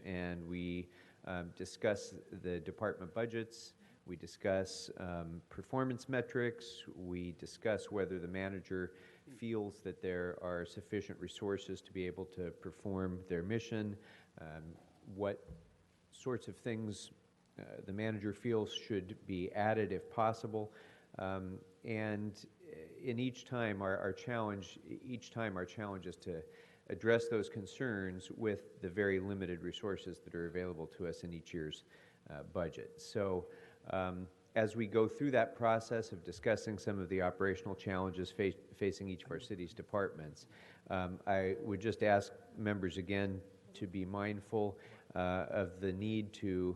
and we discuss the department budgets, we discuss performance metrics, we discuss whether the manager feels that there are sufficient resources to be able to perform their mission, what sorts of things the manager feels should be added if possible, and in each time our challenge is to address those concerns with the very limited resources that are available to us in each year's budget. So as we go through that process of discussing some of the operational challenges facing each of our city's departments, I would just ask members again to be mindful of the need to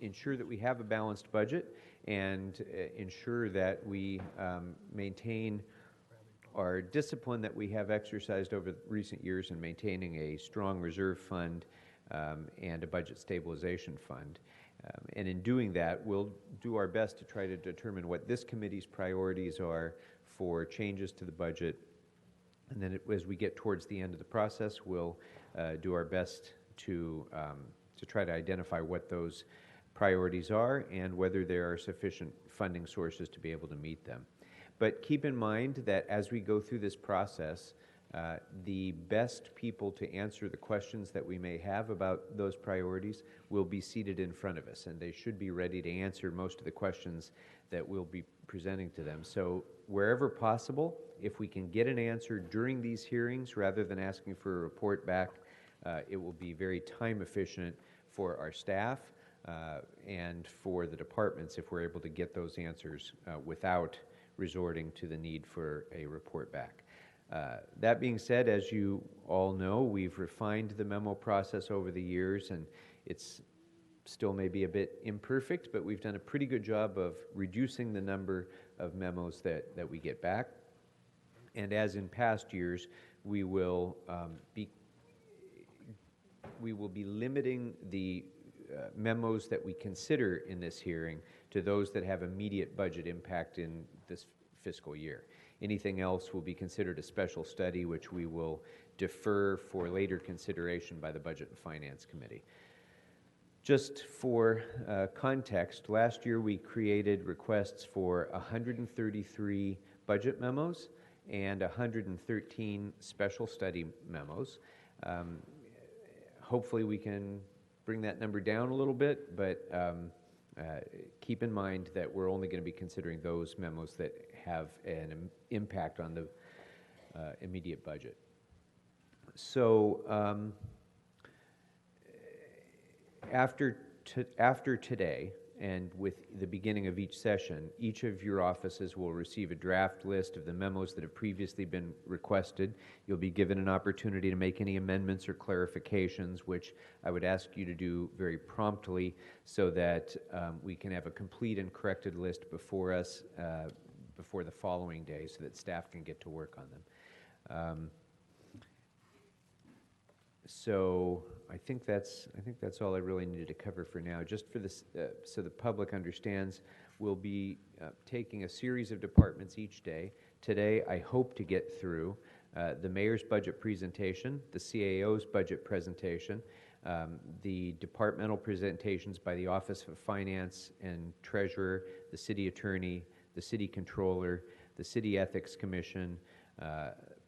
ensure that we have a balanced budget and ensure that we maintain our discipline that we have exercised over recent years in maintaining a strong reserve fund and a budget stabilization fund. And in doing that, we'll do our best to try to determine what this committee's priorities are for changes to the budget. And then as we get towards the end of the process, we'll do our best to try to identify what those priorities are and whether there are sufficient funding sources to be able to meet them. But keep in mind that as we go through this process, the best people to answer the questions that we may have about those priorities will be seated in front of us, and they should be ready to answer most of the questions that we'll be presenting to them. So wherever possible, if we can get an answer during these hearings rather than asking for a report back, it will be very time efficient for our staff and for the departments if we're able to get those answers without resorting to the need for a report back. That being said, as you all know, we've refined the memo process over the years, and it's still maybe a bit imperfect, but we've done a pretty good job of reducing the number of memos that we get back. And as in past years, we will be limiting the memos that we consider in this hearing to those that have immediate budget impact in this fiscal year. Anything else will be considered a special study, which we will defer for later consideration by the Budget and Finance Committee. Just for context, last year we created requests for 133 budget memos and 113 special study memos. Hopefully we can bring that number down a little bit, but keep in mind that we're only going to be considering those memos that have an impact on the immediate budget. So after today, and with the beginning of each session, each of your offices will receive a draft list of the memos that have previously been requested. You'll be given an opportunity to make any amendments or clarifications, which I would ask you to do very promptly so that we can have a complete and corrected list before us before the following day so that staff can get to work on them. So I think that's all I really needed to cover for now. Just for this, so the public understands, we'll be taking a series of departments each day. Today, I hope to get through the mayor's budget presentation, the CAO's budget presentation, the departmental presentations by the Office of Finance and Treasurer, the City Attorney, the City Controller, the City Ethics Commission,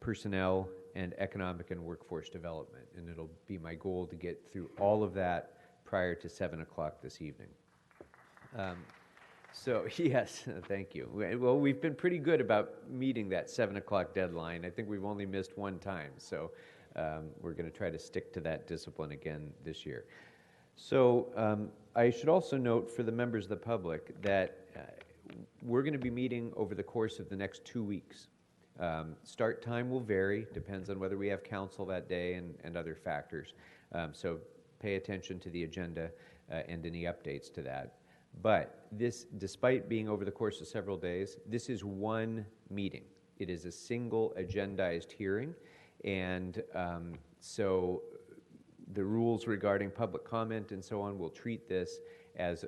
Personnel, and Economic and Workforce Development. And it'll be my goal to get through all of that prior to 7 o'clock this evening. So yes, thank you. Well, we've been pretty good about meeting that 7 o'clock deadline. I think we've only missed one time, so we're going to try to stick to that discipline again this year. So I should also note for the members of the public that we're going to be meeting over the course of the next 2 weeks. Start time will vary, depends on whether we have council that day and other factors. So pay attention to the agenda and any updates to that. But this, despite being over the course of several days, this is one meeting. It is a single agendized hearing, and so the rules regarding public comment and so on will treat this as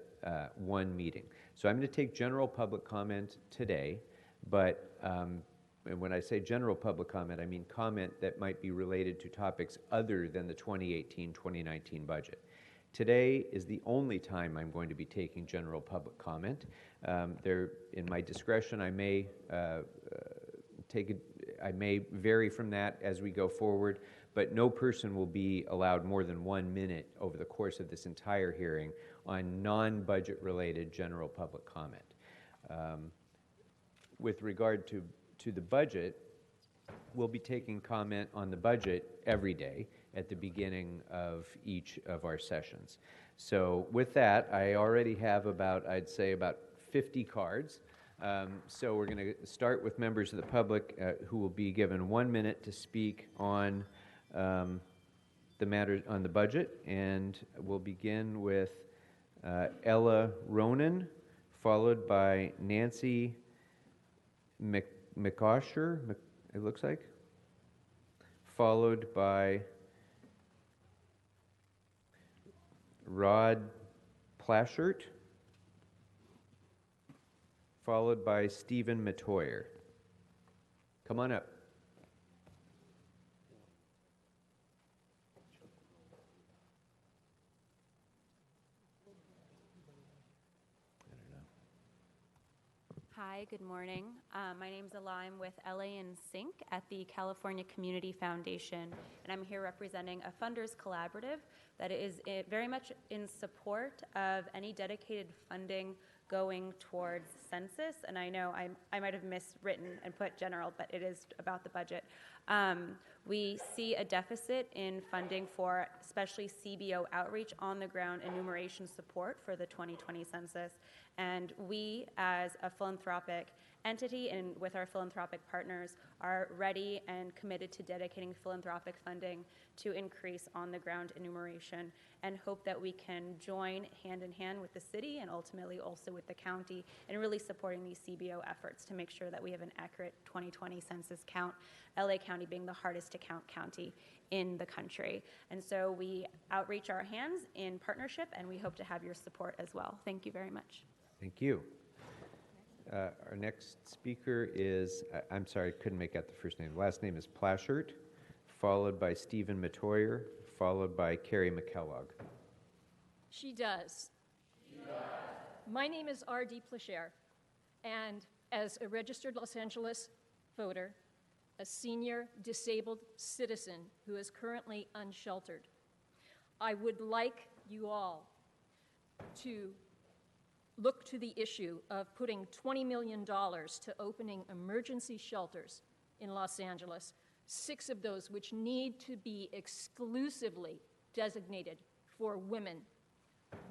one meeting. So I'm going to take general public comment today, but and when I say general public comment, I mean comment that might be related to topics other than the 2018-2019 budget. Today is the only time I'm going to be taking general public comment. In my discretion, I may I may vary from that as we go forward, but no person will be allowed more than 1 minute over the course of this entire hearing on non-budget related general public comment. With regard to the budget, we'll be taking comment on the budget every day at the beginning of each of our sessions. So with that, I already have I'd say about 50 cards. So we're going to start with members of the public who will be given 1 minute to speak on the matter on the budget, and we'll begin with Ella Ronan, followed by Nancy Mccullough, it looks like, followed by Rod Plashert, followed by Stephen Mctoyer. Come on up. Hi, good morning. My name is Ella. I'm with LA in Sync at the California Community Foundation, and I'm here representing a funders collaborative that is very much in support of any dedicated funding going towards census. And I know I might have miswritten and put general, but it is about the budget. We see a deficit in funding for especially CBO outreach, on the ground enumeration support for the 2020 census. And we, as a philanthropic entity and with our philanthropic partners, are ready and committed to dedicating philanthropic funding to increase on-the-ground enumeration, and hope that we can join hand in hand with the city and ultimately also with the county in really supporting these CBO efforts to make sure that we have an accurate 2020 census count, LA County being the hardest to count county in the country. And so we outreach our hands in partnership, and we hope to have your support as well. Thank you very much. Thank you. Our next speaker is, I'm sorry, I couldn't make out the first name. Last name is Plashert, followed by Stephen Mctoyer, followed by Carrie Mccullough. She does. My name is R.D. Plashert, and as a registered Los Angeles voter, a senior disabled citizen who is currently unsheltered, I would like you all to look to the issue of putting $20 million to opening emergency shelters in Los Angeles, 6 of those which need to be exclusively designated for women,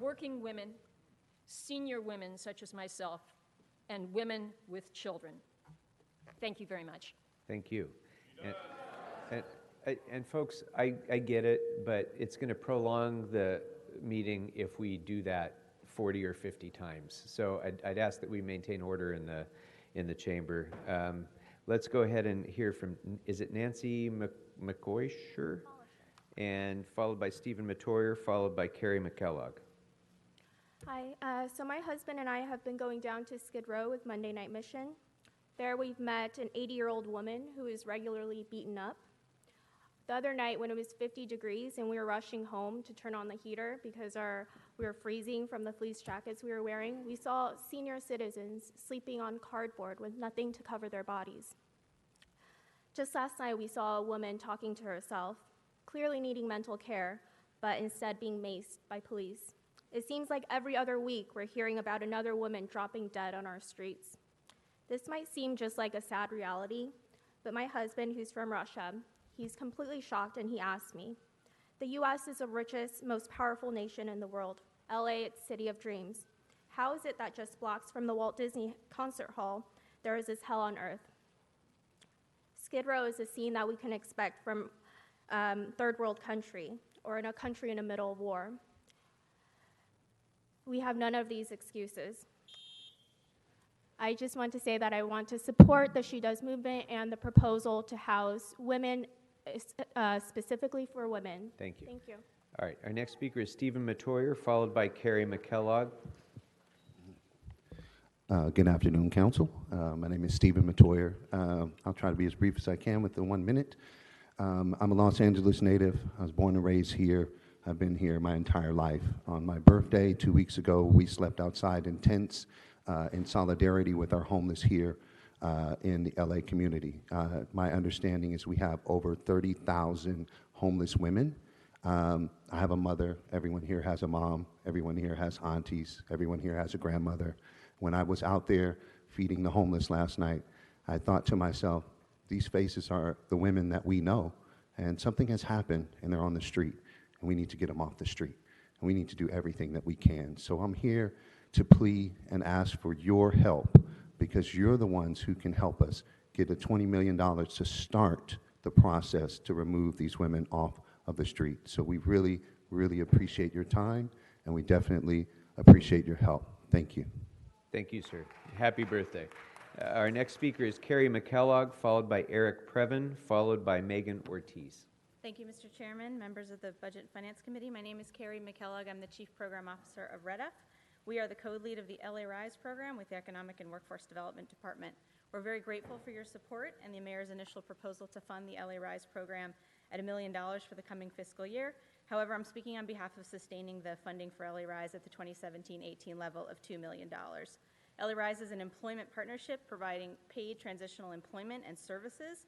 working women, senior women such as myself, and women with children. Thank you very much. Thank you. And folks, I get it, but it's going to prolong the meeting if we do that 40 or 50 times. So I'd ask that we maintain order in the chamber. Let's go ahead and hear from, is it Nancy Mccullough? And followed by Stephen Mctoyer, followed by Carrie Mccullough. Hi, so my husband and I have been going down to Skid Row with Monday Night Mission. There we've met an 80-year-old woman who is regularly beaten up. The other night when it was 50 degrees and we were rushing home to turn on the heater because we were freezing from the fleece jackets we were wearing, we saw senior citizens sleeping on cardboard with nothing to cover their bodies. Just last night we saw a woman talking to herself, clearly needing mental care, but instead being maced by police. It seems like every other week we're hearing about another woman dropping dead on our streets. This might seem just like a sad reality, but my husband, who's from Russia, he's completely shocked, and he asked me, the U.S. is the richest, most powerful nation in the world. LA, it's City of Dreams. How is it that just blocks from the Walt Disney Concert Hall, there is this hell on earth? Skid Row is a scene that we can expect from third world country, or in a country in the middle of war. We have none of these excuses. I just want to say that I want to support the She Does movement and the proposal to house women, specifically for women. Thank you. Thank you. All right, our next speaker is Stephen Mctoyer, followed by Carrie Mccullough. Good afternoon, Council. My name is Stephen Mctoyer. I'll try to be as brief as I can with the 1 minute. I'm a Los Angeles native. I was born and raised here. I've been here my entire life. On my birthday 2 weeks ago, we slept outside in tents in solidarity with our homeless here in the LA community. My understanding is we have over 30,000 homeless women. I have a mother. Everyone here has a mom. Everyone here has aunties. Everyone here has a grandmother. When I was out there feeding the homeless last night, I thought to myself, these faces are the women that we know, and something has happened, and they're on the street, and we need to get them off the street, and we need to do everything that we can. So I'm here to plead and ask for your help, because you're the ones who can help us get the $20 million to start the process to remove these women off of the street. So we really, really appreciate your time, and we definitely appreciate your help. Thank you. Thank you, sir. Happy birthday. Our next speaker is Carrie Mccullough, followed by Eric Previn, followed by Megan Ortiz. Thank you, Mr. Chairman, members of the Budget and Finance Committee. My name is Carrie Mccullough. I'm the Chief Program Officer of REDA. We are the co-lead of the LA Rise program with the Economic and Workforce Development Department. We're very grateful for your support and the Mayor's initial proposal to fund the LA Rise program at $1 million for the coming fiscal year. However, I'm speaking on behalf of sustaining the funding for LA Rise at the 2017-18 level of $2 million. LA Rise is an employment partnership providing paid transitional employment and services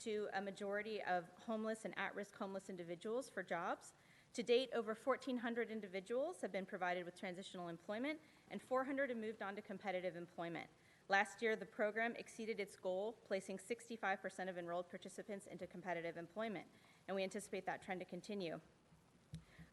to a majority of homeless and at-risk homeless individuals for jobs. To date, over 1,400 individuals have been provided with transitional employment, and 400 have moved on to competitive employment. Last year, the program exceeded its goal, placing 65% of enrolled participants into competitive employment, and we anticipate that trend to continue.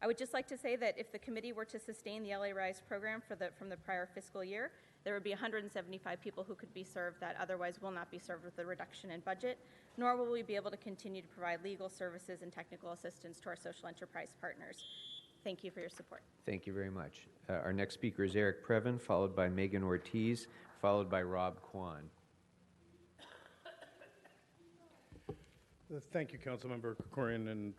I would just like to say that if the committee were to sustain the LA Rise program from the prior fiscal year, there would be 175 people who could be served that otherwise will not be served with the reduction in budget, nor will we be able to continue to provide legal services and technical assistance to our social enterprise partners. Thank you for your support. Thank you very much. Our next speaker is Eric Previn, followed by Megan Ortiz, followed by Rob Kwan. Thank you, Councilmember Krikorian, and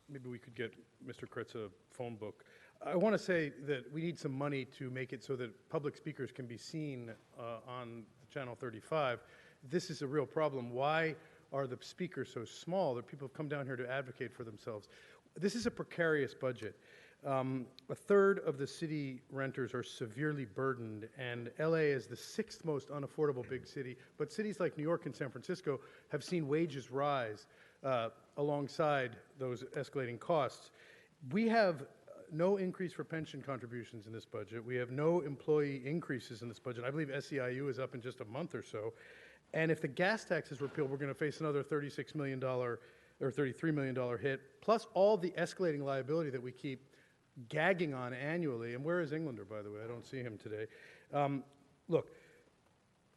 maybe we could get Mr. Kretz a phone book. I want to say that we need some money to make it so that public speakers can be seen on Channel 35. This is a real problem. Why are the speakers so small that people have come down here to advocate for themselves? This is a precarious budget. A third of the city renters are severely burdened, and LA is the 6th most unaffordable big city, but cities like New York and San Francisco have seen wages rise alongside those escalating costs. We have no increase for pension contributions in this budget. We have no employee increases in this budget. I believe SEIU is up in just a month or so. And if the gas tax is repealed, we're going to face another $36 million or $33 million hit, plus all the escalating liability that we keep gagging on annually. And where is Englander, by the way? I don't see him today. Look,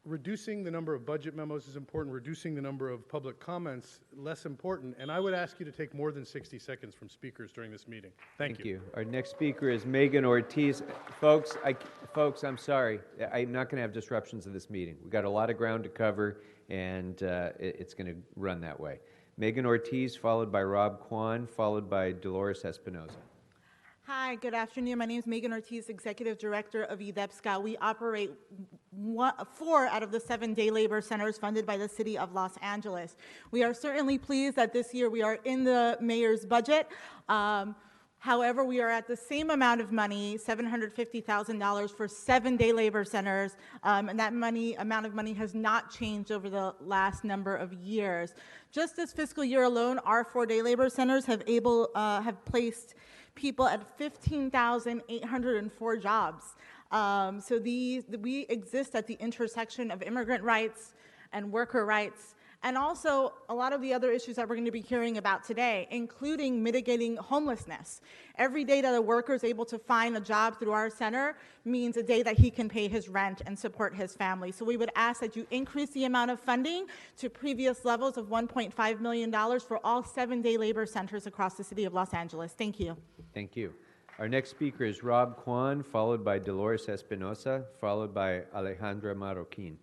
reducing the number of budget memos is important. Reducing the number of public comments, less important. And I would ask you to take more than 60 seconds from speakers during this meeting. Thank you. Our next speaker is Megan Ortiz. Folks, I'm sorry. I'm not going to have disruptions of this meeting. We've got a lot of ground to cover, and it's going to run that way. Megan Ortiz, followed by Rob Kwan, followed by Dolores Espinoza. Hi, good afternoon. My name is Megan Ortiz, Executive Director of Edepska. We operate 4 out of the 7 day labor centers funded by the City of Los Angeles. We are certainly pleased that this year we are in the mayor's budget. However, we are at the same amount of money, $750,000 for 7 day labor centers, and that amount of money has not changed over the last number of years. Just this fiscal year alone, our 4 day labor centers have placed people at 15,804 jobs. So we exist at the intersection of immigrant rights and worker rights, and also a lot of the other issues that we're going to be hearing about today, including mitigating homelessness. Every day that a worker is able to find a job through our center means a day that he can pay his rent and support his family. So we would ask that you increase the amount of funding to previous levels of $1.5 million for all 7 day labor centers across the City of Los Angeles. Thank you. Thank you. Our next speaker is Rob Kwan, followed by Dolores Espinoza, followed by Alejandra Marroquin.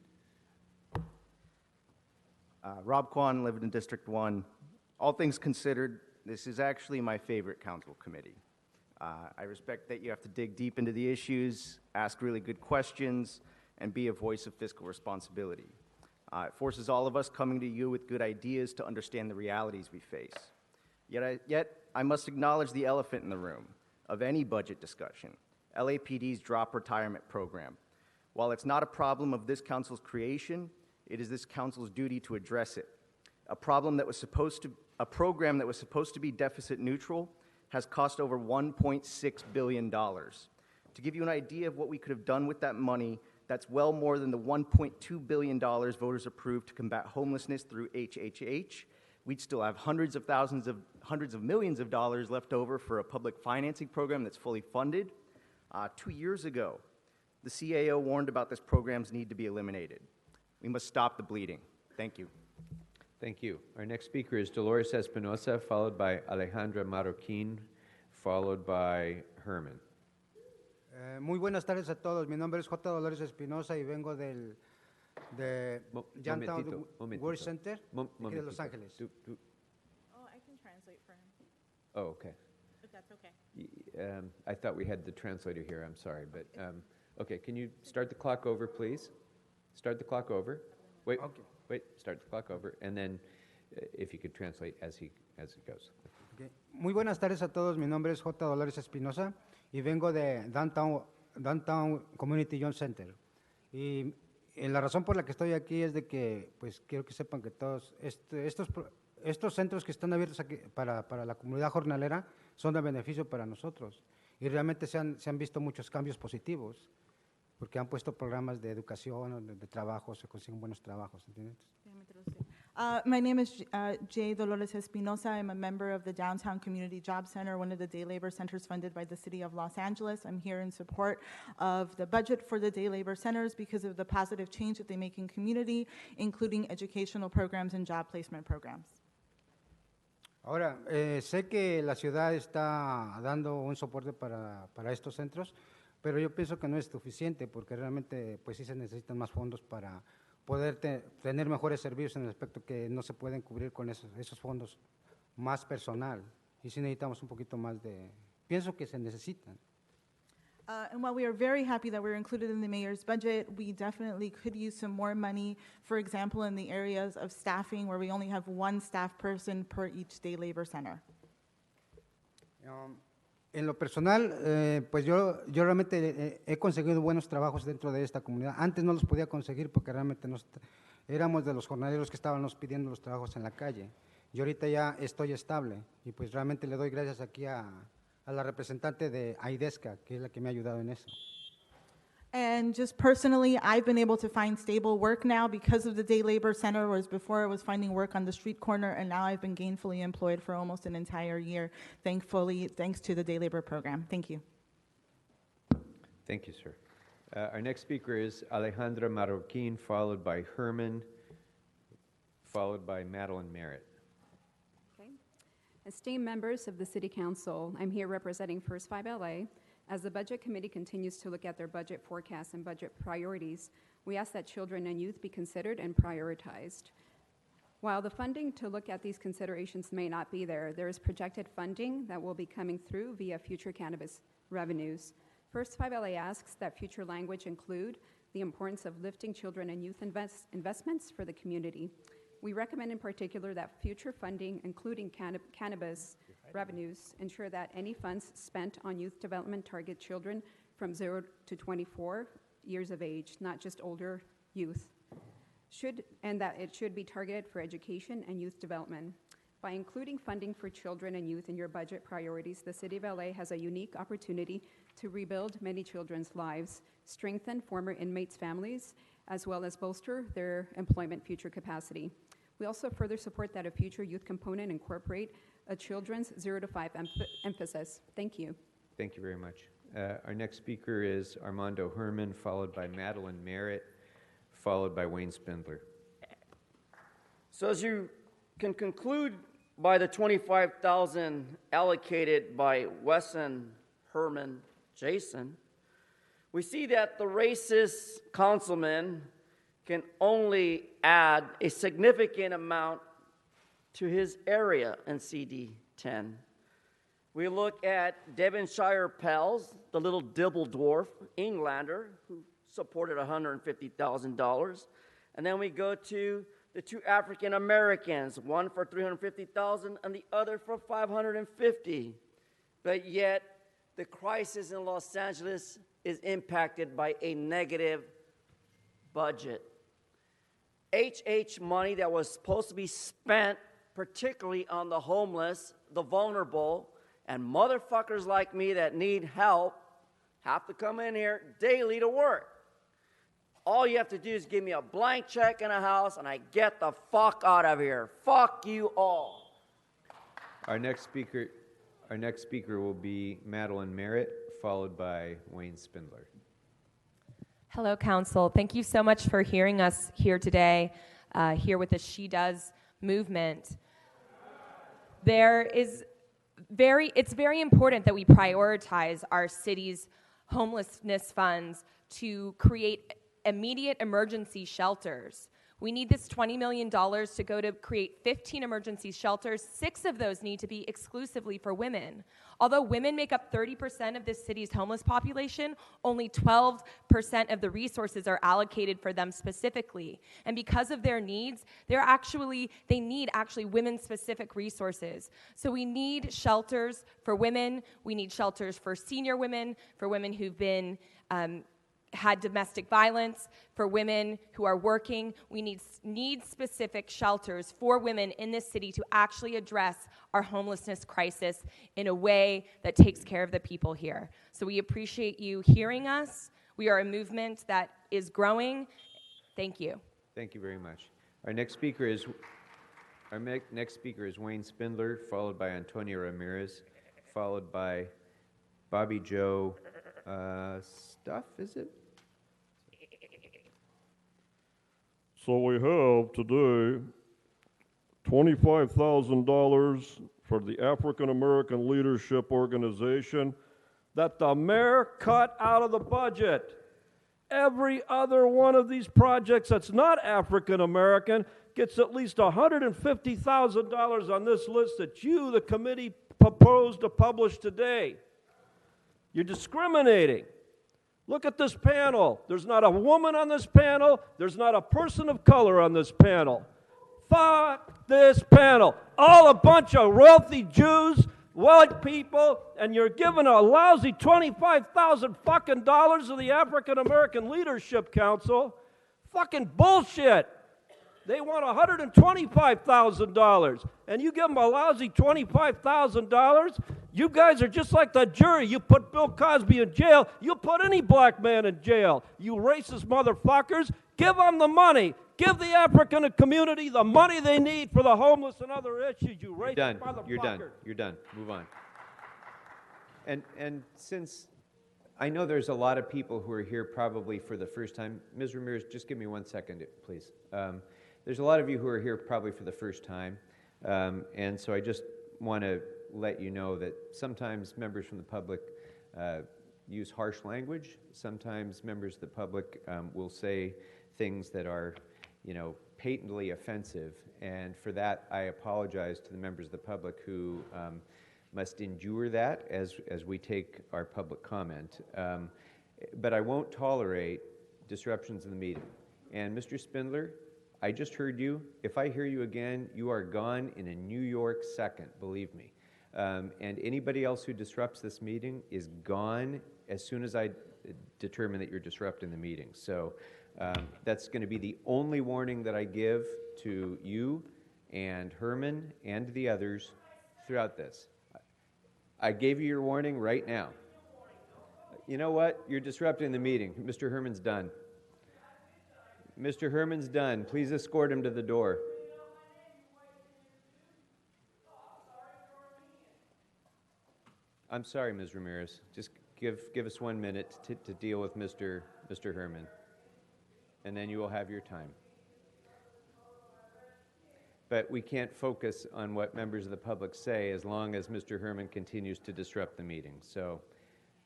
Rob Kwan, lived in District 1. All things considered, this is actually my favorite council committee. I respect that you have to dig deep into the issues, ask really good questions, and be a voice of fiscal responsibility. It forces all of us coming to you with good ideas to understand the realities we face. Yet I must acknowledge the elephant in the room of any budget discussion, LAPD's drop retirement program. While it's not a problem of this council's creation, it is this council's duty to address it. A program that was supposed to be deficit neutral has cost over $1.6 billion. To give you an idea of what we could have done with that money, that's well more than the $1.2 billion voters approved to combat homelessness through HHH. We'd still have hundreds of millions of dollars left over for a public financing program that's fully funded. 2 years ago, the CAO warned about this program's need to be eliminated. We must stop the bleeding. Thank you. Thank you. Our next speaker is Dolores Espinosa, followed by Alejandra Marroquin, followed by Herman. Muy buenas tardes a todos. Mi nombre es J. Dolores Espinosa y vengo de Downtown World Center, aquí de Los Ángeles. Oh, I can translate for him, Oh, okay. if that's okay. I thought we had the translator here, I'm sorry, but, okay, can you start the clock over, please? Start the clock over. Wait, Okay. wait, start the clock over, and then if you could translate as it goes. Okay. Muy buenas tardes a todos. Mi nombre es J. Dolores Espinosa y vengo de Downtown Community Youth Center. Y la razón por la que estoy aquí es de que, pues, quiero que sepan que todos estos centros que están abiertos aquí para la comunidad jornalera son de beneficio para nosotros. Y realmente se han visto muchos cambios positivos, porque han puesto programas de educación, de trabajo, se consiguen buenos trabajos, ¿entiendes? My name is J. Dolores Espinosa. I'm a member of the Downtown Community Job Center, one of the day labor centers funded by the City of Los Angeles. I'm here in support of the budget for the day labor centers because of the positive change that they make in community, including educational programs and job placement programs. Ahora, sé que la ciudad está dando un soporte para estos centros, pero yo pienso que no es suficiente porque realmente pues sí se necesitan más fondos para poder tener mejores servicios en el aspecto que no se pueden cubrir con esos fondos, más personal. Y sí necesitamos un poquito más pienso que se necesitan. And while we are very happy that we're included in the mayor's budget, we definitely could use some more money, for example, in the areas of staffing where we only have one staff person per each day labor center. En lo personal, pues yo realmente he conseguido buenos trabajos dentro de esta comunidad. Antes no los podía conseguir porque realmente éramos de los jornaleros que estábamos pidiendo los trabajos en la calle. Y ahorita ya estoy estable y pues realmente le doy gracias aquí a la representante de Edepska, que es la que me ha ayudado en eso. And just personally, I've been able to find stable work now because of the day labor center, whereas before I was finding work on the street corner, and now I've been gainfully employed for almost an entire year, thanks to the day labor program. Thank you. Thank you, sir. Our next speaker is Alejandra Marroquin, followed by Herman, followed by Madeline Merritt. Okay. Esteemed members of the City Council, I'm here representing First 5 LA. As the Budget Committee continues to look at their budget forecasts and budget priorities, we ask that children and youth be considered and prioritized. While the funding to look at these considerations may not be there is projected funding that will be coming through via future cannabis revenues. First 5 LA asks that future language include the importance of lifting children and youth investments for the community. We recommend in particular that future funding, including cannabis revenues, ensure that any funds spent on youth development target children from 0 to 24 years of age, not just older youth, and that it should be targeted for education and youth development. By including funding for children and youth in your budget priorities, the City of LA has a unique opportunity to rebuild many children's lives, strengthen former inmates' families, as well as bolster their employment future capacity. We also further support that a future youth component incorporate a children's 0 to 5 emphasis. Thank you. Thank you very much. Our next speaker is Armando Herman, followed by Madeline Merritt, followed by Wayne Spindler. So as you can conclude by the $25,000 allocated by Wesson, Herman, Jason, we see that the racist councilman can only add a significant amount to his area in CD 10. We look at Devonshire Pels, the little dibble dwarf, Englander, who supported $150,000. And then we go to the two African Americans, one for $350,000 and the other for $550,000. But yet, the crisis in Los Angeles is impacted by a negative budget. HH money that was supposed to be spent particularly on the homeless, the vulnerable, and motherfuckers like me that need help have to come in here daily to work. All you have to do is give me a blank check and a house, and I get the fuck out of here. Fuck you all. Our next speaker will be Madeline Merritt, followed by Wayne Spindler. Hello, Council. Thank you so much for hearing us here today, here with the She Does movement. It's very important that we prioritize our city's homelessness funds to create immediate emergency shelters. We need this $20 million to go to create 15 emergency shelters. 6 of those need to be exclusively for women. Although women make up 30% of this city's homeless population, only 12% of the resources are allocated for them specifically. And because of their needs, they need women-specific resources. So we need shelters for women. We need shelters for senior women, for women who've been had domestic violence, for women who are working. We need specific shelters for women in this city to actually address our homelessness crisis in a way that takes care of the people here. So we appreciate you hearing us. We are a movement that is growing. Thank you. Thank you very much. Our next speaker is Wayne Spindler, followed by Antonio Ramirez, followed by Bobby Joe Stuff, is it? So we have today $25,000 for the African American Leadership Organization that the mayor cut out of the budget. Every other one of these projects that's not African American gets at least $150,000 on this list that you, the committee, proposed to publish today. You're discriminating. Look at this panel. There's not a woman on this panel. There's not a person of color on this panel. Fuck this panel. All a bunch of wealthy Jews, white people, and you're giving a lousy $25,000 fucking dollars to the African American Leadership Council. Fucking bullshit. They want $125,000, and you give them a lousy $25,000. You guys are just like the jury. You put Bill Cosby in jail. You put any black man in jail. You racist motherfuckers. Give them the money. Give the African community the money they need for the homeless and other issues. You racist motherfuckers. You're done. Move on. And since I know there's a lot of people who are here probably for the first time, Ms. Ramirez, just give me 1 second, please. There's a lot of you who are here probably for the first time, and so I just want to let you know that sometimes members from the public use harsh language. Sometimes members of the public will say things that are, patently offensive, and for that I apologize to the members of the public who must endure that as we take our public comment. But I won't tolerate disruptions in the meeting. And Mr. Spindler, I just heard you. If I hear you again, you are gone in a New York second, believe me. And anybody else who disrupts this meeting is gone as soon as I determine that you're disrupting the meeting. So that's going to be the only warning that I give to you and Herman and the others throughout this. I gave you your warning right now. You know what? You're disrupting the meeting. Mr. Herman's done. Mr. Herman's done. Please escort him to the door. I'm sorry, Ms. Ramirez. Just give us 1 minute to deal with Mr. Herman, and then you will have your time. But we can't focus on what members of the public say as long as Mr. Herman continues to disrupt the meeting. So,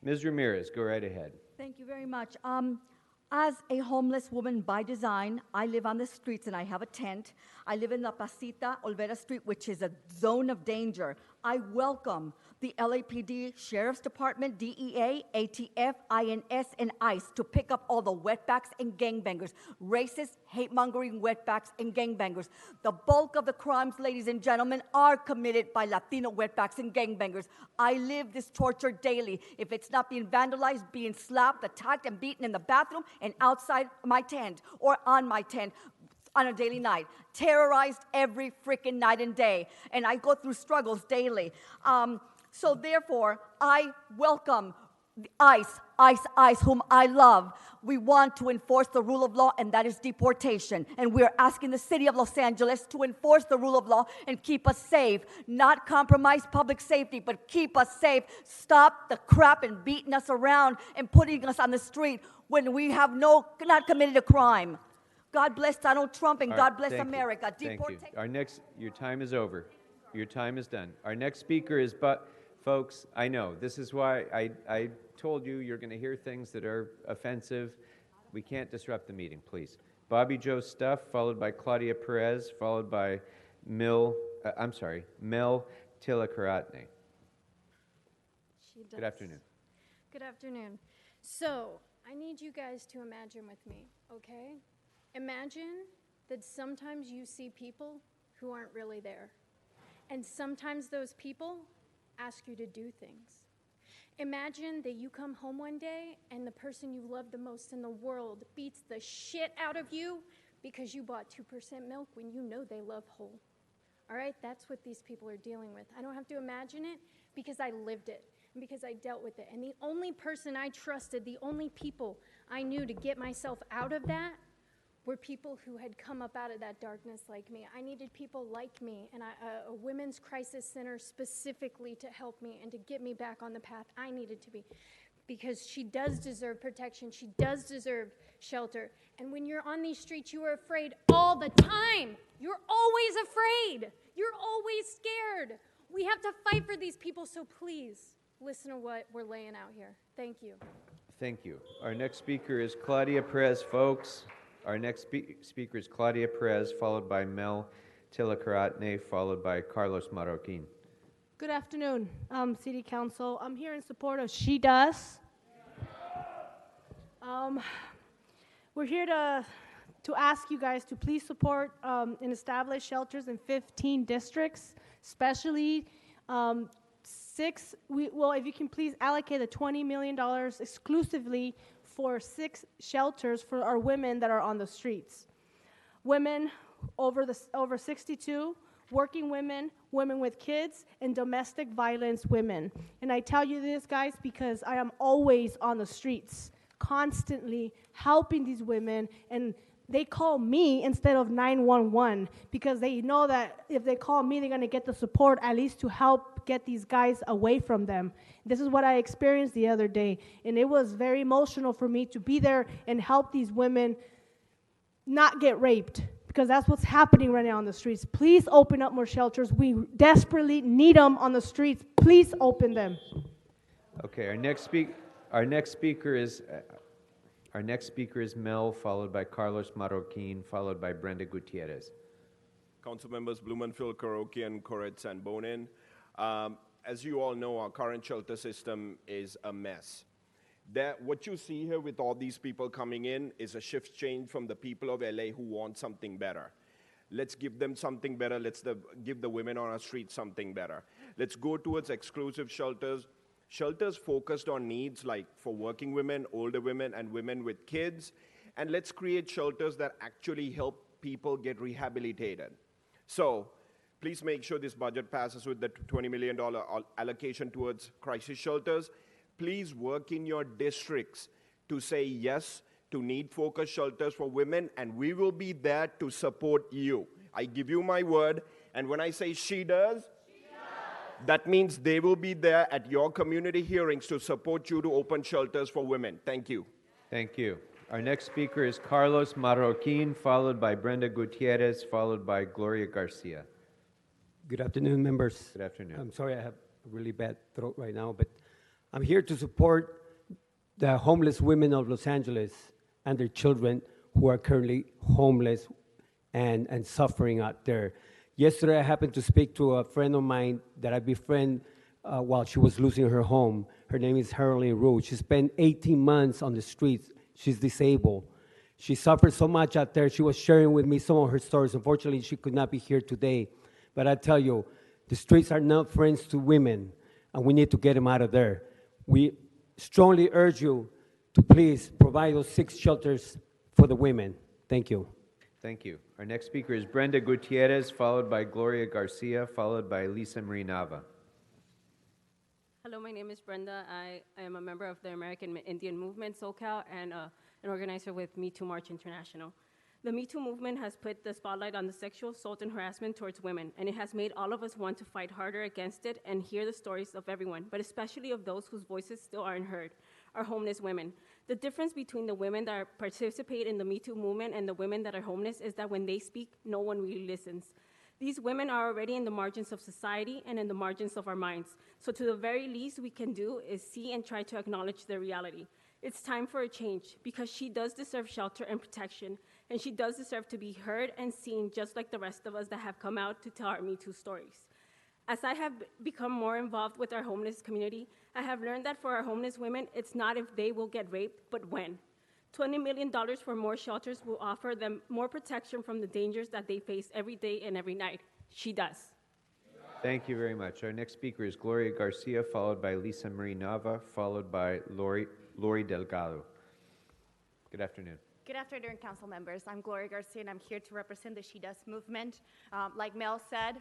Ms. Ramirez, go right ahead. Thank you very much. As a homeless woman by design, I live on the streets and I have a tent. I live in La Pasita, Olvera Street, which is a zone of danger. I welcome the LAPD, Sheriff's Department, DEA, ATF, INS, and ICE to pick up all the wetbacks and gangbangers, racist, hate-mongering wetbacks and gangbangers. The bulk of the crimes, ladies and gentlemen, are committed by Latino wetbacks and gangbangers. I live this torture daily. If it's not being vandalized, being slapped, attacked, and beaten in the bathroom and outside my tent or on my tent, on a daily night, terrorized every freaking night and day, and I go through struggles daily. So therefore, I welcome ICE, whom I love. We want to enforce the rule of law, and that is deportation. And we're asking the city of Los Angeles to enforce the rule of law and keep us safe, not compromise public safety, but keep us safe. Stop the crap and beating us around and putting us on the street when we have not committed a crime. God bless Donald Trump and God bless America. Thank you. Your time is over. Your time is done. Our next speaker is, folks, I know, this is why I told you you're going to hear things that are offensive. We can't disrupt the meeting, please. Bobby Joe Stuff, followed by Claudia Perez, followed by Mel Tilakaratne. Good afternoon. Good afternoon. So, I need you guys to imagine with me, okay? Imagine that sometimes you see people who aren't really there. And sometimes those people ask you to do things. Imagine that you come home one day and the person you love the most in the world beats the shit out of you because you bought 2% milk when you know they love whole. All right, that's what these people are dealing with. I don't have to imagine it because I lived it and because I dealt with it. And the only person I trusted, the only people I knew to get myself out of that were people who had come up out of that darkness like me. I needed people like me and a women's crisis center specifically to help me and to get me back on the path I needed to be. Because she does deserve protection. She does deserve shelter. And when you're on these streets, you are afraid all the time. You're always afraid. You're always scared. We have to fight for these people, so please listen to what we're laying out here. Thank you. Thank you. Our next speaker is Claudia Perez, folks. Our next speaker is Claudia Perez, followed by Mel Tilakaratne, followed by Carlos Marroquin. Good afternoon, City Council. I'm here in support of She Does. We're here to ask you guys to please support and establish shelters in 15 districts, especially if you can please allocate the $20 million exclusively for 6 shelters for our women that are on the streets. Women over 62, working women, women with kids, and domestic violence women. And I tell you this, guys, because I am always on the streets, constantly helping these women, and they call me instead of 911 because they know that if they call me, they're going to get the support at least to help get these guys away from them. This is what I experienced the other day, and it was very emotional for me to be there and help these women not get raped, because that's what's happening right now on the streets. Please open up more shelters. We desperately need them on the streets. Please open them. Okay, our next speaker is Mel, followed by Carlos Marroquin, followed by Brenda Gutierrez. Council members Blumenfield, Karaoke, and Corretz and Bonin. As you all know, our current shelter system is a mess. What you see here with all these people coming in is a shift change from the people of LA who want something better. Let's give them something better. Let's give the women on our street something better. Let's go towards exclusive shelters. Shelters focused on needs like for working women, older women, and women with kids. And let's create shelters that actually help people get rehabilitated. So please make sure this budget passes with the $20 million allocation towards crisis shelters. Please work in your districts to say yes to need-focused shelters for women, and we will be there to support you. I give you my word, and when I say she does, that means they will be there at your community hearings to support you to open shelters for women. Thank you. Thank you. Our next speaker is Carlos Marroquin, followed by Brenda Gutierrez, followed by Gloria Garcia. Good afternoon, members. Good afternoon. I'm sorry I have a really bad throat right now, but I'm here to support the homeless women of Los Angeles and their children who are currently homeless and suffering out there. Yesterday, I happened to speak to a friend of mine that I befriend while she was losing her home. Her name is Harley Rue. She spent 18 months on the streets. She's disabled. She suffered so much out there. She was sharing with me some of her stories. Unfortunately, she could not be here today. But I tell you, the streets are not friends to women, and we need to get them out of there. We strongly urge you to please provide those 6 shelters for the women. Thank you. Thank you. Our next speaker is Brenda Gutierrez, followed by Gloria Garcia, followed by Lisa Marinava. Hello, my name is Brenda. I am a member of the American Indian Movement, SoCal, and an organizer with Me Too March International. The Me Too movement has put the spotlight on the sexual assault and harassment towards women, and it has made all of us want to fight harder against it and hear the stories of everyone, but especially of those whose voices still aren't heard, our homeless women. The difference between the women that participate in the Me Too movement and the women that are homeless is that when they speak, no one really listens. These women are already in the margins of society and in the margins of our minds. So to the very least we can do is see and try to acknowledge their reality. It's time for a change because she does deserve shelter and protection, and she does deserve to be heard and seen just like the rest of us that have come out to tell our Me Too stories. As I have become more involved with our homeless community, I have learned that for our homeless women, it's not if they will get raped, but when. $20 million for more shelters will offer them more protection from the dangers that they face every day and every night. She does. Thank you very much. Our next speaker is Gloria Garcia, followed by Lisa Marinava, followed by Lori Delgado. Good afternoon. Good afternoon, council members. I'm Gloria Garcia, and I'm here to represent the She Does movement. Like Mel said,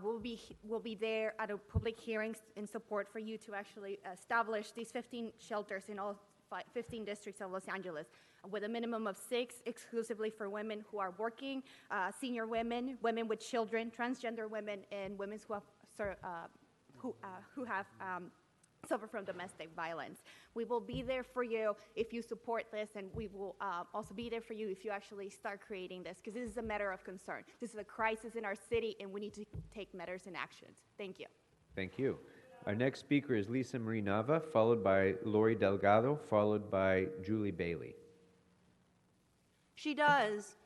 we'll be there at a public hearings in support for you to actually establish these 15 shelters in all 15 districts of Los Angeles, with a minimum of 6 exclusively for women who are working, senior women, women with children, transgender women, and women who have suffer from domestic violence. We will be there for you if you support this, and we will also be there for you if you actually start creating this, because this is a matter of concern. This is a crisis in our city, and we need to take matters in actions. Thank you. Thank you. Our next speaker is Lisa Marinava, followed by Lori Delgado, followed by Julie Bailey. She does.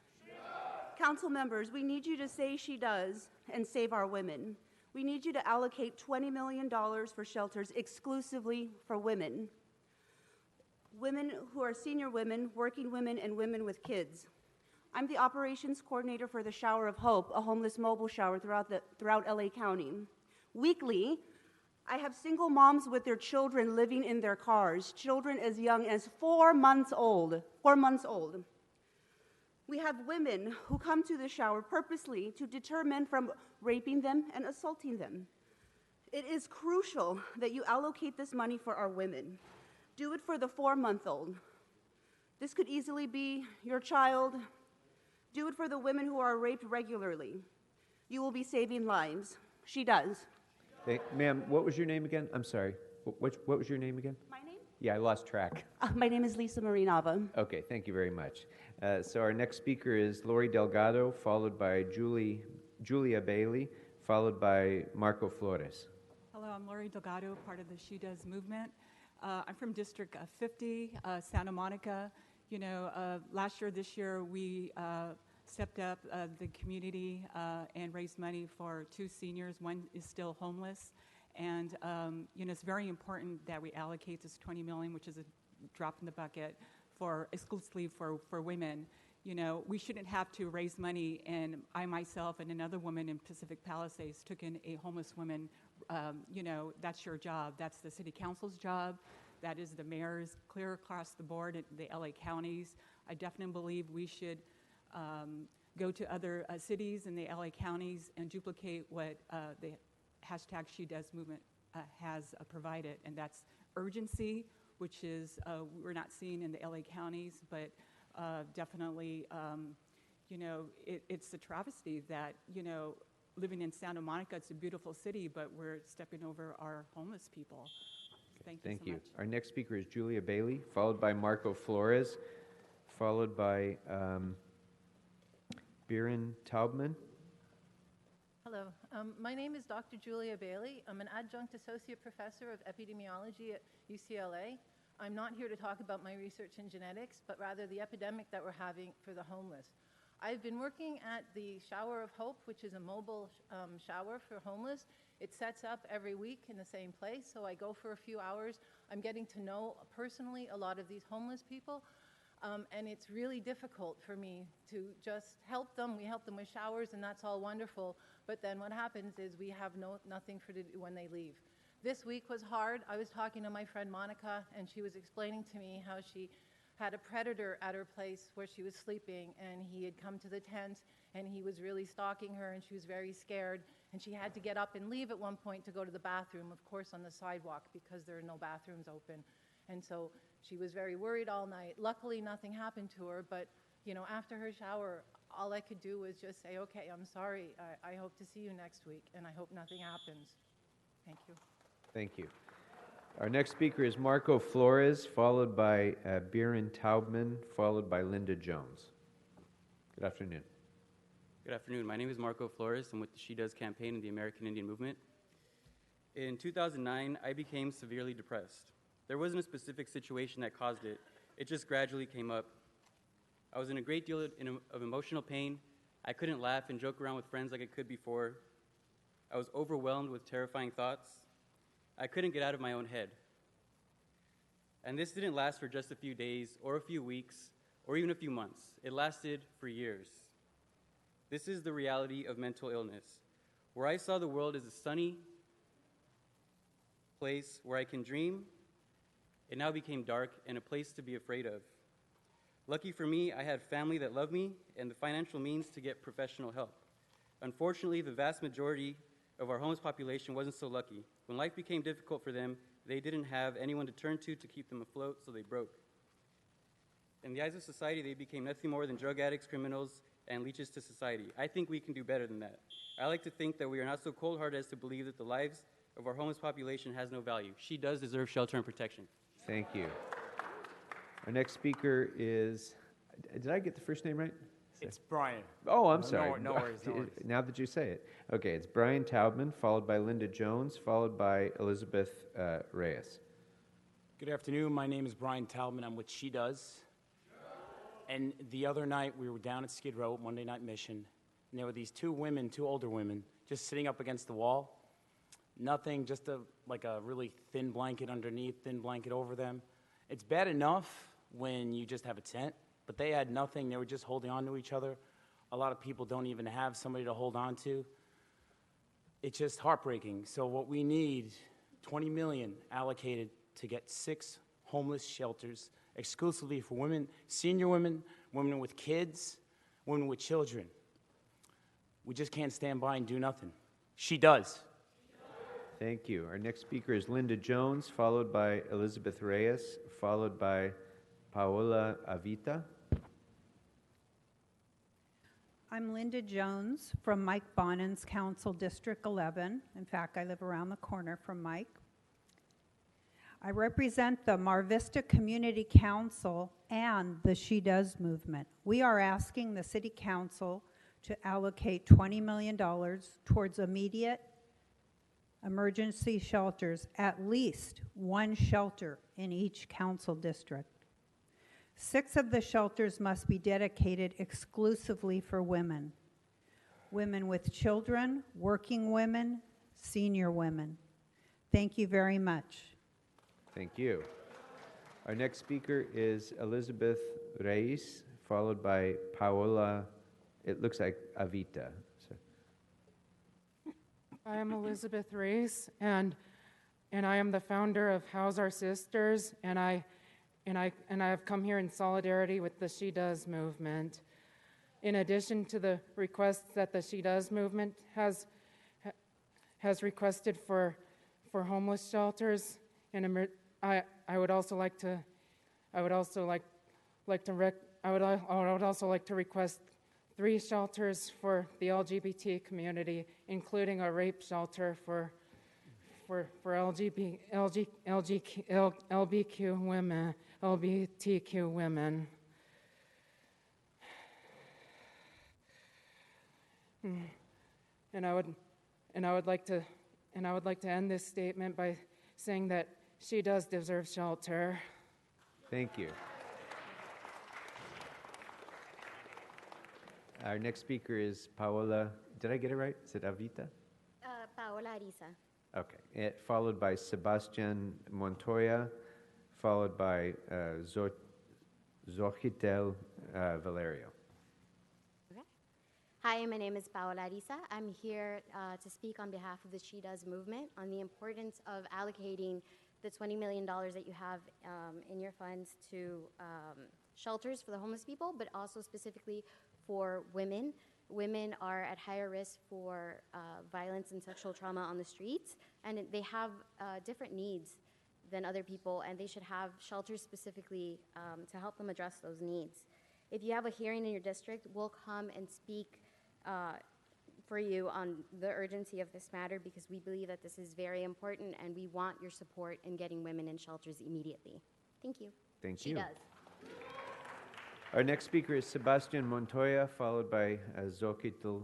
Council members, we need you to say she does and save our women. We need you to allocate $20 million for shelters exclusively for women. Women who are senior women, working women, and women with kids. I'm the operations coordinator for the Shower of Hope, a homeless mobile shower throughout LA County. Weekly, I have single moms with their children living in their cars, children as young as 4 months old. 4 months old. We have women who come to the shower purposely to deter men from raping them and assaulting them. It is crucial that you allocate this money for our women. Do it for the 4-month-old. This could easily be your child. Do it for the women who are raped regularly. You will be saving lives. She does. Hey, ma'am, what was your name again? I'm sorry. What was your name again? My name? Yeah, I lost track. My name is Lisa Marinava. Okay, thank you very much. So our next speaker is Lori Delgado, followed by Julia Bailey, followed by Marco Flores. Hello, I'm Lori Delgado, part of the She Does movement. I'm from District 50, Santa Monica. You know, last year, this year, we stepped up the community and raised money for 2 seniors. One is still homeless. And, you know, it's very important that we allocate this $20 million, which is a drop in the bucket, exclusively for women. You know, we shouldn't have to raise money, and I myself and another woman in Pacific Palisades took in a homeless woman. You know, that's your job. That's the city council's job. That is the mayor's, clear across the board in the LA counties. I definitely believe we should go to other cities in the LA counties and duplicate what the hashtag She Does movement has provided, and that's urgency, which is we're not seeing in the LA counties, but definitely, you know, it's a travesty that, you know, living in Santa Monica, it's a beautiful city, but we're stepping over our homeless people. Thank you so much. Our next speaker is Julia Bailey, followed by Marco Flores, followed by Biren Taubman. Hello, my name is Dr. Julia Bailey. I'm an adjunct associate professor of epidemiology at UCLA. I'm not here to talk about my research in genetics, but rather the epidemic that we're having for the homeless. I've been working at the Shower of Hope, which is a mobile shower for homeless. It sets up every week in the same place, so I go for a few hours. I'm getting to know personally a lot of these homeless people, and it's really difficult for me to just help them. We help them with showers, and that's all wonderful, but then what happens is we have nothing for to do when they leave. This week was hard. I was talking to my friend Monica, and she was explaining to me how she had a predator at her place where she was sleeping, and he had come to the tent, and he was really stalking her, and she was very scared, and she had to get up and leave at one point to go to the bathroom, of course on the sidewalk because there are no bathrooms open. And so she was very worried all night. Luckily, nothing happened to her, but you know, after her shower, all I could do was just say, okay, I'm sorry, I hope to see you next week, and I hope nothing happens. Thank you. Thank you. Our next speaker is Marco Flores, followed by Biren Taubman, followed by Linda Jones. Good afternoon. Good afternoon. My name is Marco Flores. I'm with the She Does campaign in the American Indian Movement. In 2009, I became severely depressed. There wasn't a specific situation that caused it. It just gradually came up. I was in a great deal of emotional pain. I couldn't laugh and joke around with friends like I could before. I was overwhelmed with terrifying thoughts. I couldn't get out of my own head. And this didn't last for just a few days or a few weeks or even a few months. It lasted for years. This is the reality of mental illness. Where I saw the world as a sunny place where I can dream, it now became dark and a place to be afraid of. Lucky for me, I had family that loved me and the financial means to get professional help. Unfortunately, the vast majority of our homeless population wasn't so lucky. When life became difficult for them, they didn't have anyone to turn to keep them afloat, so they broke. In the eyes of society, they became nothing more than drug addicts, criminals, and leeches to society. I think we can do better than that. I like to think that we are not so cold-hearted as to believe that the lives of our homeless population has no value. She does deserve shelter and protection. Thank you. Our next speaker is, did I get the first name right? It's Brian. Oh, I'm sorry. No worries, no worries. Now that you say it. Okay, it's Brian Taubman, followed by Linda Jones, followed by Elizabeth Reyes. Good afternoon. My name is Brian Taubman. I'm with She Does. And the other night, we were down at Skid Row, Monday Night Mission, and there were these two older women, just sitting up against the wall. Nothing, just like a really thin blanket underneath, thin blanket over them. It's bad enough when you just have a tent, but they had nothing. They were just holding on to each other. A lot of people don't even have somebody to hold on to. It's just heartbreaking. So what we need, $20 million allocated to get 6 homeless shelters exclusively for women, senior women, women with kids, women with children. We just can't stand by and do nothing. She does. Thank you. Our next speaker is Linda Jones, followed by Elizabeth Reyes, followed by Paola Avita. I'm Linda Jones from Mike Bonin's Council District 11. In fact, I live around the corner from Mike. I represent the Mar Vista Community Council and the She Does movement. We are asking the City Council to allocate $20 million towards immediate emergency shelters, at least 1 shelter in each council district. 6 of the shelters must be dedicated exclusively for women. Women with children, working women, senior women. Thank you very much. Thank you. Our next speaker is Elizabeth Reyes, followed by Paola, it looks like Avita. So. I am Elizabeth Reyes, and I am the founder of House Our Sisters, and I have come here in solidarity with the She Does movement. In addition to the requests that the She Does movement has requested for homeless shelters, and I would also like to request 3 shelters for the LGBT community, including a rape shelter for LGBTQ women. And I would like to end this statement by saying that she does deserve shelter. Thank you. Our next speaker is Paola. Did I get it right? Is it Avita? Paola Paola Ariza. Okay, followed by Sebastian Montoya, followed by Zochitel Valerio. Okay. Hi, my name is Paola Ariza. I'm here to speak on behalf of the She Does movement on the importance of allocating the $20 million that you have in your funds to shelters for the homeless people, but also specifically for women. Women are at higher risk for violence and sexual trauma on the streets, and they have different needs than other people, and they should have shelters specifically to help them address those needs. If you have a hearing in your district, we'll come and speak for you on the urgency of this matter, because we believe that this is very important and we want your support in getting women in shelters immediately. Thank you. Thank you. you. She does. Our next speaker is Sebastian Montoya, followed by Zochitel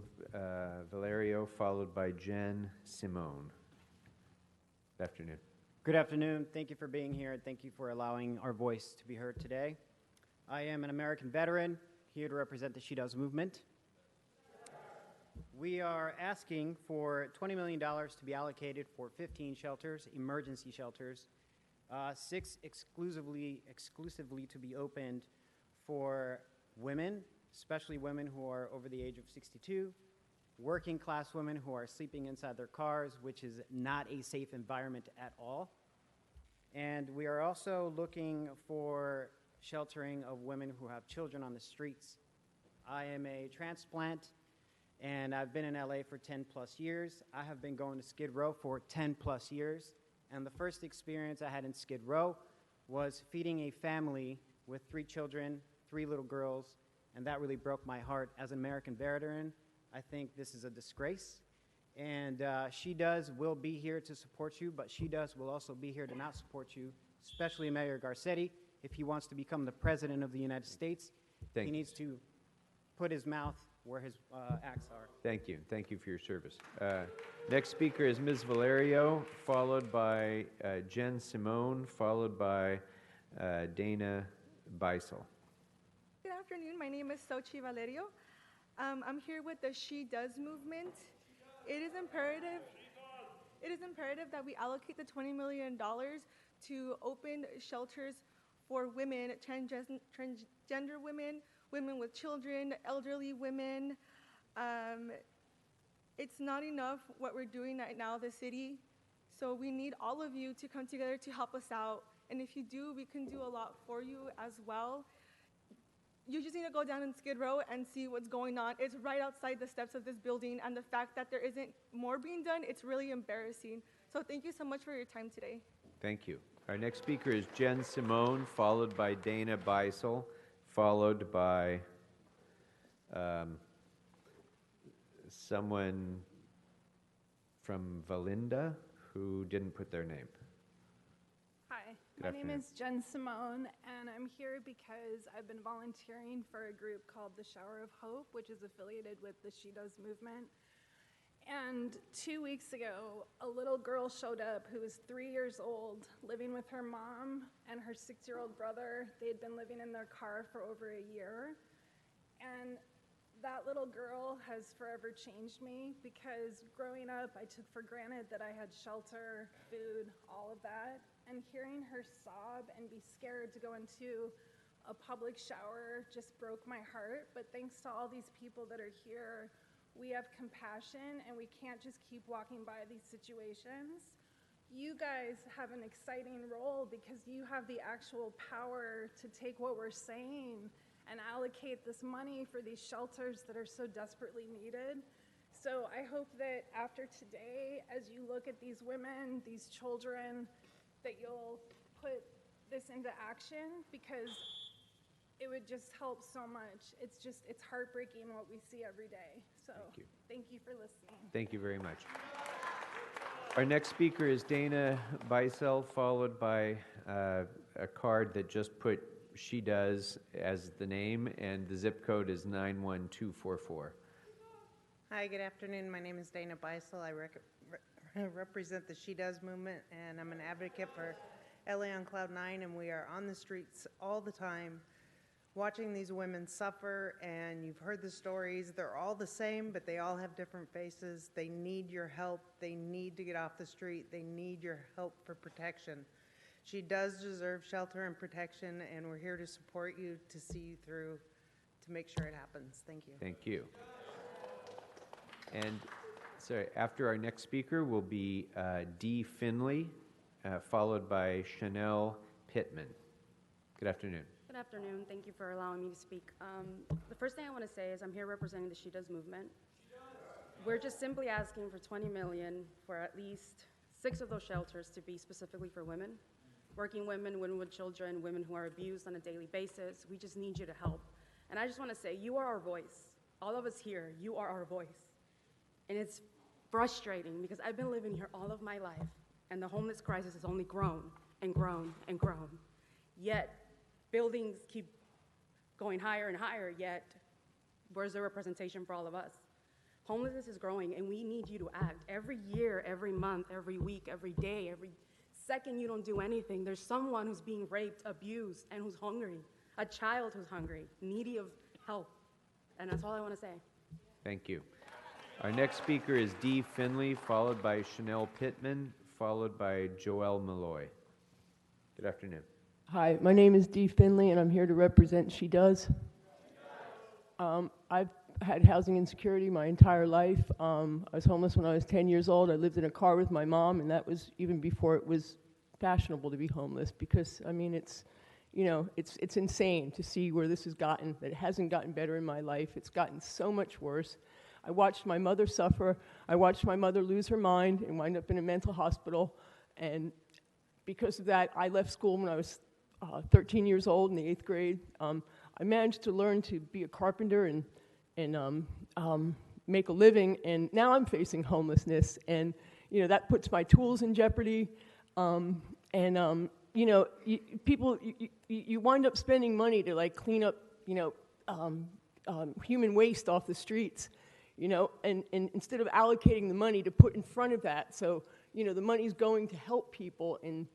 Valerio, followed by Jen Simone. Good afternoon. Good afternoon. Thank you for being here, and thank you for allowing our voice to be heard today. I am an American veteran here to represent the She Does movement. We are asking for $20 million to be allocated for 15 shelters, emergency shelters, 6 exclusively to be opened for women, especially women who are over the age of 62, working class women who are sleeping inside their cars, which is not a safe environment at all. And we are also looking for sheltering of women who have children on the streets. I am a transplant, and I've been in LA for 10 plus years. I have been going to Skid Row for 10 plus years. And the first experience I had in Skid Row was feeding a family with 3 children, 3 little girls, and that really broke my heart. As an American veteran, I think this is a disgrace. And She Does will be here to support you, but She Does will also be here to not support you, especially Mayor Garcetti. If he wants to become the President of the United States, he needs to put his mouth where his acts are. Thank you. Thank you for your service. Next speaker is Ms. Valerio, followed by Jen Simone, followed by Dana Beisel. Good afternoon. My name is Sochi Valerio. I'm here with the She Does movement. It is imperative that we allocate the $20 million to open shelters for women, transgender women, women with children, elderly women. It's not enough what we're doing right now, the city. So we need all of you to come together to help us out. And if you do, we can do a lot for you as well. You just need to go down in Skid Row and see what's going on. It's right outside the steps of this building, and the fact that there isn't more being done, it's really embarrassing. So thank you so much for your time today. Thank you. Our next speaker is Jen Simone, followed by Dana Beisel, followed by someone from Valinda who didn't put their name. Hi, Good my afternoon. name is Jen Simone, and I'm here because I've been volunteering for a group called the Shower of Hope, which is affiliated with the She Does movement. And 2 weeks ago, a little girl showed up who was 3 years old, living with her mom and her 6-year-old brother. They had been living in their car for over a year. And that little girl has forever changed me, because growing up, I took for granted that I had shelter, food, all of that. And hearing her sob and be scared to go into a public shower just broke my heart. But thanks to all these people that are here, we have compassion, and we can't just keep walking by these situations. You guys have an exciting role, because you have the actual power to take what we're saying and allocate this money for these shelters that are so desperately needed. So I hope that after today, as you look at these women, these children, that you'll put this into action, because it would just help so much. It's heartbreaking what we see every day. So thank you for listening. Thank you very much. Our next speaker is Dana Beisel, followed by a card that just put She Does as the name, and the zip code is 91244. Hi, good afternoon. My name is Dana Beisel. I represent the She Does movement, and I'm an advocate for LA on Cloud 9, and we are on the streets all the time watching these women suffer, and you've heard the stories. They're all the same, but they all have different faces. They need your help. They need to get off the street. They need your help for protection. She does deserve shelter and protection, and we're here to support you, to see you through, to make sure it happens. Thank you. Thank you. And so after our next speaker will be Dee Finley, followed by Chanel Pittman. Good afternoon. Good afternoon. Thank you for allowing me to speak. The first thing I want to say is I'm here representing the She Does movement. We're just simply asking for $20 million for at least 6 of those shelters to be specifically for women, working women, women with children, women who are abused on a daily basis. We just need you to help. And I just want to say, you are our voice. All of us here, you are our voice. And it's frustrating because I've been living here all of my life, and the homeless crisis has only grown and grown and grown. Yet, buildings keep going higher and higher, yet where's the representation for all of us? Homelessness is growing, and we need you to act. Every year, every month, every week, every day, every second you don't do anything, there's someone who's being raped, abused, and who's hungry, a child who's hungry, needy of help. And that's all I want to say. Thank you. Our next speaker is Dee Finley, followed by Chanel Pittman, followed by Joelle Malloy. Good afternoon. Hi, my name is Dee Finley, and I'm here to represent She Does. I've had housing insecurity my entire life. I was homeless when I was 10 years old. I lived in a car with my mom, and that was even before it was fashionable to be homeless, because, I mean, it's insane to see where this has gotten. That it hasn't gotten better in my life. It's gotten so much worse. I watched my mother suffer. I watched my mother lose her mind and wind up in a mental hospital. And because of that, I left school when I was 13 years old in the 8th grade. I managed to learn to be a carpenter and make a living, and now I'm facing homelessness. And, that puts my tools in jeopardy. You wind up spending money to, like, clean up, human waste off the streets. And instead of allocating the money to put in front of that, so, the money's going to help people, and,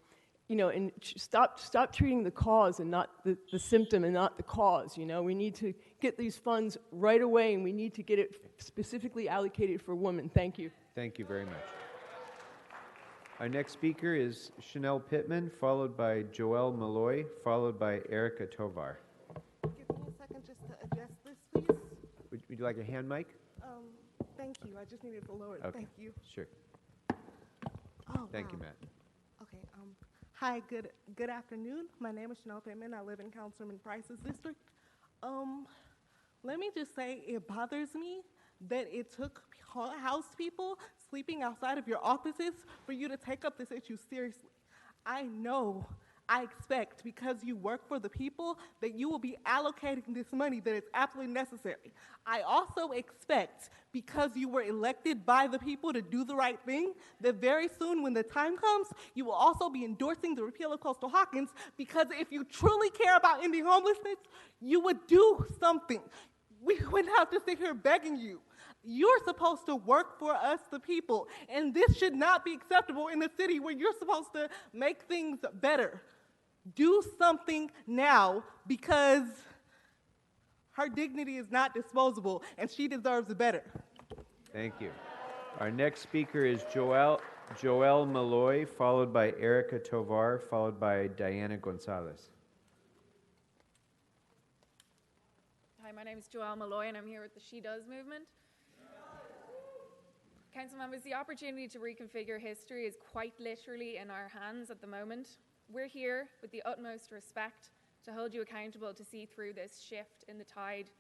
stop treating the cause and not the symptom and not the cause, We need to get these funds right away, and we need to get it specifically allocated for women. Thank you. Thank you very much. Our next speaker is Chanel Pittman, followed by Joelle Malloy, followed by Erica Tovar. Give me a second just to adjust this, please. Would you like a hand mic? Thank you. I just needed to lower it. Okay. Thank you. Sure. Oh, Thank you, wow. Matt. Okay. Hi. Good afternoon. My name is Chanel Pittman. I live in Councilman Price's district. Let me just say, it bothers me that it took house people sleeping outside of your offices for you to take up this issue seriously. I expect, because you work for the people, that you will be allocating this money that is absolutely necessary. I also expect, because you were elected by the people to do the right thing, that very soon when the time comes, you will also be endorsing the repeal of Coastal Hawkins, because if you truly care about ending homelessness, you would do something. We wouldn't have to sit here begging you. You're supposed to work for us, the people, and this should not be acceptable in a city where you're supposed to make things better. Do something now, because her dignity is not disposable, and she deserves better. Thank you. Our next speaker is Joelle Malloy, followed by Erica Tovar, followed by Diana Gonzalez. Hi, my name is Joelle Malloy, and I'm here with the She Does movement. Council members, the opportunity to reconfigure history is quite literally in our hands at the moment. We're here with the utmost respect to hold you accountable to see through this shift in the tide.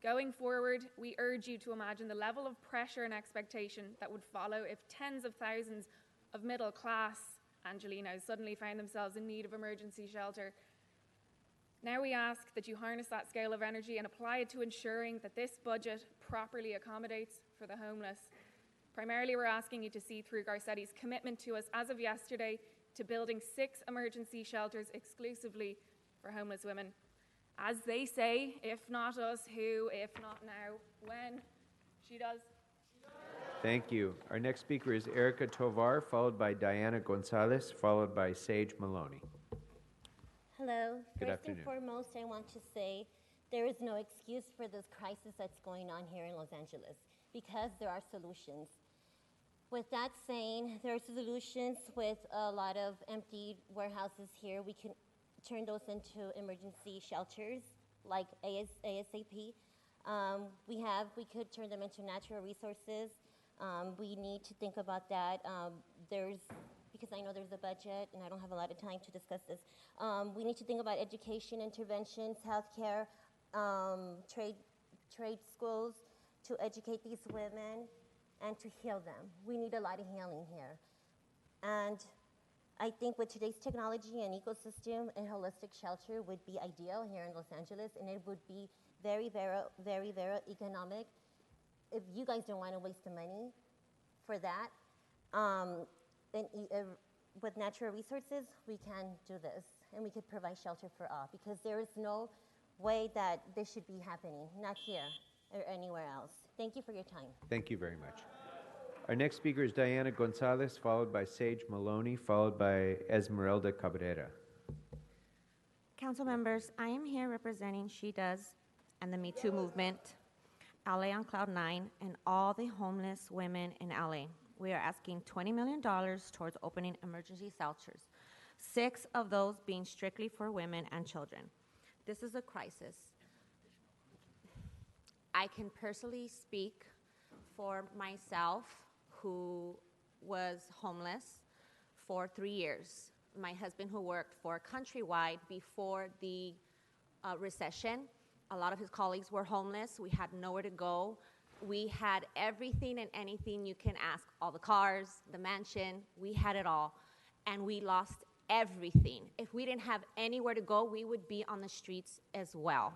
Going forward, we urge you to imagine the level of pressure and expectation that would follow if tens of thousands of middle-class Angelinos suddenly found themselves in need of emergency shelter. Now we ask that you harness that scale of energy and apply it to ensuring that this budget properly accommodates for the homeless. Primarily, we're asking you to see through Garcetti's commitment to us as of yesterday to building 6 emergency shelters exclusively for homeless women. As they say, if not us, who? If not now, when? She does. Thank you. Our next speaker is Erica Tovar, followed by Diana Gonzalez, followed by Sage Maloney. Hello. Good First afternoon. and foremost, I want to say there is no excuse for this crisis that's going on here in Los Angeles because there are solutions. With that saying, there are solutions with a lot of empty warehouses here. We can turn those into emergency shelters like ASAP. We could turn them into natural resources. We need to think about that. Because I know there's a budget and I don't have a lot of time to discuss this. We need to think about education, interventions, healthcare, trade schools to educate these women and to heal them. We need a lot of healing here. And I think with today's technology and ecosystem, a holistic shelter would be ideal here in Los Angeles, and it would be very, very, very, very economic. If you guys don't want to waste the money for that, with natural resources, we can do this, and we could provide shelter for all, because there is no way that this should be happening, not here or anywhere else. Thank you for your time. Thank you very much. Our next speaker is Diana Gonzalez, followed by Sage Maloney, followed by Esmeralda Cabrera. Council members, I am here representing She Does and the Me Too movement, LA on Cloud 9, and all the homeless women in LA. We are asking $20 million towards opening emergency shelters, 6 of those being strictly for women and children. This is a crisis. I can personally speak for myself, who was homeless for 3 years. My husband, who worked for Countrywide before the recession. A lot of his colleagues were homeless. We had nowhere to go. We had everything and anything you can ask. All the cars, the mansion, we had it all. And we lost everything. If we didn't have anywhere to go, we would be on the streets as well.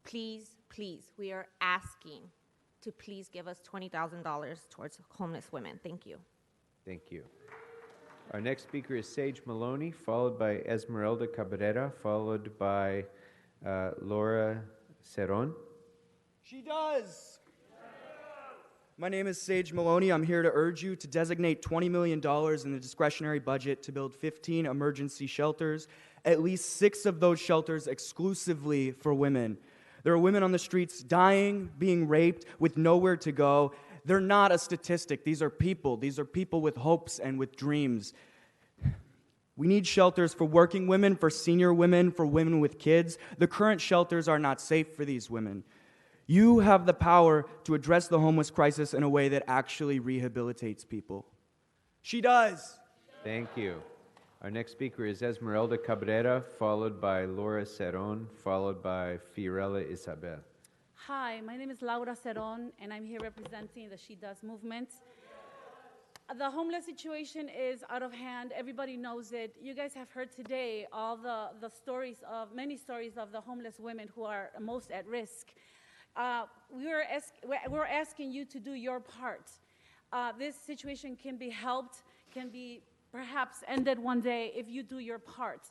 Please, please, we are asking to please give us $20,000 towards homeless women. Thank you. Thank you. Our next speaker is Sage Maloney, followed by Esmeralda Cabrera, followed by Laura Cerón. She does. My name is Sage Maloney. I'm here to urge you to designate $20 million in the discretionary budget to build 15 emergency shelters, at least 6 of those shelters exclusively for women. There are women on the streets dying, being raped, with nowhere to go. They're not a statistic. These are people. These are people with hopes and with dreams. We need shelters for working women, for senior women, for women with kids. The current shelters are not safe for these women. You have the power to address the homeless crisis in a way that actually rehabilitates people. She does. Thank you. Our next speaker is Esmeralda Cabrera, followed by Laura Cerón, followed by Fiorella Isabel. Hi, my name is Laura Cerón, and I'm here representing the She Does movement. The homeless situation is out of hand. Everybody knows it. You guys have heard today all the stories of, many stories of the homeless women who are most at risk. We're asking you to do your part. This situation can be helped, can be perhaps ended one day if you do your part.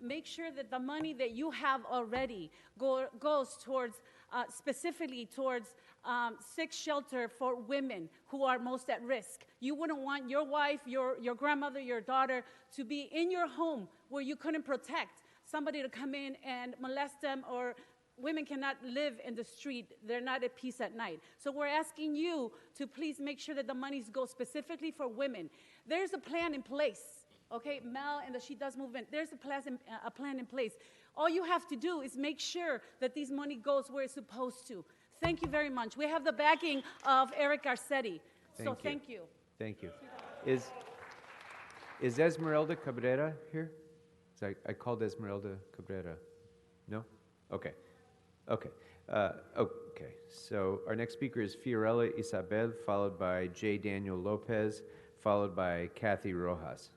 Make sure that the money that you have already goes towards, specifically towards 6 shelter for women who are most at risk. You wouldn't want your wife, your grandmother, your daughter to be in your home where you couldn't protect somebody to come in and molest them, or women cannot live in the street. They're not at peace at night. So we're asking you to please make sure that the monies go specifically for women. There's a plan in place, okay? Mel and the She Does movement, there's a plan in place. All you have to do is make sure that this money goes where it's supposed to. Thank you very much. We have the backing of Eric Garcetti. Thank you. Thank you. Is Esmeralda Cabrera here? I called Esmeralda Cabrera. No? Okay. Okay. Okay. So our next speaker is Fiorella Isabel, followed by J. Daniel Lopez, followed by Kathy Rojas.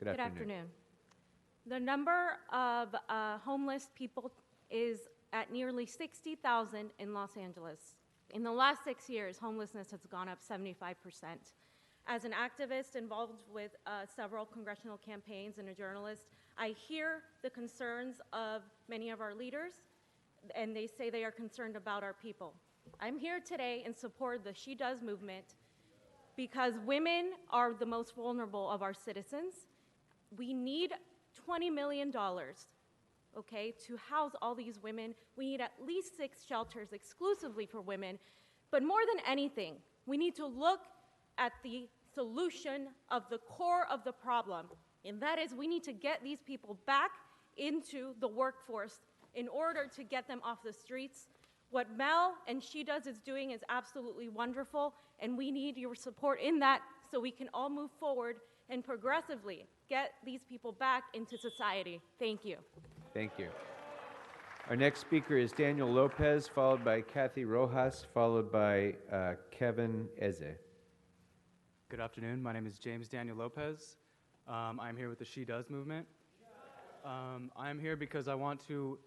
Good afternoon. The number of homeless people is at nearly 60,000 in Los Angeles. In the last 6 years, homelessness has gone up 75%. As an activist involved with several congressional campaigns and a journalist, I hear the concerns of many of our leaders, and they say they are concerned about our people. I'm here today in support of the She Does movement because women are the most vulnerable of our citizens. We need $20 million, okay, to house all these women. We need at least 6 shelters exclusively for women. But more than anything, we need to look at the solution of the core of the problem, and that is we need to get these people back into the workforce in order to get them off the streets. What Mel and She Does is doing is absolutely wonderful, and we need your support in that so we can all move forward and progressively get these people back into society. Thank you. Thank you. Our next speaker is Daniel Lopez, followed by Kathy Rojas, followed by Kevin Eze. Good afternoon. My name is James Daniel Lopez. I'm here with the She Does movement. I'm here because I want to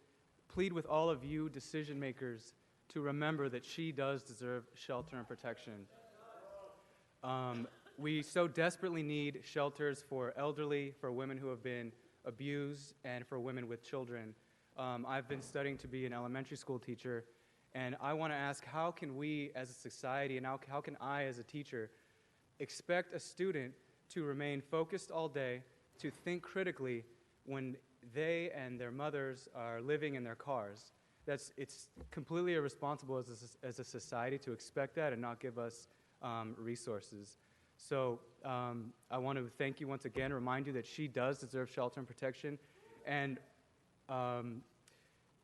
plead with all of you decision makers to remember that she does deserve shelter and protection. We so desperately need shelters for elderly, for women who have been abused, and for women with children. I've been studying to be an elementary school teacher, and I want to ask, how can we as a society, and how can I as a teacher expect a student to remain focused all day, to think critically when they and their mothers are living in their cars? It's completely irresponsible as a society to expect that and not give us resources. So I want to thank you once again, remind you that she does deserve shelter and protection, and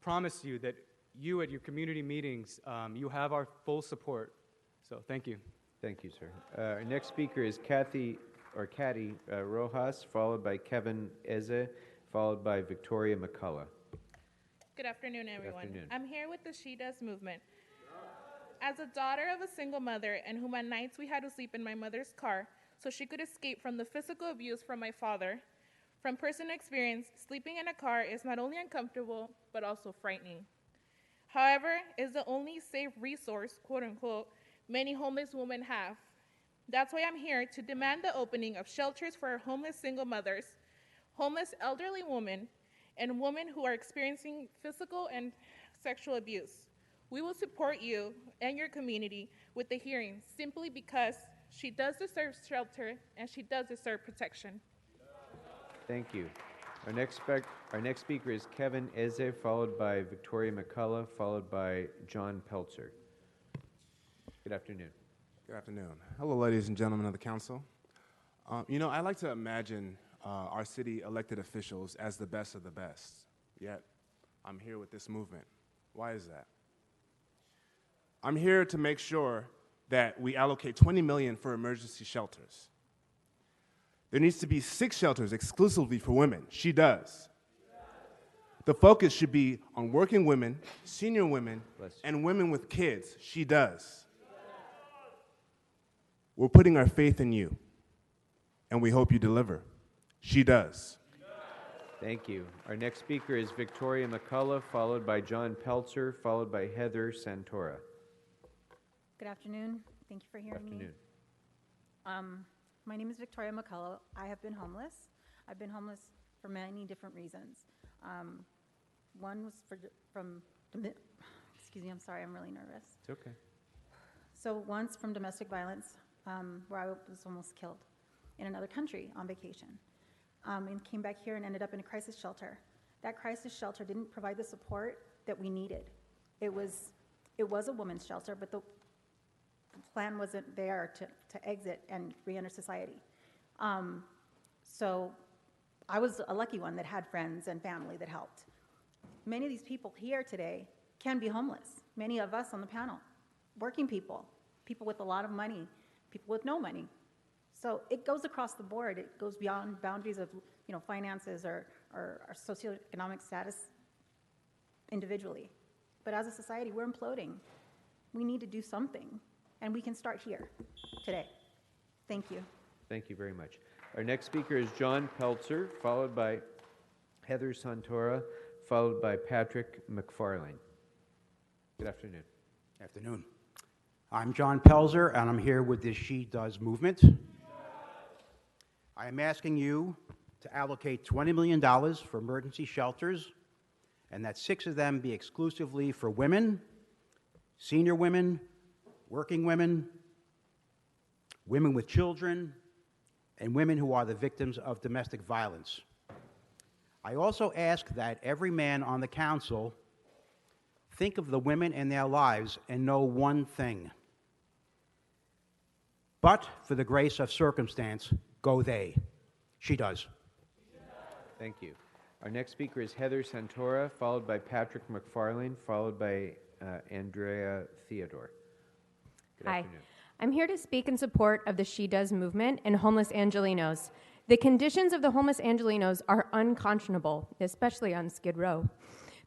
promise you that you at your community meetings, you have our full support. So thank you. Thank you, sir. Our next speaker is Kathy Rojas, followed by Kevin Eze, followed by Victoria McCullough. Good afternoon, everyone. Good afternoon. I'm here with the She Does movement. As a daughter of a single mother, and whom at nights we had to sleep in my mother's car so she could escape from the physical abuse from my father, from personal experience, sleeping in a car is not only uncomfortable, but also frightening. However, it's the only safe resource, quote unquote, many homeless women have. That's why I'm here to demand the opening of shelters for our homeless single mothers, homeless elderly women, and women who are experiencing physical and sexual abuse. We will support you and your community with the hearing simply because she does deserve shelter and she does deserve protection. Thank you. Our next speaker is Kevin Eze, followed by Victoria McCullough, followed by John Peltzer. Good afternoon. Good afternoon. Hello, ladies and gentlemen of the council. I like to imagine our city elected officials as the best of the best, yet I'm here with this movement. Why is that? I'm here to make sure that we allocate $20 million for emergency shelters. There needs to be 6 shelters exclusively for women. She does. The focus should be on working women, senior women, and women with kids. She does. We're putting our faith in you, and we hope you deliver. She does. Thank you. Our next speaker is Victoria McCullough, followed by John Peltzer, followed by Heather Santora. Good afternoon. Thank you for hearing me. My name is Victoria McCullough. I have been homeless. I've been homeless for many different reasons. One was excuse me, I'm sorry, I'm really nervous. It's okay. So once from domestic violence, where I was almost killed in another country on vacation, and came back here and ended up in a crisis shelter. That crisis shelter didn't provide the support that we needed. It was a women's shelter, but the plan wasn't there to exit and re-enter society. So I was a lucky one that had friends and family that helped. Many of these people here today can be homeless. Many of us on the panel, working people, people with a lot of money, people with no money. So it goes across the board. It goes beyond boundaries of finances or our socioeconomic status individually. But as a society, we're imploding. We need to do something, and we can start here today. Thank you. Thank you very much. Our next speaker is John Peltzer, followed by Heather Santora, followed by Patrick McFarlane. Good afternoon. Afternoon. I'm John Peltzer, and I'm here with the She Does movement. I am asking you to allocate $20 million for emergency shelters, and that 6 of them be exclusively for women, senior women, working women, women with children, and women who are the victims of domestic violence. I also ask that every man on the council think of the women in their lives and know one thing. But for the grace of circumstance, go they. She does. Thank you. Our next speaker is Heather Santora, followed by Patrick McFarlane, followed by Andrea Theodore. Good Hi. afternoon. I'm here to speak in support of the She Does movement and homeless Angelenos. The conditions of the homeless Angelenos are unconscionable, especially on Skid Row.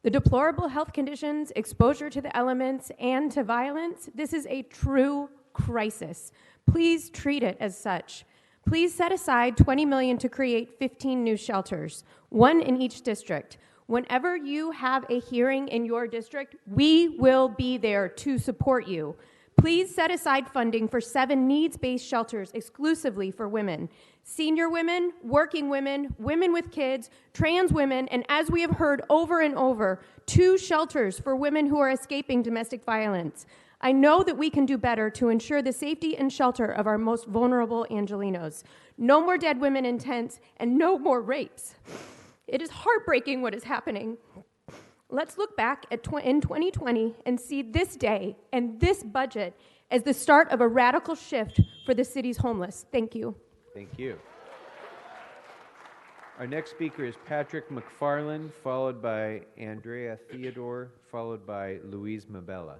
The deplorable health conditions, exposure to the elements, and to violence, this is a true crisis. Please treat it as such. Please set aside $20 million to create 15 new shelters, one in each district. Whenever you have a hearing in your district, we will be there to support you. Please set aside funding for 7 needs-based shelters exclusively for women. Senior women, working women, women with kids, trans women, and as we have heard over and over, 2 shelters for women who are escaping domestic violence. I know that we can do better to ensure the safety and shelter of our most vulnerable Angelenos. No more dead women in tents and no more rapes. It is heartbreaking what is happening. Let's look back at in 2020 and see this day and this budget as the start of a radical shift for the city's homeless. Thank you. Thank you. Our next speaker is Patrick McFarlane, followed by Andrea Theodore, followed by Louise Mabella.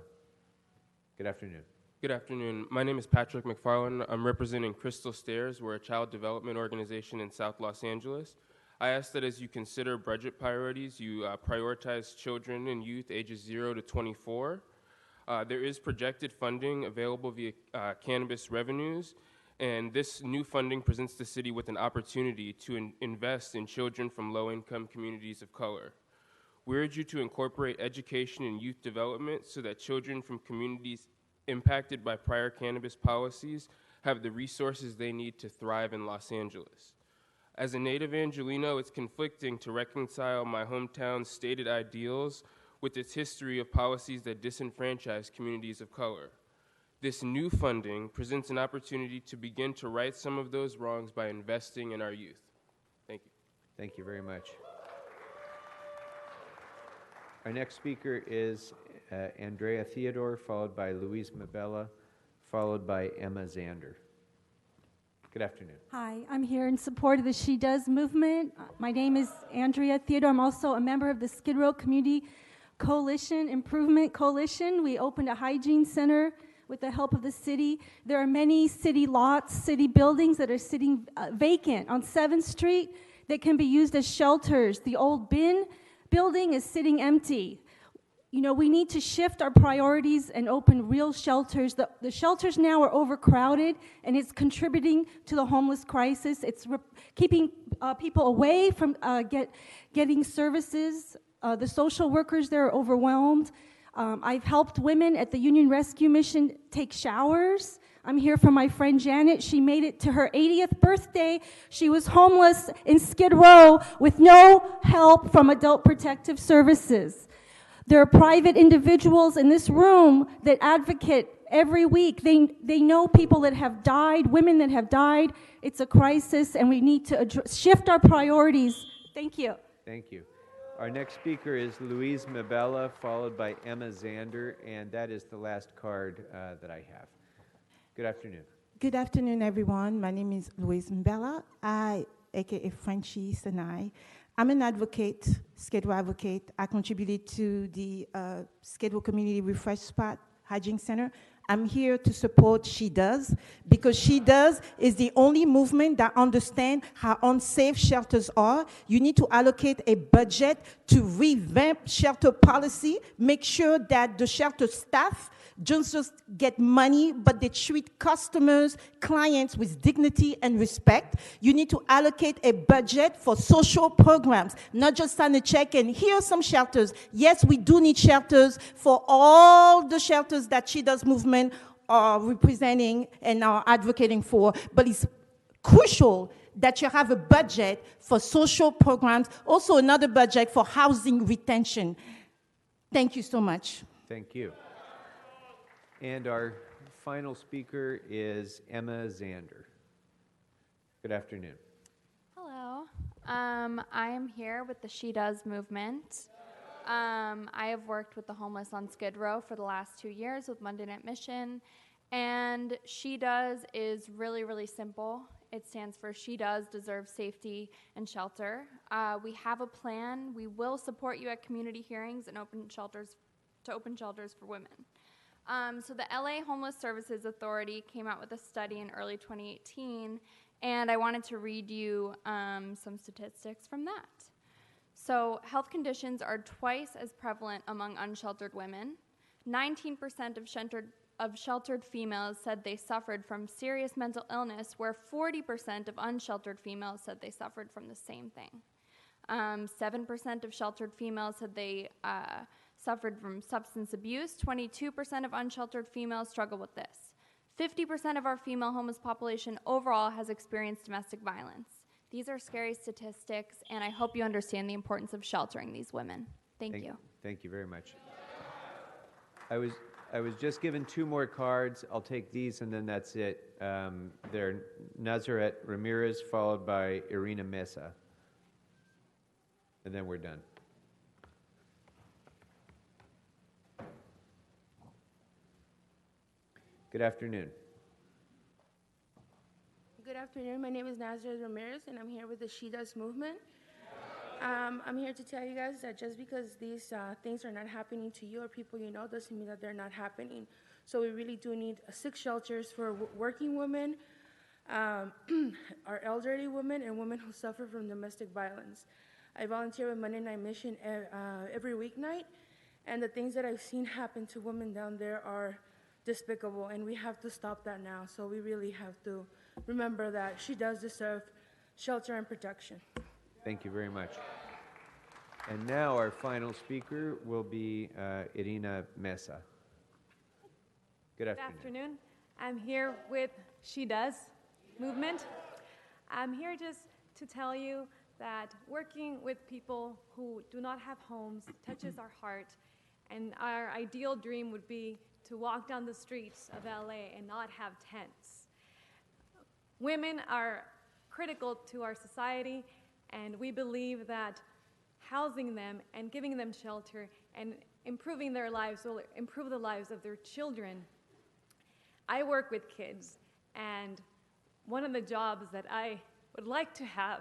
Good afternoon. Good afternoon. My name is Patrick McFarlane. I'm representing Crystal Stairs. We're a child development organization in South Los Angeles. I ask that as you consider budget priorities, you prioritize children and youth ages 0 to 24. There is projected funding available via cannabis revenues, and this new funding presents the city with an opportunity to invest in children from low-income communities of color. We urge you to incorporate education and youth development so that children from communities impacted by prior cannabis policies have the resources they need to thrive in Los Angeles. As a native Angeleno, it's conflicting to reconcile my hometown's stated ideals with its history of policies that disenfranchise communities of color. This new funding presents an opportunity to begin to right some of those wrongs by investing in our youth. Thank you. Thank you very much. Our next speaker is Andrea Theodore, followed by Louise Mabella, followed by Emma Zander. Good afternoon. Hi, I'm here in support of the She Does movement. My name is Andrea Theodore. I'm also a member of the Skid Row Community Coalition, Improvement Coalition. We opened a hygiene center with the help of the city. There are many city lots, city buildings that are sitting vacant on 7th Street that can be used as shelters. The old bin building is sitting empty. You know, we need to shift our priorities and open real shelters. The shelters now are overcrowded, and it's contributing to the homeless crisis. It's keeping people away from getting services. The social workers there are overwhelmed. I've helped women at the Union Rescue Mission take showers. I'm here for my friend Janet. She made it to her 80th birthday. She was homeless in Skid Row with no help from Adult Protective Services. There are private individuals in this room that advocate every week. They know people that have died, women that have died. It's a crisis, and we need to shift our priorities. Thank you. Thank you. Our next speaker is Louise Mabella, followed by Emma Zander, and that is the last card that I have. Good afternoon. Good afternoon, everyone. My name is Louise Mbella, aka Frenchie Senai. I'm an advocate, Skid Row advocate. I contributed to the Skid Row Community Refresh Spot Hygiene Center. I'm here to support She Does, because She Does is the only movement that understands how unsafe shelters are. You need to allocate a budget to revamp shelter policy, make sure that the shelter staff don't just get money, but they treat customers, clients with dignity and respect. You need to allocate a budget for social programs, not just sign a check and here are some shelters. Yes, we do need shelters for all the shelters that She Does movement are representing and are advocating for, but it's crucial that you have a budget for social programs, also another budget for housing retention. Thank you so much. Thank you. And our final speaker is Emma Zander. Good afternoon. Hello. I am here with the She Does movement. I have worked with the homeless on Skid Row for the last 2 years with Monday Night Mission, and She Does is really, really simple. It stands for She Does Deserve Safety and Shelter. We have a plan. We will support you at community hearings and open shelters for women. So the LA Homeless Services Authority came out with a study in early 2018, and I wanted to read you some statistics from that. So health conditions are twice as prevalent among unsheltered women. 19% of sheltered females said they suffered from serious mental illness, where 40% of unsheltered females said they suffered from the same thing. 7% of sheltered females said they suffered from substance abuse. 22% of unsheltered females struggle with this. 50% of our female homeless population overall has experienced domestic violence. These are scary statistics, and I hope you understand the importance of sheltering these women. Thank you. Thank you very much. I was just given 2 more cards. I'll take these, and then that's it. They're Nazaret Ramirez, followed by Irina Mesa. And then we're done. Good afternoon. Good afternoon. My name is Andrea Ramirez, and I'm here with the She Does movement. I'm here to tell you guys that just because these things are not happening to you or people you know doesn't mean that they're not happening. So we really do need 6 shelters for working women, our elderly women, and women who suffer from domestic violence. I volunteer with Monday Night Mission every weeknight, and the things that I've seen happen to women down there are despicable, and we have to stop that now. So we really have to remember that she does deserve shelter and protection. Thank you very much. And now our final speaker will be Irina Mesa. Good afternoon. Good afternoon. I'm here with She Does movement. I'm here just to tell you that working with people who do not have homes touches our heart, and our ideal dream would be to walk down the streets of LA and not have tents. Women are critical to our society, and we believe that housing them and giving them shelter and improving their lives will improve the lives of their children. I work with kids, and one of the jobs that I would like to have,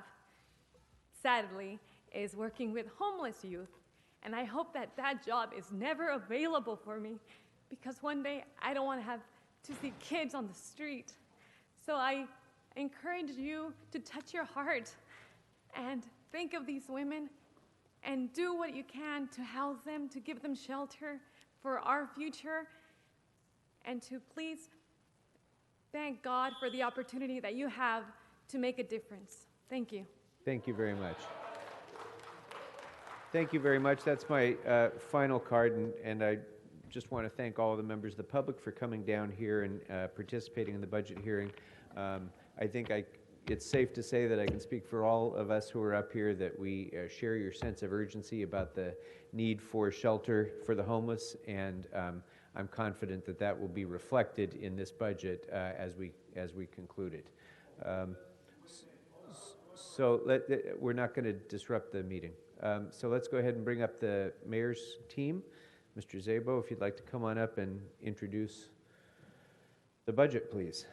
sadly, is working with homeless youth. And I hope that that job is never available for me, because one day I don't want to have to see kids on the street. So I encourage you to touch your heart and think of these women and do what you can to house them, to give them shelter for our future, and to please thank God for the opportunity that you have to make a difference. Thank you. Thank you very much. Thank you very much. That's my final card, and I just want to thank all of the members of the public for coming down here and participating in the budget hearing. I think it's safe to say that I can speak for all of us who are up here that we share your sense of urgency about the need for shelter for the homeless, and I'm confident that that will be reflected in this budget as we conclude it. So we're not going to disrupt the meeting. So let's go ahead and bring up the mayor's team. Mr. Szabo, if you'd like to come on up and introduce the budget, please.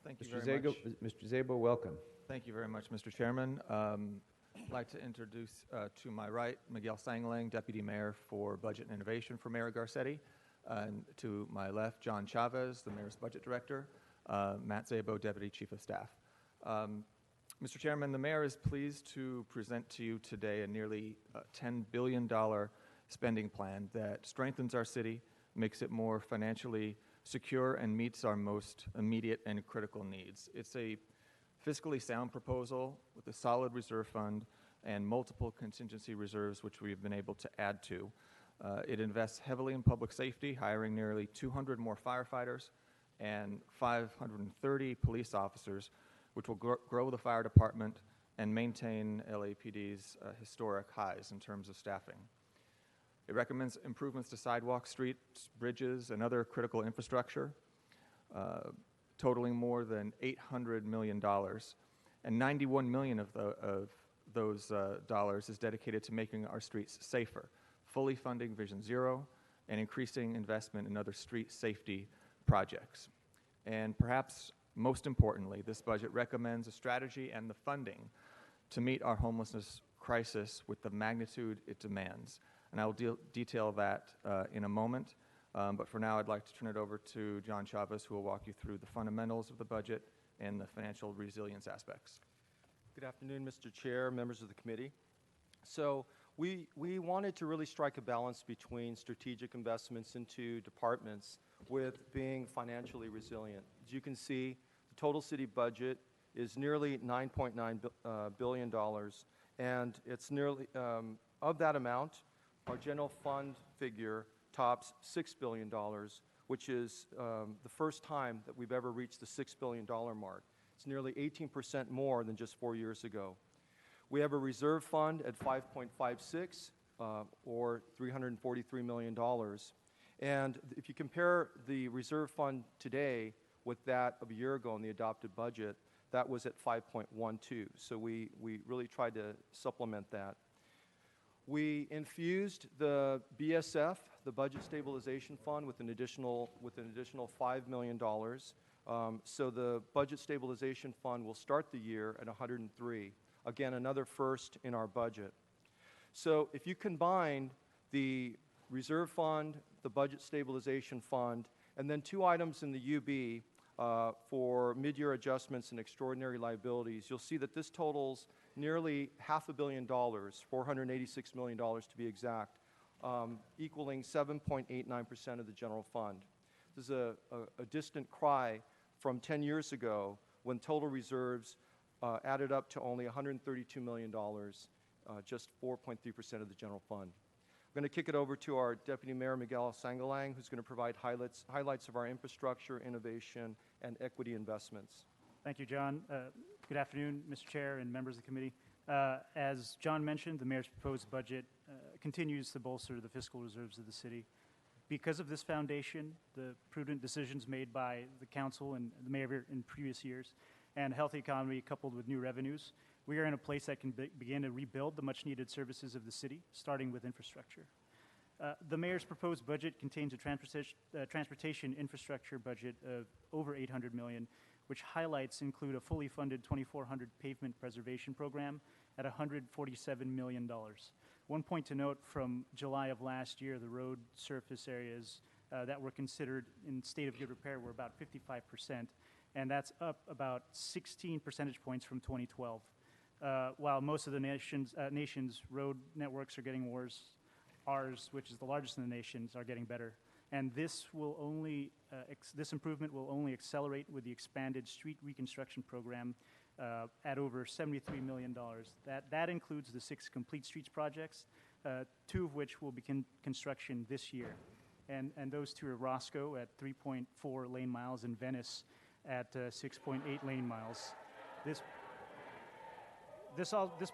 Thank you very much. Mr. Szabo, welcome. Thank you very much, Mr. Chairman. I'd like to introduce to my right Miguel Sanglang, Deputy Mayor for Budget and Innovation for Mayor Garcetti. And to my left, John Chavez, the Mayor's Budget Director, Matt Szabo, Deputy Chief of Staff. Mr. Chairman, the Mayor is pleased to present to you today a nearly $10 billion spending plan that strengthens our city, makes it more financially secure, and meets our most immediate and critical needs. It's a fiscally sound proposal with a solid reserve fund and multiple contingency reserves, which we've been able to add to. It invests heavily in public safety, hiring nearly 200 more firefighters and 530 police officers, which will grow the fire department and maintain LAPD's historic highs in terms of staffing. It recommends improvements to sidewalks, streets, bridges, and other critical infrastructure, totaling more than $800 million. And $91 million of those dollars is dedicated to making our streets safer, fully funding Vision Zero, and increasing investment in other street safety projects. And perhaps most importantly, this budget recommends a strategy and the funding to meet our homelessness crisis with the magnitude it demands. And I will detail that in a moment. But for now, I'd like to turn it over to John Chavez, who will walk you through the fundamentals of the budget and the financial resilience aspects. Good afternoon, Mr. Chair, members of the committee. So we wanted to really strike a balance between strategic investments into departments with being financially resilient. As you can see, the total city budget is nearly $9.9 billion, and it's nearly, of that amount, our general fund figure tops $6 billion, which is the first time that we've ever reached the $6 billion mark. It's nearly 18% more than just 4 years ago. We have a reserve fund at 5.56, or $343 million. And if you compare the reserve fund today with that of a year ago in the adopted budget, that was at 5.12. So we really tried to supplement that. We infused the BSF, the Budget Stabilization Fund, with an additional $5 million. So the Budget Stabilization Fund will start the year at 103. Again, another first in our budget. So if you combine the Reserve Fund, the Budget Stabilization Fund, and then two items in the UB for mid-year adjustments and extraordinary liabilities, you'll see that this totals nearly $500 million, $486 million to be exact, equaling 7.89% of the general fund. This is a distant cry from 10 years ago when total reserves added up to only $132 million, just 4.3% of the general fund. I'm going to kick it over to our Deputy Mayor, Miguel Sangalang, who's going to provide highlights of our infrastructure, innovation, and equity investments. Thank you, John. Good afternoon, Mr. Chair and members of the committee. As John mentioned, the mayor's proposed budget continues to bolster the fiscal reserves of the city. Because of this foundation, the prudent decisions made by the council and the mayor in previous years, and a healthy economy coupled with new revenues, we are in a place that can begin to rebuild the much-needed services of the city, starting with infrastructure. The mayor's proposed budget contains a transportation infrastructure budget of over $800 million, which highlights include a fully funded 2,400 pavement preservation program at $147 million. One point to note, from July of last year, the road surface areas that were considered in state of good repair were about 55%, and that's up about 16 percentage points from 2012. While most of the nation's road networks are getting worse, ours, which is the largest in the nation, are getting better. And this will only, this improvement will only accelerate with the expanded street reconstruction program at over $73 million. That includes the 6 complete streets projects, 2 of which will begin construction this year. And those 2 are Roscoe at 3.4 lane miles and Venice at 6.8 lane miles. This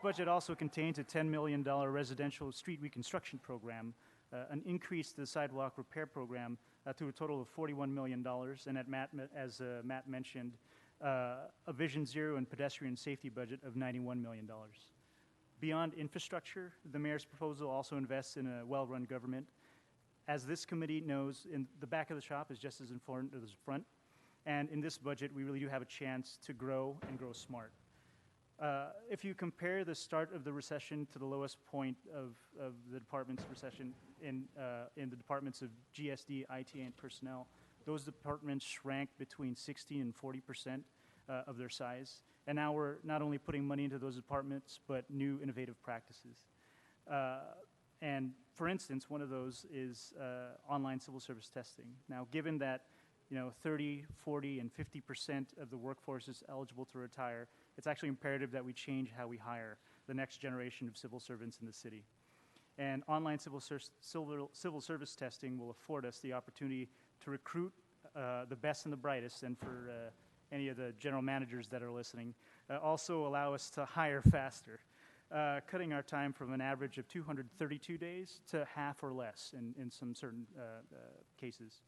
budget also contains a $10 million residential street reconstruction program, an increase to the sidewalk repair program to a total of $41 million, and as Matt mentioned, a Vision Zero and pedestrian safety budget of $91 million. Beyond infrastructure, the mayor's proposal also invests in a well-run government. As this committee knows, in the back of the shop is just as important as the front, and in this budget, we really do have a chance to grow and grow smart. If you compare the start of the recession to the lowest point of the department's recession in the departments of GSD, IT, and personnel, those departments shrank between 60 and 40% of their size. And now we're not only putting money into those departments, but new innovative practices. And for instance, one of those is online civil service testing. Now, given that 30, 40, and 50% of the workforce is eligible to retire, it's actually imperative that we change how we hire the next generation of civil servants in the city. And online civil service testing will afford us the opportunity to recruit the best and the brightest, and for any of the general managers that are listening, also allow us to hire faster. cutting our time from an average of 232 days to half or less in some certain cases.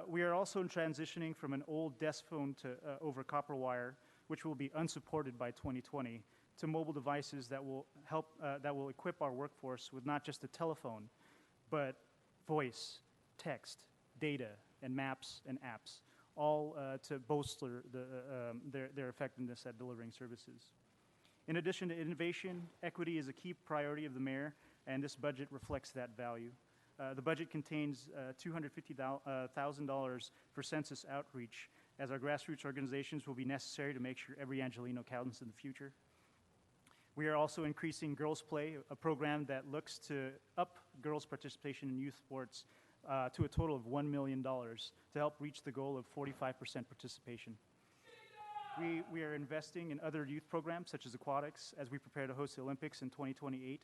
We are also transitioning from an old desk phone to over copper wire, which will be unsupported by 2020, to mobile devices that will equip our workforce with not just a telephone, but voice, text, data, and maps and apps, all to bolster their effectiveness at delivering services. In addition to innovation, equity is a key priority of the mayor, and this budget reflects that value. The budget contains $250,000 for census outreach, as our grassroots organizations will be necessary to make sure every Angelino counts in the future. We are also increasing Girls Play, a program that looks to up girls' participation in youth sports to a total of $1 million to help reach the goal of 45% participation. We are investing in other youth programs such as aquatics as we prepare to host the Olympics in 2028.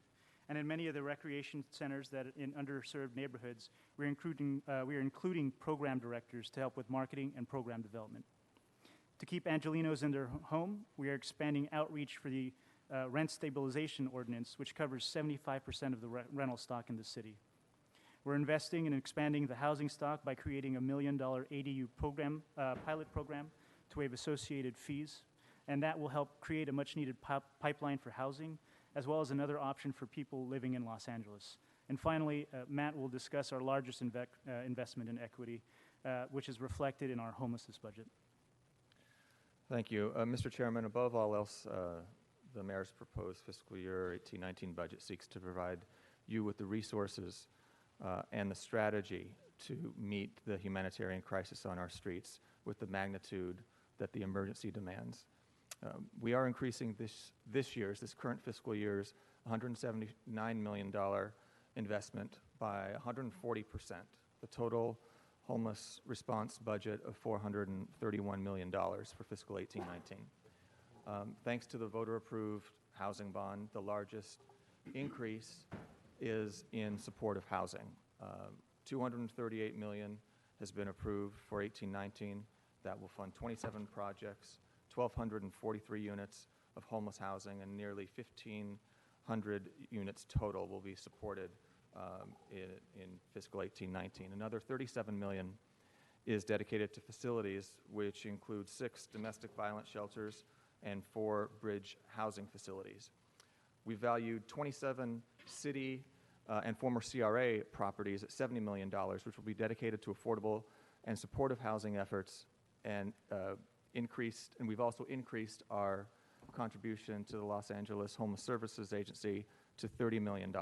And in many of the recreation centers that in underserved neighborhoods, we are including program directors to help with marketing and program development. To keep Angelinos in their home, we are expanding outreach for the rent stabilization ordinance, which covers 75% of the rental stock in the city. We're investing in expanding the housing stock by creating $1 million ADU program, pilot program to waive associated fees, and that will help create a much-needed pipeline for housing, as well as another option for people living in Los Angeles. And finally, Matt will discuss our largest investment in equity, which is reflected in our homelessness budget. Thank you. Mr. Chairman, above all else, the mayor's proposed fiscal year 18-19 budget seeks to provide you with the resources and the strategy to meet the humanitarian crisis on our streets with the magnitude that the emergency demands. We are increasing this current fiscal year's $179 million investment by 140%, the total homeless response budget of $431 million for fiscal 18-19. Thanks to the voter-approved housing bond, the largest increase is in support of housing. $238 million has been approved for 18-19. That will fund 27 projects, 1,243 units of homeless housing, and nearly 1,500 units total will be supported in fiscal 18-19. Another $37 million is dedicated to facilities, which include 6 domestic violence shelters and 4 bridge housing facilities. We valued 27 city and former CRA properties at $70 million, which will be dedicated to affordable and supportive housing efforts, and we've also increased our contribution to the Los Angeles Homeless Services Agency to $30 million.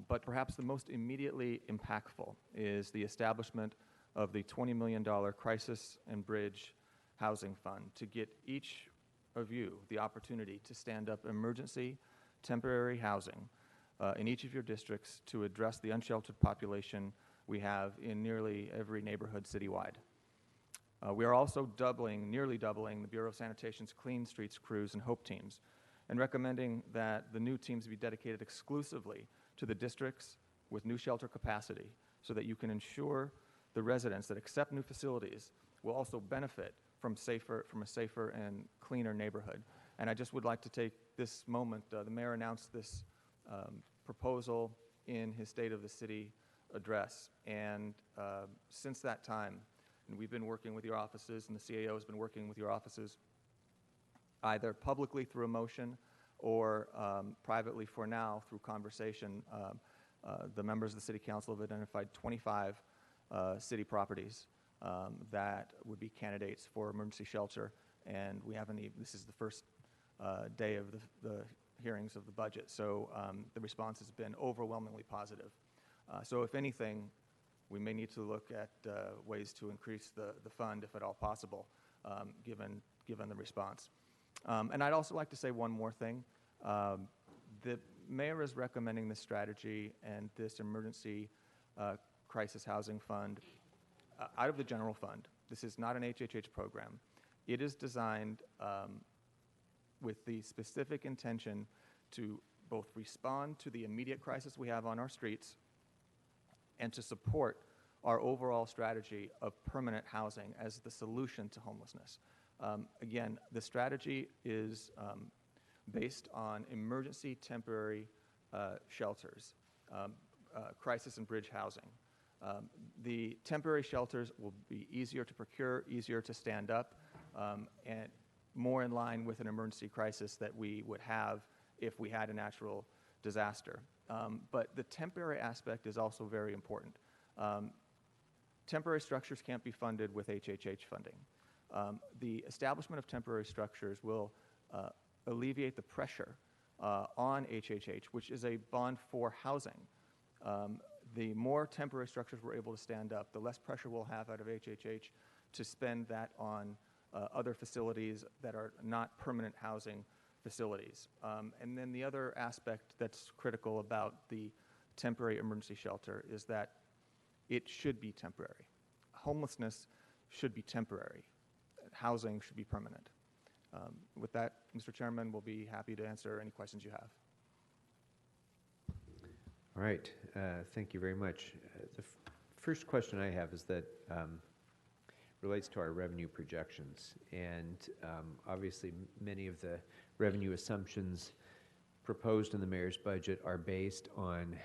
But perhaps the most immediately impactful is the establishment of the $20 million Crisis and Bridge Housing Fund to get each of you the opportunity to stand up emergency temporary housing in each of your districts to address the unsheltered population we have in nearly every neighborhood citywide. We are also nearly doubling the Bureau of Sanitation's Clean Streets crews and HOPE teams, and recommending that the new teams be dedicated exclusively to the districts with new shelter capacity, so that you can ensure the residents that accept new facilities will also benefit from a safer and cleaner neighborhood. And I just would like to take this moment, the mayor announced this proposal in his State of the City address, and since that time, and we've been working with your offices, and the CAO has been working with your offices, either publicly through a motion or privately for now through conversation. The members of the City Council have identified 25 city properties that would be candidates for emergency shelter, and this is the first day of the hearings of the budget, so the response has been overwhelmingly positive. So if anything, we may need to look at ways to increase the fund, if at all possible, given the response. And I'd also like to say one more thing. The mayor is recommending this strategy and this emergency crisis housing fund out of the general fund. This is not an HHH program. It is designed with the specific intention to both respond to the immediate crisis we have on our streets and to support our overall strategy of permanent housing as the solution to homelessness. Again, the strategy is based on emergency temporary shelters, crisis and bridge housing. The temporary shelters will be easier to procure, easier to stand up, and more in line with an emergency crisis that we would have if we had a natural disaster. But the temporary aspect is also very important. Temporary structures can't be funded with HHH funding. The establishment of temporary structures will alleviate the pressure on HHH, which is a bond for housing. The more temporary structures we're able to stand up, the less pressure we'll have out of HHH to spend that on other facilities that are not permanent housing facilities. And then the other aspect that's critical about the temporary emergency shelter is that it should be temporary. Homelessness should be temporary. Housing should be permanent. With that, Mr. Chairman, we'll be happy to answer any questions you have. All right, thank you very much. The first question I have is that relates to our revenue projections. And obviously, many of the revenue assumptions proposed in the mayor's budget are based on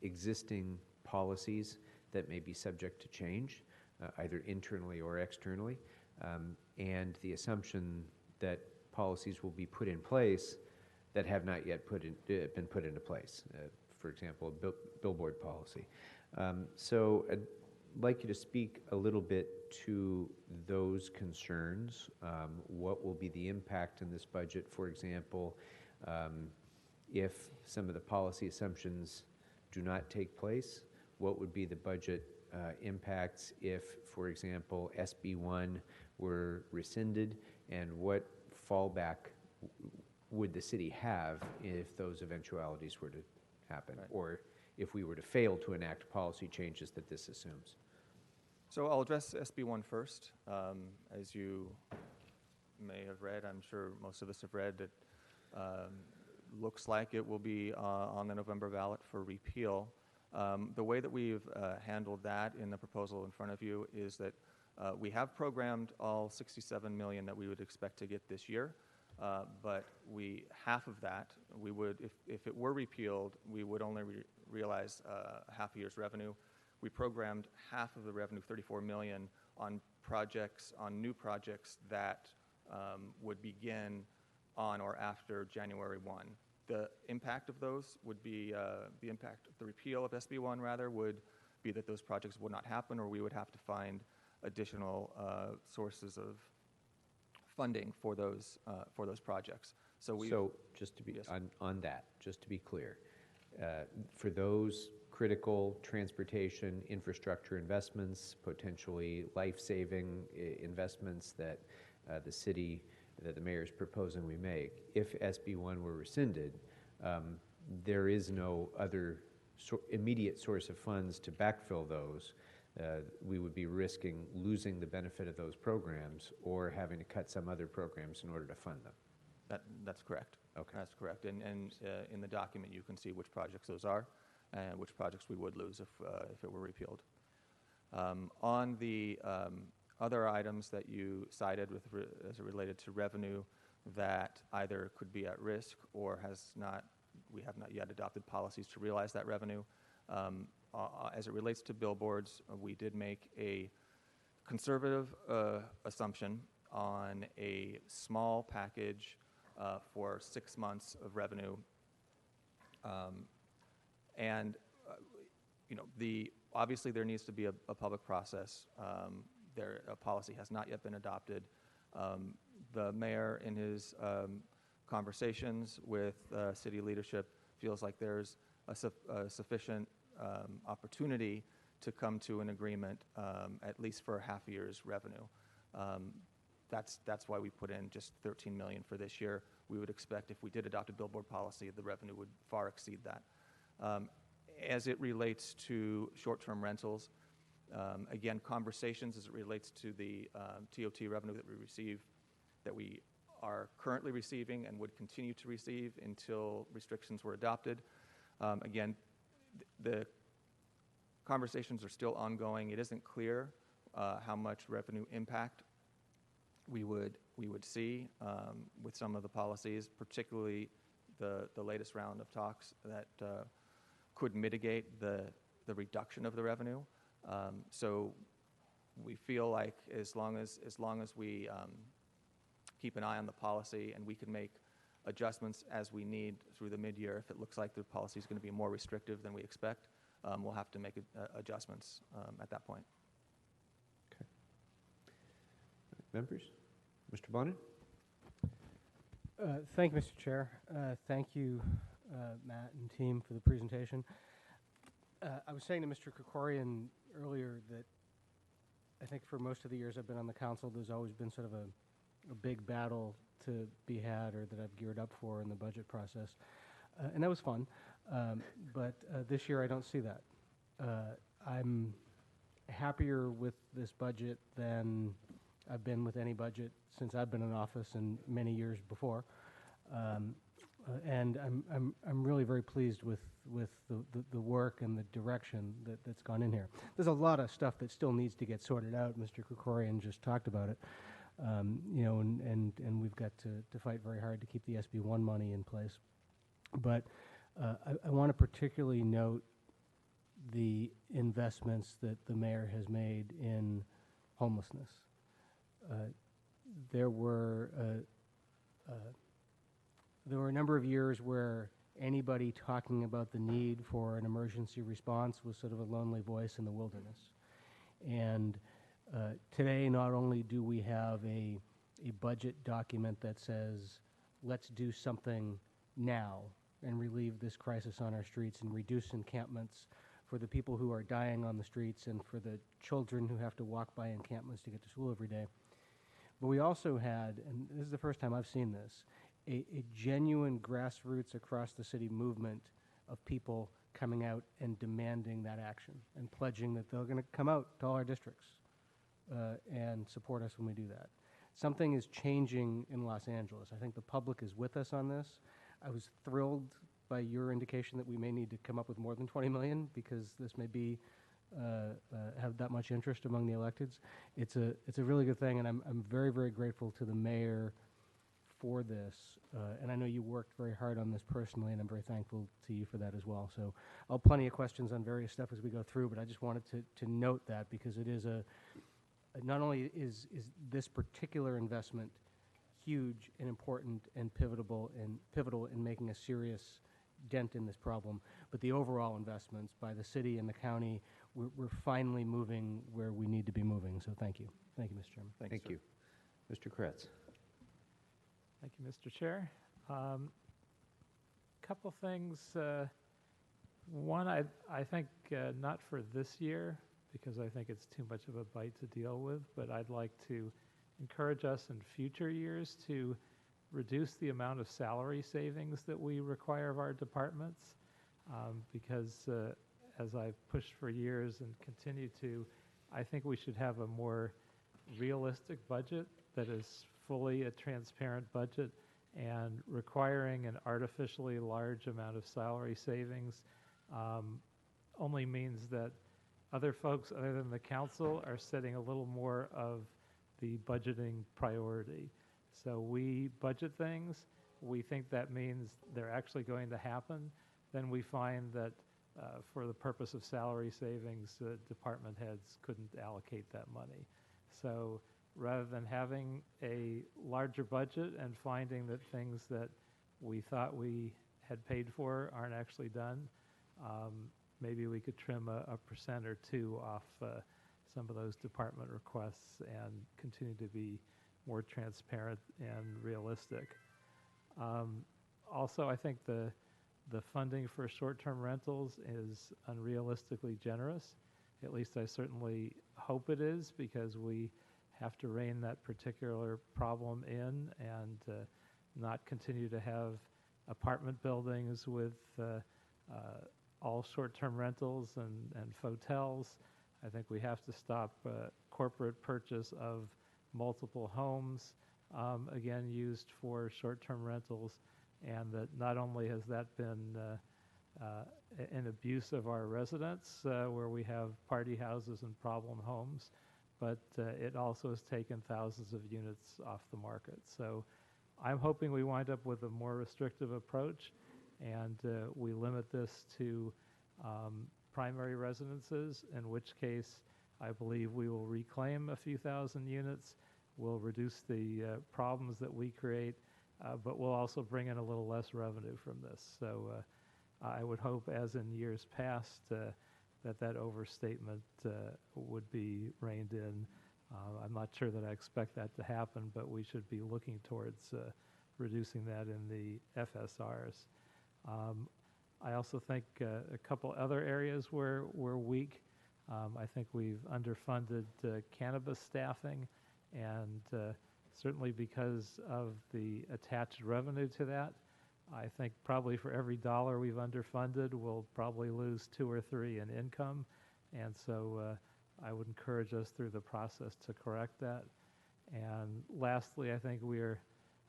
existing policies that may be subject to change, either internally or externally, and the assumption that policies will be put in place that have not yet been put into place. For example, a billboard policy. So I'd like you to speak a little bit to those concerns. What will be the impact in this budget, for example, if some of the policy assumptions do not take place? What would be the budget impacts if, for example, SB1 were rescinded, and what fallback would the city have if those eventualities were to happen, or if we were to fail to enact policy changes that this assumes? So I'll address SB1 first. As you may have read, I'm sure most of us have read, that looks like it will be on the November ballot for repeal. The way that we've handled that in the proposal in front of you is that we have programmed all $67 million that we would expect to get this year, but half of that, we would, if it were repealed, we would only realize half a year's revenue. We programmed half of the revenue, $34 million, on new projects that would begin on or after January 1. The impact of those would be, the impact of the repeal of SB1, rather, would be that those projects would not happen, or we would have to find additional sources of funding for those projects. So just to be on that, just to be clear, for those critical transportation infrastructure investments, potentially life-saving investments that the mayor is proposing we make, if SB1 were rescinded, there is no other immediate source of funds to backfill those. We would be risking losing the benefit of those programs or having to cut some other programs in order to fund them. That's correct. Okay. That's correct. And in the document, you can see which projects those are and which projects we would lose if it were repealed. On the other items that you cited as it related to revenue that either could be at risk or we have not yet adopted policies to realize that revenue. As it relates to billboards, we did make a conservative assumption on a small package for 6 months of revenue. Obviously there needs to be a public process. A policy has not yet been adopted. The mayor, in his conversations with city leadership, feels like there's a sufficient opportunity to come to an agreement, at least for half a year's revenue. That's why we put in just $13 million for this year. We would expect if we did adopt a billboard policy, the revenue would far exceed that. As it relates to short-term rentals, again, conversations as it relates to the TOT revenue that we are currently receiving and would continue to receive until restrictions were adopted. Again, the conversations are still ongoing. It isn't clear how much revenue impact we would see with some of the policies, particularly the latest round of talks that could mitigate the reduction of the revenue. So we feel like as long as we keep an eye on the policy and we can make adjustments as we need through the mid-year, if it looks like the policy is going to be more restrictive than we expect, we'll have to make adjustments at that point. Okay. Members? Mr. Bonin? Thank you, Mr. Chair. Thank you, Matt and team, for the presentation. I was saying to Mr. Krikorian earlier that I think for most of the years I've been on the council, there's always been sort of a big battle to be had, or that I've geared up for in the budget process. And that was fun. But this year I don't see that. I'm happier with this budget than I've been with any budget since I've been in office and many years before. And I'm really very pleased with the work and the direction that's gone in here. There's a lot of stuff that still needs to get sorted out. Mr. Krikorian just talked about it. You know, and we've got to fight very hard to keep the SB1 money in place. But I want to particularly note the investments that the mayor has made in homelessness. There were a number of years where anybody talking about the need for an emergency response was sort of a lonely voice in the wilderness. And today, not only do we have a budget document that says, let's do something now and relieve this crisis on our streets and reduce encampments for the people who are dying on the streets and for the children who have to walk by encampments to get to school every day. But we also had, and this is the first time I've seen this, a genuine grassroots across the city movement of people coming out and demanding that action and pledging that they're going to come out to all our districts and support us when we do that. Something is changing in Los Angeles. I think the public is with us on this. I was thrilled by your indication that we may need to come up with more than 20 million because this may be have that much interest among the electeds. It's a really good thing, and I'm very, very grateful to the mayor for this. And I know you worked very hard on this personally, and I'm very thankful to you for that as well. So I'll have plenty of questions on various stuff as we go through, but I just wanted to note that because it is not only is this particular investment huge and important and pivotal in making a serious dent in this problem, but the overall investments by the city and the county, we're finally moving where we need to be moving. So thank you. Thank you, Mr. Chairman. Thank you. Mr. Kretz. Thank you, Mr. Chair. Couple things. One, I think not for this year, because I think it's too much of a bite to deal with, but I'd like to encourage us in future years to reduce the amount of salary savings that we require of our departments, because as I've pushed for years and continue to, I think we should have a more realistic budget that is fully a transparent budget, and requiring an artificially large amount of salary savings only means that other folks other than the council are setting a little more of the budgeting priority. So we budget things, we think that means they're actually going to happen, then we find that for the purpose of salary savings, department heads couldn't allocate that money. So rather than having a larger budget and finding that things that we thought we had paid for aren't actually done, maybe we could trim a % or 2 off some of those department requests and continue to be more transparent and realistic. Also, I think the funding for short-term rentals is unrealistically generous. At least I certainly hope it is, because we have to rein that particular problem in and not continue to have apartment buildings with all short-term rentals and hotels. I think we have to stop corporate purchase of multiple homes, again, used for short-term rentals, and that not only has that been an abuse of our residents, where we have party houses and problem homes, but it also has taken thousands of units off the market. So I'm hoping we wind up with a more restrictive approach, and we limit this to primary residences, in which case I believe we will reclaim a few thousand units. We'll reduce the problems that we create, but we'll also bring in a little less revenue from this. So I would hope, as in years past, that overstatement would be reined in. I'm not sure that I expect that to happen, but we should be looking towards reducing that in the FSRs. I also think a couple other areas where we're weak. I think we've underfunded cannabis staffing, and certainly because of the attached revenue to that, I think probably for every dollar we've underfunded, we'll probably lose 2 or 3 in income. And so I would encourage us through the process to correct that. And lastly, I think we are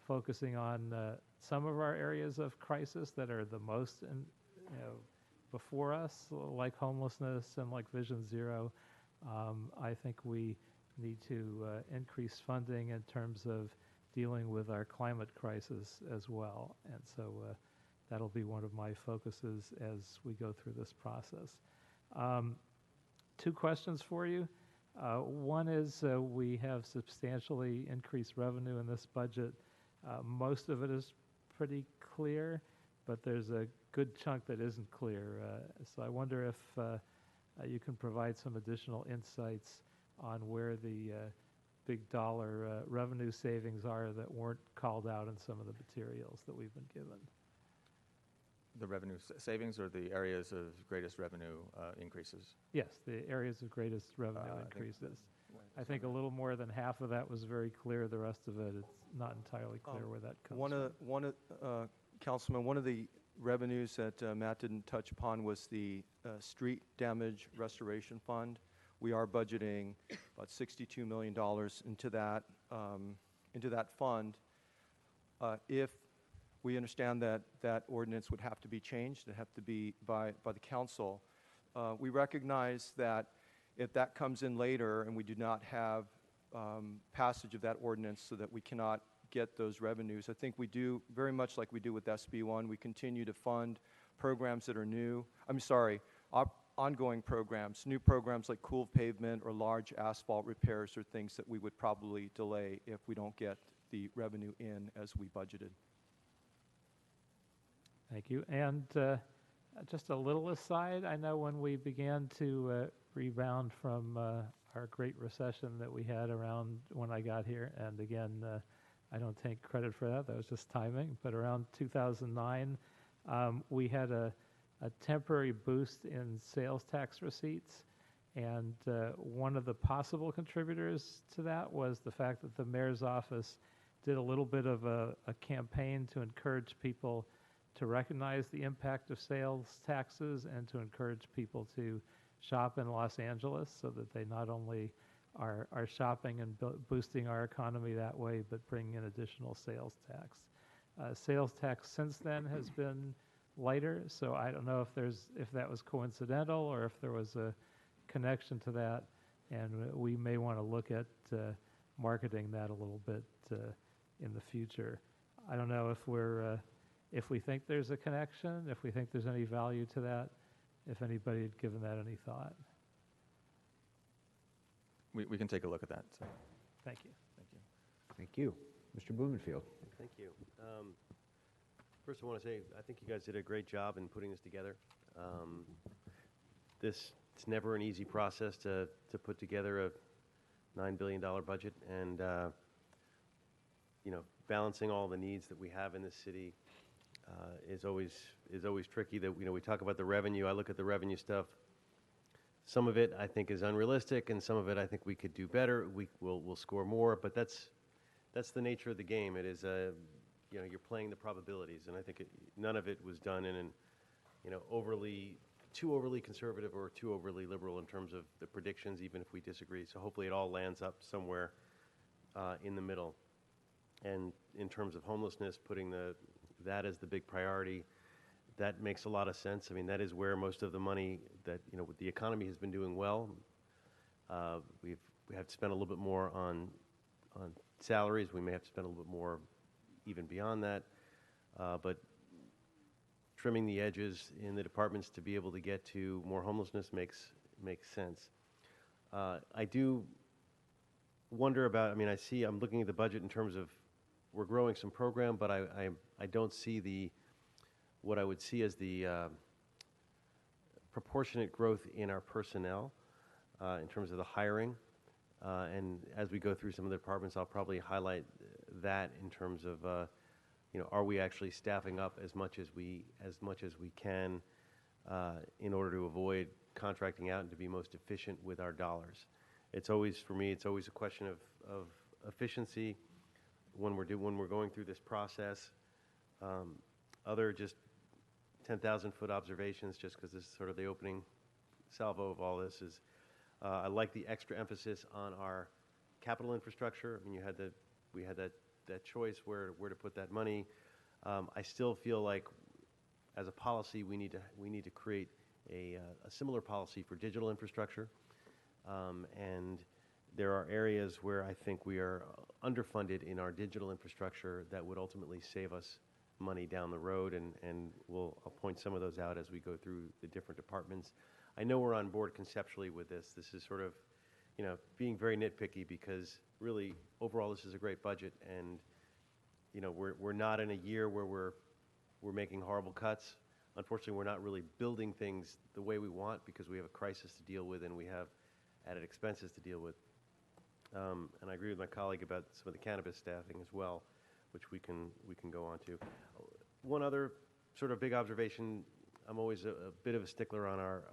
focusing on some of our areas of crisis that are the most before us, like homelessness and like Vision Zero. I think we need to increase funding in terms of dealing with our climate crisis as well. And so that'll be one of my focuses as we go through this process. 2 questions for you. One is we have substantially increased revenue in this budget. Most of it is pretty clear, but there's a good chunk that isn't clear. So I wonder if you can provide some additional insights on where the big dollar revenue savings are that weren't called out in some of the materials that we've been given. The revenue savings or the areas of greatest revenue increases? Yes, the areas of greatest revenue increases. I think a little more than half of that was very clear. The rest of it, it's not entirely clear where that comes from. Councilman, one of the revenues that Matt didn't touch upon was the street damage restoration fund. We are budgeting about $62 million into that fund. If we understand that that ordinance would have to be changed, it have to be by the council. We recognize that if that comes in later and we do not have passage of that ordinance so that we cannot get those revenues, I think we do very much like we do with SB1. We continue to fund programs that are new. Ongoing programs, new programs like cool pavement or large asphalt repairs are things that we would probably delay if we don't get the revenue in as we budgeted. Thank you. And just a little aside, I know when we began to rebound from our great recession that we had around when I got here, and again, I don't take credit for that, that was just timing, but around 2009, we had a temporary boost in sales tax receipts, and one of the possible contributors to that was the fact that the mayor's office did a little bit of a campaign to encourage people to recognize the impact of sales taxes and to encourage people to shop in Los Angeles so that they not only are shopping and boosting our economy that way, but bring in additional sales tax. Sales tax since then has been lighter, so I don't know if that was coincidental or if there was a connection to that, and we may want to look at marketing that a little bit in the future. I don't know if we think there's a connection, if we think there's any value to that, if anybody had given that any thought. We can take a look at that. So. Thank you. Thank you. Thank you. Mr. Blumenfield. Thank you. First, I want to say I think you guys did a great job in putting this together. It's never an easy process to put together a $9 billion budget, and balancing all the needs that we have in this city is always tricky. That we talk about the revenue. I look at the revenue stuff. Some of it I think is unrealistic, and some of it I think we could do better. We'll score more, but that's the nature of the game. It is you're playing the probabilities, and I think none of it was done in an too overly conservative or too overly liberal in terms of the predictions, even if we disagree. So hopefully it all lands up somewhere in the middle. And in terms of homelessness, putting that as the big priority, that makes a lot of sense. I mean, that is where most of the money that the economy has been doing well. We've we have to spend a little bit more on salaries. We may have to spend a little bit more even beyond that. But trimming the edges in the departments to be able to get to more homelessness makes sense. I do wonder about, I mean, I'm looking at the budget in terms of we're growing some program, but I don't see what I would see as the proportionate growth in our personnel in terms of the hiring. And as we go through some of the departments, I'll probably highlight that in terms of, are we actually staffing up as much as we can in order to avoid contracting out and to be most efficient with our dollars. For me, it's always a question of efficiency when we're going through this process. Other just 10,000-foot observations, just because this is sort of the opening salvo of all this, is I like the extra emphasis on our capital infrastructure. I mean, we had that choice where to put that money. I still feel like, as a policy, we need to create a similar policy for digital infrastructure. And there are areas where I think we are underfunded in our digital infrastructure that would ultimately save us money down the road, and I'll point some of those out as we go through the different departments. I know we're on board conceptually with this. This is sort of, being very nitpicky, because really, overall, this is a great budget, and we're not in a year where we're making horrible cuts. Unfortunately, we're not really building things the way we want, because we have a crisis to deal with and we have added expenses to deal with. And I agree with my colleague about some of the cannabis staffing as well, which we can go on to. One other sort of big observation, I'm always a bit of a stickler on our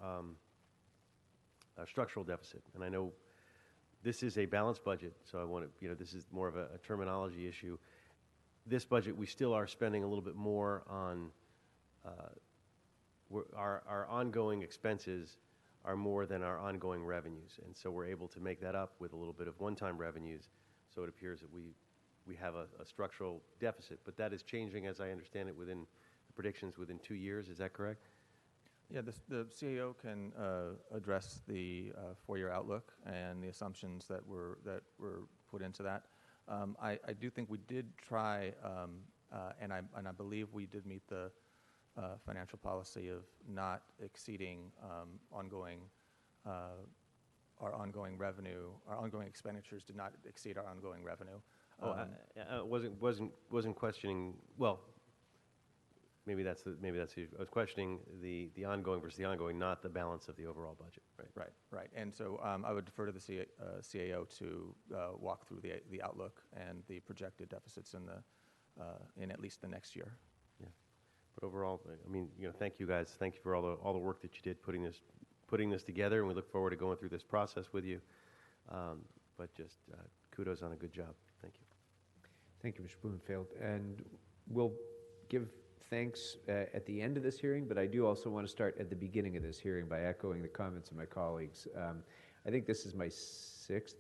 structural deficit. And I know this is a balanced budget, so I want to, this is more of a terminology issue. This budget, we still are spending a little bit more on our ongoing expenses are more than our ongoing revenues. And so we're able to make that up with a little bit of one-time revenues. So it appears that we have a structural deficit. But that is changing, as I understand it, within the predictions within 2 years. Is that correct? Yeah, the CAO can address the four-year outlook and the assumptions that were put into that. I do think we did try, and I believe we did meet the financial policy of not exceeding our ongoing revenue. Our ongoing expenditures did not exceed our ongoing revenue. I wasn't questioning. Well, maybe that's the issue. I was questioning the ongoing versus the ongoing, not the balance of the overall budget. Right. And so I would defer to the CAO to walk through the outlook and the projected deficits in at least the next year. Yeah. But overall, I mean, thank you guys. Thank you for all the work that you did putting this together, and we look forward to going through this process with you. But just kudos on a good job. Thank you. Thank you, Mr. Blumenfeld. And we'll give thanks at the end of this hearing, but I do also want to start at the beginning of this hearing by echoing the comments of my colleagues. I think this is my seventh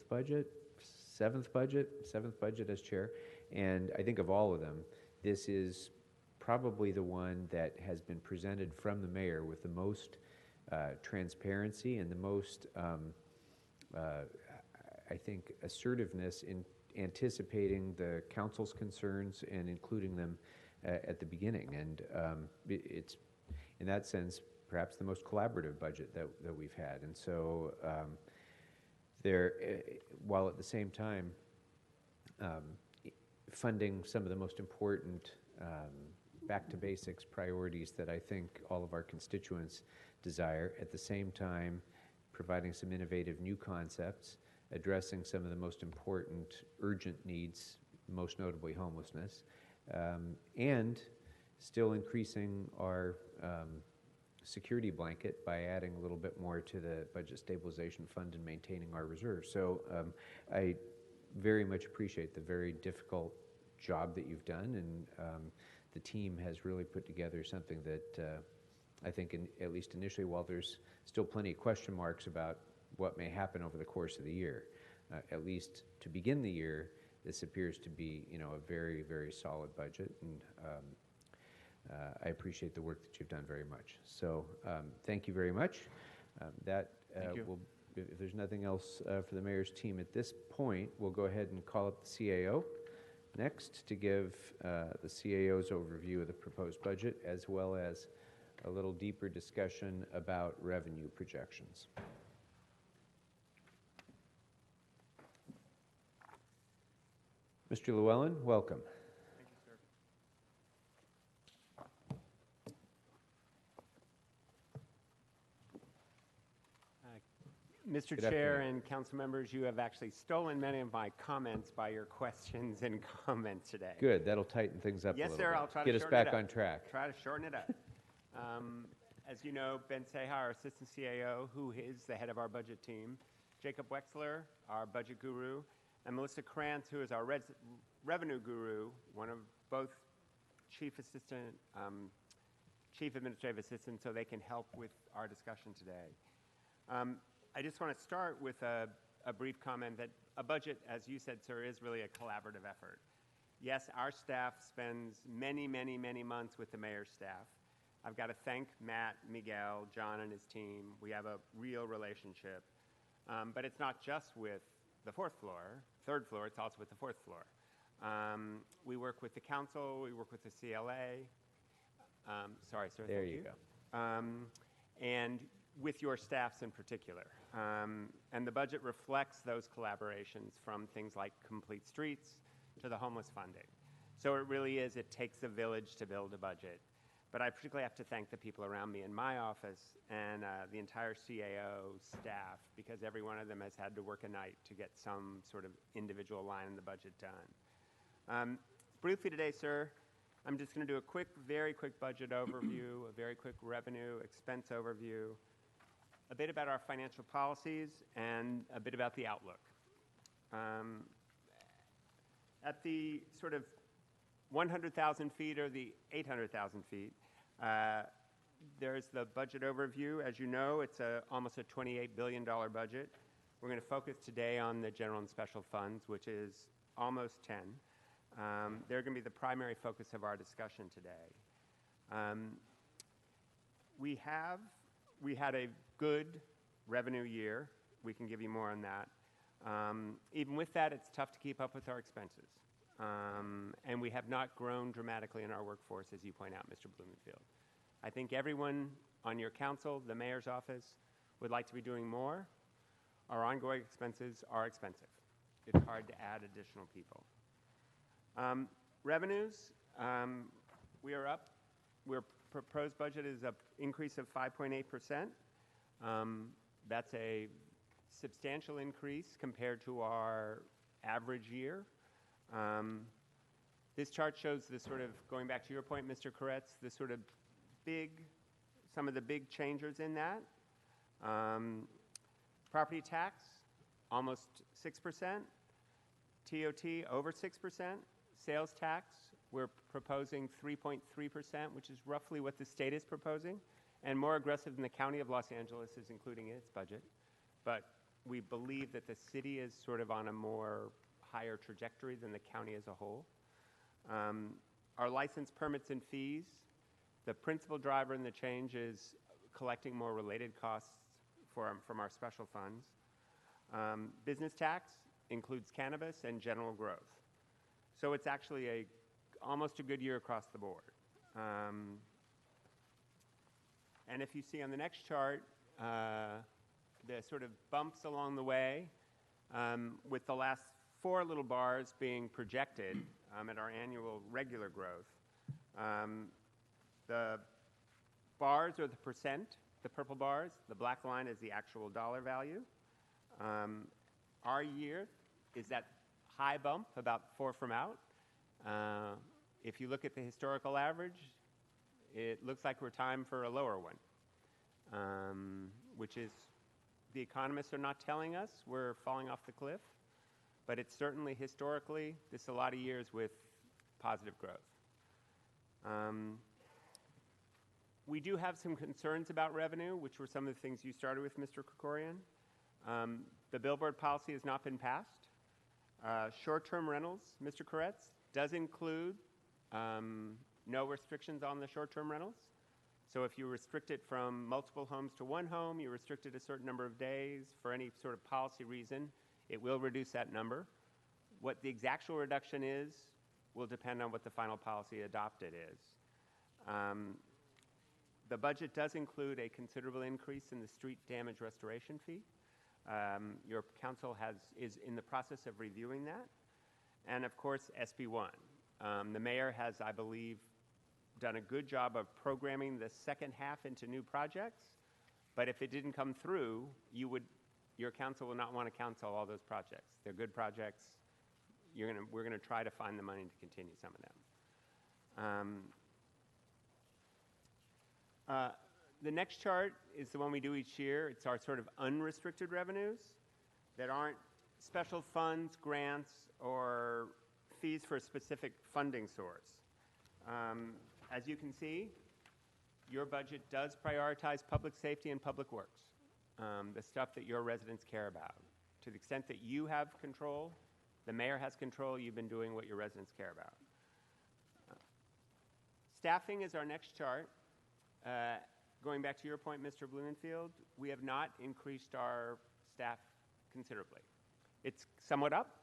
budget as chair, and I think of all of them, this is probably the one that has been presented from the mayor with the most transparency and the most, I think, assertiveness in anticipating the council's concerns and including them at the beginning. And it's, in that sense, perhaps the most collaborative budget that we've had. And so while at the same time funding some of the most important back to basics priorities that I think all of our constituents desire, at the same time providing some innovative new concepts, addressing some of the most important urgent needs, most notably homelessness, and still increasing our security blanket by adding a little bit more to the budget stabilization fund and maintaining our reserves. So I very much appreciate the very difficult job that you've done, and the team has really put together something that I think, at least initially, while there's still plenty of question marks about what may happen over the course of the year, at least to begin the year, this appears to be, a very, very solid budget, and I appreciate the work that you've done very much. So thank you very much. Thank you. If there's there's nothing else for the mayor's team at this point, we'll go ahead and call up the CAO next to give the CAO's overview of the proposed budget, as well as a little deeper discussion about revenue projections. Mr. Llewellyn, welcome. Thank you, sir. Mr. Good Chair afternoon. and council members, you have actually stolen many of my comments by your questions and comments today. Good, that'll tighten things up a Yes, little sir, bit. I'll try to Get us shorten it back up. on track. Try to shorten it up. As you know, Ben Seha, our assistant CAO, who is the head of our budget team, Jacob Wexler, our budget guru, and Melissa Krantz, who is our revenue guru, one of both chief administrative assistants, so they can help with our discussion today. I just want to start with a brief comment that a budget, as you said, sir, is really a collaborative effort. Yes, our staff spends many, many, many months with the mayor's staff. I've got to thank Matt, Miguel, John, and his team. We have a real relationship. But it's not just with the third floor, it's also with the fourth floor. We work with the council, we work with the CLA. Sorry, sir. There thank you go. And with your staffs in particular. And the budget reflects those collaborations, from things like complete streets to the homeless funding. So it really is, it takes a village to build a budget. But I particularly have to thank the people around me in my office and the entire CAO staff, because every one of them has had to work a night to get some sort of individual line in the budget done. Briefly today, sir, I'm just going to do a very quick budget overview, a very quick revenue expense overview, a bit about our financial policies, and a bit about the outlook. At the sort of 100,000 feet or the 800,000 feet, there's the budget overview. As you know, it's almost a $28 billion budget. We're going to focus today on the general and special funds, which is almost 10. They're going to be the primary focus of our discussion today. We had a good revenue year. We can give you more on that. Even with that, it's tough to keep up with our expenses. And we have not grown dramatically in our workforce, as you point out, Mr. Blumenfield. I think everyone on your council, the mayor's office, would like to be doing more. Our ongoing expenses are expensive. It's hard to add additional people. Revenues, we are up. Our proposed budget is an increase of 5.8%. That's a substantial increase compared to our average year. This chart shows the sort of, going back to your point, Mr. Koretz, the sort of some of the big changers in that. Property tax, almost 6%. TOT, over 6%. Sales tax, we're proposing 3.3%, which is roughly what the state is proposing, and more aggressive than the County of Los Angeles is including in its budget. But we believe that the city is sort of on a more higher trajectory than the county as a whole. Our license permits and fees, the principal driver in the change is collecting more related costs from our special funds. Business tax includes cannabis and general growth. So it's actually almost a good year across the board. And if you see on the next chart, the sort of bumps along the way, with the last 4 little bars being projected at our annual regular growth. The bars are the percent, the purple bars. The black line is the actual dollar value. Our year is that high bump, about 4 from out. If you look at the historical average, it looks like we're timed for a lower one, which is, the economists are not telling us we're falling off the cliff, but it's certainly historically, this is a lot of years with positive growth. We do have some concerns about revenue, which were some of the things you started with, Mr. Krikorian. The billboard policy has not been passed. Short-term rentals, Mr. Koretz, does include no restrictions on the short-term rentals. So if you restrict it from multiple homes to one home, you restrict it a certain number of days for any sort of policy reason, it will reduce that number. What the exact reduction is will depend on what the final policy adopted is. The budget does include a considerable increase in the street damage restoration fee. Your council is in the process of reviewing that. And of course, SB1. The mayor has, I believe, done a good job of programming the second half into new projects. But if it didn't come through, your council will not want to cancel all those projects. They're good projects. We're going to try to find the money to continue some of them. The next chart is the one we do each year. It's our sort of unrestricted revenues that aren't special funds, grants, or fees for a specific funding source. As you can see, your budget does prioritize public safety and public works, the stuff that your residents care about. To the extent that you have control, the mayor has control, you've been doing what your residents care about. Staffing is our next chart. Going back to your point, Mr. Blumenfield, we have not increased our staff considerably. It's somewhat up.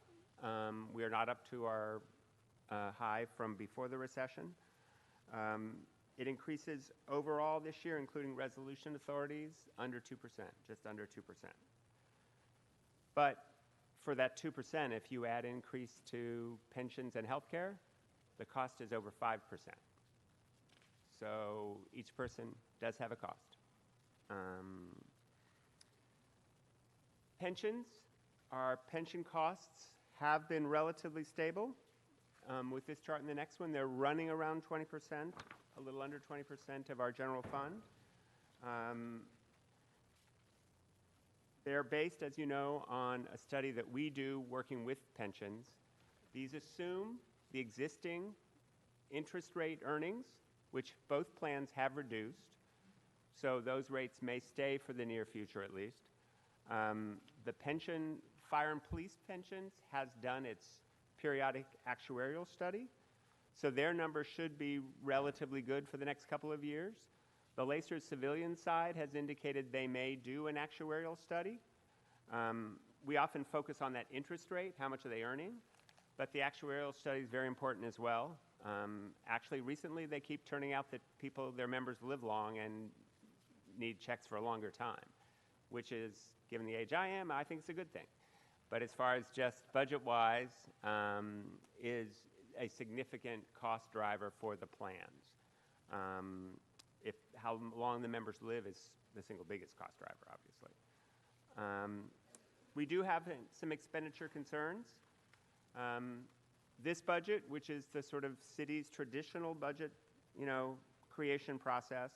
We are not up to our high from before the recession. It increases overall this year, including resolution authorities, under 2%, just under 2%. But for that 2%, if you add increase to pensions and health care, the cost is over 5%. So each person does have a cost. Pensions, our pension costs have been relatively stable. With this chart and the next one, they're running around 20%, a little under 20% of our general fund. They're based, as you know, on a study that we do working with pensions. These assume the existing interest rate earnings, which both plans have reduced. So those rates may stay for the near future at least. The pension, fire and police pensions has done its periodic actuarial study. So their numbers should be relatively good for the next couple of years. The Lacer civilian side has indicated they may do an actuarial study. We often focus on that interest rate, how much are they earning, but the actuarial study is very important as well. Actually, recently they keep turning out that their members live long and need checks for a longer time, which is, given the age I am, I think it's a good thing. But as far as just budget-wise, is a significant cost driver for the plans. How long the members live is the single biggest cost driver, obviously. We do have some expenditure concerns. This budget, which is the sort of city's traditional budget, creation process,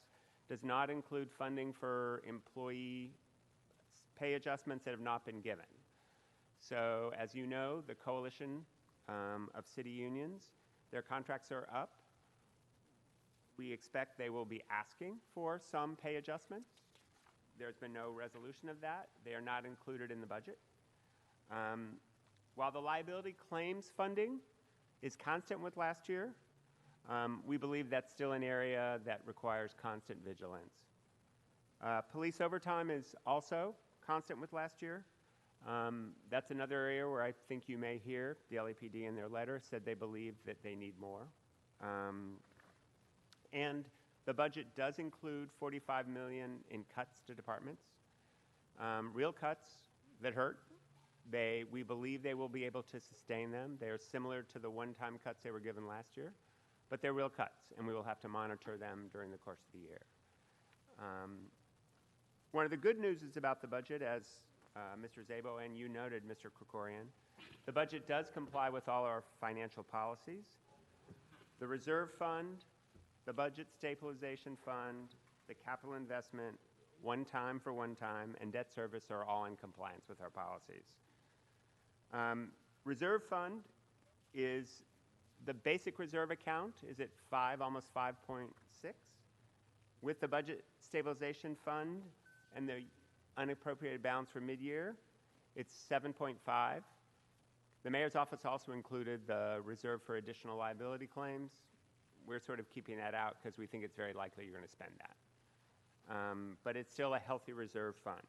does not include funding for employee pay adjustments that have not been given. So, as you know, the coalition of city unions, their contracts are up. We expect they will be asking for some pay adjustments. There's been no resolution of that. They are not included in the budget. While the liability claims funding is constant with last year, we believe that's still an area that requires constant vigilance. Police overtime is also constant with last year. That's another area where I think you may hear the LAPD in their letter said they believe that they need more. And the budget does include $45 million in cuts to departments. Real cuts that hurt. We believe they will be able to sustain them. They are similar to the one-time cuts they were given last year, but they're real cuts, and we will have to monitor them during the course of the year. One of the good news is about the budget, as Mr. Szabo and you noted, Mr. Krikorian, the budget does comply with all our financial policies. The reserve fund, the budget stabilization fund, the capital investment, one time for one time, and debt service are all in compliance with our policies. Reserve fund is the basic reserve account is at almost 5.6. With the budget stabilization fund and the unappropriated balance for mid-year, it's 7.5. The mayor's office also included the reserve for additional liability claims. We're sort of keeping that out because we think it's very likely you're going to spend that. but it's still a healthy reserve fund.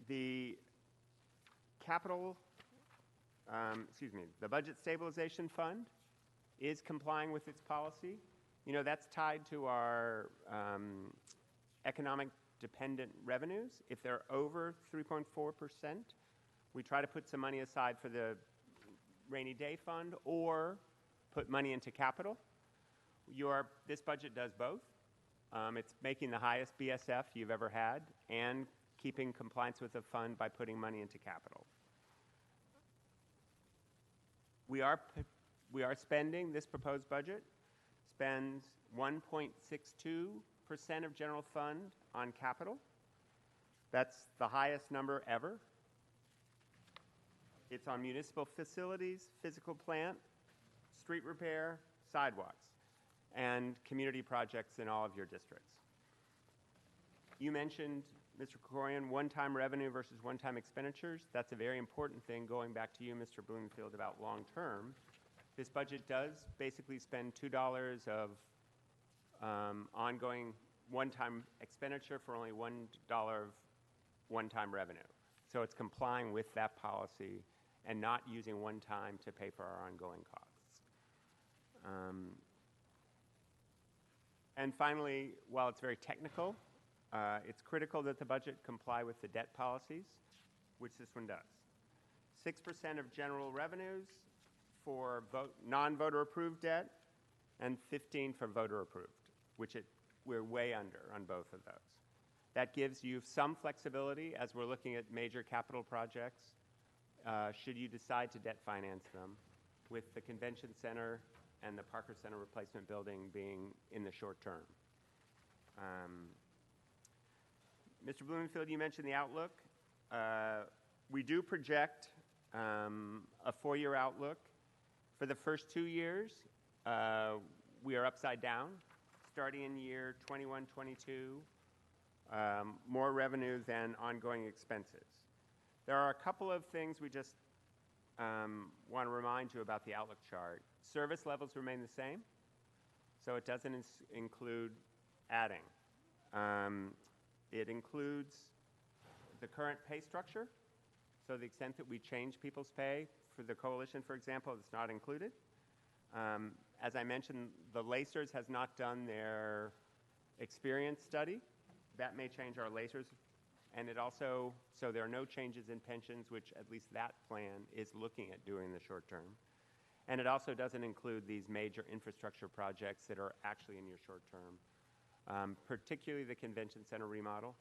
The the Budget Stabilization Fund is complying with its policy. You know, that's tied to our economic dependent revenues. If they're over 3.4%, we try to put some money aside for the rainy day fund or put money into capital. This budget does both. It's making the highest BSF you've ever had and keeping compliance with the fund by putting money into capital. We are spending, this proposed budget spends 1.62% of general fund on capital. That's the highest number ever. It's on municipal facilities, physical plant, street repair, sidewalks, and community projects in all of your districts. You mentioned, Mr. Krikorian, one-time revenue versus one-time expenditures. That's a very important thing, going back to you, Mr. Bloomfield, about long-term. This budget does basically spend $2 of ongoing one-time expenditure for only $1 of one-time revenue. So it's complying with that policy and not using one time to pay for our ongoing costs. And finally, while it's very technical, it's critical that the budget comply with the debt policies, which this one does. 6% of general revenues for non-voter approved debt and 15% for voter approved, which we're way under on both of those. That gives you some flexibility as we're looking at major capital projects, should you decide to debt finance them, with the convention center and the Parker Center replacement building being in the short term. Mr. Bloomfield, you mentioned the outlook. We do project a 4-year outlook. For the first 2 years, we are upside down. Starting in year 21-22, more revenue than ongoing expenses. There are a couple of things we just want to remind you about the outlook chart. Service levels remain the same, so it doesn't include adding. It includes the current pay structure, so the extent that we change people's pay for the coalition, for example, is not included. As I mentioned, the LACERS has not done their experience study. That may change our LACERS. And it also, so there are no changes in pensions, which at least that plan is looking at doing in the short term. And it also doesn't include these major infrastructure projects that are actually in your short term, particularly the convention center remodel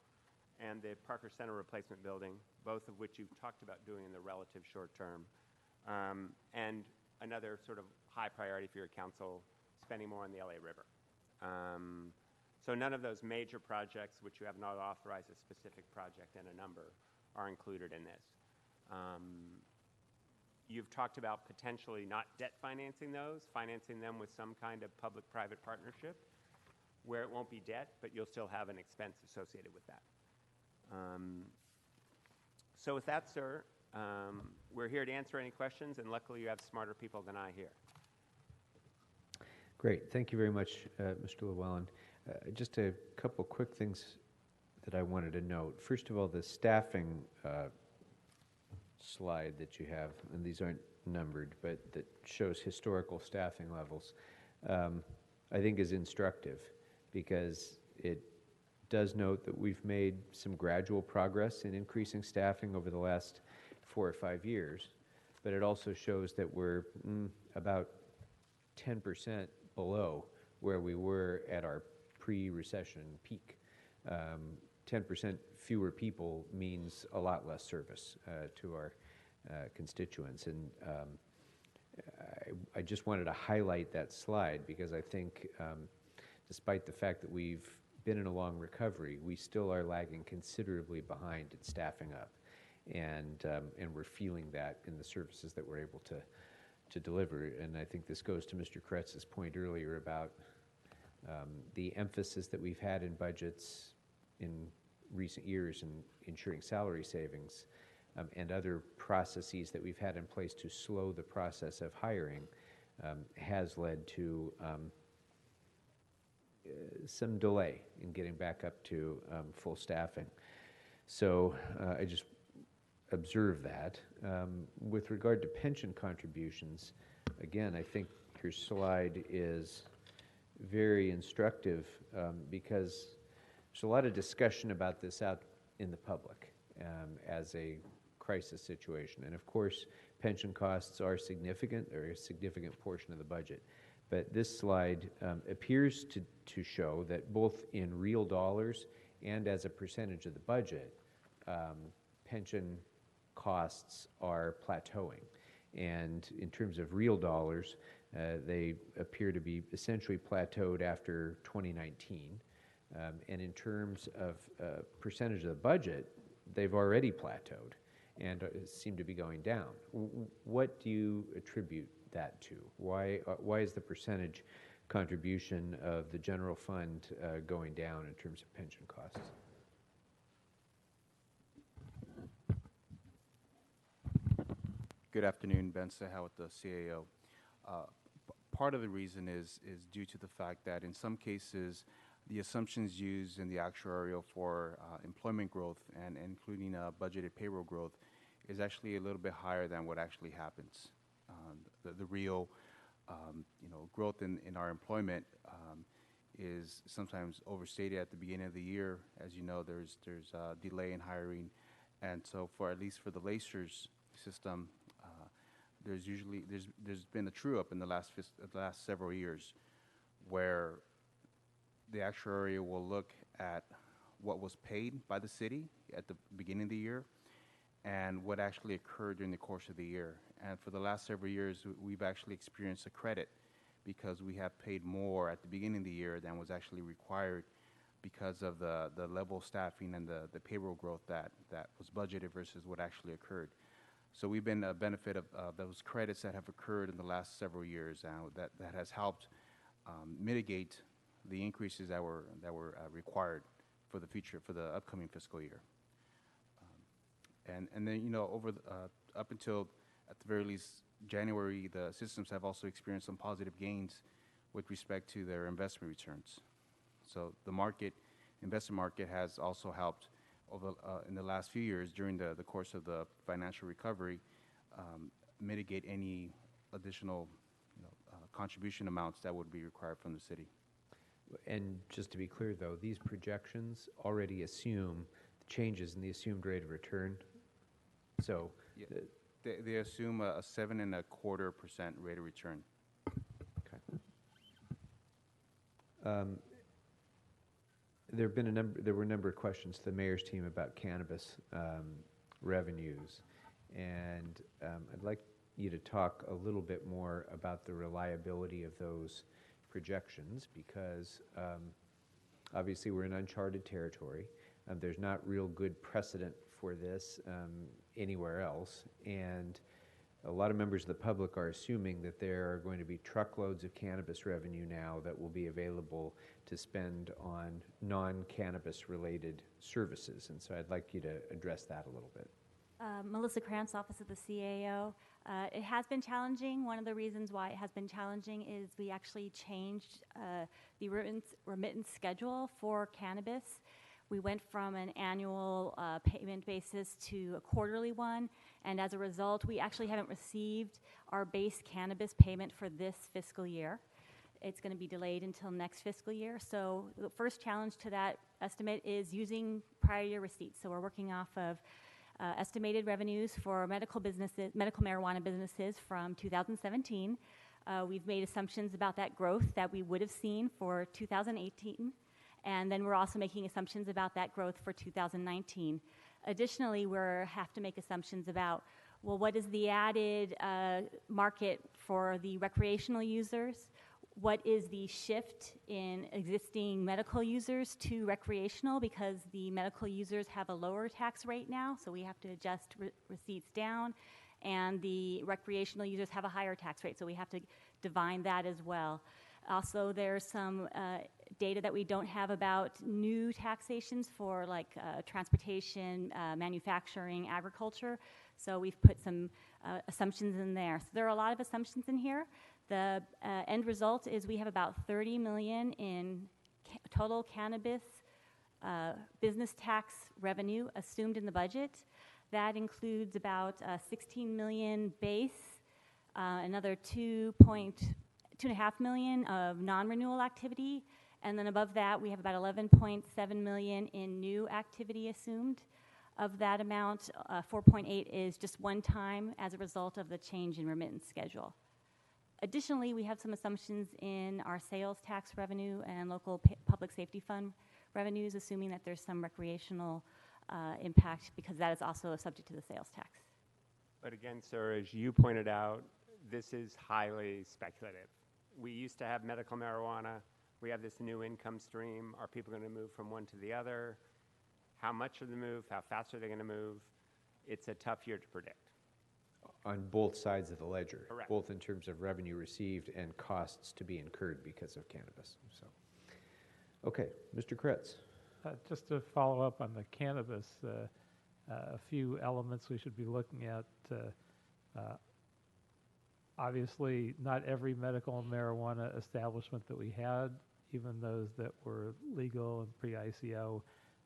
and the Parker Center replacement building, both of which you've talked about doing in the relative short term. And another sort of high priority for your council, spending more on the LA River. So none of those major projects, which you have not authorized a specific project and a number, are included in this. You've talked about potentially not debt financing those, financing them with some kind of public-private partnership, where it won't be debt, but you'll still have an expense associated with that. So with that, sir, we're here to answer any questions, and luckily you have smarter people than I here. Great. Thank you very much, Mr. Llewellyn. Just a couple quick things that I wanted to note. First of all, the staffing slide that you have, and these aren't numbered, but that shows historical staffing levels, I think is instructive, because it does note that we've made some gradual progress in increasing staffing over the last 4 or 5 years, but it also shows that we're about 10% below where we were at our pre-recession peak. 10% fewer people means a lot less service to our constituents. And I just wanted to highlight that slide, because I think despite the fact that we've been in a long recovery, we still are lagging considerably behind in staffing up. And we're feeling that in the services that we're able to deliver. And I think this goes to Mr. Kretz's point earlier about the emphasis that we've had in budgets in recent years in ensuring salary savings and other processes that we've had in place to slow the process of hiring has led to some delay in getting back up to full staffing. So I just observe that. With regard to pension contributions, again, I think your slide is very instructive because there's a lot of discussion about this out in the public as a crisis situation. And of course, pension costs are significant. They're a significant portion of the budget. But this slide appears to show that both in real dollars and as a percentage of the budget, pension costs are plateauing. And in terms of real dollars, they appear to be essentially plateaued after 2019. And in terms of percentage of the budget, they've already plateaued and seem to be going down. What do you attribute that to? Why is the percentage contribution of the general fund going down in terms of pension costs? Good afternoon, Ben Seha with the CAO. Part of the reason is due to the fact that in some cases, the assumptions used in the actuarial for employment growth and including budgeted payroll growth is actually a little bit higher than what actually happens. The real growth in our employment is sometimes overstated at the beginning of the year. As you know, there's a delay in hiring, and so for at least for the Lacers system, there's been a true up in the last several years where the actuary will look at what was paid by the city at the beginning of the year and what actually occurred during the course of the year. And for the last several years, we've actually experienced a credit because we have paid more at the beginning of the year than was actually required because of the level of staffing and the payroll growth that was budgeted versus what actually occurred. So we've been a benefit of those credits that have occurred in the last several years, and that has helped mitigate the increases that were required for the future, for the upcoming fiscal year. And then, over up until, at the very least, January, the systems have also experienced some positive gains with respect to their investment returns. So the investment market has also helped over in the last few years during the course of the financial recovery, mitigate any additional contribution amounts that would be required from the city. And just to be clear, though, these projections already assume changes in the assumed rate of return. So they assume a 7.25% rate of return. Okay. There were a number of questions to the mayor's team about cannabis revenues, and I'd like you to talk a little bit more about the reliability of those projections, because obviously we're in uncharted territory. There's not real good precedent for this anywhere else, and a lot of members of the public are assuming that there are going to be truckloads of cannabis revenue now that will be available to spend on non-cannabis related services, and so I'd like you to address that a little bit. Melissa Krantz, Office of the CAO. It has been challenging. One of the reasons why it has been challenging is we actually changed the remittance schedule for cannabis. We went from an annual payment basis to a quarterly one, and as a result, we actually haven't received our base cannabis payment for this fiscal year. It's going to be delayed until next fiscal year. So the first challenge to that estimate is using prior year receipts. So we're working off of estimated revenues for medical marijuana businesses from 2017. We've made assumptions about that growth that we would have seen for 2018. And then we're also making assumptions about that growth for 2019. Additionally, we have to make assumptions about, well, what is the added market for the recreational users? What is the shift in existing medical users to recreational, because the medical users have a lower tax rate now, so we have to adjust receipts down, and the recreational users have a higher tax rate, so we have to divine that as well. Also, there's some data that we don't have about new taxations for like transportation, manufacturing, agriculture. So we've put some assumptions in there. So there are a lot of assumptions in here. The end result is we have about $30 million in total cannabis business tax revenue assumed in the budget. That includes about 16 million base, another 2.5 million of non-renewal activity, and then above that we have about 11.7 million in new activity assumed. Of that amount, 4.8 is just one time as a result of the change in remittance schedule. Additionally, we have some assumptions in our sales tax revenue and local public safety fund revenues, assuming that there's some recreational impact, because that is also subject to the sales tax. But again, sir, as you pointed out, this is highly speculative. We used to have medical marijuana. We have this new income stream. Are people going to move from one to the other? How much of the move? How fast are they going to move? It's a tough year to predict. On both sides of the ledger, Correct. both in terms of revenue received and costs to be incurred because of cannabis. So, okay, Mr. Kretz. Just to follow up on the cannabis, a few elements we should be looking at. Obviously, not every medical marijuana establishment that we had, even those that were legal and pre-ICO,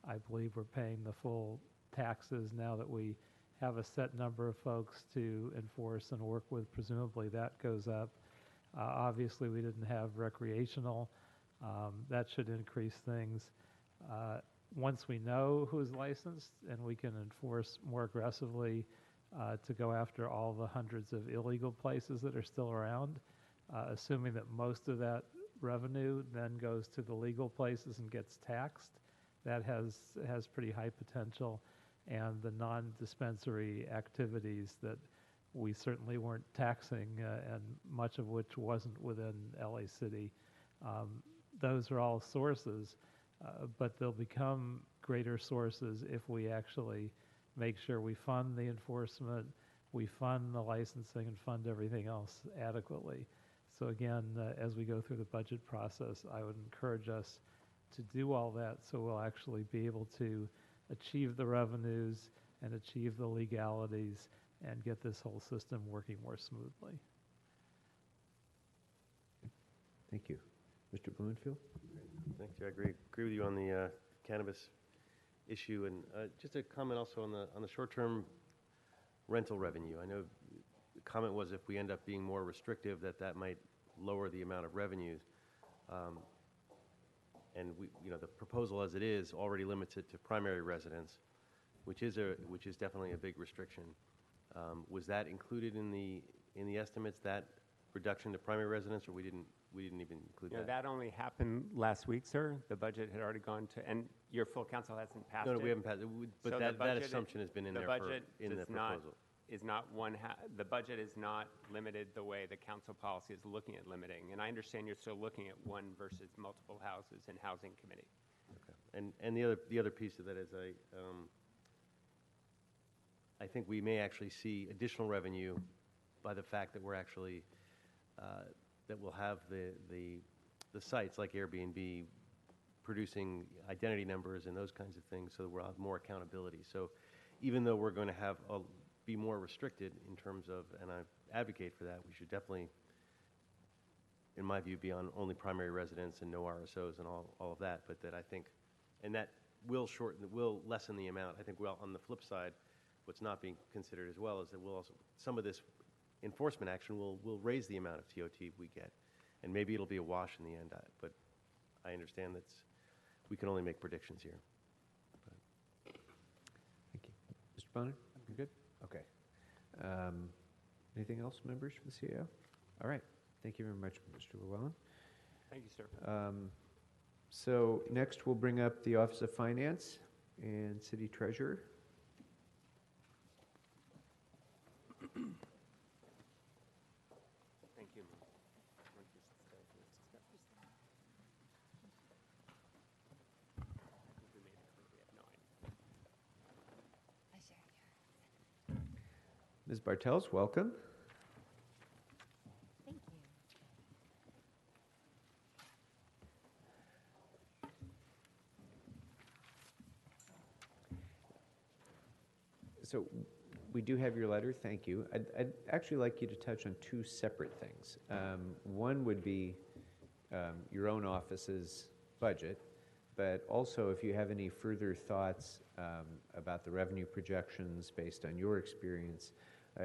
I believe we're paying the full taxes now that we have a set number of folks to enforce and work with. Presumably that goes up. Obviously, we didn't have recreational. That should increase things. Once we know who's licensed and we can enforce more aggressively to go after all the hundreds of illegal places that are still around, assuming that most of that revenue then goes to the legal places and gets taxed, that has pretty high potential. And the non-dispensary activities that we certainly weren't taxing, and much of which wasn't within LA City, those are all sources, but they'll become greater sources if we actually make sure we fund the enforcement, we fund the licensing, and fund everything else adequately. So again, as we go through the budget process, I would encourage us to do all that so we'll actually be able to achieve the revenues and achieve the legalities and get this whole system working more smoothly. Thank you. Mr. Blumenfield? Thank you. I agree with you on the cannabis issue, and just a comment also on the short-term rental revenue. I know the comment was if we end up being more restrictive, that might lower the amount of revenues. And the proposal as it is already limits it to primary residence, which is definitely a big restriction. Was that included in the estimates, that reduction to primary residence, or we didn't even include that? That only happened last week, sir. The budget had already gone to, and your full council hasn't passed it. No, we haven't passed it. But So that assumption has been in there in the proposal. The budget is not limited the way the council policy is looking at limiting. And I understand you're still looking at one versus multiple houses in housing committee. Okay. And the other piece of that is I think we may actually see additional revenue by the fact that we're actually that we'll have the sites like Airbnb producing identity numbers and those kinds of things, so that we'll have more accountability. So even though we're going to have be more restricted in terms of, and I advocate for that, we should definitely, in my view, be on only primary residence and no RSOs and all of that. But that I think, and that will lessen the amount. I think on the flip side, what's not being considered as well is that we'll also, some of this enforcement action will raise the amount of TOT we get, and maybe it'll be a wash in the end. But I understand we can only make predictions here. Thank you. Mr. Bonner, you good? Okay. Anything else, members for the CAO? All right. Thank you very much, Mr. Llewellyn. Thank you, sir. So next we'll bring up the Office of Finance and City Treasurer. Thank you. Ms. Bartels, welcome. Thank you. So we do have your letter, thank you. I'd actually like you to touch on two separate things. One would be your own office's budget, but also if you have any further thoughts about the revenue projections based on your experience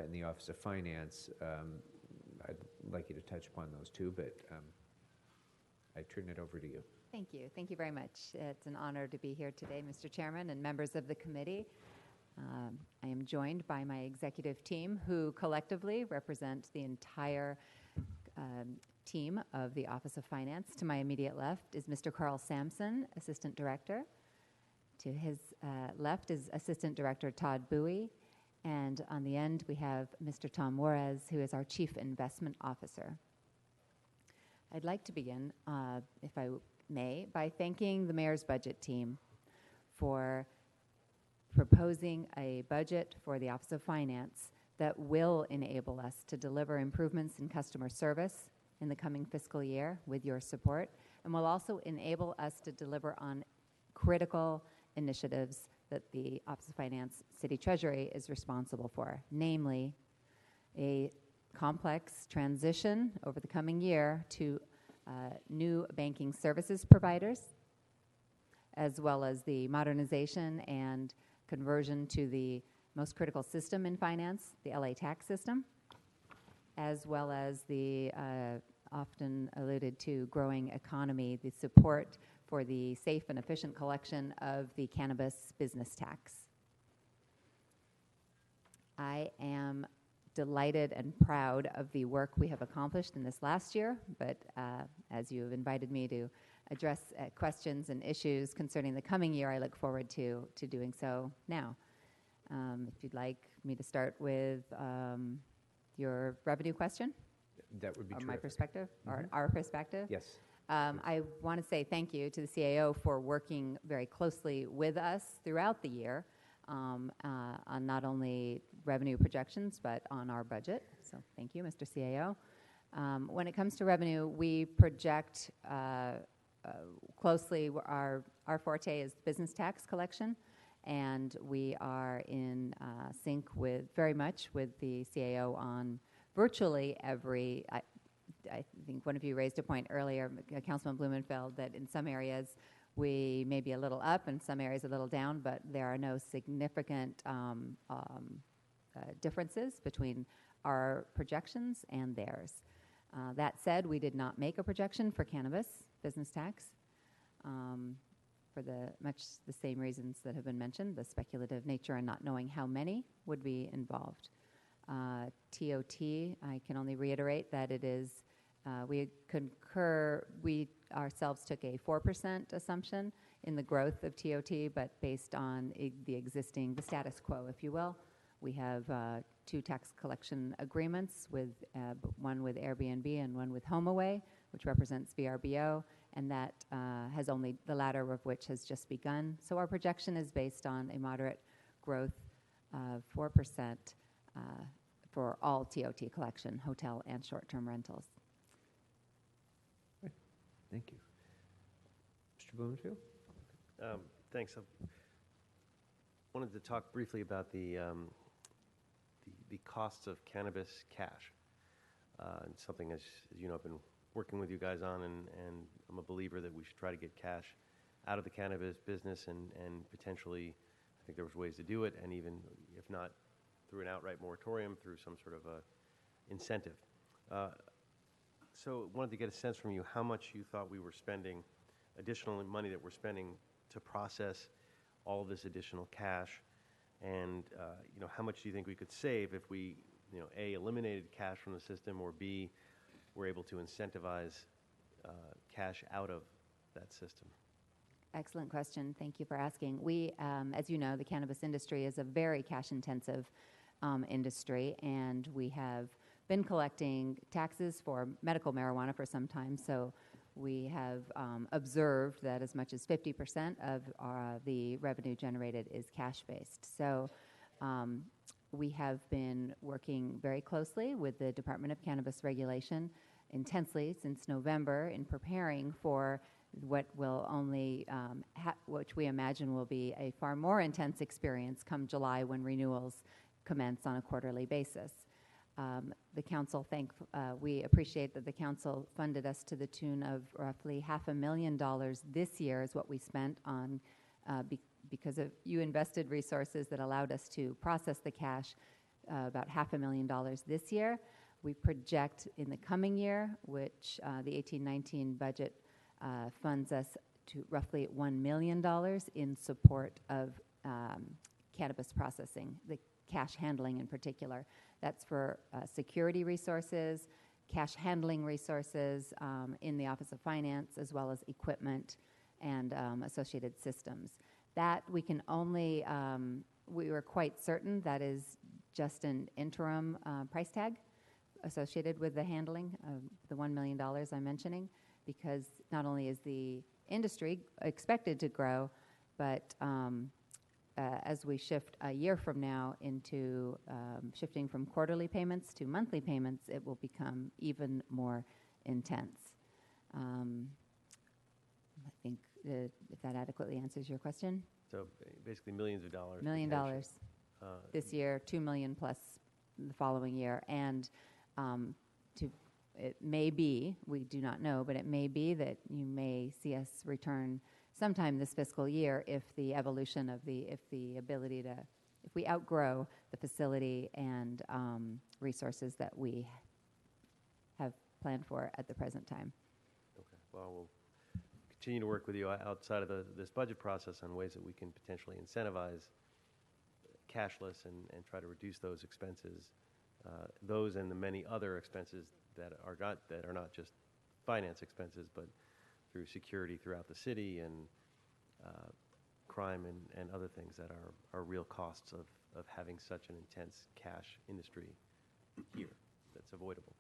in the Office of Finance, I'd like you to touch upon those too, but I turn it over to you. Thank you. Thank you very much. It's an honor to be here today, Mr. Chairman and members of the committee. I am joined by my executive team, who collectively represent the entire team of the Office of Finance. To my immediate left is Mr. Carl Sampson, Assistant Director. To his left is Assistant Director Todd Bowie. And on the end, we have Mr. Tom Juarez, who is our Chief Investment Officer. I'd like to begin, if I may, by thanking the Mayor's budget team for proposing a budget for the Office of Finance that will enable us to deliver improvements in customer service in the coming fiscal year with your support, and will also enable us to deliver on critical initiatives that the Office of Finance City Treasury is responsible for, namely a complex transition over the coming year to new banking services providers, as well as the modernization and conversion to the most critical system in finance, the LA tax system, as well as the often alluded to growing economy, the support for the safe and efficient collection of the cannabis business tax. I am delighted and proud of the work we have accomplished in this last year, but as you have invited me to address questions and issues concerning the coming year, I look forward to doing so now. If you'd like me to start with your revenue question. That would be my terrific. perspective, or our perspective. Yes. I want to say thank you to the CAO for working very closely with us throughout the year on not only revenue projections, but on our budget. So thank you, Mr. CAO. When it comes to revenue, we project closely. Our forte is business tax collection, and we are in sync very much with the CAO on virtually every. I think one of you raised a point earlier, Councilman Blumenfeld, that in some areas we may be a little up and some areas a little down, but there are no significant differences between our projections and theirs. That said, we did not make a projection for cannabis business tax for much the same reasons that have been mentioned, the speculative nature and not knowing how many would be involved. TOT, I can only reiterate that it is, we concur, we ourselves took a 4% assumption in the growth of TOT, but based on the status quo, if you will. We have 2 tax collection agreements, one with Airbnb and one with HomeAway, which represents VRBO, and that has only, the latter of which has just begun. So our projection is based on a moderate growth of 4% for all TOT collection, hotel and short-term rentals. Thank you. Mr. Blumenfield? Thanks. I wanted to talk briefly about the costs of cannabis cash. It's something, as you know, I've been working with you guys on, and I'm a believer that we should try to get cash out of the cannabis business, and potentially, I think there was ways to do it, and even if not through an outright moratorium, through some sort of a incentive. So wanted to get a sense from you how much you thought we were spending, additional money that we're spending to process all of this additional cash, and how much do you think we could save if we, A, eliminated cash from the system, or B, were able to incentivize cash out of that system? Excellent question. Thank you for asking. We, as you know, the cannabis industry is a very cash-intensive industry, and we have been collecting taxes for medical marijuana for some time. So we have observed that as much as 50% of the revenue generated is cash-based. So we have been working very closely with the Department of Cannabis Regulation intensely since November in preparing for what will only, which we imagine will be a far more intense experience come July when renewals commence on a quarterly basis. The council we appreciate that the council funded us to the tune of roughly $500,000 this year is what we spent on because of you invested resources that allowed us to process the cash, about $500,000 this year. We project in the coming year, which the 18-19 budget funds us to roughly $1 million in support of cannabis processing, the cash handling in particular. That's for security resources, cash handling resources in the Office of Finance, as well as equipment and associated systems. That we can only, we were quite certain that is just an interim price tag associated with the handling of the $1 million I'm mentioning, because not only is the industry expected to grow, but as we shift a year from now into shifting from quarterly payments to monthly payments, it will become even more intense. I think if that adequately answers your question. So basically millions of dollars. $1 million this year, $2 million plus the following year, and it may be, we do not know, but it may be that you may see us return sometime this fiscal year if the evolution of if we outgrow the facility and resources that we have planned for at the present time. Okay. Well, we'll continue to work with you outside of this budget process on ways that we can potentially incentivize cashless and try to reduce those expenses, those and the many other expenses that are not just finance expenses, but through security throughout the city and crime and other things that are real costs of having such an intense cash industry here that's avoidable.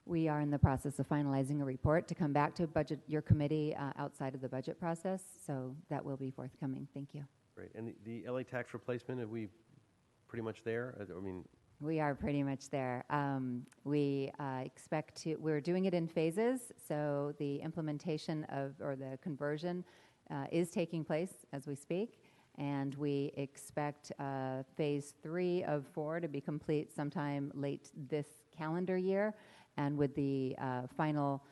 We are in the process of finalizing a report to come back to your committee outside of the budget process, so that will be forthcoming. Thank you. Great. And the LA tax replacement, are we pretty much there? I mean, we are pretty much there. We expect to, we're doing it in phases, so the implementation or the conversion is taking place as we speak, and we expect phase 3 of 4 to be complete sometime late this calendar year, and with the final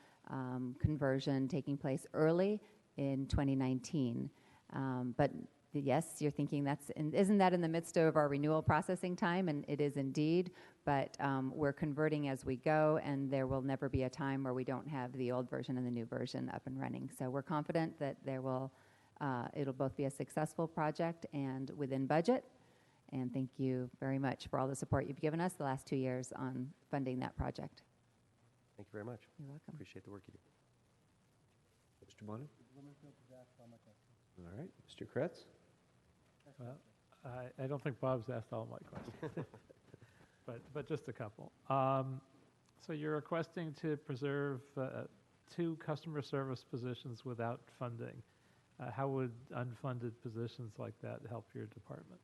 conversion taking place early in 2019. But yes, you're thinking isn't that in the midst of our renewal processing time? And it is indeed, but we're converting as we go, and there will never be a time where we don't have the old version and the new version up and running. So we're confident that it'll both be a successful project and within budget. And thank you very much for all the support you've given us the last 2 years on funding that project. Thank you very much. You're welcome. Appreciate the work you do. Mr. Bonner? All right. Mr. Kretz? Well, I don't think Bob's asked all my questions, but just a couple. So you're requesting to preserve 2 customer service positions without funding. How would unfunded positions like that help your department?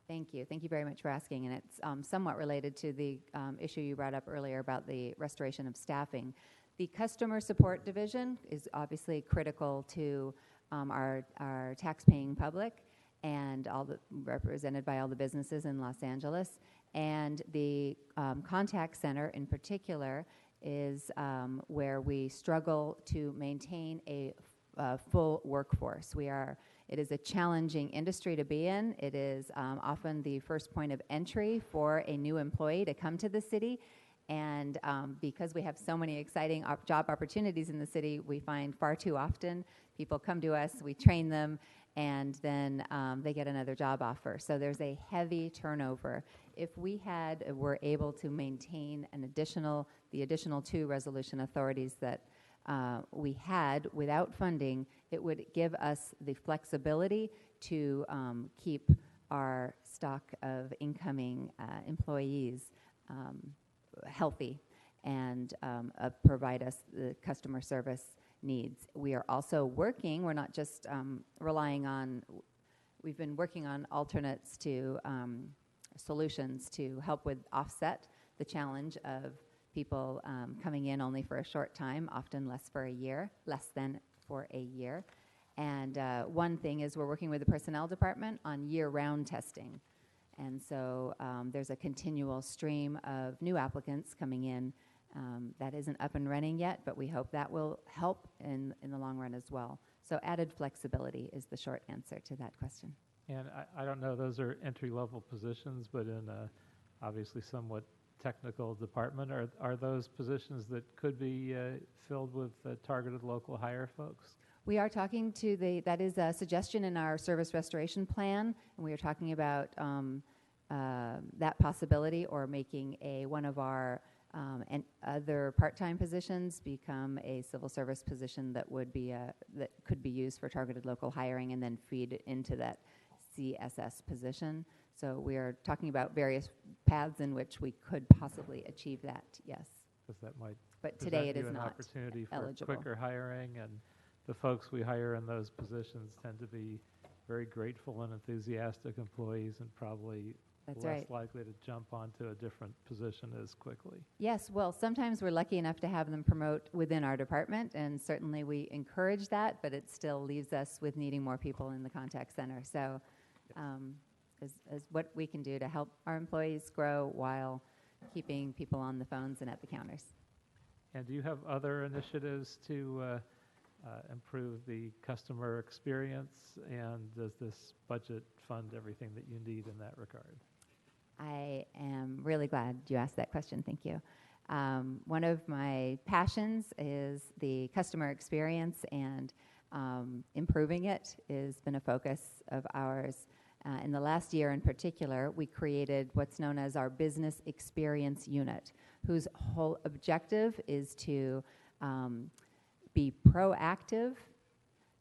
Thank you. Thank you very much for asking. And it's somewhat related to the issue you brought up earlier about the restoration of staffing. The customer support division is obviously critical to our tax-paying public and represented by all the businesses in Los Angeles. And the contact center in particular is where we struggle to maintain a full workforce. It is a challenging industry to be in. It is often the first point of entry for a new employee to come to the city. And because we have so many exciting job opportunities in the city, we find far too often people come to us, we train them, and then they get another job offer. So there's a heavy turnover. If we were able to maintain the additional 2 resolution authorities that we had without funding, it would give us the flexibility to keep our stock of incoming employees healthy and provide us the customer service needs. We are also working, we're not just relying on, we've been working on alternates to solutions to help with offset the challenge of people coming in only for a short time, often less than for a year. And one thing is we're working with the personnel department on year-round testing. And so there's a continual stream of new applicants coming in that isn't up and running yet, but we hope that will help in the long run as well. So added flexibility is the short answer to that question. And I don't know, those are entry-level positions, but in a obviously somewhat technical department. Are those positions that could be filled with targeted local hire folks? We are talking to that is a suggestion in our service restoration plan, and we are talking about that possibility, or making one of our and other part-time positions become a civil service position that would be that could be used for targeted local hiring and then feed into that CSS position. So we are talking about various paths in which we could possibly achieve that, yes. Because that might but today it is an not opportunity for eligible. quicker hiring, and the folks we hire in those positions tend to be very grateful and enthusiastic employees, and probably That's less right. likely to jump onto a different position as quickly. Yes, well, sometimes we're lucky enough to have them promote within our department, and certainly we encourage that, but it still leaves us with needing more people in the contact center. So as what we can do to help our employees grow while keeping people on the phones and at the counters. And do you have other initiatives to improve the customer experience, and does this budget fund everything that you need in that regard? I am really glad you asked that question. Thank you. One of my passions is the customer experience, and improving it has been a focus of ours. In the last year in particular, we created what's known as our Business Experience Unit, whose whole objective is to be proactive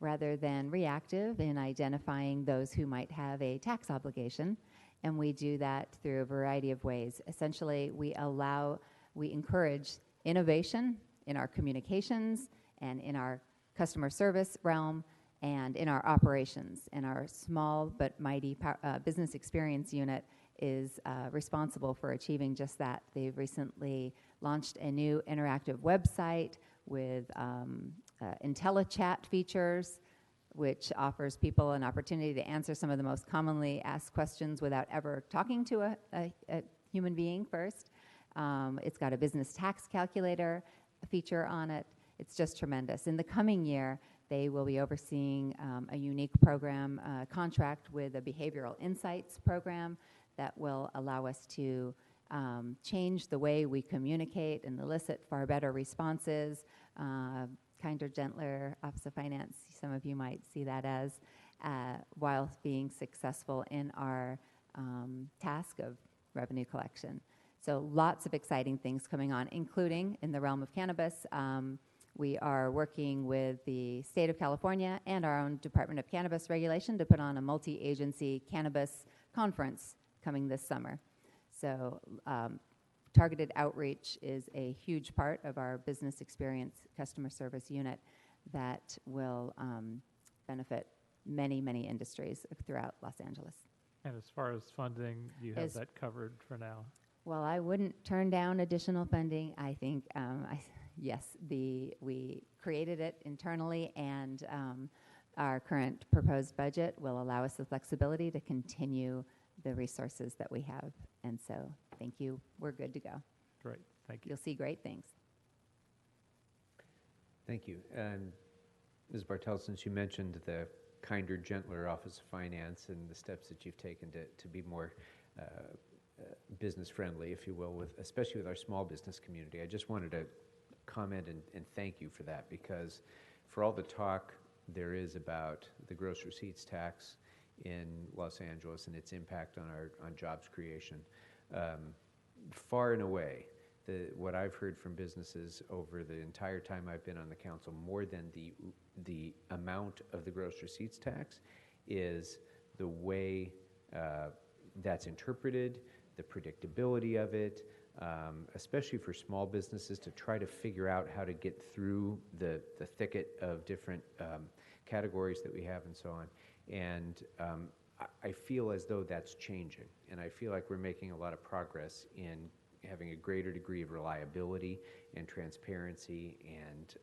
rather than reactive in identifying those who might have a tax obligation. And we do that through a variety of ways. Essentially, we encourage innovation in our communications and in our customer service realm and in our operations. And our small but mighty Business Experience Unit is responsible for achieving just that. They've recently launched a new interactive website with IntelliChat features, which offers people an opportunity to answer some of the most commonly asked questions without ever talking to a human being first. It's got a business tax calculator feature on it. It's just tremendous. In the coming year, they will be overseeing a unique program, contract with a behavioral insights program that will allow us to change the way we communicate and elicit far better responses, kinder, gentler Office of Finance, some of you might see that as, while being successful in our task of revenue collection. So lots of exciting things coming on, including in the realm of cannabis. We are working with the state of California and our own Department of Cannabis Regulation to put on a multi-agency cannabis conference coming this summer. So targeted outreach is a huge part of our business experience customer service unit that will benefit many, many industries throughout Los Angeles. And as far as funding, you have that covered for now? Well, I wouldn't turn down additional funding. I think, yes, we created it internally, and our current proposed budget will allow us the flexibility to continue the resources that we have. And so, thank you. We're good to go. Great. Thank you. You'll see great things. Thank you. And Ms. Bartel, since you mentioned the kinder, gentler Office of Finance and the steps that you've taken to be more business friendly, if you will, especially with our small business community, I just wanted to comment and thank you for that, because for all the talk there is about the gross receipts tax in Los Angeles and its impact on jobs creation, far and away, what I've heard from businesses over the entire time I've been on the council, more than the amount of the gross receipts tax, is the way that's interpreted, the predictability of it, especially for small businesses to try to figure out how to get through the thicket of different categories that we have and so on. And I feel as though that's changing, and I feel like we're making a lot of progress in having a greater degree of reliability and transparency and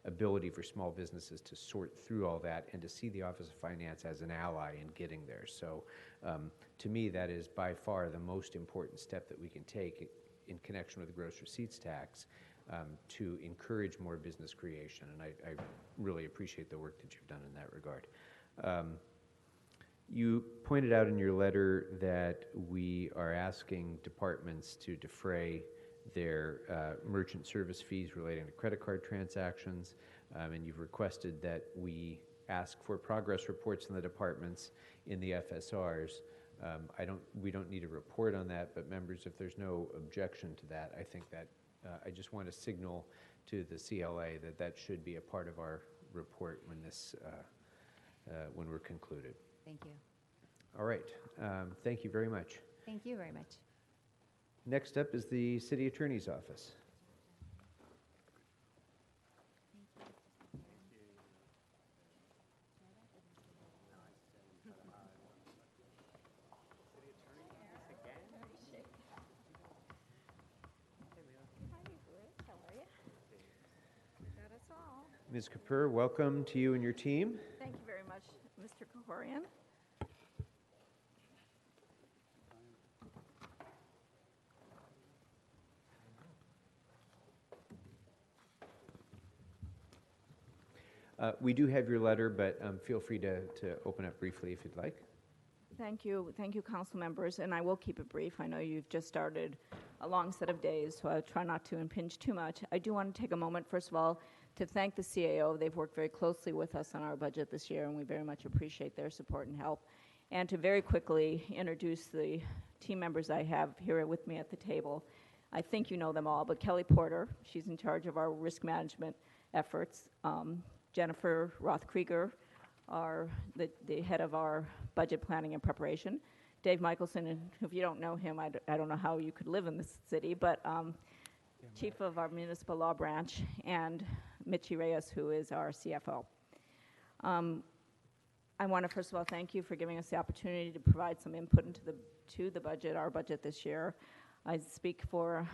ability for small businesses to sort through all that and to see the Office of Finance as an ally in getting there. So to me, that is by far the most important step that we can take in connection with the gross receipts tax to encourage more business creation. And I really appreciate the work that you've done in that regard. You pointed out in your letter that we are asking departments to defray their merchant service fees relating to credit card transactions, and you've requested that we ask for progress reports in the departments in the FSRs. We don't need a report on that, but members, if there's no objection to that, I think that I just want to signal to the CLA that that should be a part of our report when this when we're concluded. Thank you. All right. Thank you very much. Thank you very much. Next up is the City Attorney's Office. Ms. Kapoor, welcome to you and your team. Thank you very much, Mr. Kahorian. We do have your letter, but feel free to open up briefly if you'd like. Thank you, council members, and I will keep it brief. I know you've just started a long set of days, so I'll try not to impinge too much. I do want to take a moment, first of all, to thank the CAO. They've worked very closely with us on our budget this year, and we very much appreciate their support and help. And to very quickly introduce the team members I have here with me at the table. I think you know them all, but Kelly Porter, she's in charge of our risk management efforts. Jennifer Roth-Krieger, the head of our budget planning and preparation. Dave Michelson, and if you don't know him, I don't know how you could live in this city, but chief of our municipal law branch, and Mitchie Reyes, who is our CFO. I want to first of all thank you for giving us the opportunity to provide some input into the budget, our budget this year. I speak for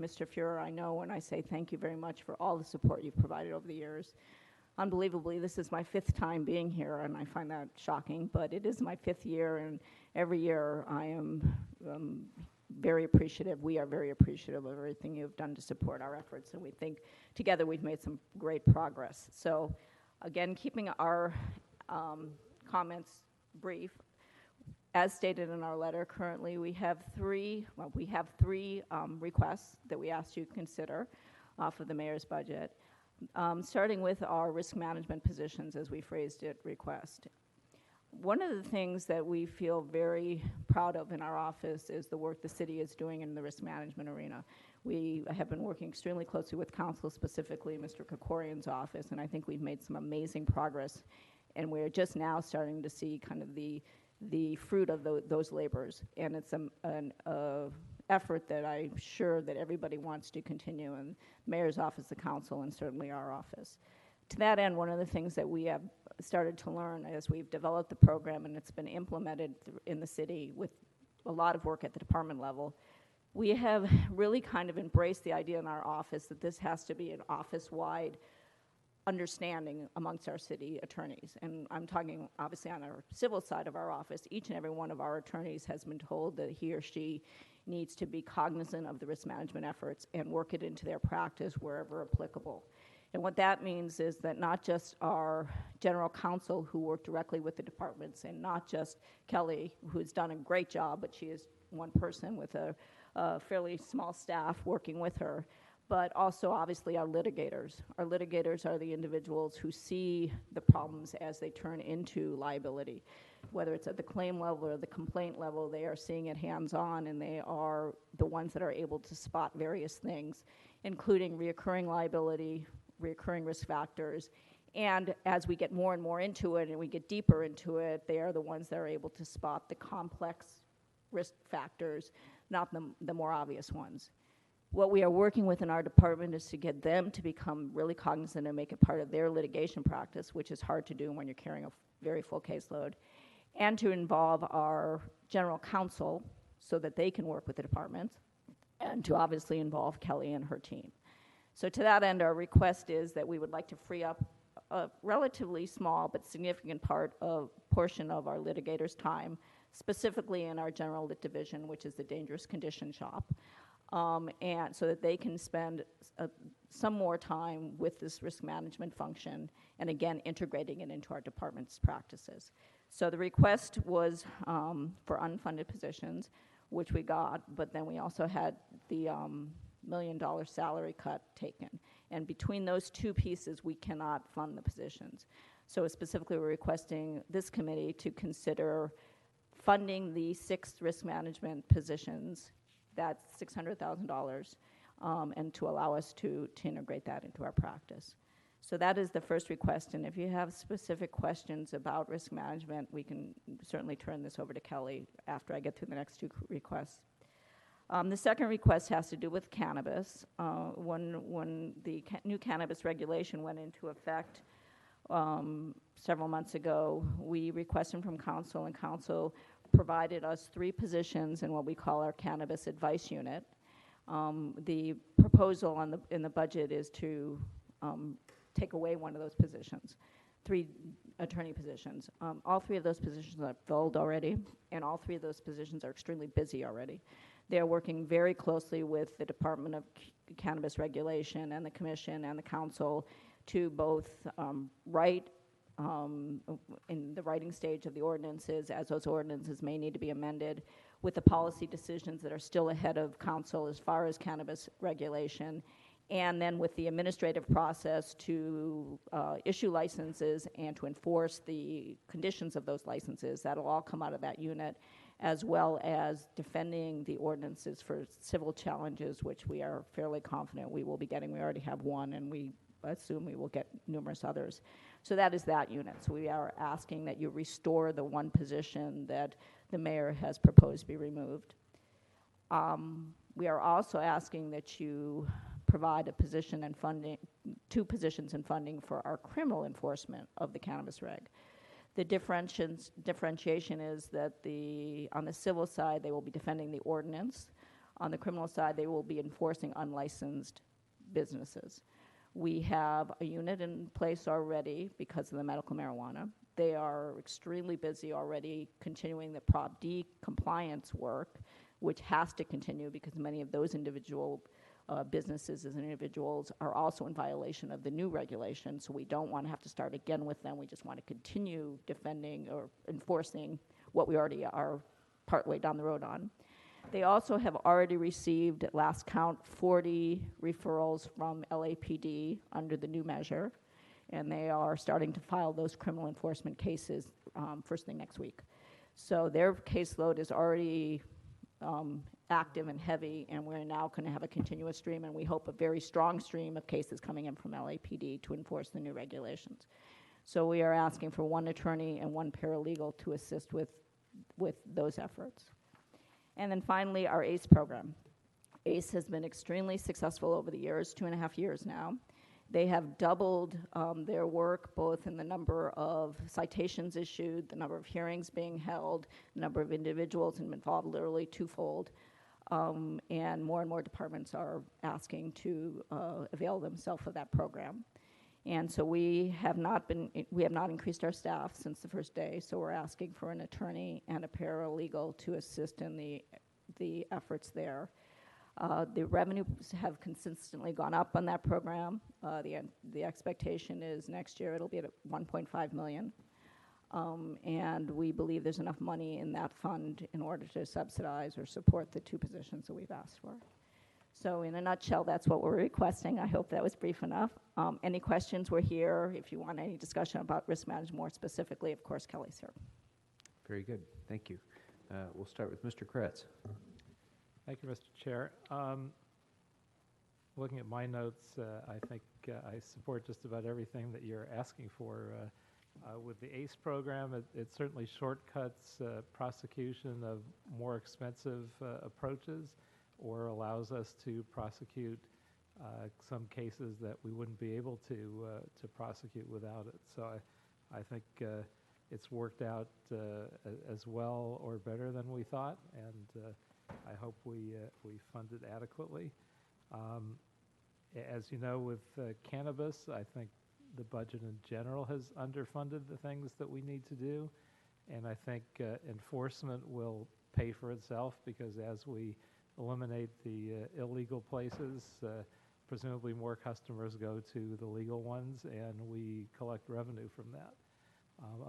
Mr. Fuhrer. I know when I say thank you very much for all the support you've provided over the years. Unbelievably, this is my 5th time being here, and I find that shocking, but it is my 5th year, and every year I am very appreciative. We are very appreciative of everything you've done to support our efforts, and we think together we've made some great progress. So, again, keeping our comments brief, as stated in our letter, currently we have three requests that we asked you to consider off of the mayor's budget. Starting with our risk management positions, as we phrased it, request. One of the things that we feel very proud of in our office is the work the city is doing in the risk management arena. We have been working extremely closely with council, specifically Mr. Krikorian's office, and I think we've made some amazing progress, and we're just now starting to see kind of the fruit of those labors, and it's an effort that I'm sure that everybody wants to continue in the mayor's office, the council, and certainly our office. To that end, one of the things that we have started to learn as we've developed the program and it's been implemented in the city with a lot of work at the department level, we have really kind of embraced the idea in our office that this has to be an office-wide understanding amongst our city attorneys. And I'm talking obviously on our civil side of our office. Each and every one of our attorneys has been told that he or she needs to be cognizant of the risk management efforts and work it into their practice wherever applicable. And what that means is that not just our general counsel who work directly with the departments, and not just Kelly, who's done a great job, but she is one person with a fairly small staff working with her, but also obviously our litigators. Our litigators are the individuals who see the problems as they turn into liability. Whether it's at the claim level or the complaint level, they are seeing it hands-on, and they are the ones that are able to spot various things, including reoccurring liability, reoccurring risk factors, and as we get more and more into it and we get deeper into it, they are the ones that are able to spot the complex risk factors, not the more obvious ones. What we are working with in our department is to get them to become really cognizant and make it part of their litigation practice, which is hard to do when you're carrying a very full caseload, and to involve our general counsel so that they can work with the departments, and to obviously involve Kelly and her team. So to that end, our request is that we would like to free up a relatively small but significant portion of our litigators' time, specifically in our general lit division, which is the dangerous condition shop, and so that they can spend some more time with this risk management function, and again, integrating it into our department's practices. So the request was for unfunded positions, which we got, but then we also had the $1 million salary cut taken. And between those two pieces, we cannot fund the positions. So specifically, we're requesting this committee to consider funding the 6 risk management positions, that's $600,000, and to allow us to integrate that into our practice. So that is the first request, and if you have specific questions about risk management, we can certainly turn this over to Kelly after I get through the next 2 requests. The second request has to do with cannabis. When the new cannabis regulation went into effect several months ago, we requested from council, and council provided us 3 positions in what we call our cannabis advice unit. The proposal in the budget is to take away one of those positions, 3 attorney positions. All 3 of those positions are filled already, and all 3 of those positions are extremely busy already. They're working very closely with the Department of Cannabis Regulation and the Commission and the Council to both write in the writing stage of the ordinances, as those ordinances may need to be amended, with the policy decisions that are still ahead of Council as far as cannabis regulation, and then with the administrative process to issue licenses and to enforce the conditions of those licenses. That'll all come out of that unit, as well as defending the ordinances for civil challenges, which we are fairly confident we will be getting. We already have one, and we assume we will get numerous others. So that is that unit. So we are asking that you restore the 1 position that the mayor has proposed be removed. We are also asking that you provide a position and funding, 2 positions in funding for our criminal enforcement of the cannabis reg. The differentiation is that on the civil side, they will be defending the ordinance. On the criminal side, they will be enforcing unlicensed businesses. We have a unit in place already because of the medical marijuana. They are extremely busy already continuing the Prop D compliance work, which has to continue because many of those individual businesses as individuals are also in violation of the new regulation, so we don't want to have to start again with them. We just want to continue defending or enforcing what we already are partway down the road on. They also have already received, at last count, 40 referrals from LAPD under the new measure, and they are starting to file those criminal enforcement cases first thing next week. So their caseload is already active and heavy, and we're now going to have a continuous stream, and we hope a very strong stream of cases coming in from LAPD to enforce the new regulations. So we are asking for 1 attorney and 1 paralegal to assist with those efforts. And then finally, our ACE program. ACE has been extremely successful over the years, 2.5 years now. They have doubled their work, both in the number of citations issued, the number of hearings being held, the number of individuals involved, literally twofold. And more departments are asking to avail themselves of that program. And so we have not increased our staff since the first day, so we're asking for an attorney and a paralegal to assist in the efforts there. The revenues have consistently gone up on that program. The expectation is next year it'll be at $1.5 million. And we believe there's enough money in that fund in order to subsidize or support the 2 positions that we've asked for. So in a nutshell, that's what we're requesting. I hope that was brief enough. Any questions, we're here. If you want any discussion about risk management more specifically, of course, Kelly's here. Very good. Thank you. We'll start with Mr. Kretz. Thank you, Mr. Chair. Looking at my notes, I think I support just about everything that you're asking for. With the ACE program, it certainly shortcuts prosecution of more expensive approaches, or allows us to prosecute some cases that we wouldn't be able to prosecute without it. So I think it's worked out as well or better than we thought, and I hope we fund it adequately. As you know, with cannabis, I think the budget in general has underfunded the things that we need to do, and I think enforcement will pay for itself, because as we eliminate the illegal places, presumably more customers go to the legal ones, and we collect revenue from that,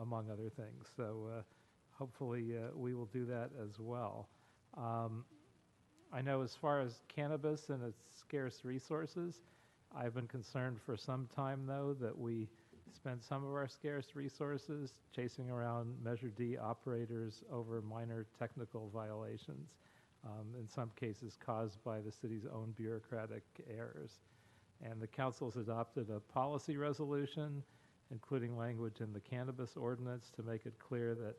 among other things. So hopefully we will do that as well. I know as far as cannabis and its scarce resources, I've been concerned for some time, though, that we spend some of our scarce resources chasing around Measure D operators over minor technical violations, in some cases caused by the city's own bureaucratic errors. And the council's adopted a policy resolution, including language in the cannabis ordinance, to make it clear that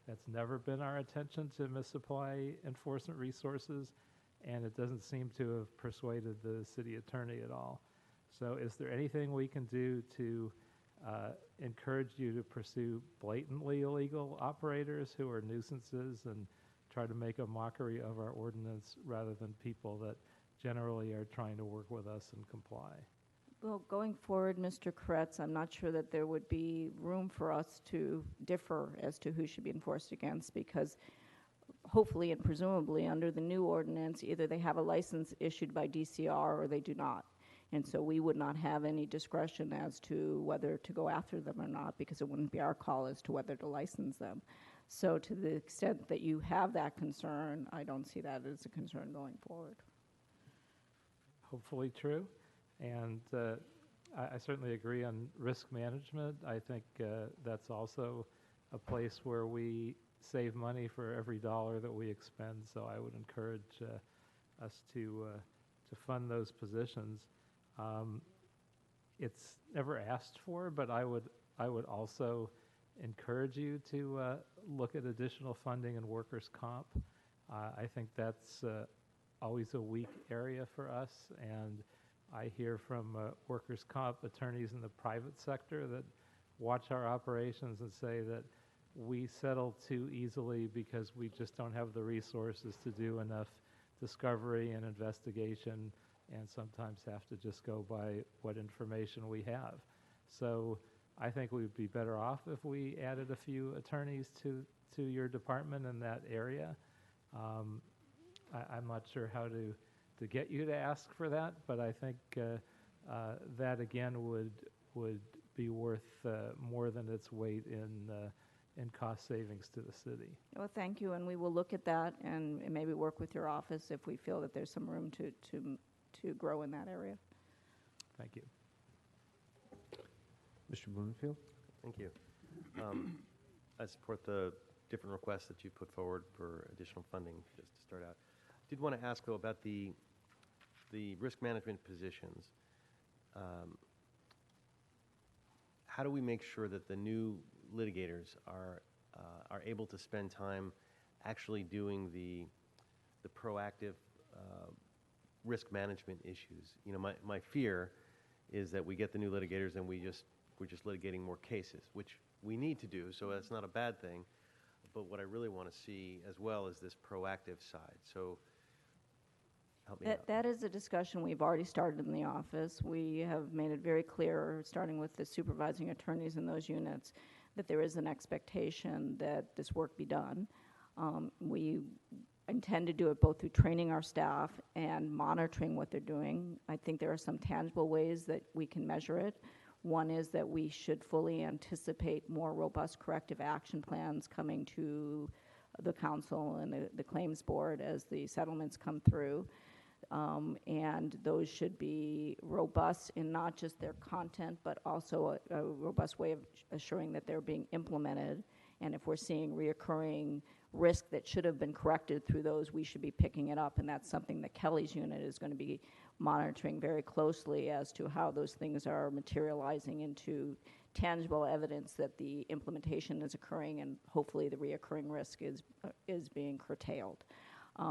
that's never been our intention to misapply enforcement resources, and it doesn't seem to have persuaded the city attorney at all. So is there anything we can do to encourage you to pursue blatantly illegal operators who are nuisances and try to make a mockery of our ordinance, rather than people that generally are trying to work with us and comply? Well, going forward, Mr. Kretz, I'm not sure that there would be room for us to differ as to who should be enforced against, because hopefully and presumably under the new ordinance, either they have a license issued by DCR or they do not. And so we would not have any discretion as to whether to go after them or not, because it wouldn't be our call as to whether to license them. So to the extent that you have that concern, I don't see that as a concern going forward. Hopefully true. And I certainly agree on risk management. I think that's also a place where we save money for every dollar that we expend. So I would encourage us to fund those positions. It's never asked for, but I would also encourage you to look at additional funding in workers' comp. I think that's always a weak area for us, and I hear from workers' comp attorneys in the private sector that watch our operations and say that we settle too easily because we just don't have the resources to do enough discovery and investigation, and sometimes have to just go by what information we have. So I think we'd be better off if we added a few attorneys to your department in that area. I'm not sure how to get you to ask for that, but I think that again would be worth more than its weight in cost savings to the city. Well, thank you, and we will look at that and maybe work with your office if we feel that there's some room to grow in that area. Thank you. Mr. Bloomfield? Thank you. I support the different requests that you put forward for additional funding, just to start out. I did want to ask, though, about the risk management positions. How do we make sure that the new litigators are able to spend time actually doing the proactive risk management issues? You know, my fear is that we get the new litigators and we're just litigating more cases, which we need to do, so that's not a bad thing. But what I really want to see as well is this proactive side. So help me out. That is a discussion we've already started in the office. We have made it very clear, starting with the supervising attorneys in those units, that there is an expectation that this work be done. We intend to do it both through training our staff and monitoring what they're doing. I think there are some tangible ways that we can measure it. One is that we should fully anticipate more robust corrective action plans coming to the council and the claims board as the settlements come through. And those should be robust in not just their content, but also a robust way of assuring that they're being implemented. And if we're seeing reoccurring risk that should have been corrected through those, we should be picking it up. And that's something that Kelly's unit is going to be monitoring very closely as to how those things are materializing into tangible evidence that the implementation is occurring, and hopefully the reoccurring risk is being curtailed.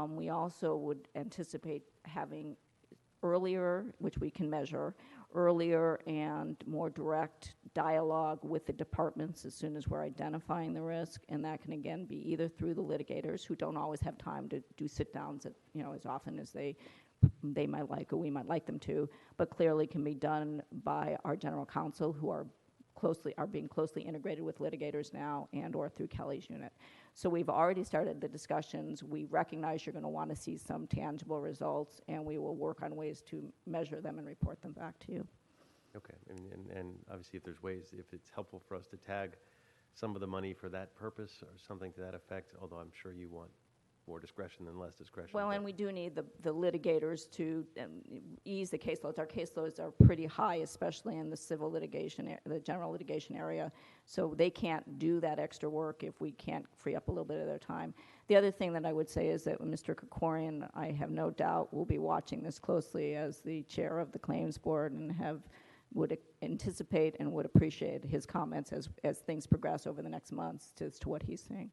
We also would anticipate having earlier, which we can measure, earlier and more direct dialogue with the departments as soon as we're identifying the risk, and that can again be either through the litigators who don't always have time to do sit-downs at, as often as they might like or we might like them to, but clearly can be done by our general counsel who are being closely integrated with litigators now and or through Kelly's unit. So we've already started the discussions. We recognize you're going to want to see some tangible results, and we will work on ways to measure them and report them back to you. Okay, and obviously if there's ways, if it's helpful for us to tag some of the money for that purpose or something to that effect, although I'm sure you want more discretion than less discretion. Well, but- and we do need the litigators to ease the caseloads. Our caseloads are pretty high, especially in the civil litigation, the general litigation area. So they can't do that extra work if we can't free up a little bit of their time. The other thing that I would say is that Mr. Krikorian, I have no doubt, will be watching this closely as the chair of the claims board and would anticipate and would appreciate his comments as things progress over the next months as to what he's saying.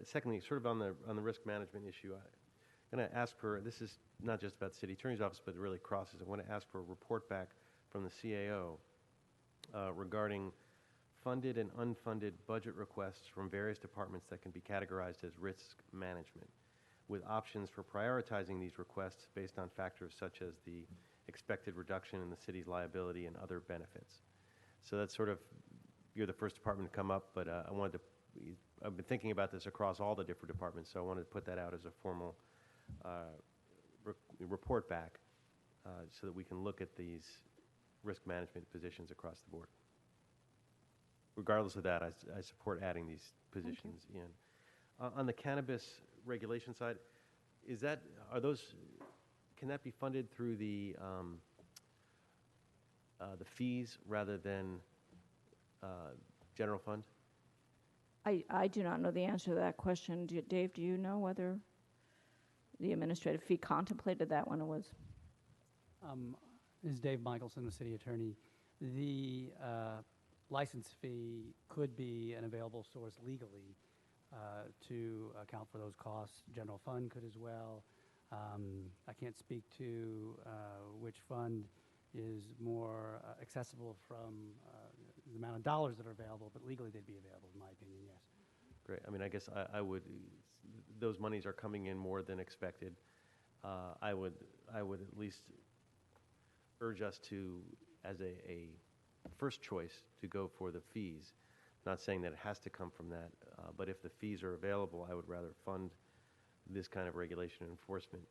Secondly, sort of on the risk management issue, I'm going to ask for, this is not just about the city attorney's office, but it really crosses. I want to ask for a report back from the CAO regarding funded and unfunded budget requests from various departments that can be categorized as risk management, with options for prioritizing these requests based on factors such as the expected reduction in the city's liability and other benefits. So that's sort of, you're the first department to come up, but I've been thinking about this across all the different departments, so I wanted to put that out as a formal report back so that we can look at these risk management positions across the board. Regardless of that, I support adding these positions in. On the cannabis regulation side, can that be funded through the fees rather than general fund? I do not know the answer to that question. Dave, do you know whether the administrative fee contemplated that when it was? This is Dave Michelson, the city attorney. The license fee could be an available source legally to account for those costs. General fund could as well. I can't speak to which fund is more accessible from the amount of dollars that are available, but legally they'd be available, in my opinion, yes. Great. I mean, I guess I would, those monies are coming in more than expected. I would at least urge us to, as a first choice, to go for the fees. Not saying that it has to come from that, but if the fees are available, I would rather fund this kind of regulation and enforcement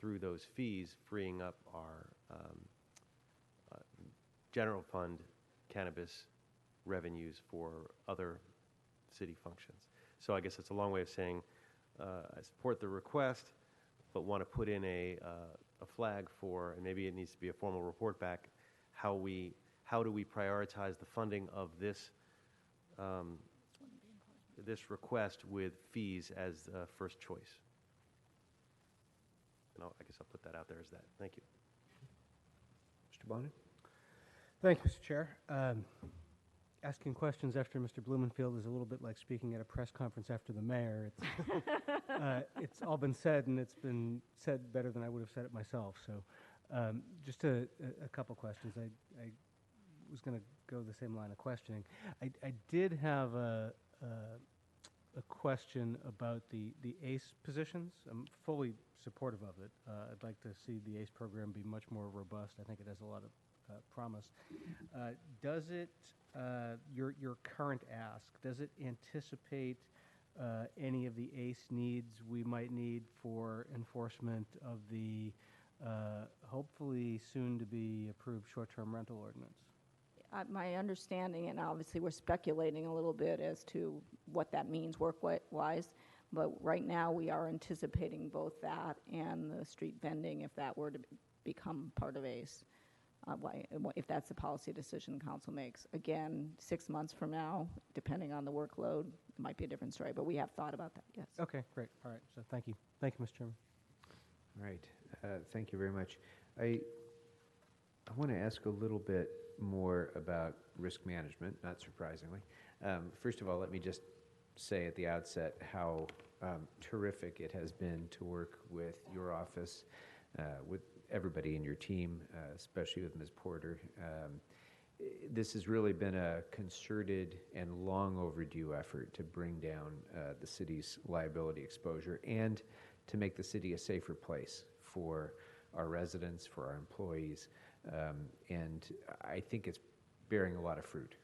through those fees, freeing up our general fund cannabis revenues for other city functions. So I guess it's a long way of saying I support the request, but want to put in a flag for, and maybe it needs to be a formal report back, how do we prioritize the funding of this this request with fees as first choice. And I guess I'll put that out there as that. Thank you. Mr. Bonnet? Thank you, Mr. Chair. Asking questions after Mr. Blumenfield is a little bit like speaking at a press conference after the mayor. It's all been said, and it's been said better than I would have said it myself. So just a couple questions. I was going to go the same line of questioning. I did have a question about the ACE positions. I'm fully supportive of it. I'd like to see the ACE program be much more robust. I think it has a lot of promise. Does it, your current ask, does it anticipate any of the ACE needs we might need for enforcement of the hopefully soon to be approved short-term rental ordinance? My understanding, and obviously we're speculating a little bit as to what that means work-wise, but right now we are anticipating both that and the street vending if that were to become part of ACE. If that's the policy decision council makes. Again, 6 months from now, depending on the workload, it might be a different story, but we have thought about that, yes. Okay, great. All right, so thank you. Thank you, Mr. Chairman. All right, thank you very much. I want to ask a little bit more about risk management, not surprisingly. First of all, let me just say at the outset how terrific it has been to work with your office, with everybody in your team, especially with Ms. Porter. This has really been a concerted and long overdue effort to bring down the city's liability exposure and to make the city a safer place for our residents, for our employees, and I think it's bearing a lot of fruit.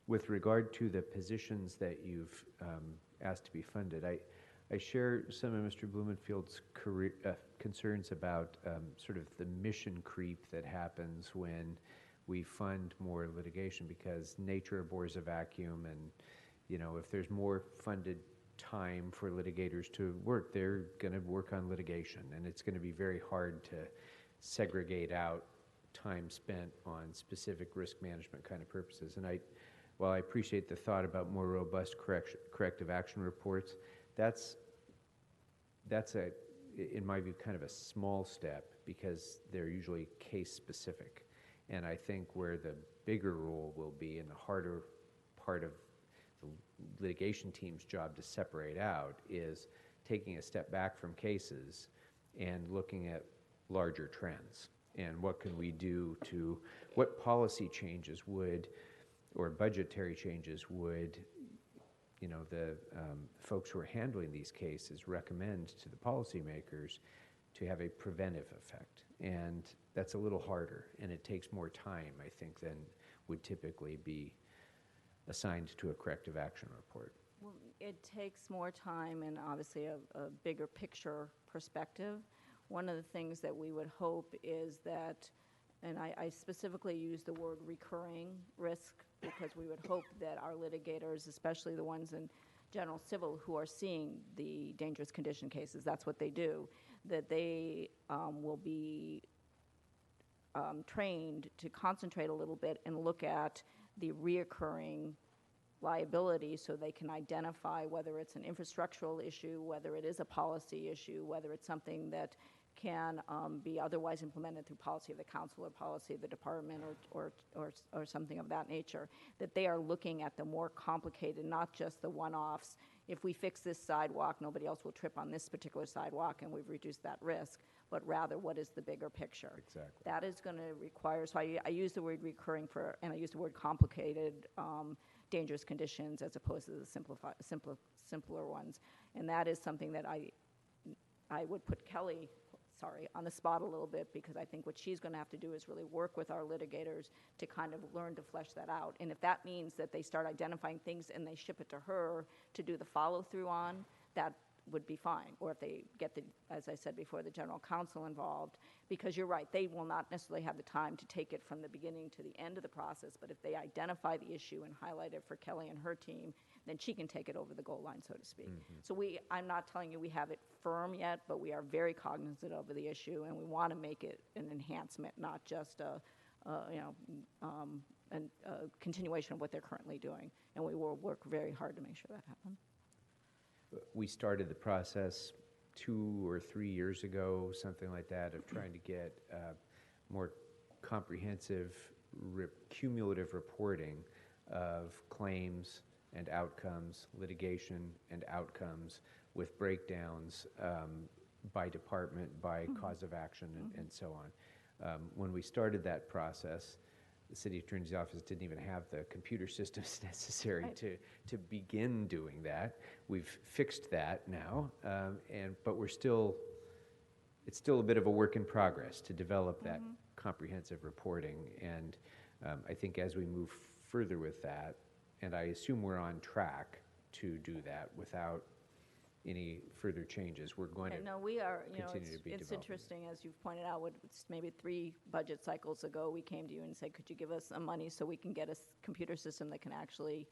With regard to the positions that you've asked to be funded, I share some of Mr. Blumenfield's concerns about sort of the mission creep that happens when we fund more litigation, because nature abhors a vacuum, and if there's more funded time for litigators to work, they're going to work on litigation, and it's going to be very hard to segregate out time spent on specific risk management kind of purposes. And while I appreciate the thought about more robust corrective action reports, that's in my view, kind of a small step, because they're usually case specific. And I think where the bigger role will be, and the harder part of the litigation team's job to separate out, is taking a step back from cases and looking at larger trends. And what can we do what policy changes or budgetary changes would the folks who are handling these cases recommend to the policymakers to have a preventive effect. And that's a little harder, and it takes more time, I think, than would typically be assigned to a corrective action report. Well, it takes more time and obviously a bigger picture perspective. One of the things that we would hope is that, and I specifically use the word recurring risk, because we would hope that our litigators, especially the ones in general civil who are seeing the dangerous condition cases, that's what they do, that they will be trained to concentrate a little bit and look at the reoccurring liability, so they can identify whether it's an infrastructural issue, whether it is a policy issue, whether it's something that can be otherwise implemented through policy of the council or policy of the department or something of that nature, that they are looking at the more complicated, not just the one-offs. If we fix this sidewalk, nobody else will trip on this particular sidewalk, and we've reduced that risk, but rather what is the bigger picture. Exactly. That is going to require, so I use the word recurring and I use the word complicated dangerous conditions as opposed to the simpler ones. And that is something that I would put Kelly on the spot a little bit, because I think what she's going to have to do is really work with our litigators to kind of learn to flesh that out. And if that means that they start identifying things and they ship it to her to do the follow-through on, that would be fine. Or if they get as I said before, the general counsel involved, because you're right, they will not necessarily have the time to take it from the beginning to the end of the process, but if they identify the issue and highlight it for Kelly and her team, then she can take it over the goal line, so to speak. Mm-hmm. So I'm not telling you we have it firm yet, but we are very cognizant of the issue, and we want to make it an enhancement, not just a continuation of what they're currently doing. And we will work very hard to make sure that happens. We started the process 2 or 3 years ago, something like that, of trying to get more comprehensive cumulative reporting of claims and outcomes, litigation and outcomes, with breakdowns by department, by cause of action, and so on. When we started that process, the city attorney's office didn't even have the computer systems necessary to begin doing that. We've fixed that now, but it's still a bit of a work in progress to develop that comprehensive reporting. And I think as we move further with that, and I assume we're on track to do that without any further changes, we're going to we are, continue to be it's developing. interesting, as you've pointed out, maybe 3 budget cycles ago, we came to you and said, could you give us some money so we can get a computer system that can actually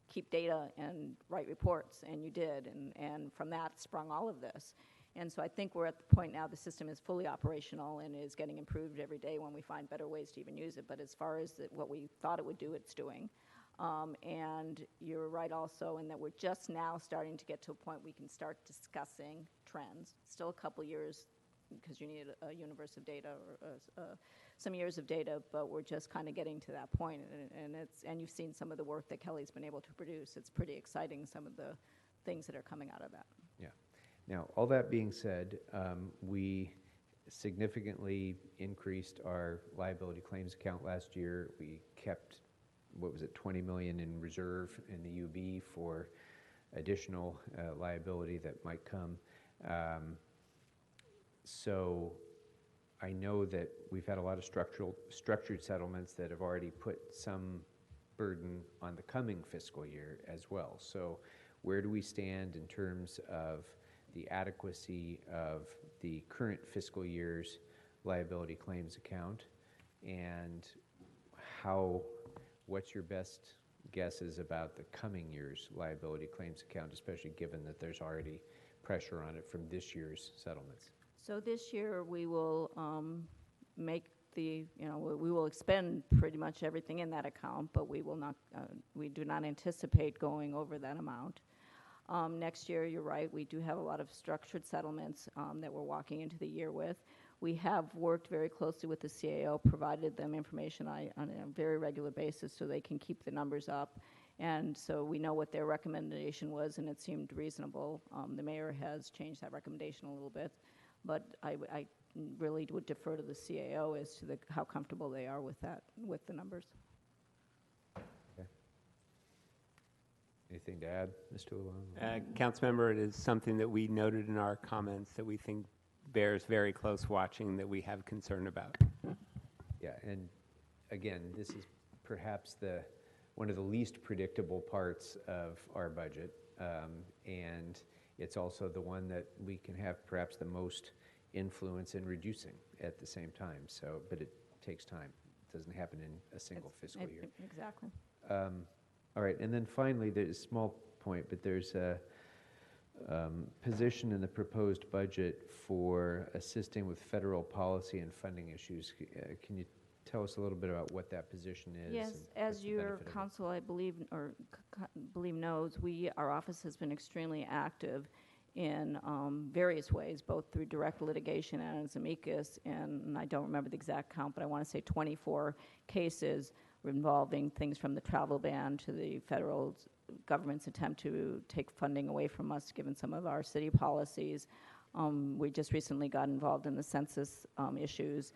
keep data and write reports? And you did, and from that sprung all of this. And so I think we're at the point now the system is fully operational and is getting improved every day when we find better ways to even use it. But as far as what we thought it would do, it's doing. And you're right also in that we're just now starting to get to a point we can start discussing trends. Still a couple years, because you need a universe of data or some years of data, but we're just kind of getting to that point. And you've seen some of the work that Kelly's been able to produce. It's pretty exciting, some of the things that are coming out of that. Yeah. Now, all that being said, we significantly increased our liability claims account last year. We kept, what was it, 20 million in reserve in the UB for additional liability that might come. So I know that we've had a lot of structured settlements that have already put some burden on the coming fiscal year as well. So where do we stand in terms of the adequacy of the current fiscal year's liability claims account, and what's your best guesses about the coming year's liability claims account, especially given that there's already pressure on it from this year's settlements? So this year we will make the, we will expend pretty much everything in that account, but we will not, we do not anticipate going over that amount. Next year, you're right, we do have a lot of structured settlements that we're walking into the year with. We have worked very closely with the CAO, provided them information on a very regular basis so they can keep the numbers up. And so we know what their recommendation was, and it seemed reasonable. The mayor has changed that recommendation a little bit, but I really would defer to the CAO as to how comfortable they are with that, with the numbers. Anything to add, Mr. Long? Councilmember, it is something that we noted in our comments that we think bears very close watching, that we have concern about. Yeah, and again, this is perhaps one of the least predictable parts of our budget, and it's also the one that we can have perhaps the most influence in reducing at the same time. So, but it takes time. It doesn't happen in a single fiscal year. Exactly. All right, and then finally, there's a small point, but there's a position in the proposed budget for assisting with federal policy and funding issues. Can you tell us a little bit about what that position is? Yes, as your council, I believe, knows, our office has been extremely active in various ways, both through direct litigation and as amicus, and I don't remember the exact count, but I want to say 24 cases involving things from the travel ban to the federal government's attempt to take funding away from us, given some of our city policies. We just recently got involved in the census issues.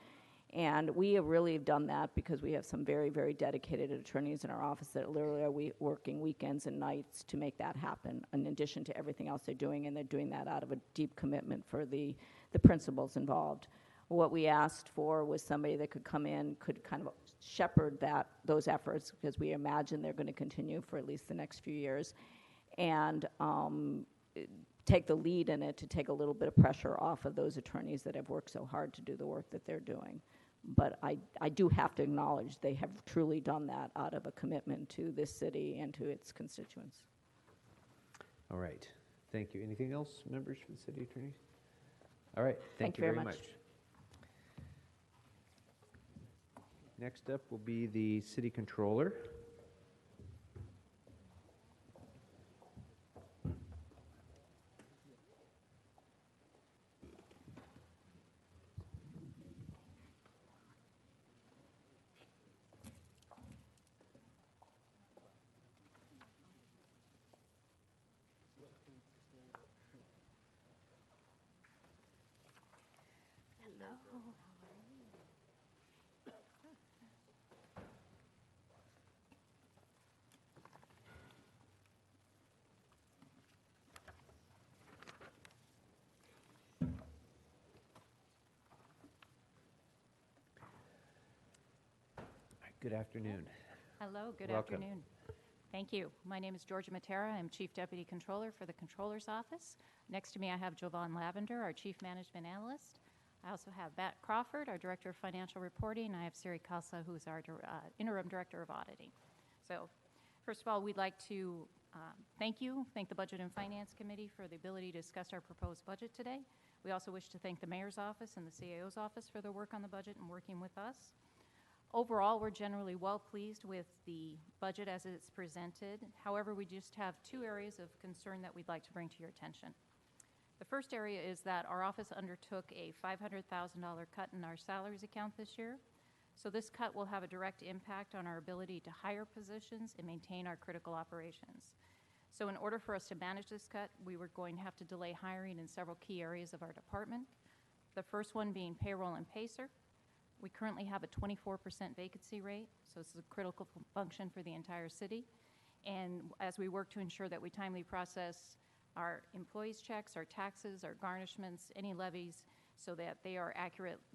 And we have really done that because we have some very, very dedicated attorneys in our office that literally are working weekends and nights to make that happen, in addition to everything else they're doing, and they're doing that out of a deep commitment for the principals involved. What we asked for was somebody that could come in, could kind of shepherd those efforts, because we imagine they're going to continue for at least the next few years, and take the lead in it to take a little bit of pressure off of those attorneys that have worked so hard to do the work that they're doing. But I do have to acknowledge they have truly done that out of a commitment to this city and to its constituents. All right. Thank you. Anything else, members from the city attorney? All right. Thank you very much. Next up will be the city controller. Good afternoon. Hello, good Welcome. afternoon. Thank you. My name is Georgia Matera. I'm Chief Deputy Controller for the Controller's Office. Next to me, I have Jovan Lavender, our Chief Management Analyst. I also have Matt Crawford, our Director of Financial Reporting. I have Siri Kalsa, who's our Interim Director of Auditing. So, first of all, we'd like to thank the Budget and Finance Committee for the ability to discuss our proposed budget today. We also wish to thank the Mayor's Office and the CAO's Office for their work on the budget and working with us. Overall, we're generally well pleased with the budget as it's presented. However, we just have two areas of concern that we'd like to bring to your attention. The first area is that our office undertook a $500,000 cut in our salaries account this year. So this cut will have a direct impact on our ability to hire positions and maintain our critical operations. So in order for us to manage this cut, we were going to have to delay hiring in several key areas of our department. The first one being payroll and PACER. We currently have a 24% vacancy rate, so this is a critical function for the entire city. And as we work to ensure that we timely process our employees' checks, our taxes, our garnishments, any levies, so that they are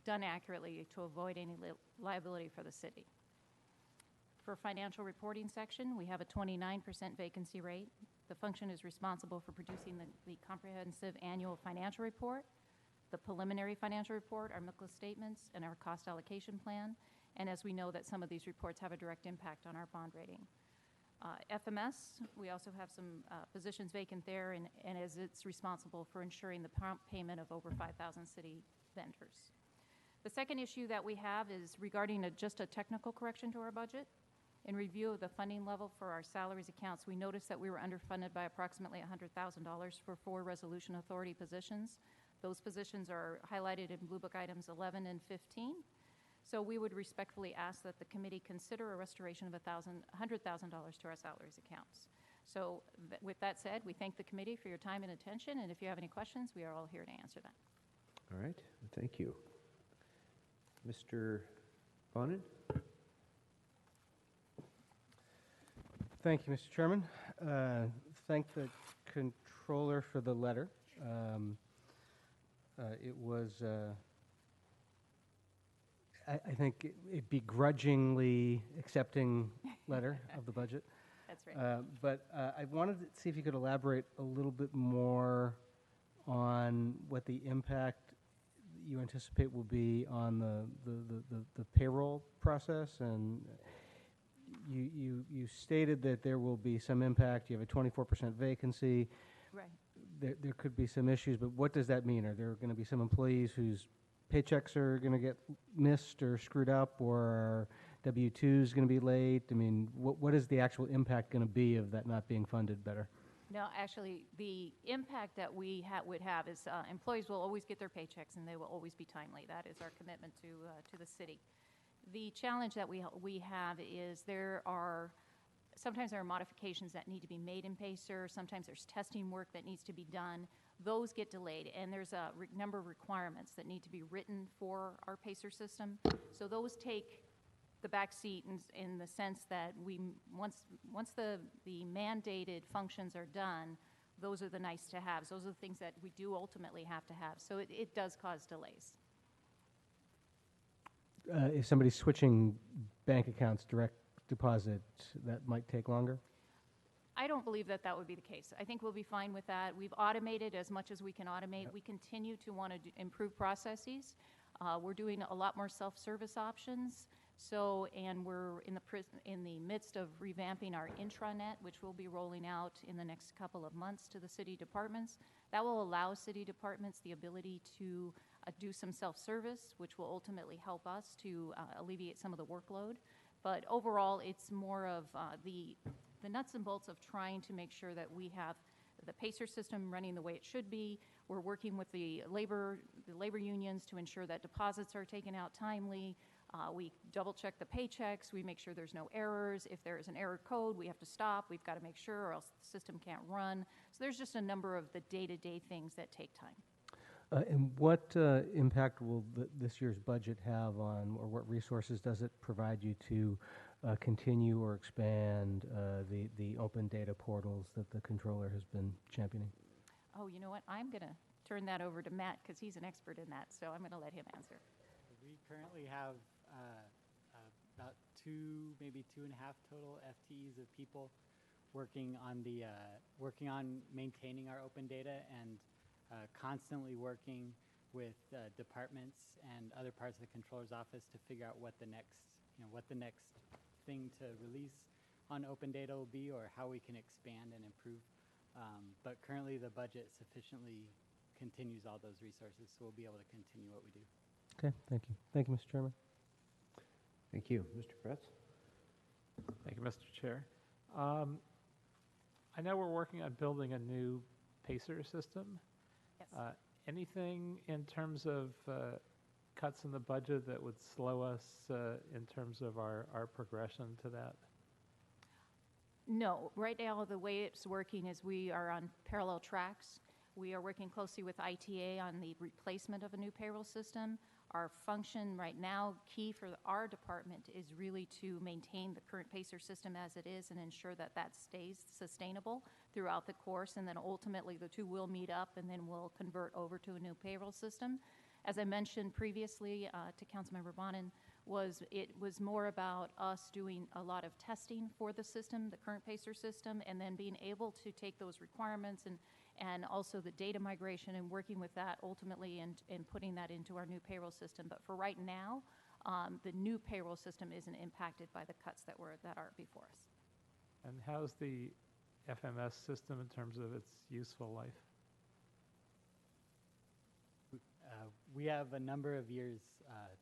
done accurately to avoid any liability for the city. For financial reporting section, we have a 29% vacancy rate. The function is responsible for producing the comprehensive annual financial report, the preliminary financial report, our Mccullough statements, and our cost allocation plan. And as we know that some of these reports have a direct impact on our bond rating. FMS, we also have some positions vacant there, and as it's responsible for ensuring the prompt payment of over 5,000 city vendors. The second issue that we have is regarding just a technical correction to our budget. In review of the funding level for our salaries accounts, we noticed that we were underfunded by approximately $100,000 for 4 resolution authority positions. Those positions are highlighted in Blue Book items 11 and 15. So we would respectfully ask that the committee consider a restoration of $100,000 to our salaries accounts. So with that said, we thank the committee for your time and attention, and if you have any questions, we are all here to answer them. All right, thank you. Mr. Bonin? Thank you, Mr. Chairman. Thank the controller for the letter. It was, I think, a begrudgingly accepting letter of the budget. That's right. But I wanted to see if you could elaborate a little bit more on what the impact you anticipate will be on the payroll process. And you stated that there will be some impact. You have a 24% vacancy. Right. There could be some issues, but what does that mean? Are there going to be some employees whose paychecks are going to get missed or screwed up, or are W-2s going to be late? I mean, what is the actual impact going to be of that not being funded better? No, actually, the impact that we would have is employees will always get their paychecks, and they will always be timely. That is our commitment to the city. The challenge that we have is sometimes there are modifications that need to be made in PACER. Sometimes there's testing work that needs to be done. Those get delayed, and there's a number of requirements that need to be written for our PACER system. So those take the back seat in the sense that once the mandated functions are done, those are the nice to haves. Those are the things that we do ultimately have to have. So it does cause delays. If somebody's switching bank accounts, direct deposit, that might take longer? I don't believe that would be the case. I think we'll be fine with that. We've automated as much as we can automate. Yep. We continue to want to improve processes. We're doing a lot more self-service options. So, and we're in the midst of revamping our intranet, which we'll be rolling out in the next couple of months to the city departments. That will allow city departments the ability to do some self-service, which will ultimately help us to alleviate some of the workload. But overall, it's more of the nuts and bolts of trying to make sure that we have the PACER system running the way it should be. We're working with the labor unions to ensure that deposits are taken out timely. We double check the paychecks. We make sure there's no errors. If there is an error code, we have to stop. We've got to make sure, or else the system can't run. So there's just a number of the day-to-day things that take time. And what impact will this year's budget have on, or what resources does it provide you to continue or expand the open data portals that the controller has been championing? Oh, you know what? I'm going to turn that over to Matt because he's an expert in that, so I'm going to let him answer. We currently have about 2, maybe 2.5 total FTEs of people working on maintaining our open data and constantly working with departments and other parts of the controller's office to figure out what the next thing to release on open data will be, or how we can expand and improve. But currently the budget sufficiently continues all those resources, so we'll be able to continue what we do. Okay, thank you. Thank you, Mr. Chairman. Thank you. Mr. Kretz? Thank you, Mr. Chair. I know we're working on building a new PACER system. Yes. Anything in terms of cuts in the budget that would slow us in terms of our progression to that? No, right now the way it's working is we are on parallel tracks. We are working closely with ITA on the replacement of a new payroll system. Our function right now, key for our department, is really to maintain the current PACER system as it is and ensure that that stays sustainable throughout the course, and then ultimately the two will meet up and then we'll convert over to a new payroll system. As I mentioned previously to Councilmember Bonin, it was more about us doing a lot of testing for the system, the current PACER system, and then being able to take those requirements and also the data migration and working with that ultimately and putting that into our new payroll system. But for right now, the new payroll system isn't impacted by the cuts that are before us. And how's the FMS system in terms of its useful life? We have a number of years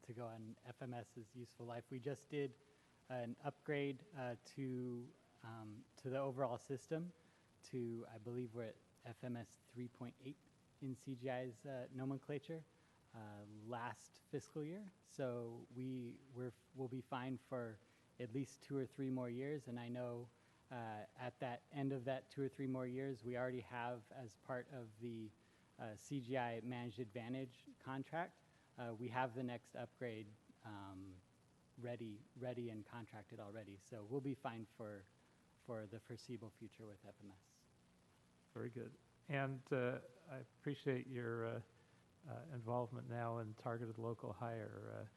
to go on FMS's useful life. We just did an upgrade to the overall system to, I believe we're at FMS 3.8 in CGI's nomenclature last fiscal year. So we'll be fine for at least 2 or 3 more years. And I know at that end of that 2 or 3 more years, we already have, as part of the CGI Managed Advantage contract, we have the next upgrade ready and contracted already. So we'll be fine for the foreseeable future with FMS. Very good. And I appreciate your involvement now in targeted local hire.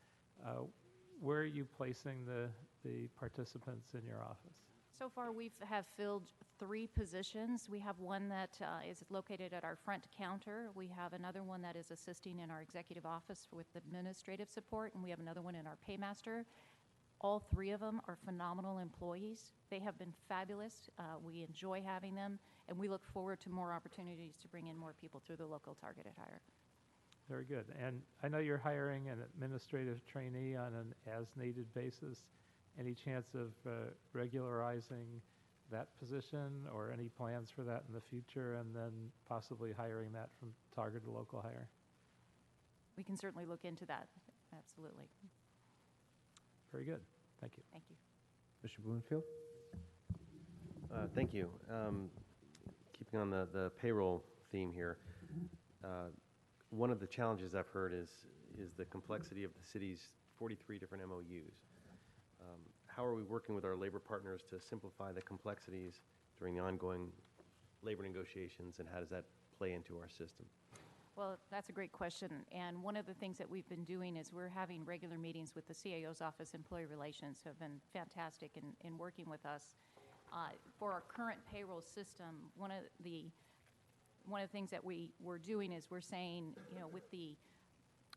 Where are you placing the participants in your office? So far, we have filled 3 positions. We have one that is located at our front counter. We have another one that is assisting in our executive office with administrative support, and we have another one in our paymaster. All 3 of them are phenomenal employees. They have been fabulous. We enjoy having them, and we look forward to more opportunities to bring in more people through the local targeted hire. Very good. And I know you're hiring an administrative trainee on an as-needed basis. Any chance of regularizing that position or any plans for that in the future, and then possibly hiring that from targeted local hire? We can certainly look into that. Absolutely. Very good. Thank you. Thank you. Mr. Bloomfield? Thank you. Keeping on the payroll theme here, one of the challenges I've heard is the complexity of the city's 43 different MOUs. How are we working with our labor partners to simplify the complexities during the ongoing labor negotiations, and how does that play into our system? Well, that's a great question. And one of the things that we've been doing is we're having regular meetings with the CAO's office, Employee Relations, who have been fantastic in working with us. For our current payroll system, one of the things that we're doing is we're saying, you know,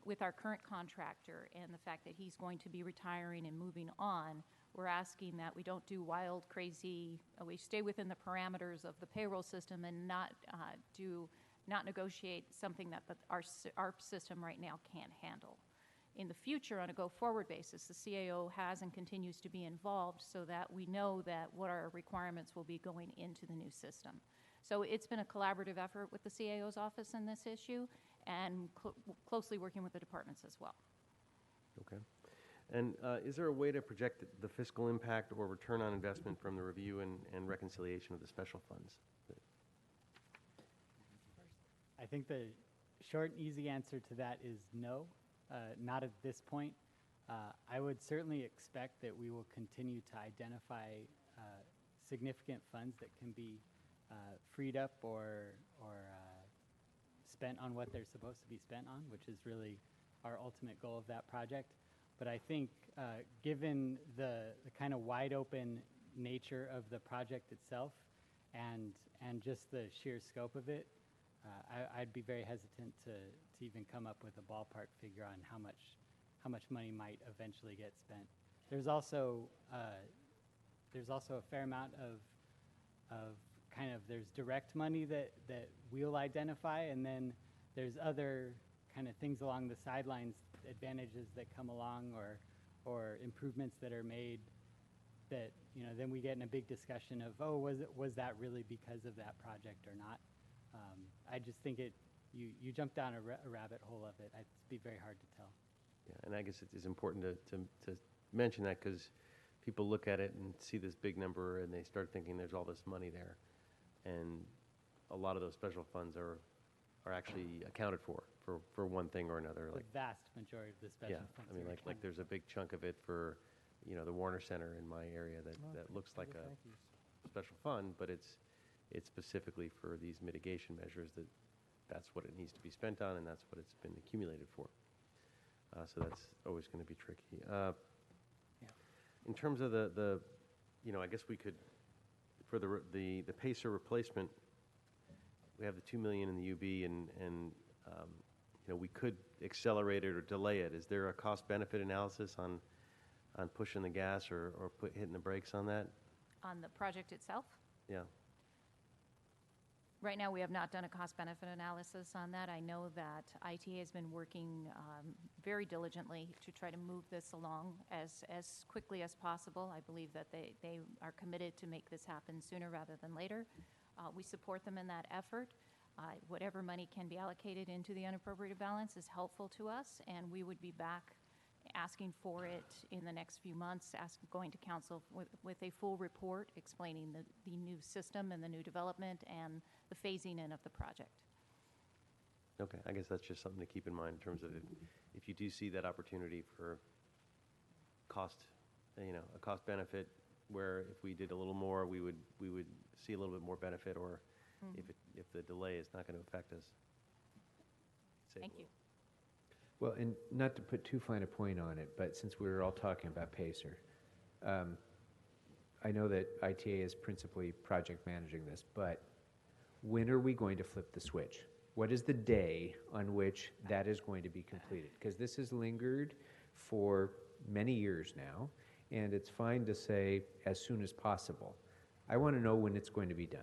with our current contractor and the fact that he's going to be retiring and moving on, we're asking that we don't do wild, crazy, we stay within the parameters of the payroll system and not negotiate something that our system right now can't handle. In the future, on a go-forward basis, the CAO has and continues to be involved so that we know that what our requirements will be going into the new system. So it's been a collaborative effort with the CAO's office in this issue, and closely working with the departments as well. Okay. And is there a way to project the fiscal impact or return on investment from the review and reconciliation of the special funds? I think the short and easy answer to that is no, not at this point. I would certainly expect that we will continue to identify significant funds that can be freed up or spent on what they're supposed to be spent on, which is really our ultimate goal of that project. But I think given the kind of wide open nature of the project itself and just the sheer scope of it, I'd be very hesitant to even come up with a ballpark figure on how much money might eventually get spent. There's also a fair amount of there's direct money that we'll identify, and then there's other kind of things along the sidelines, advantages that come along or improvements that are made that, you know, then we get in a big discussion of, oh, was that really because of that project or not? I just think you jump down a rabbit hole of it. It'd be very hard to tell. Yeah, and I guess it is important to mention that, because people look at it and see this big number and they start thinking there's all this money there. And a lot of those special funds are actually accounted for one thing or another. The vast majority of the special funds. I mean, like there's a big chunk of it for, the Warner Center in my area that looks like a special fund, but it's specifically for these mitigation measures that's what it needs to be spent on, and that's what it's been accumulated for. So that's always going to be tricky. In terms of the I guess we could, for the PACER replacement, we have the $2 million in the UB, and we could accelerate it or delay it. Is there a cost-benefit analysis on pushing the gas or hitting the brakes on that? On the project itself? Yeah. Right now, we have not done a cost-benefit analysis on that. I know that ITA has been working very diligently to try to move this along as quickly as possible. I believe that they are committed to make this happen sooner rather than later. We support them in that effort. Whatever money can be allocated into the unappropriated balance is helpful to us, and we would be back asking for it in the next few months, going to council with a full report explaining the new system and the new development and the phasing in of the project. Okay, I guess that's just something to keep in mind in terms of if you do see that opportunity for cost, a cost benefit, where if we did a little more, we would see a little bit more benefit, or if the delay is not going to affect us. Thank you. Well, and not to put too fine a point on it, but since we were all talking about PACER, I know that ITA is principally project managing this, but when are we going to flip the switch? What is the day on which that is going to be completed? Because this has lingered for many years now, and it's fine to say as soon as possible. I want to know when it's going to be done.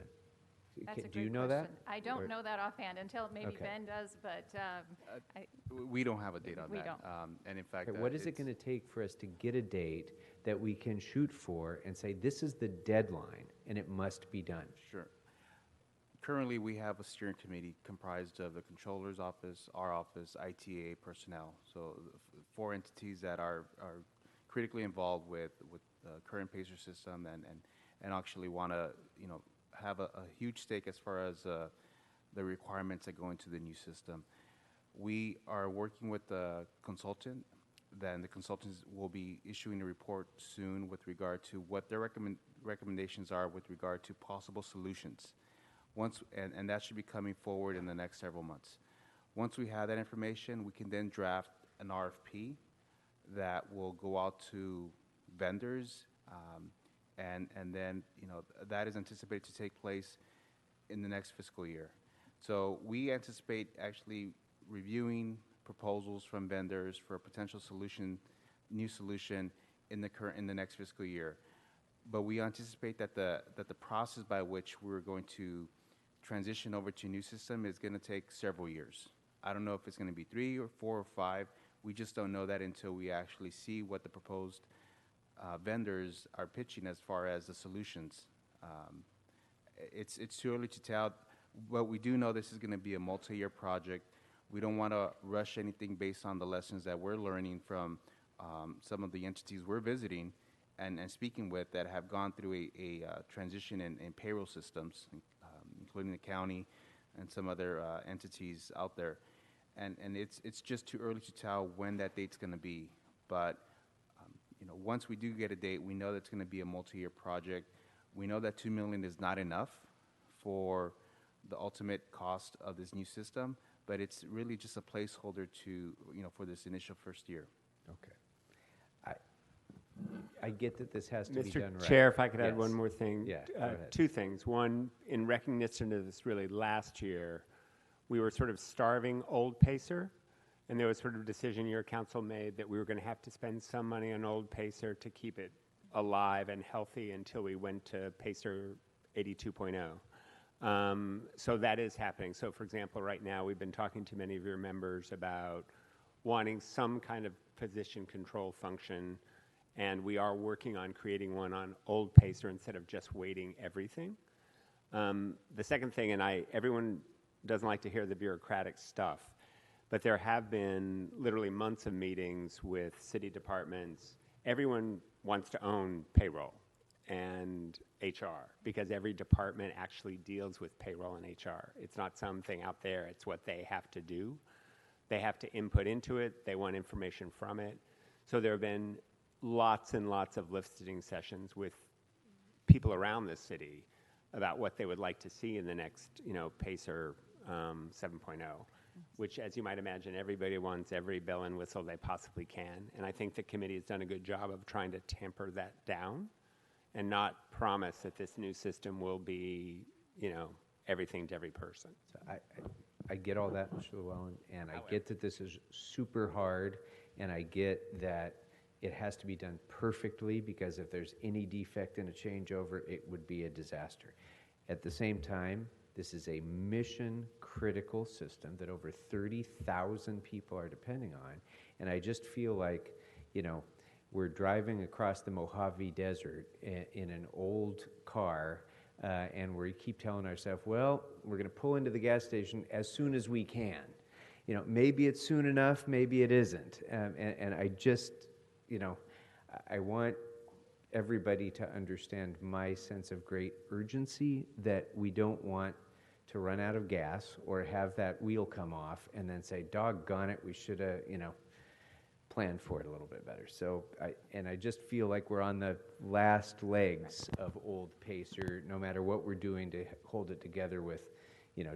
That's a great Do you know question. that? I don't Or- know that offhand until maybe Okay. Ben does, but We don't have a date on We that. don't. And in fact, Okay, what is it going to take for us to get a date that we can shoot for and say, this is the deadline, and it must be done? Sure. Currently, we have a steering committee comprised of the Controller's Office, our office, ITA personnel. So 4 entities that are critically involved with the current PACER system and actually want to, have a huge stake as far as the requirements that go into the new system. We are working with the consultant. Then the consultants will be issuing a report soon with regard to what their recommendations are with regard to possible solutions. And that should be coming forward in the next several months. Once we have that information, we can then draft an RFP that will go out to vendors, and then that is anticipated to take place in the next fiscal year. So we anticipate actually reviewing proposals from vendors for a potential new solution in the next fiscal year. But we anticipate that the process by which we're going to transition over to a new system is going to take several years. I don't know if it's going to be 3 or 4 or 5. We just don't know that until we actually see what the proposed vendors are pitching as far as the solutions. It's too early to tell, but we do know this is going to be a multi-year project. We don't want to rush anything based on the lessons that we're learning from some of the entities we're visiting and speaking with that have gone through a transition in payroll systems, including the county and some other entities out there. And it's just too early to tell when that date's going to be. But once we do get a date, we know that's going to be a multi-year project. We know that $2 million is not enough for the ultimate cost of this new system, but it's really just a placeholder to for this initial first year. Okay. I get that this has to be done right. Mr. Chair, if I could add Yes. one more thing. Yeah, go ahead. 2 things. One, in recognition of this really last year, we were sort of starving old PACER, and there was sort of a decision your council made that we were going to have to spend some money on old PACER to keep it alive and healthy until we went to PACER 82.0. So that is happening. So for example, right now we've been talking to many of your members about wanting some kind of position control function, and we are working on creating one on old PACER instead of just waiting everything. The second thing, and everyone doesn't like to hear the bureaucratic stuff, but there have been literally months of meetings with city departments everyone wants to own payroll and HR because every department actually deals with payroll and HR. It's not something out there, it's what they have to do. They have to input into it, they want information from it. So there have been lots and lots of listening sessions with people around the city about what they would like to see in the next, PACER 7.0, which, as you might imagine, everybody wants every bell and whistle they possibly can. And I think the committee has done a good job of trying to tamper that down and not promise that this new system will be, everything to every person. So I get all that, Mr. Llewellyn, and I get that this is super hard, and I get that it has to be done perfectly because if there's any defect in a changeover, it would be a disaster. At the same time, this is a mission-critical system that over 30,000 people are depending on, and I just feel like, we're driving across the Mojave Desert in an old car, and we keep telling ourselves, well, we're going to pull into the gas station as soon as we can. Maybe it's soon enough, maybe it isn't, and I just, I want everybody to understand my sense of great urgency that we don't want to run out of gas or have that wheel come off and then say, doggone it, we should have, planned for it a little bit better. So, I just feel like we're on the last legs of old PACER, no matter what we're doing to hold it together with,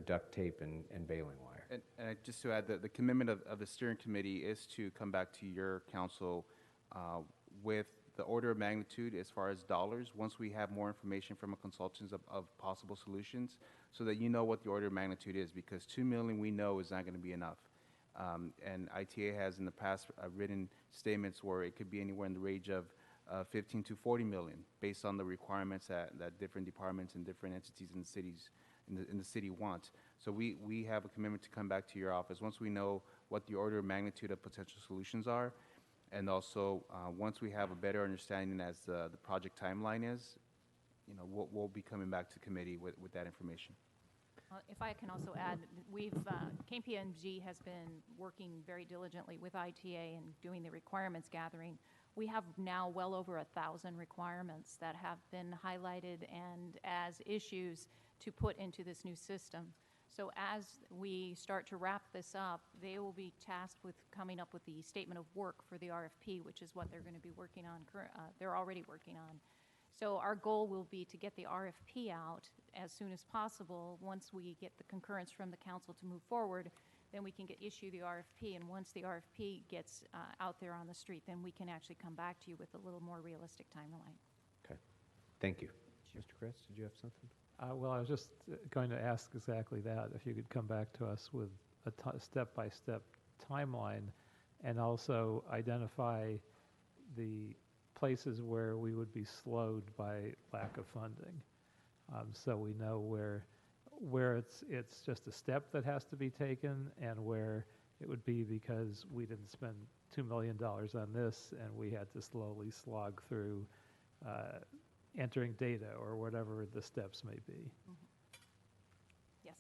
duct tape and baling wire. And just to add, the commitment of the steering committee is to come back to your council with the order of magnitude as far as dollars once we have more information from a consultants of possible solutions so that you know what the order of magnitude is, because $2 million we know is not going to be enough. And ITA has in the past written statements where it could be anywhere in the range of 15 to 40 million based on the requirements that different departments and different entities in the cities in the city want. So we have a commitment to come back to your office once we know what the order of magnitude of potential solutions are. And also, once we have a better understanding as the project timeline is, we'll be coming back to committee with that information. If I can also add, KPMG has been working very diligently with ITA and doing the requirements gathering. We have now well over 1,000 requirements that have been highlighted and as issues to put into this new system. So as we start to wrap this up, they will be tasked with coming up with the statement of work for the RFP, which is what they're going to be working on. They're already working on. So our goal will be to get the RFP out as soon as possible. Once we get the concurrence from the council to move forward, then we can issue the RFP. And once the RFP gets out there on the street, then we can actually come back to you with a little more realistic timeline. Okay. Thank you. Mr. Chris, did you have something? Well, I was just going to ask exactly that, if you could come back to us with a step-by-step timeline and also identify the places where we would be slowed by lack of funding. So we know where it's just a step that has to be taken and where it would be because we didn't spend $2 million on this and we had to slowly slog through entering data or whatever the steps may be. Yes.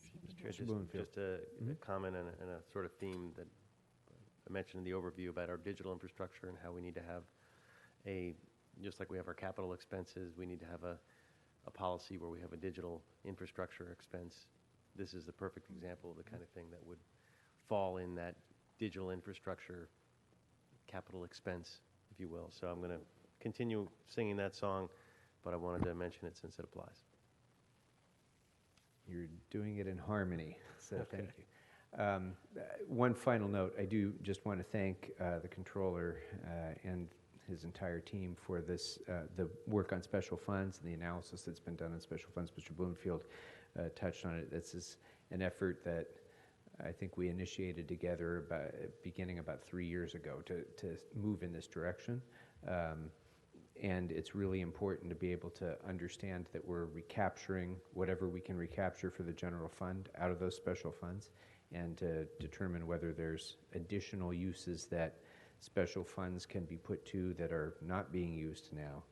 Just a comment and a sort of theme that I mentioned in the overview about our digital infrastructure and how we need to have just like we have our capital expenses, we need to have a policy where we have a digital infrastructure expense. This is the perfect example of the kind of thing that would fall in that digital infrastructure capital expense, if you will. So I'm going to continue singing that song, but I wanted to mention it since it applies. You're doing it in harmony, so thank you. One final note, I do just want to thank the controller and his entire team for this, the work on special funds and the analysis that's been done on special funds. Mr. Bloomfield touched on it. This is an effort that I think we initiated together beginning about 3 years ago to move in this direction. And it's really important to be able to understand that we're recapturing whatever we can recapture for the general fund out of those special funds and to determine whether there's additional uses that special funds can be put to that are not being used now.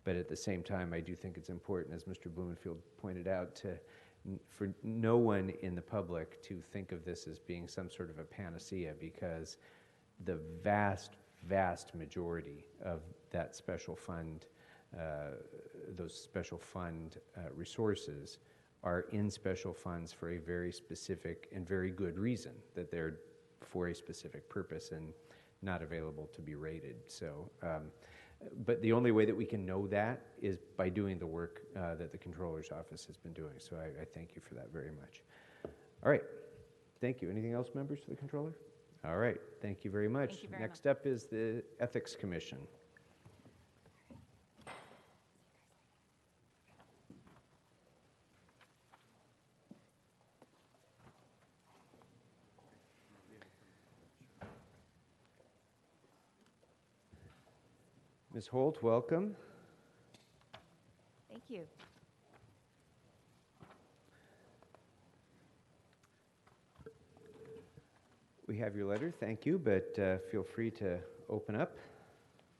But at the same time, I do think it's important, as Mr. Blumenfield pointed out, for no one in the public to think of this as being some sort of a panacea, because the vast, vast majority of that special fund, those special fund resources are in special funds for a very specific and very good reason, that they're for a specific purpose and not available to be rated. So, but the only way that we can know that is by doing the work that the Controller's Office has been doing. So I thank you for that very much. All right, thank you. Anything else, members of the Controller? All right, thank you very much. Thank you very Next up is the Ethics Commission. Ms. Holt, welcome. Thank you. We have your letter, thank you, but feel free to open up.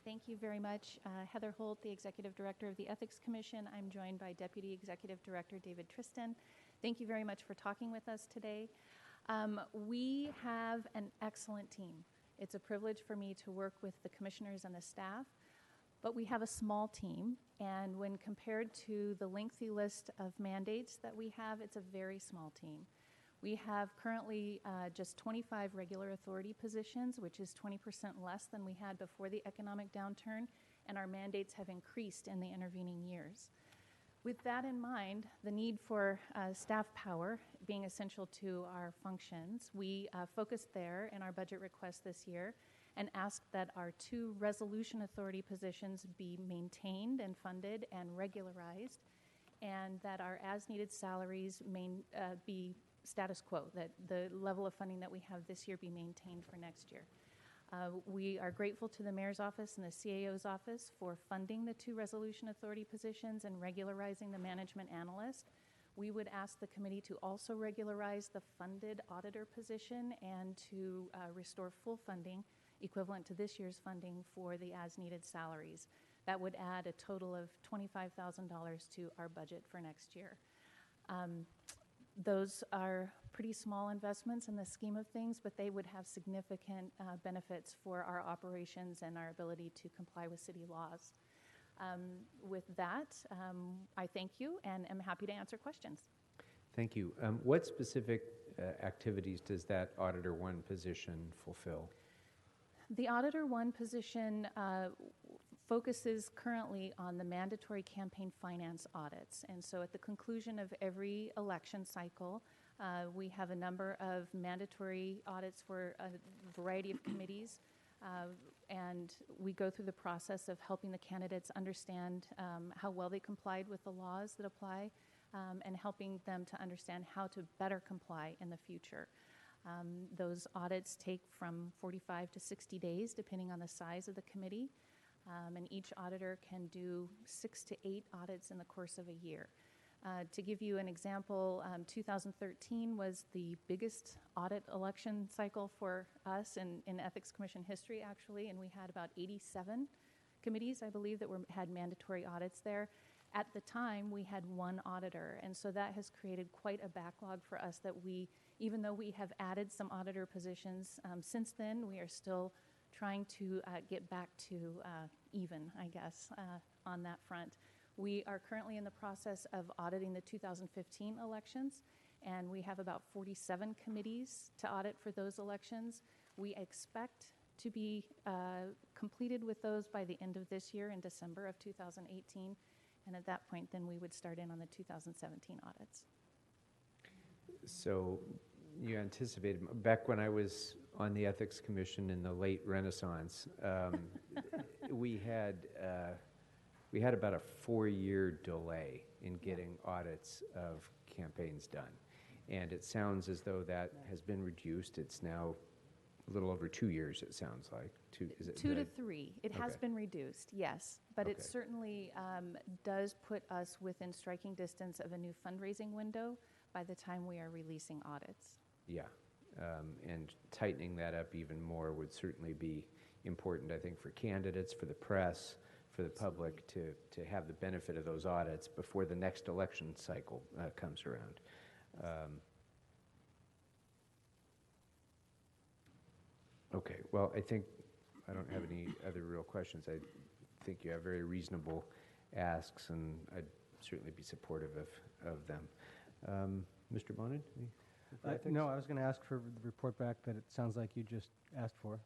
Thank you very much. Heather Holt, the Executive Director of the Ethics Commission. I'm joined by Deputy Executive Director David Tristan. Thank you very much for talking with us today. We have an excellent team. It's a privilege for me to work with the commissioners and the staff, but we have a small team, and when compared to the lengthy list of mandates that we have, it's a very small team. We have currently just 25 regular authority positions, which is 20% less than we had before the economic downturn, and our mandates have increased in the intervening years. With that in mind, the need for staff power being essential to our functions, we focused there in our budget request this year and asked that our 2 resolution authority positions be maintained and funded and regularized, and that our as-needed salaries be status quo, that the level of funding that we have this year be maintained for next year. We are grateful to the Mayor's Office and the CAO's Office for funding the 2 resolution authority positions and regularizing the management analyst. We would ask the committee to also regularize the funded auditor position and to restore full funding equivalent to this year's funding for the as-needed salaries. That would add a total of $25,000 to our budget for next year. Those are pretty small investments in the scheme of things, but they would have significant benefits for our operations and our ability to comply with city laws. With that, I thank you and am happy to answer questions. Thank you. What specific activities does that Auditor 1 position fulfill? The Auditor 1 position focuses currently on the mandatory campaign finance audits. And so at the conclusion of every election cycle, we have a number of mandatory audits for a variety of committees. And we go through the process of helping the candidates understand how well they complied with the laws that apply and helping them to understand how to better comply in the future. Those audits take from 45 to 60 days, depending on the size of the committee. And each auditor can do 6 to 8 audits in the course of a year. To give you an example, 2013 was the biggest audit election cycle for us in Ethics Commission history, actually, and we had about 87 committees, I believe, that had mandatory audits there. At the time, we had 1 auditor, and so that has created quite a backlog for us that we, even though we have added some auditor positions since then, we are still trying to get back to even, I guess, on that front. We are currently in the process of auditing the 2015 elections, and we have about 47 committees to audit for those elections. We expect to be completed with those by the end of this year in December of 2018, and at that point, then we would start in on the 2017 audits. So you anticipated, back when I was on the Ethics Commission in the late Renaissance, we had about a 4-year delay in getting audits of campaigns done. And it sounds as though that has been reduced. It's now a little over 2 years, it sounds like. 2 to 3. It has been reduced, yes. But it certainly does put us within striking distance of a new fundraising window by the time we are releasing audits. Yeah. And tightening that up even more would certainly be important, I think, for candidates, for the press, for the public to have the benefit of those audits before the next election cycle comes around. Okay, well, I think I don't have any other real questions. I think you have very reasonable asks, and I'd certainly be supportive of them. Mr. Bonin? No, I was going to ask for the report back that it sounds like you just asked for.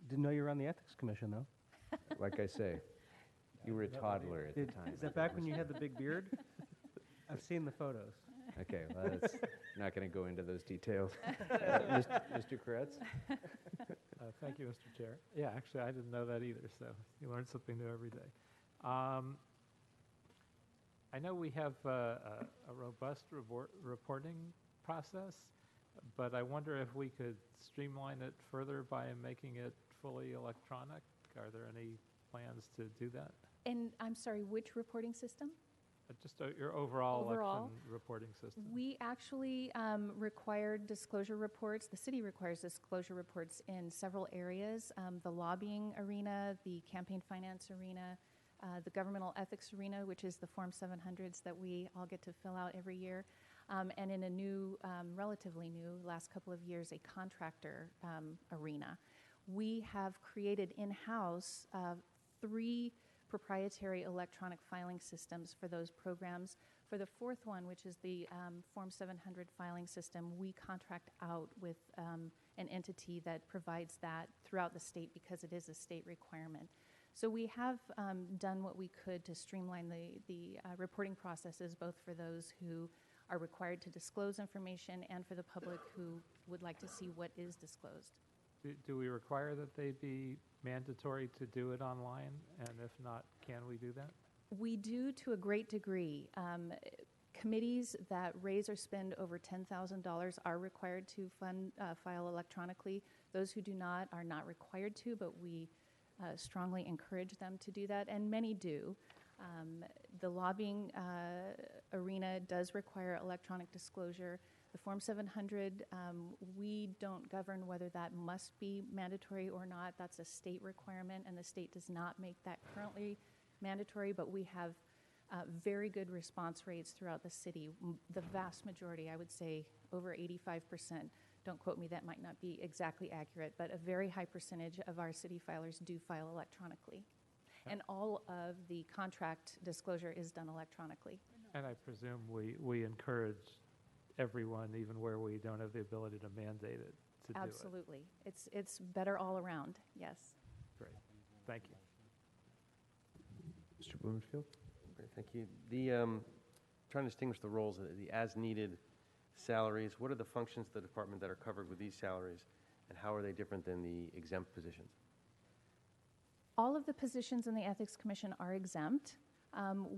Didn't know you were on the Ethics Commission, though. Like I say, you were a toddler at the time. Is that back when you had the big beard? I've seen the photos. Okay, well, that's not going to go into those details. Mr. Koretz? Thank you, Mr. Chair. Yeah, actually, I didn't know that either, so you learn something new every day. I know we have a robust reporting process, but I wonder if we could streamline it further by making it fully electronic. Are there any plans to do that? And I'm sorry, which reporting system? Just your overall Overall, election reporting system. We actually required disclosure reports. The city requires disclosure reports in several areas, the lobbying arena, the campaign finance arena, the governmental ethics arena, which is the Form 700s that we all get to fill out every year, and in a new, relatively new, last couple of years, a contractor arena. We have created in-house 3 proprietary electronic filing systems for those programs. For the 4th one, which is the Form 700 filing system, we contract out with an entity that provides that throughout the state because it is a state requirement. So we have done what we could to streamline the reporting processes, both for those who are required to disclose information and for the public who would like to see what is disclosed. Do we require that they be mandatory to do it online? And if not, can we do that? We do to a great degree. Committees that raise or spend over $10,000 are required to file electronically. Those who do not are not required to, but we strongly encourage them to do that, and many do. The lobbying arena does require electronic disclosure. The Form 700, we don't govern whether that must be mandatory or not. That's a state requirement, and the state does not make that currently mandatory, but we have very good response rates throughout the city. The vast majority, I would say over 85%, don't quote me, that might not be exactly accurate, but a very high percentage of our city filers do file electronically. And all of the contract disclosure is done electronically. And I presume we encourage everyone, even where we don't have the ability to mandate it, to do it. Absolutely. It's better all around, yes. Great. Thank you. Mr. Blumenfield? Great, thank you. Trying to distinguish the roles, the as-needed salaries, what are the functions of the department that are covered with these salaries, and how are they different than the exempt positions? All of the positions in the Ethics Commission are exempt.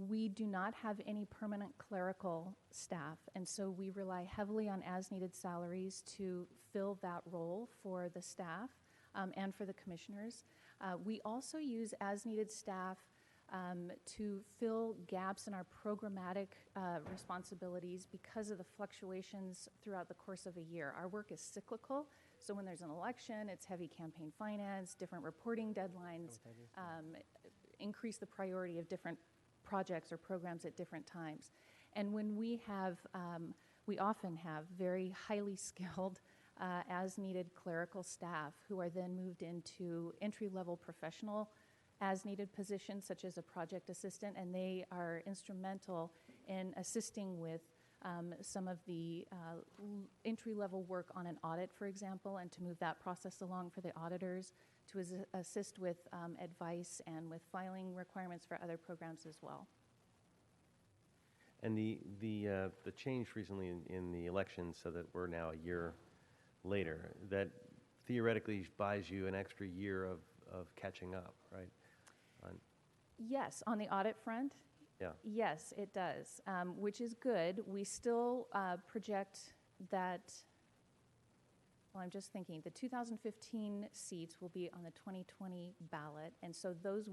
We do not have any permanent clerical staff, and so we rely heavily on as-needed salaries to fill that role for the staff and for the commissioners. We also use as-needed staff to fill gaps in our programmatic responsibilities because of the fluctuations throughout the course of a year. Our work is cyclical, so when there's an election, it's heavy campaign finance, different reporting deadlines, increase the priority of different projects or programs at different times. And when we often have very highly skilled as-needed clerical staff who are then moved into entry-level professional as-needed positions, such as a project assistant, and they are instrumental in assisting with some of the entry-level work on an audit, for example, and to move that process along for the auditors, to assist with advice and with filing requirements for other programs as well. And the change recently in the election, so that we're now a year later, that theoretically buys you an extra year of catching up, right? Yes, on the audit front. Yeah. Yes, it does, which is good. We still project that, well, I'm just thinking, the 2015 seats will be on the 2020 ballot, and so those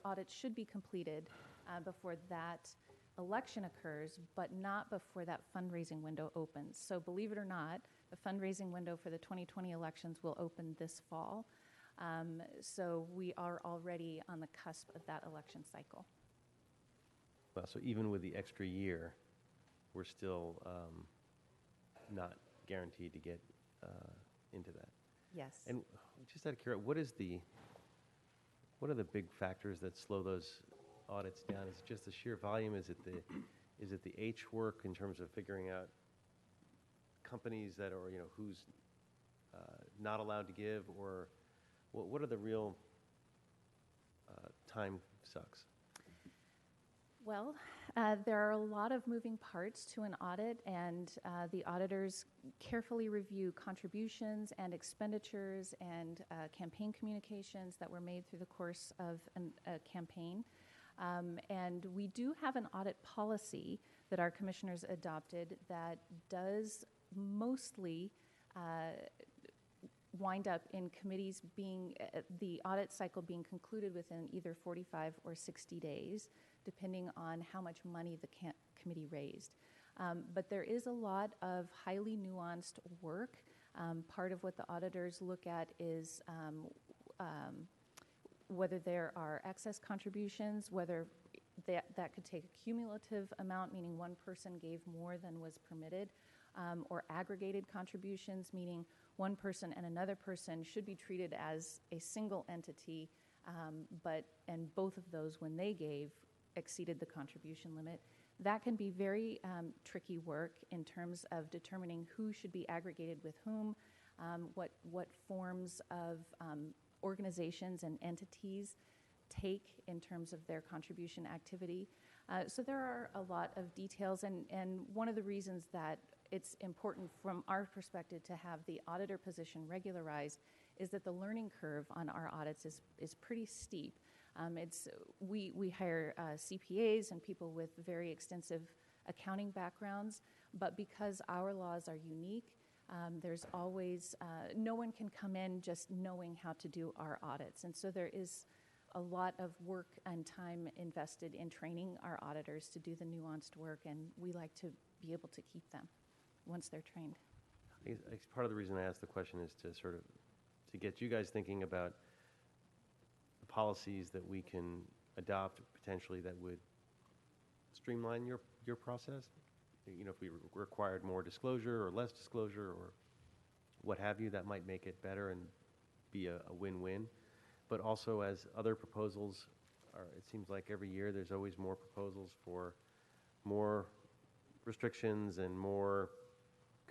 audits should be completed before that election occurs, but not before that fundraising window opens. So believe it or not, the fundraising window for the 2020 elections will open this fall. So we are already on the cusp of that election cycle. Well, so even with the extra year, we're still not guaranteed to get into that. Yes. And just out of curiosity, what are the big factors that slow those audits down? Is it just the sheer volume? Is it the H work in terms of figuring out companies that are, who's not allowed to give, or what are the real time sucks? Well, there are a lot of moving parts to an audit, and the auditors carefully review contributions and expenditures and campaign communications that were made through the course of a campaign. And we do have an audit policy that our commissioners adopted that does mostly wind up in committees being, the audit cycle being concluded within either 45 or 60 days, depending on how much money the committee raised. But there is a lot of highly nuanced work. Part of what the auditors look at is whether there are excess contributions, whether that could take a cumulative amount, meaning one person gave more than was permitted, or aggregated contributions, meaning one person and another person should be treated as a single entity, and both of those, when they gave, exceeded the contribution limit. That can be very tricky work in terms of determining who should be aggregated with whom, what forms of organizations and entities take in terms of their contribution activity. So there are a lot of details, and one of the reasons that it's important from our perspective to have the auditor position regularized is that the learning curve on our audits is pretty steep. We hire CPAs and people with very extensive accounting backgrounds, but because our laws are unique, there's always, no one can come in just knowing how to do our audits. And so there is a lot of work and time invested in training our auditors to do the nuanced work, and we like to be able to keep them once they're trained. I guess part of the reason I asked the question is to sort of to get you guys thinking about the policies that we can adopt potentially that would streamline your process. If we required more disclosure or less disclosure or what have you, that might make it better and be a win-win. But also, as other proposals are, it seems like every year there's always more proposals for more restrictions and more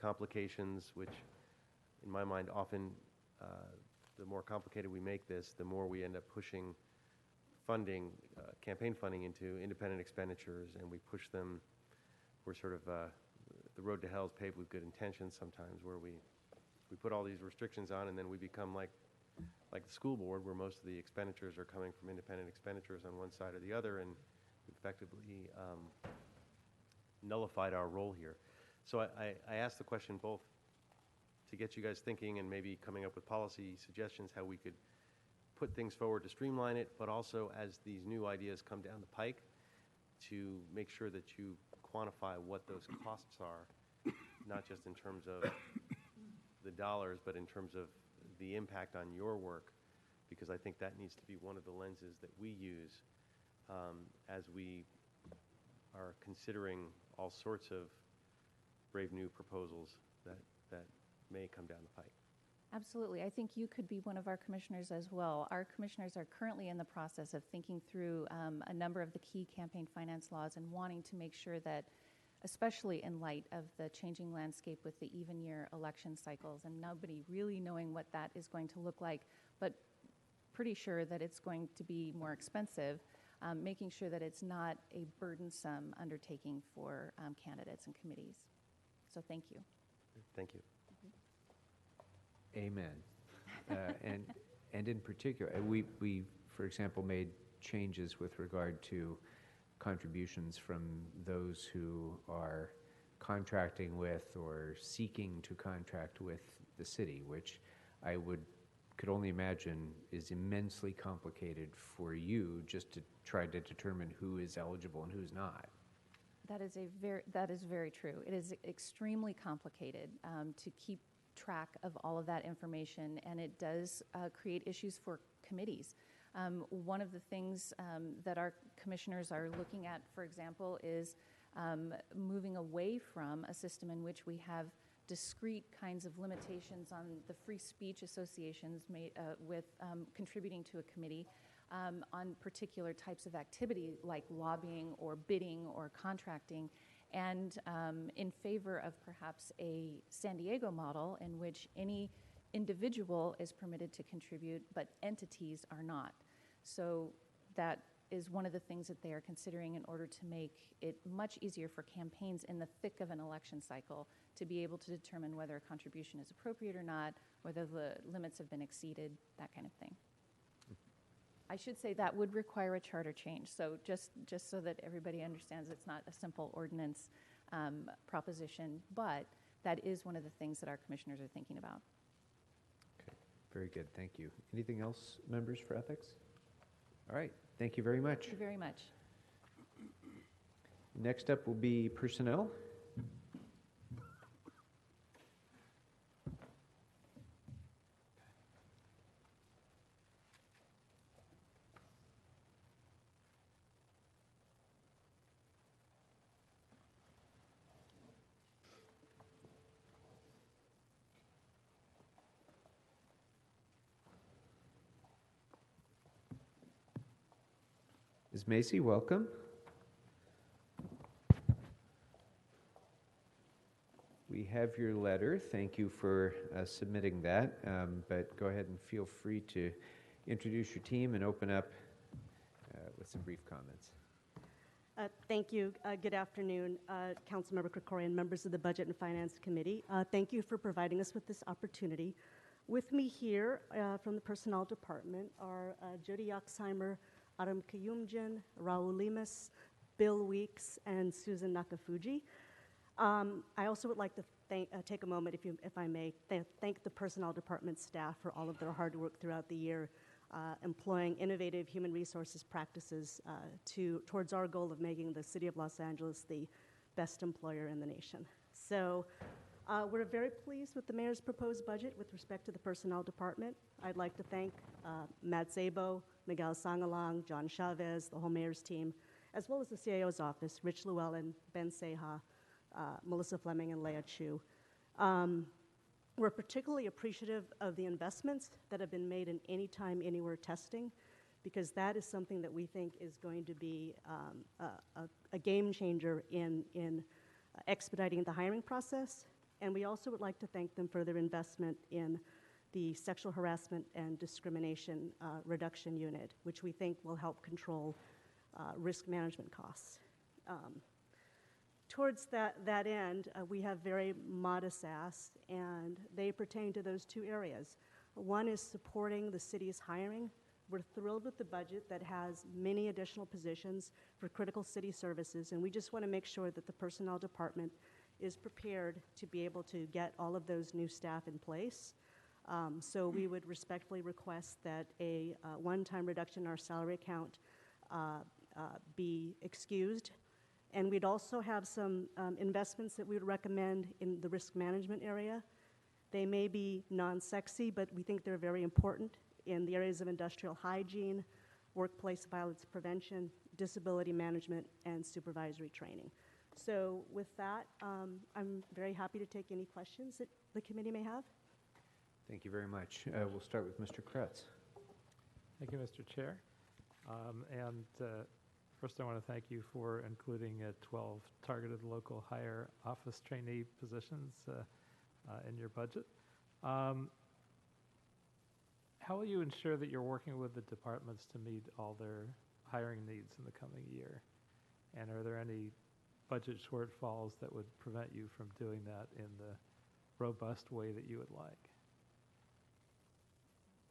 complications, which in my mind often the more complicated we make this, the more we end up pushing funding, campaign funding into independent expenditures, and we push them. We're sort of, the road to hell is paved with good intentions sometimes, where we put all these restrictions on, and then we become like the school board, where most of the expenditures are coming from independent expenditures on one side or the other, and effectively nullified our role here. So I asked the question both to get you guys thinking and maybe coming up with policy suggestions how we could put things forward to streamline it, but also as these new ideas come down the pike, to make sure that you quantify what those costs are, not just in terms of the dollars, but in terms of the impact on your work, because I think that needs to be one of the lenses that we use as we are considering all sorts of brave new proposals that may come down the pike. Absolutely. I think you could be one of our commissioners as well. Our commissioners are currently in the process of thinking through a number of the key campaign finance laws and wanting to make sure that, especially in light of the changing landscape with the even year election cycles and nobody really knowing what that is going to look like, but pretty sure that it's going to be more expensive, making sure that it's not a burdensome undertaking for candidates and committees. So thank you. Thank you. Amen. And in particular, we, for example, made changes with regard to contributions from those who are contracting with or seeking to contract with the city, which I could only imagine is immensely complicated for you just to try to determine who is eligible and who's not. That is very true. It is extremely complicated to keep track of all of that information, and it does create issues for committees. One of the things that our commissioners are looking at, for example, is moving away from a system in which we have discrete kinds of limitations on the free speech associations made with contributing to a committee on particular types of activity like lobbying or bidding or contracting, and in favor of perhaps a San Diego model in which any individual is permitted to contribute, but entities are not. So that is one of the things that they are considering in order to make it much easier for campaigns in the thick of an election cycle to be able to determine whether a contribution is appropriate or not, whether the limits have been exceeded, that kind of thing. I should say that would require a charter change, so just so that everybody understands it's not a simple ordinance proposition, but that is one of the things that our commissioners are thinking about. Okay, very good, thank you. Anything else, members, for ethics? All right, thank you very much. Thank you very much. Next up will be personnel. Ms. Macy, welcome. We have your letter. Thank you for submitting that, but go ahead and feel free to introduce your team and open up with some brief comments. Thank you. Good afternoon, Councilmember Krikorian, members of the Budget and Finance Committee. Thank you for providing us with this opportunity. With me here from the Personnel Department are Jody Yoxheimer, Aram Kayumjan, Raul Limas, Bill Weeks, and Susan Nakafuji. I also would like to take a moment, if I may, thank the Personnel Department staff for all of their hard work throughout the year, employing innovative human resources practices towards our goal of making the City of Los Angeles the best employer in the nation. So we're very pleased with the Mayor's proposed budget with respect to the Personnel Department. I'd like to thank Matt Szabo, Miguel Sangalang, John Chavez, the whole Mayor's team, as well as the CIO's office, Rich Llewellyn, Ben Seha, Melissa Fleming, and Leah Chu. We're particularly appreciative of the investments that have been made in anytime, anywhere testing, because that is something that we think is going to be a game changer in expediting the hiring process. And we also would like to thank them for their investment in the Sexual Harassment and Discrimination Reduction Unit, which we think will help control risk management costs. Towards that end, we have very modest asks, and they pertain to those two areas. One is supporting the city's hiring. We're thrilled with the budget that has many additional positions for critical city services, and we just want to make sure that the Personnel Department is prepared to be able to get all of those new staff in place. So we would respectfully request that a one-time reduction in our salary account be excused. And we'd also have some investments that we would recommend in the risk management area. They may be non-sexy, but we think they're very important in the areas of industrial hygiene, workplace violence prevention, disability management, and supervisory training. So with that, I'm very happy to take any questions that the committee may have. Thank you very much. We'll start with Mr. Kretz. Thank you, Mr. Chair. First, I want to thank you for including 12 targeted local hire office trainee positions in your budget. How will you ensure that you're working with the departments to meet all their hiring needs in the coming year? And are there any budget shortfalls that would prevent you from doing that in the robust way that you would like?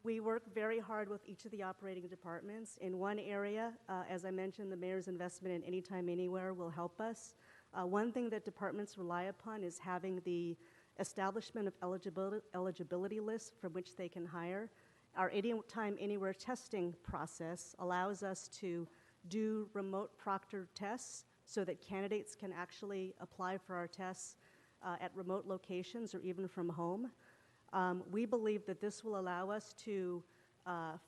We work very hard with each of the operating departments. In one area, as I mentioned, the Mayor's investment in Anytime, Anywhere will help us. One thing that departments rely upon is having the establishment of eligibility lists from which they can hire. Our Anytime, Anywhere testing process allows us to do remote proctored tests so that candidates can actually apply for our tests at remote locations or even from home. We believe that this will allow us to,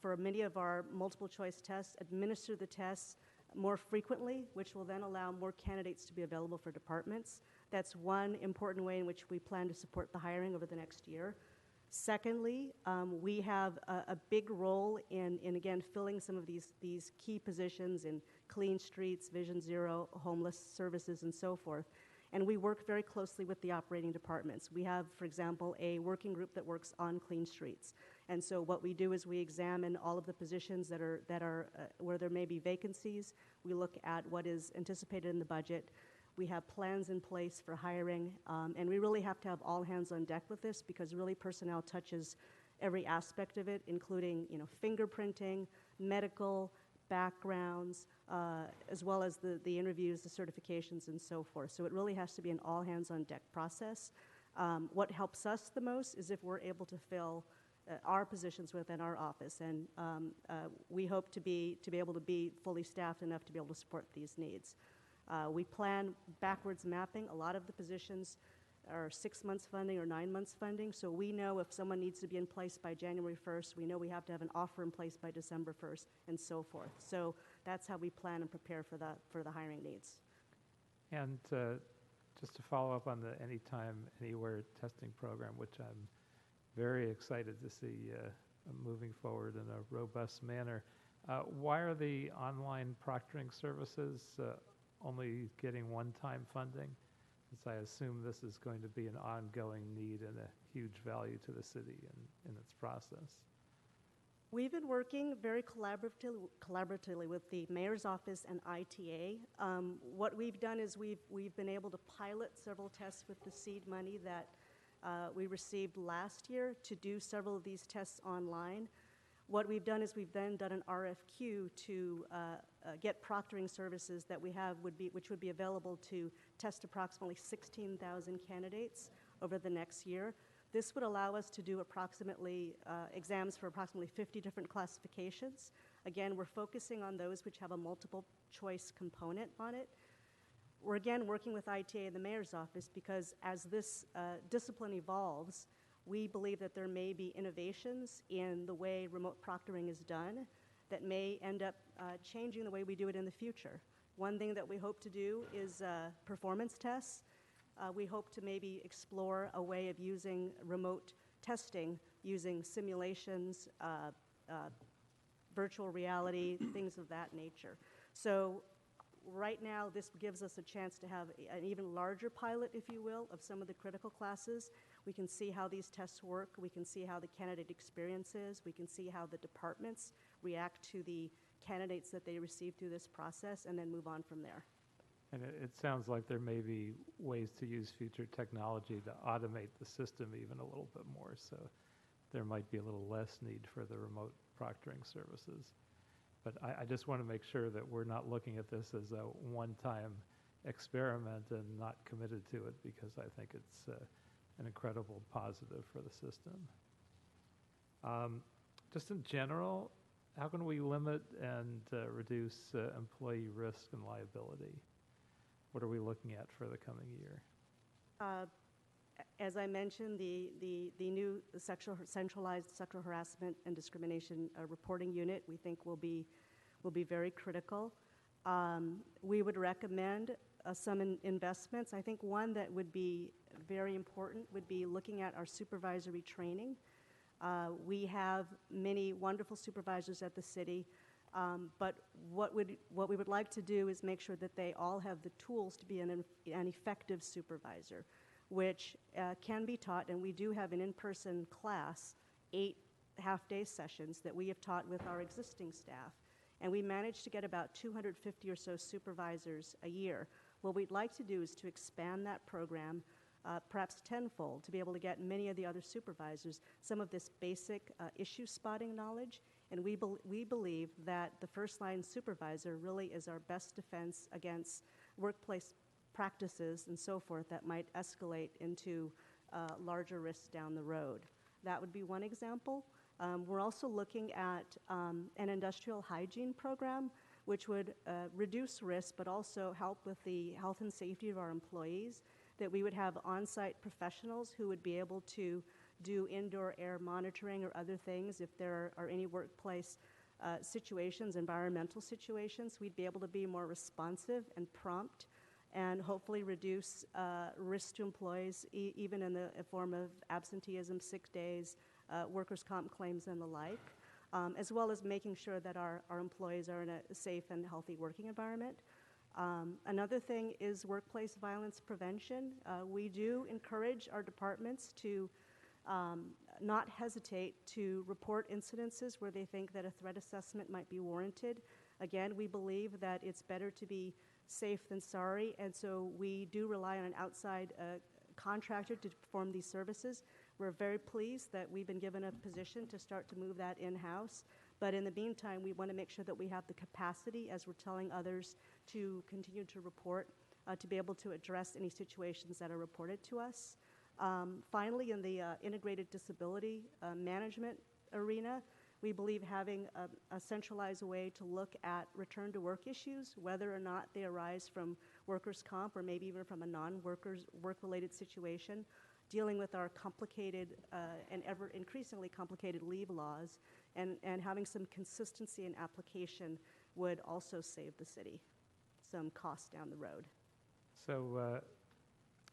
for many of our multiple choice tests, administer the tests more frequently, which will then allow more candidates to be available for departments. That's one important way in which we plan to support the hiring over the next year. Secondly, we have a big role in again, filling some of these key positions in clean streets, Vision Zero, homeless services, and so forth. And we work very closely with the operating departments. We have, for example, a working group that works on clean streets. And so what we do is we examine all of the positions that are where there may be vacancies. We look at what is anticipated in the budget. We have plans in place for hiring, and we really have to have all hands on deck with this because really personnel touches every aspect of it, including fingerprinting, medical, backgrounds, as well as the interviews, the certifications, and so forth. So it really has to be an all hands on deck process. What helps us the most is if we're able to fill our positions within our office, and we hope to be able to be fully staffed enough to be able to support these needs. We plan backwards mapping. A lot of the positions are 6 months funding or 9 months funding, so we know if someone needs to be in place by January 1st, we know we have to have an offer in place by December 1st, and so forth. So that's how we plan and prepare for the hiring needs. And just to follow up on the Anytime, Anywhere testing program, which I'm very excited to see moving forward in a robust manner. Why are the online proctoring services only getting one-time funding? Since I assume this is going to be an ongoing need and a huge value to the city in its process. We've been working very collaboratively with the mayor's office and ITA. What we've done is we've been able to pilot several tests with the seed money that we received last year to do several of these tests online. What we've done is we've then done an RFQ to get proctoring services that we have which would be available to test approximately 16,000 candidates over the next year. This would allow us to do approximately exams for approximately 50 different classifications. Again, we're focusing on those which have a multiple choice component on it. We're again working with ITA and the mayor's office because as this discipline evolves, we believe that there may be innovations in the way remote proctoring is done that may end up changing the way we do it in the future. One thing that we hope to do is performance tests. We hope to maybe explore a way of using remote testing using simulations, virtual reality, things of that nature. So right now, this gives us a chance to have an even larger pilot, if you will, of some of the critical classes. We can see how these tests work. We can see how the candidate experience is. We can see how the departments react to the candidates that they receive through this process, and then move on from there. And it sounds like there may be ways to use future technology to automate the system even a little bit more, so there might be a little less need for the remote proctoring services. But I just want to make sure that we're not looking at this as a one-time experiment and not committed to it, because I think it's an incredible positive for the system. Just in general, how can we limit and reduce employee risk and liability? What are we looking at for the coming year? As I mentioned, the new centralized sexual harassment and discrimination reporting unit we think will be very critical. We would recommend some investments. I think one that would be very important would be looking at our supervisory training. We have many wonderful supervisors at the city, but what we would like to do is make sure that they all have the tools to be an effective supervisor, which can be taught, and we do have an in-person class, 8 half-day sessions that we have taught with our existing staff, and we managed to get about 250 or so supervisors a year. What we'd like to do is to expand that program perhaps tenfold, to be able to get many of the other supervisors some of this basic issue spotting knowledge, and we believe that the first-line supervisor really is our best defense against workplace practices and so forth that might escalate into larger risks down the road. That would be one example. We're also looking at an industrial hygiene program, which would reduce risk but also help with the health and safety of our employees, that we would have on-site professionals who would be able to do indoor air monitoring or other things if there are any workplace situations, environmental situations. We'd be able to be more responsive and prompt and hopefully reduce risk to employees, even in the form of absenteeism, sick days, workers' comp claims, and the like, as well as making sure that our employees are in a safe and healthy working environment. Another thing is workplace violence prevention. We do encourage our departments to not hesitate to report incidences where they think that a threat assessment might be warranted. Again, we believe that it's better to be safe than sorry, and so we do rely on an outside contractor to perform these services. We're very pleased that we've been given a position to start to move that in-house, but in the meantime, we want to make sure that we have the capacity, as we're telling others, to continue to report, to be able to address any situations that are reported to us. Finally, in the integrated disability management arena, we believe having a centralized way to look at return to work issues, whether or not they arise from workers' comp or maybe even from a non-workers work-related situation, dealing with our complicated and ever increasingly complicated leave laws, and having some consistency in application would also save the city some costs down the road. So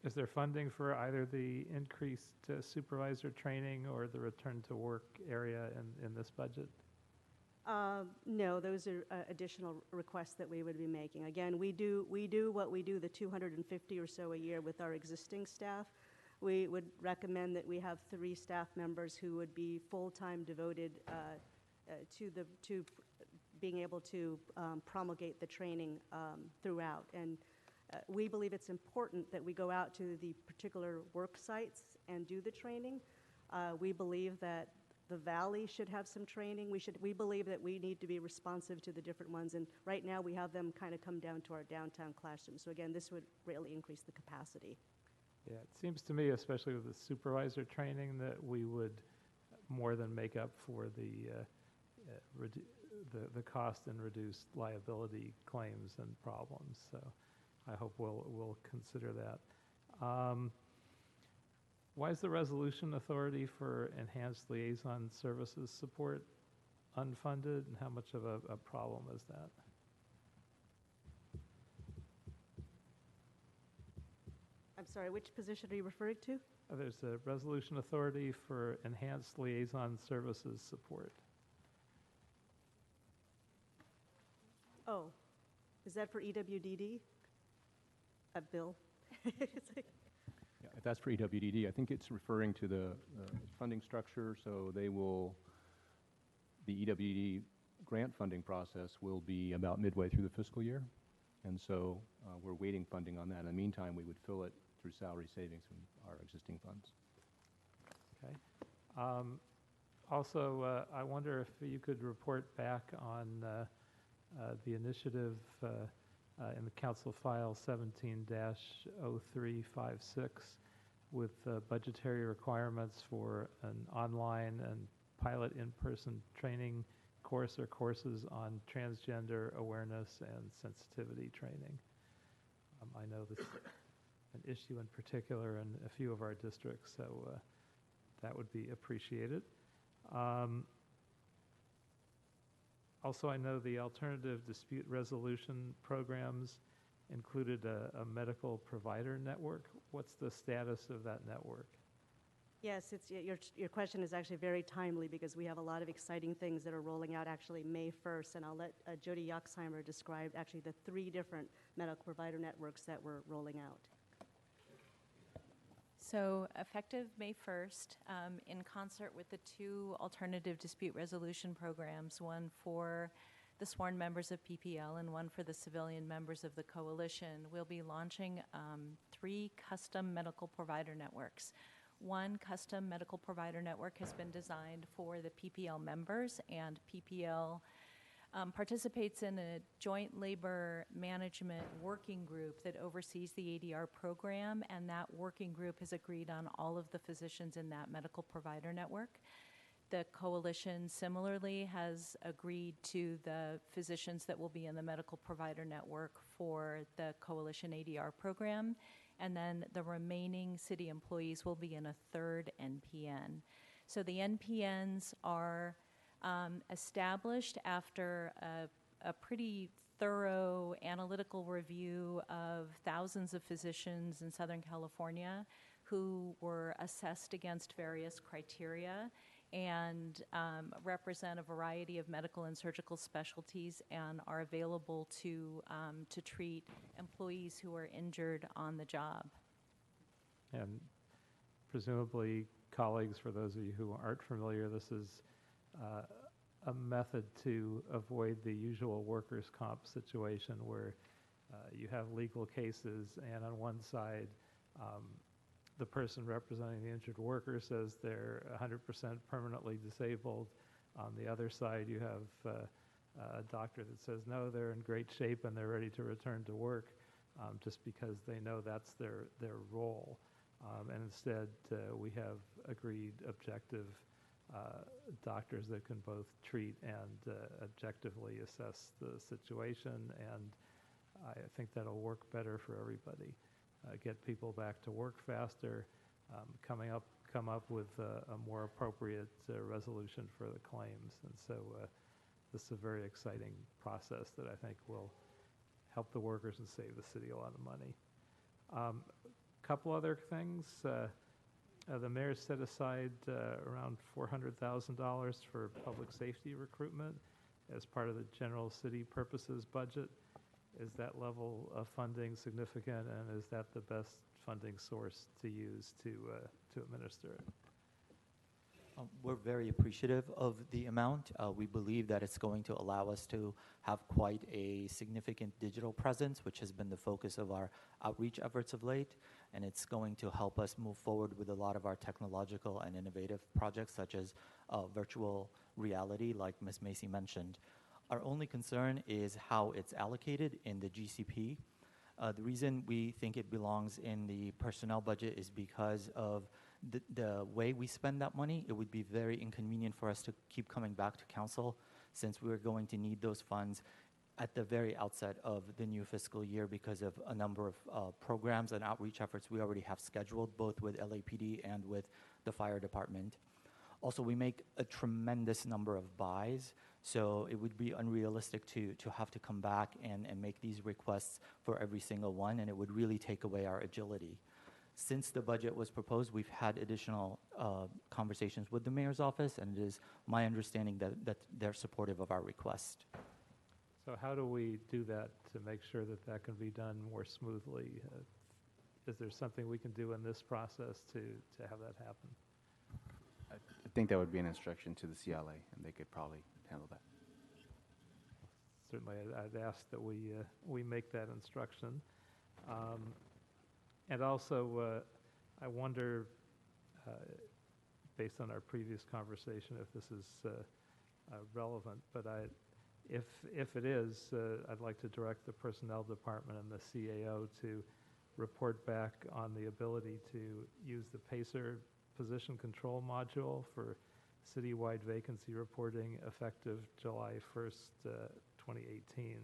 is there funding for either the increased supervisor training or the return to work area in this budget? No, those are additional requests that we would be making. Again, we do what we do, the 250 or so a year with our existing staff. We would recommend that we have 3 staff members who would be full-time devoted to being able to promulgate the training throughout. And we believe it's important that we go out to the particular work sites and do the training. We believe that the Valley should have some training. We believe that we need to be responsive to the different ones, and right now we have them kind of come down to our downtown classroom. So again, this would really increase the capacity. Yeah, it seems to me, especially with the supervisor training, that we would more than make up for the cost and reduced liability claims and problems. So I hope we'll consider that. Why is the resolution authority for enhanced liaison services support unfunded, and how much of a problem is that? I'm sorry, which position are you referring to? There's a resolution authority for enhanced liaison services support. Oh, is that for EWDD? Bill? Yeah, if that's for EWDD, I think it's referring to the funding structure, so the EWDD grant funding process will be about midway through the fiscal year, and so we're waiting funding on that. In the meantime, we would fill it through salary savings from our existing funds. Okay. Also, I wonder if you could report back on the initiative in the Council File 17-0356 with budgetary requirements for an online and pilot in-person training course or courses on transgender awareness and sensitivity training. I know this is an issue in particular in a few of our districts, so that would be appreciated. Also, I know the alternative dispute resolution programs included a medical provider network. What's the status of that network? Yes, your question is actually very timely because we have a lot of exciting things that are rolling out actually May 1st, and I'll let Jody Yoxheimer describe actually the 3 different medical provider networks that we're rolling out. So effective May 1st, in concert with the 2 alternative dispute resolution programs, one for the sworn members of PPL and one for the civilian members of the coalition, we'll be launching 3 custom medical provider networks. One custom medical provider network has been designed for the PPL members, and PPL participates in a joint labor management working group that oversees the ADR program, and that working group has agreed on all of the physicians in that medical provider network. The coalition similarly has agreed to the physicians that will be in the medical provider network for the coalition ADR program, and then the remaining city employees will be in a 3rd NPN. So the NPNs are established after a pretty thorough analytical review of thousands of physicians in Southern California who were assessed against various criteria and represent a variety of medical and surgical specialties and are available to treat employees who are injured on the job. And presumably, colleagues, for those of you who aren't familiar, this is a method to avoid the usual workers' comp situation where you have legal cases, and on one side, the person representing the injured worker says they're 100% permanently disabled. On the other side, you have a doctor that says, no, they're in great shape and they're ready to return to work, just because they know that's their role. And instead, we have agreed objective doctors that can both treat and objectively assess the situation, and I think that'll work better for everybody. Get people back to work faster, come up with a more appropriate resolution for the claims. And so this is a very exciting process that I think will help the workers and save the city a lot of money. Couple other things. The mayor set aside around $400,000 for public safety recruitment as part of the general city purposes budget. Is that level of funding significant, and is that the best funding source to use to administer it? We're very appreciative of the amount. We believe that it's going to allow us to have quite a significant digital presence, which has been the focus of our outreach efforts of late, and it's going to help us move forward with a lot of our technological and innovative projects, such as virtual reality, like Ms. Macy mentioned. Our only concern is how it's allocated in the GCP. The reason we think it belongs in the personnel budget is because of the way we spend that money. It would be very inconvenient for us to keep coming back to council, since we're going to need those funds at the very outset of the new fiscal year because of a number of programs and outreach efforts we already have scheduled, both with LAPD and with the fire department. Also, we make a tremendous number of buys, so it would be unrealistic to have to come back and make these requests for every single one, and it would really take away our agility. Since the budget was proposed, we've had additional conversations with the mayor's office, and it is my understanding that they're supportive of our request. So how do we do that to make sure that that can be done more smoothly? Is there something we can do in this process to have that happen? I think that would be an instruction to the CLA, and they could probably handle that. Certainly, I'd ask that we make that instruction. And also, I wonder, based on our previous conversation, if this is relevant, but if it is, I'd like to direct the Personnel Department and the CAO to report back on the ability to use the PACER position control module for citywide vacancy reporting effective July 1st, 2018,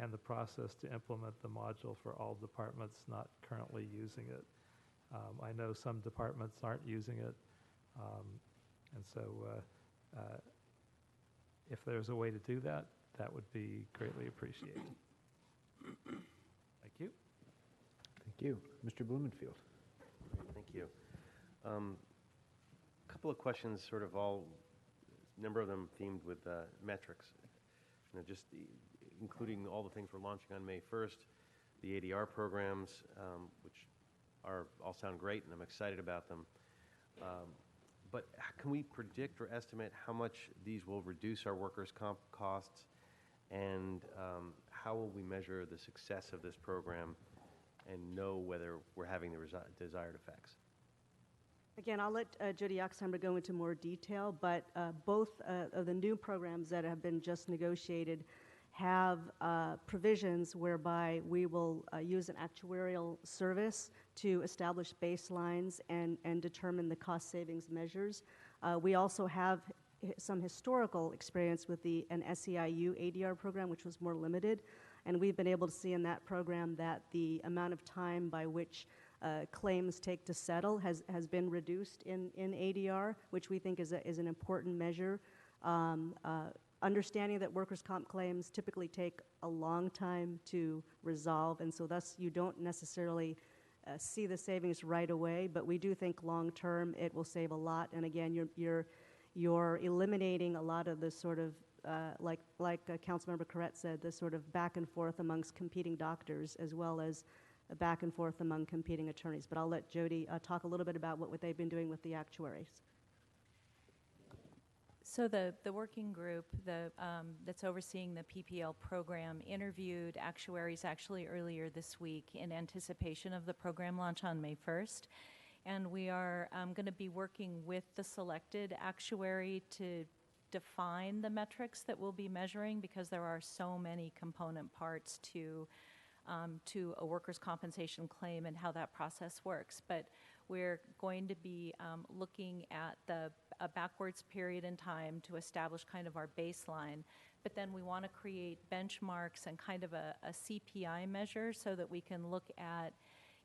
and the process to implement the module for all departments not currently using it. I know some departments aren't using it, and so if there's a way to do that, that would be greatly appreciated. Thank you. Thank you. Mr. Blumenfield. Thank you. A couple of questions, sort of all, a number of them themed with metrics. You know, just including all the things we're launching on May 1st, the ADR programs, which all sound great, and I'm excited about them. But can we predict or estimate how much these will reduce our workers' comp costs, and how will we measure the success of this program and know whether we're having the desired effects? Again, I'll let Jody Oxheimer go into more detail, but both of the new programs that have been just negotiated have provisions whereby we will use an actuarial service to establish baselines and determine the cost savings measures. We also have some historical experience with an SEIU ADR program, which was more limited, and we've been able to see in that program that the amount of time by which claims take to settle has been reduced in ADR, which we think is an important measure. understanding that workers' comp claims typically take a long time to resolve, and so thus you don't necessarily see the savings right away, but we do think long-term it will save a lot. And again, you're eliminating a lot of the sort of, like Councilmember Corrett said, the sort of back and forth amongst competing doctors as well as back and forth among competing attorneys. But I'll let Jody talk a little bit about what they've been doing with the actuaries. So the working group that's overseeing the PPL program interviewed actuaries actually earlier this week in anticipation of the program launch on May 1st. And we are going to be working with the selected actuary to define the metrics that we'll be measuring, because there are so many component parts to a workers' compensation claim and how that process works. But we're going to be looking at a backwards period in time to establish kind of our baseline. But then we want to create benchmarks and kind of a CPI measure so that we can look at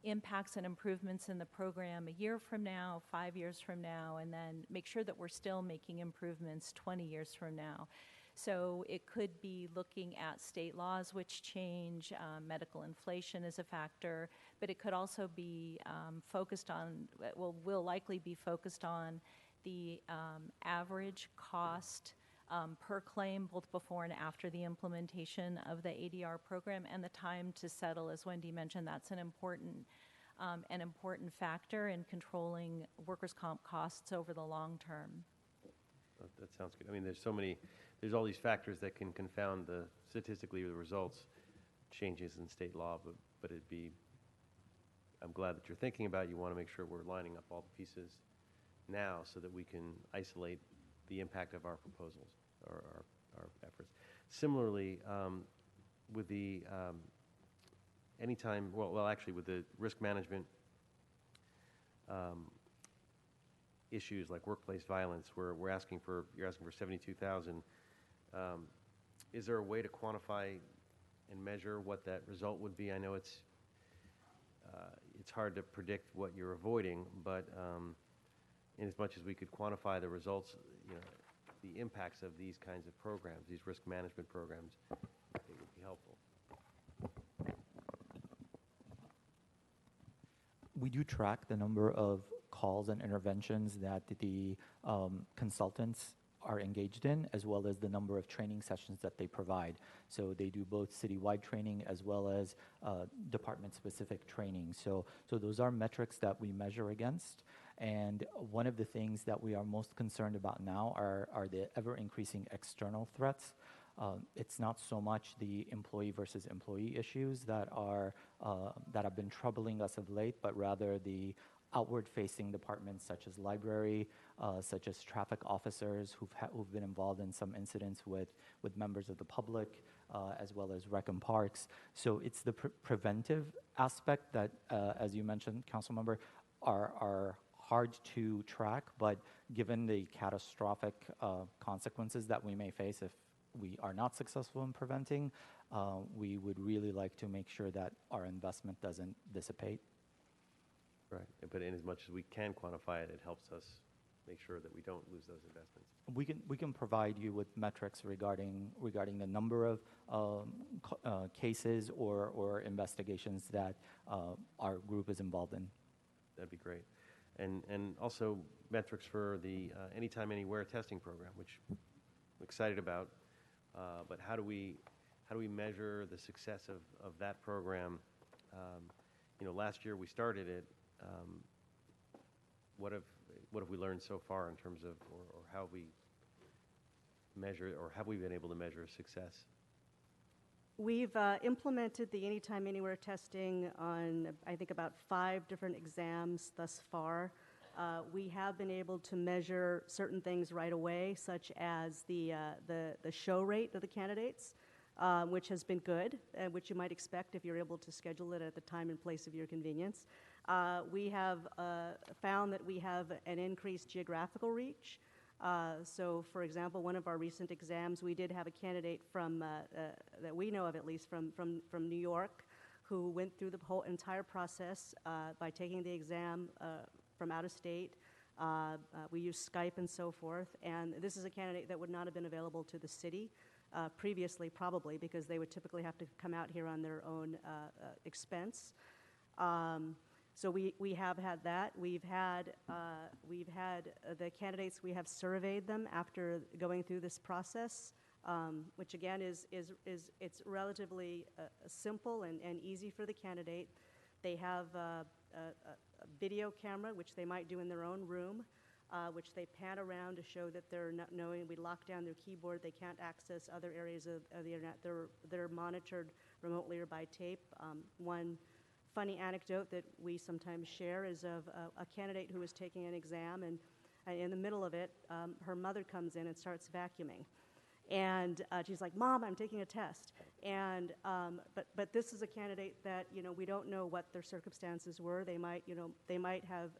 impacts and improvements in the program a year from now, 5 years from now, and then make sure that we're still making improvements 20 years from now. So it could be looking at state laws which change, medical inflation is a factor, but it could also be focused on, will likely be focused on the average cost per claim, both before and after the implementation of the ADR program, and the time to settle. As Wendy mentioned, that's an important factor in controlling workers' comp costs over the long term. That sounds good. I mean, there's all these factors that can confound statistically the results, changes in state law, but I'm glad that you're thinking about it. You want to make sure we're lining up all the pieces now so that we can isolate the impact of our proposals or our efforts. Similarly, with the actually with the risk management issues like workplace violence, where you're asking for 72,000. Is there a way to quantify and measure what that result would be? I know it's hard to predict what you're avoiding, but in as much as we could quantify the results, the impacts of these kinds of programs, these risk management programs, it would be helpful. We do track the number of calls and interventions that the consultants are engaged in, as well as the number of training sessions that they provide. So they do both citywide training as well as department-specific training. So those are metrics that we measure against. And one of the things that we are most concerned about now are the ever-increasing external threats. It's not so much the employee versus employee issues that have been troubling us of late, but rather the outward-facing departments such as library, such as traffic officers who've been involved in some incidents with members of the public, as well as rec and parks. So it's the preventive aspect that, as you mentioned, Councilmember, are hard to track, but given the catastrophic consequences that we may face if we are not successful in preventing, we would really like to make sure that our investment doesn't dissipate. Right, but in as much as we can quantify it, it helps us make sure that we don't lose those investments. We can provide you with metrics regarding the number of cases or investigations that our group is involved in. That'd be great, and also metrics for the Anytime Anywhere testing program, which I'm excited about. But how do we measure the success of that program? Last year we started it. What have we learned so far in terms of, or how we measure, or have we been able to measure success? We've implemented the Anytime Anywhere testing on, I think, about 5 different exams thus far. We have been able to measure certain things right away, such as the show rate of the candidates, which has been good, which you might expect if you're able to schedule it at the time and place of your convenience. We have found that we have an increased geographical reach. So, for example, one of our recent exams, we did have a candidate from, that we know of at least, from New York, who went through the whole entire process by taking the exam from out of state. We use Skype and so forth, and this is a candidate that would not have been available to the city previously, probably, because they would typically have to come out here on their own expense. So we have had that. We've had the candidates, we have surveyed them after going through this process, which again it's relatively simple and easy for the candidate. They have a video camera, which they might do in their own room, which they pan around to show that they're not knowing. We lock down their keyboard. They can't access other areas of the internet. They're monitored remotely or by tape. One funny anecdote that we sometimes share is of a candidate who was taking an exam, and in the middle of it, her mother comes in and starts vacuuming. And she's like, "Mom, I'm taking a test." And but this is a candidate that, you know, we don't know what their circumstances were. They might have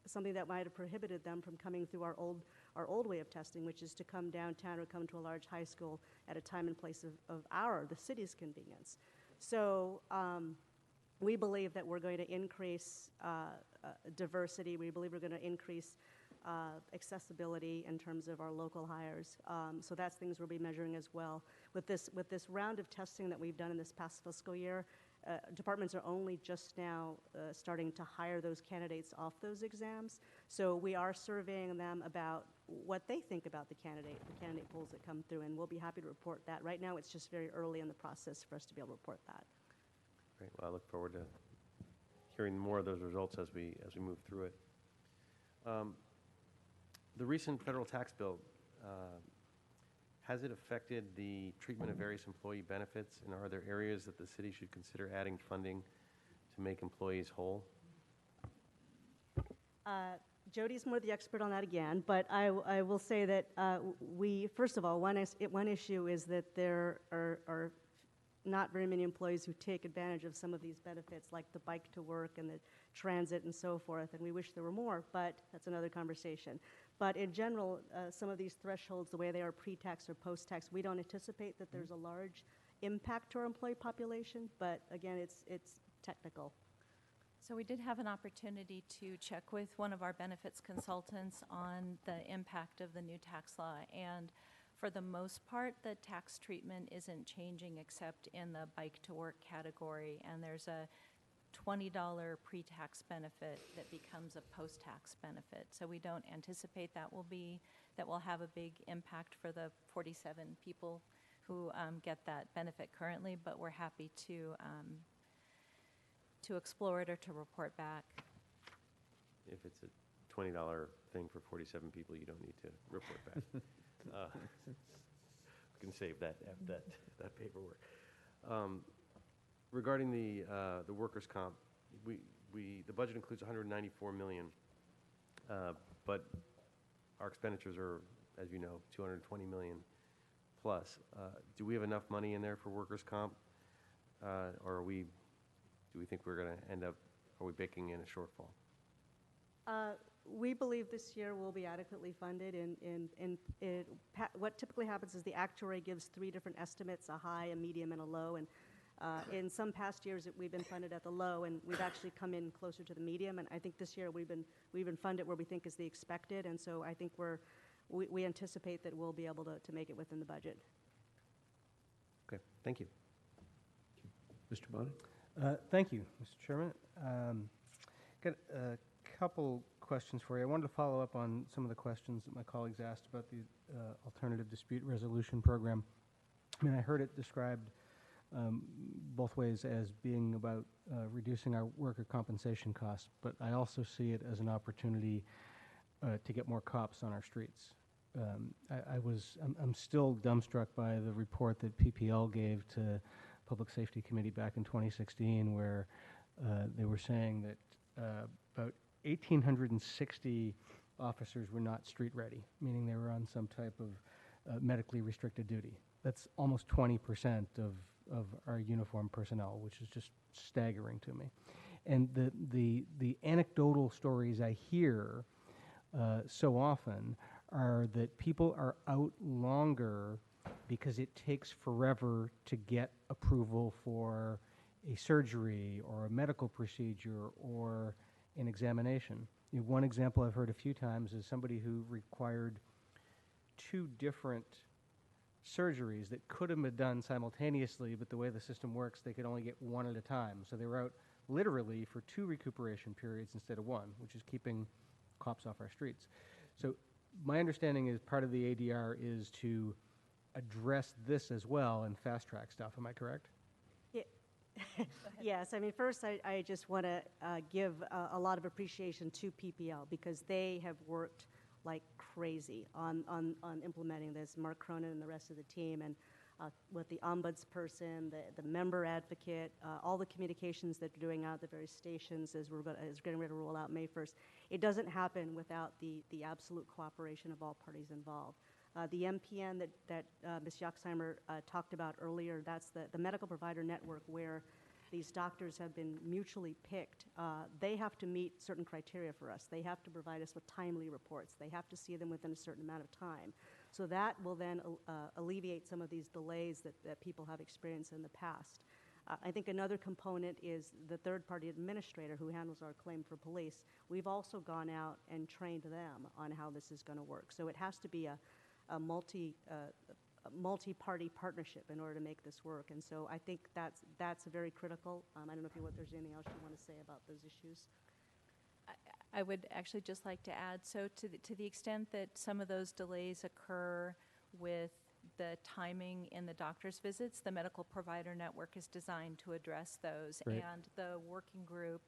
something that might have prohibited them from coming through our old way of testing, which is to come downtown or come to a large high school at a time and place of the city's convenience. So we believe that we're going to increase diversity. We believe we're going to increase accessibility in terms of our local hires. So that's things we'll be measuring as well. With this round of testing that we've done in this past fiscal year, departments are only just now starting to hire those candidates off those exams. So we are surveying them about what they think about the candidate polls that come through, and we'll be happy to report that. Right now, it's just very early in the process for us to be able to report that. Great. Well, I look forward to hearing more of those results as we move through it. The recent federal tax bill, has it affected the treatment of various employee benefits, and are there areas that the city should consider adding funding to make employees whole? Jody's more the expert on that again, but I will say that we, first of all, one issue is that there are not very many employees who take advantage of some of these benefits, like the bike to work and the transit and so forth, and we wish there were more, but that's another conversation. But in general, some of these thresholds, the way they are pre-tax or post-tax, we don't anticipate that there's a large impact to our employee population, but again, it's technical. So we did have an opportunity to check with one of our benefits consultants on the impact of the new tax law, and for the most part, the tax treatment isn't changing except in the bike to work category, and there's a $20 pre-tax benefit that becomes a post-tax benefit. So we don't anticipate that will have a big impact for the 47 people who get that benefit currently, but we're happy to explore it or to report back. If it's a $20 thing for 47 people, you don't need to report back. We can save that paperwork. Regarding the workers' comp, the budget includes $194 million, but our expenditures are, as you know, $220 million plus. Do we have enough money in there for workers' comp, or do we think we're going to end up? Are we baking in a shortfall? We believe this year will be adequately funded. What typically happens is the actuary gives 3 different estimates, a high, a medium, and a low. And in some past years, we've been funded at the low, and we've actually come in closer to the medium. And I think this year we've been funded where we think is the expected. And so I think we anticipate that we'll be able to make it within the budget. Okay, thank you. Mr. Bonnet? Thank you, Mr. Chairman. Got a couple questions for you. I wanted to follow up on some of the questions that my colleagues asked about the Alternative Dispute Resolution Program. I mean, I heard it described both ways as being about reducing our worker compensation costs, but I also see it as an opportunity to get more cops on our streets. I'm still dumbstruck by the report that PPL gave to Public Safety Committee back in 2016, where they were saying that about 1,860 officers were not street ready, meaning they were on some type of medically restricted duty. That's almost 20% of our uniformed personnel, which is just staggering to me. And the anecdotal stories I hear so often are that people are out longer because it takes forever to get approval for a surgery or a medical procedure or an examination. One example I've heard a few times is somebody who required 2 different surgeries that could have been done simultaneously, but the way the system works, they could only get one at a time. So they were out literally for 2 recuperation periods instead of 1, which is keeping cops off our streets. So my understanding is part of the ADR is to address this as well and fast-track stuff. Am I correct? Yes, I mean, first I just want to give a lot of appreciation to PPL because they have worked like crazy on implementing this. Mark Cronin and the rest of the team, and with the ombudsperson, the member advocate, all the communications that they're doing out at the various stations as we're getting ready to roll out May 1st. It doesn't happen without the absolute cooperation of all parties involved. The MPN that Ms. Yaxheimer talked about earlier, that's the medical provider network where these doctors have been mutually picked. They have to meet certain criteria for us. They have to provide us with timely reports. They have to see them within a certain amount of time. So that will then alleviate some of these delays that people have experienced in the past. I think another component is the third-party administrator who handles our claim for police. We've also gone out and trained them on how this is going to work. So it has to be a multi-party partnership in order to make this work, and so I think that's very critical. I don't know if there's anything else you want to say about those issues. I would actually just like to add, so to the extent that some of those delays occur with the timing in the doctor's visits, the medical provider network is designed to address those, Great. and the working group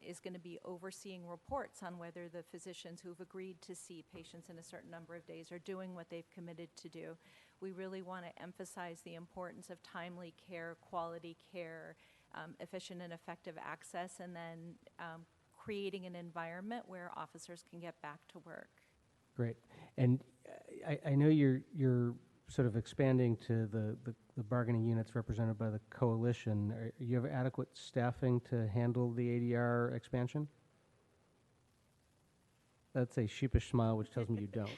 is going to be overseeing reports on whether the physicians who've agreed to see patients in a certain number of days are doing what they've committed to do. We really want to emphasize the importance of timely care, quality care, efficient and effective access, and then creating an environment where officers can get back to work. Great. And I know you're sort of expanding to the bargaining units represented by the coalition. You have adequate staffing to handle the ADR expansion? That's a sheepish smile, which tells me you don't.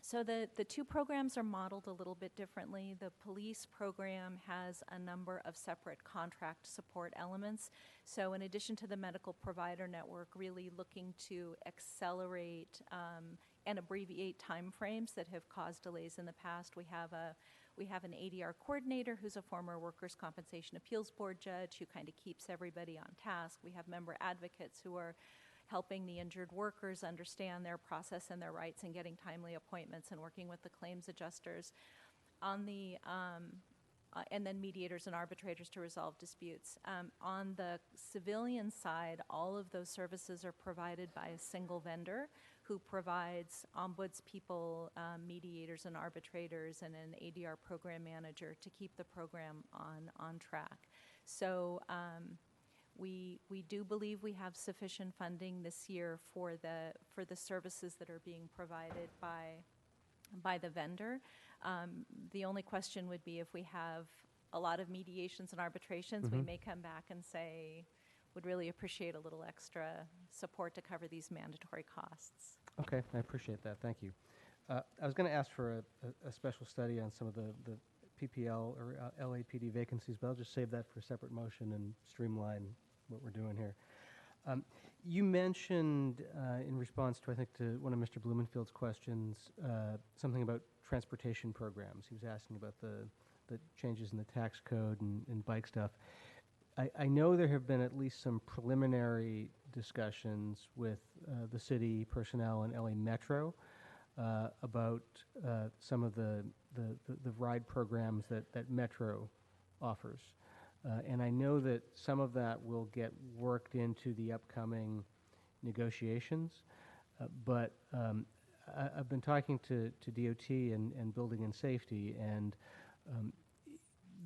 So the 2 programs are modeled a little bit differently. The police program has a number of separate contract support elements. So in addition to the medical provider network really looking to accelerate and abbreviate timeframes that have caused delays in the past, we have an ADR coordinator who's a former Workers' Compensation Appeals Board judge who kind of keeps everybody on task. We have member advocates who are helping the injured workers understand their process and their rights and getting timely appointments and working with the claims adjusters on the and then mediators and arbitrators to resolve disputes. On the civilian side, all of those services are provided by a single vendor who provides ombuds people, mediators and arbitrators, and an ADR program manager to keep the program on track. So we do believe we have sufficient funding this year for the services that are being provided by the vendor. The only question would be if we have a lot of mediations and arbitrations, we may come back and say, would really appreciate a little extra support to cover these mandatory costs. Okay, I appreciate that. Thank you. I was going to ask for a special study on some of the PPL or LAPD vacancies, but I'll just save that for a separate motion and streamline what we're doing here. You mentioned in response to, I think, to one of Mr. Blumenfield's questions, something about transportation programs. He was asking about the changes in the tax code and bike stuff. I know there have been at least some preliminary discussions with the city personnel and LA Metro about some of the ride programs that Metro offers. And I know that some of that will get worked into the upcoming negotiations, but I've been talking to DOT and Building and Safety, and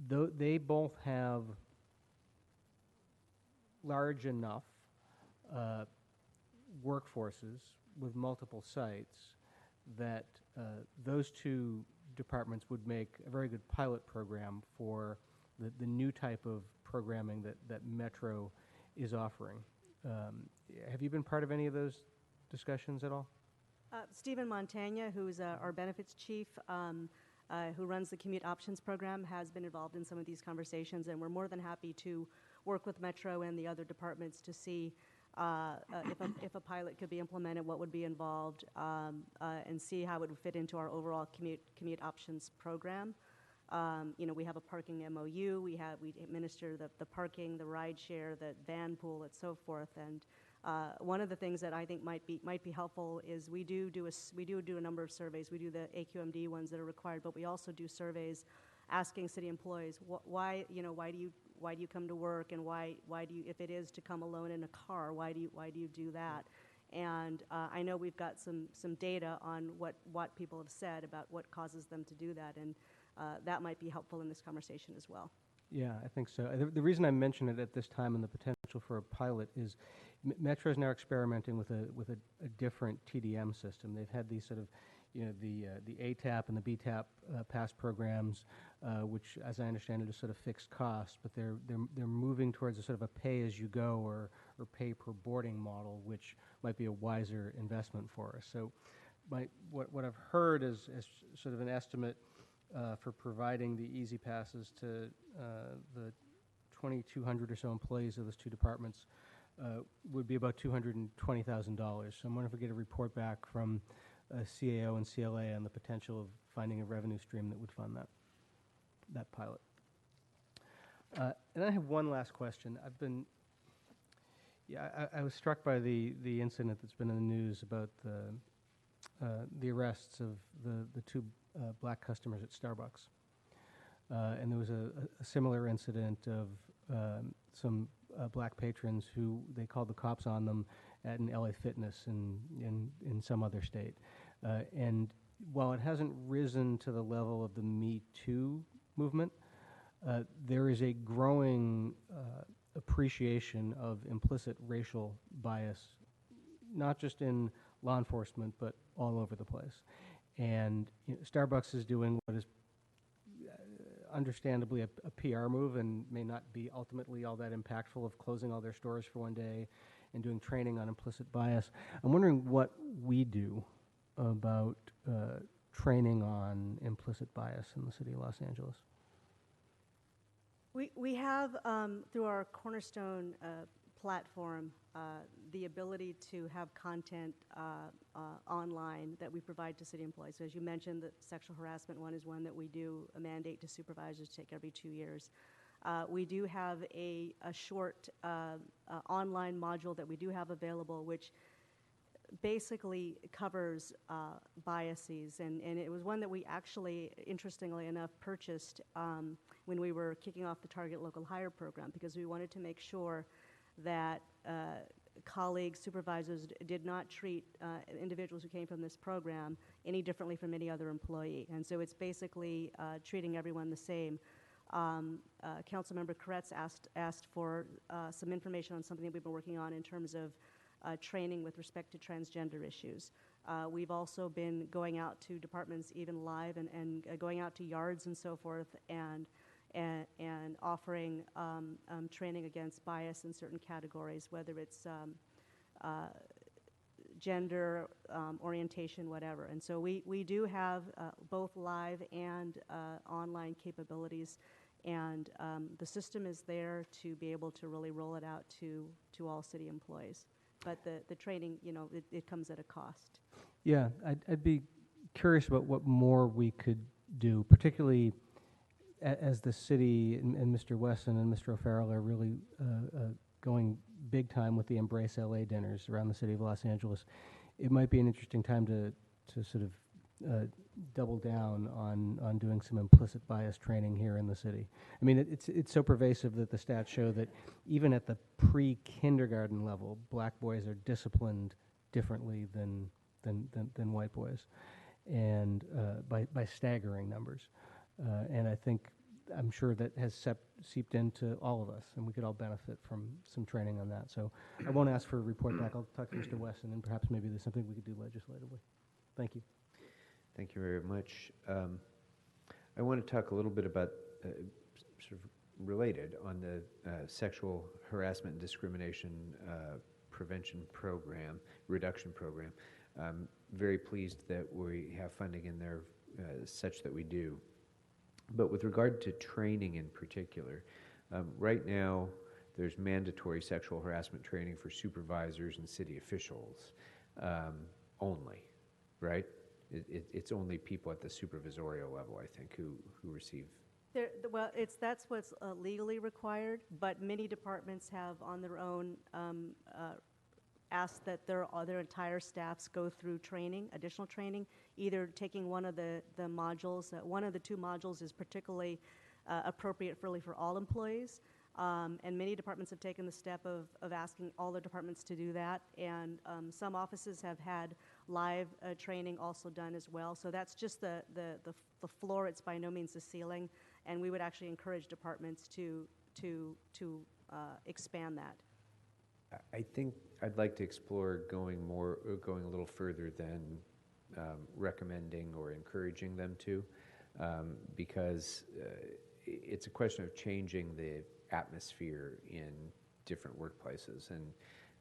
they both have large enough workforces with multiple sites that those 2 departments would make a very good pilot program for the new type of programming that Metro is offering. Have you been part of any of those discussions at all? Stephen Montagna, who's our benefits chief, who runs the Commute Options Program, has been involved in some of these conversations, and we're more than happy to work with Metro and the other departments to see if a pilot could be implemented, what would be involved, and see how it would fit into our overall commute options program. We have a parking MOU. We administer the parking, the ride share, the van pool, and so forth. And one of the things that I think might be helpful is we do a number of surveys. We do the AQMD ones that are required, but we also do surveys asking city employees why do you come to work, and why do you, if it is to come alone in a car, why do you do that? And I know we've got some data on what people have said about what causes them to do that, and that might be helpful in this conversation as well. Yeah, I think so. The reason I mention it at this time and the potential for a pilot is Metro is now experimenting with a different TDM system. They've had these sort of, the ATAP and the BTAP pass programs, which, as I understand it, is sort of fixed cost, but they're moving towards a sort of a pay-as-you-go or pay-per-boarding model, which might be a wiser investment for us. So what I've heard is sort of an estimate for providing the easy passes to the 2,200 or so employees of those two departments would be about $220,000. So I'm wondering if we get a report back from CAO and CLA on the potential of finding a revenue stream that would fund that pilot. And I have one last question. I was struck by the incident that's been in the news about the arrests of the two black customers at Starbucks. And there was a similar incident of some black patrons who they called the cops on them at an LA Fitness in some other state. And while it hasn't risen to the level of the Me Too movement, there is a growing appreciation of implicit racial bias, not just in law enforcement, but all over the place. And Starbucks is doing what is understandably a PR move and may not be ultimately all that impactful, of closing all their stores for one day and doing training on implicit bias. I'm wondering what we do about training on implicit bias in the city of Los Angeles. We have, through our Cornerstone platform, the ability to have content online that we provide to city employees. So as you mentioned, the sexual harassment one is one that we do a mandate to supervisors to take every 2 years. We do have a short online module that we do have available, which basically covers biases, and it was one that we actually, interestingly enough, purchased when we were kicking off the Target Local Hire program, because we wanted to make sure that colleagues, supervisors did not treat individuals who came from this program any differently from any other employee. And so it's basically treating everyone the same. Councilmember Koretz asked for some information on something that we've been working on in terms of training with respect to transgender issues. We've also been going out to departments even live and going out to yards and so forth and offering training against bias in certain categories, whether it's gender, orientation, whatever. And so we do have both live and online capabilities, and the system is there to be able to really roll it out to all city employees. But the training, it comes at a cost. Yeah, I'd be curious about what more we could do, particularly as the city and Mr. Wesson and Mr. O'Farrell are really going big time with the Embrace LA dinners around the city of Los Angeles. It might be an interesting time to sort of double down on doing some implicit bias training here in the city. I mean, it's so pervasive that the stats show that even at the pre-kindergarten level, black boys are disciplined differently than white boys, and by staggering numbers. And I'm sure that has seeped into all of us, and we could all benefit from some training on that. So I won't ask for a report back. I'll talk to Mr. Wesson, and perhaps maybe there's something we could do legislatively. Thank you. Thank you very much. I want to talk a little bit about sort of related on the sexual harassment and discrimination prevention program, reduction program. I'm very pleased that we have funding in there such that we do. But with regard to training in particular, right now there's mandatory sexual harassment training for supervisors and city officials only, right? It's only people at the supervisorial level, I think, who receive. Well, that's what's legally required, but many departments have on their own asked that their entire staffs go through training, additional training, either taking one of the modules. One of the two modules is particularly appropriate really for all employees, and many departments have taken the step of asking all their departments to do that, and some offices have had live training also done as well. So that's just the floor. It's by no means the ceiling, and we would actually encourage departments to expand that. I think I'd like to explore going a little further than recommending or encouraging them to, because it's a question of changing the atmosphere in different workplaces, and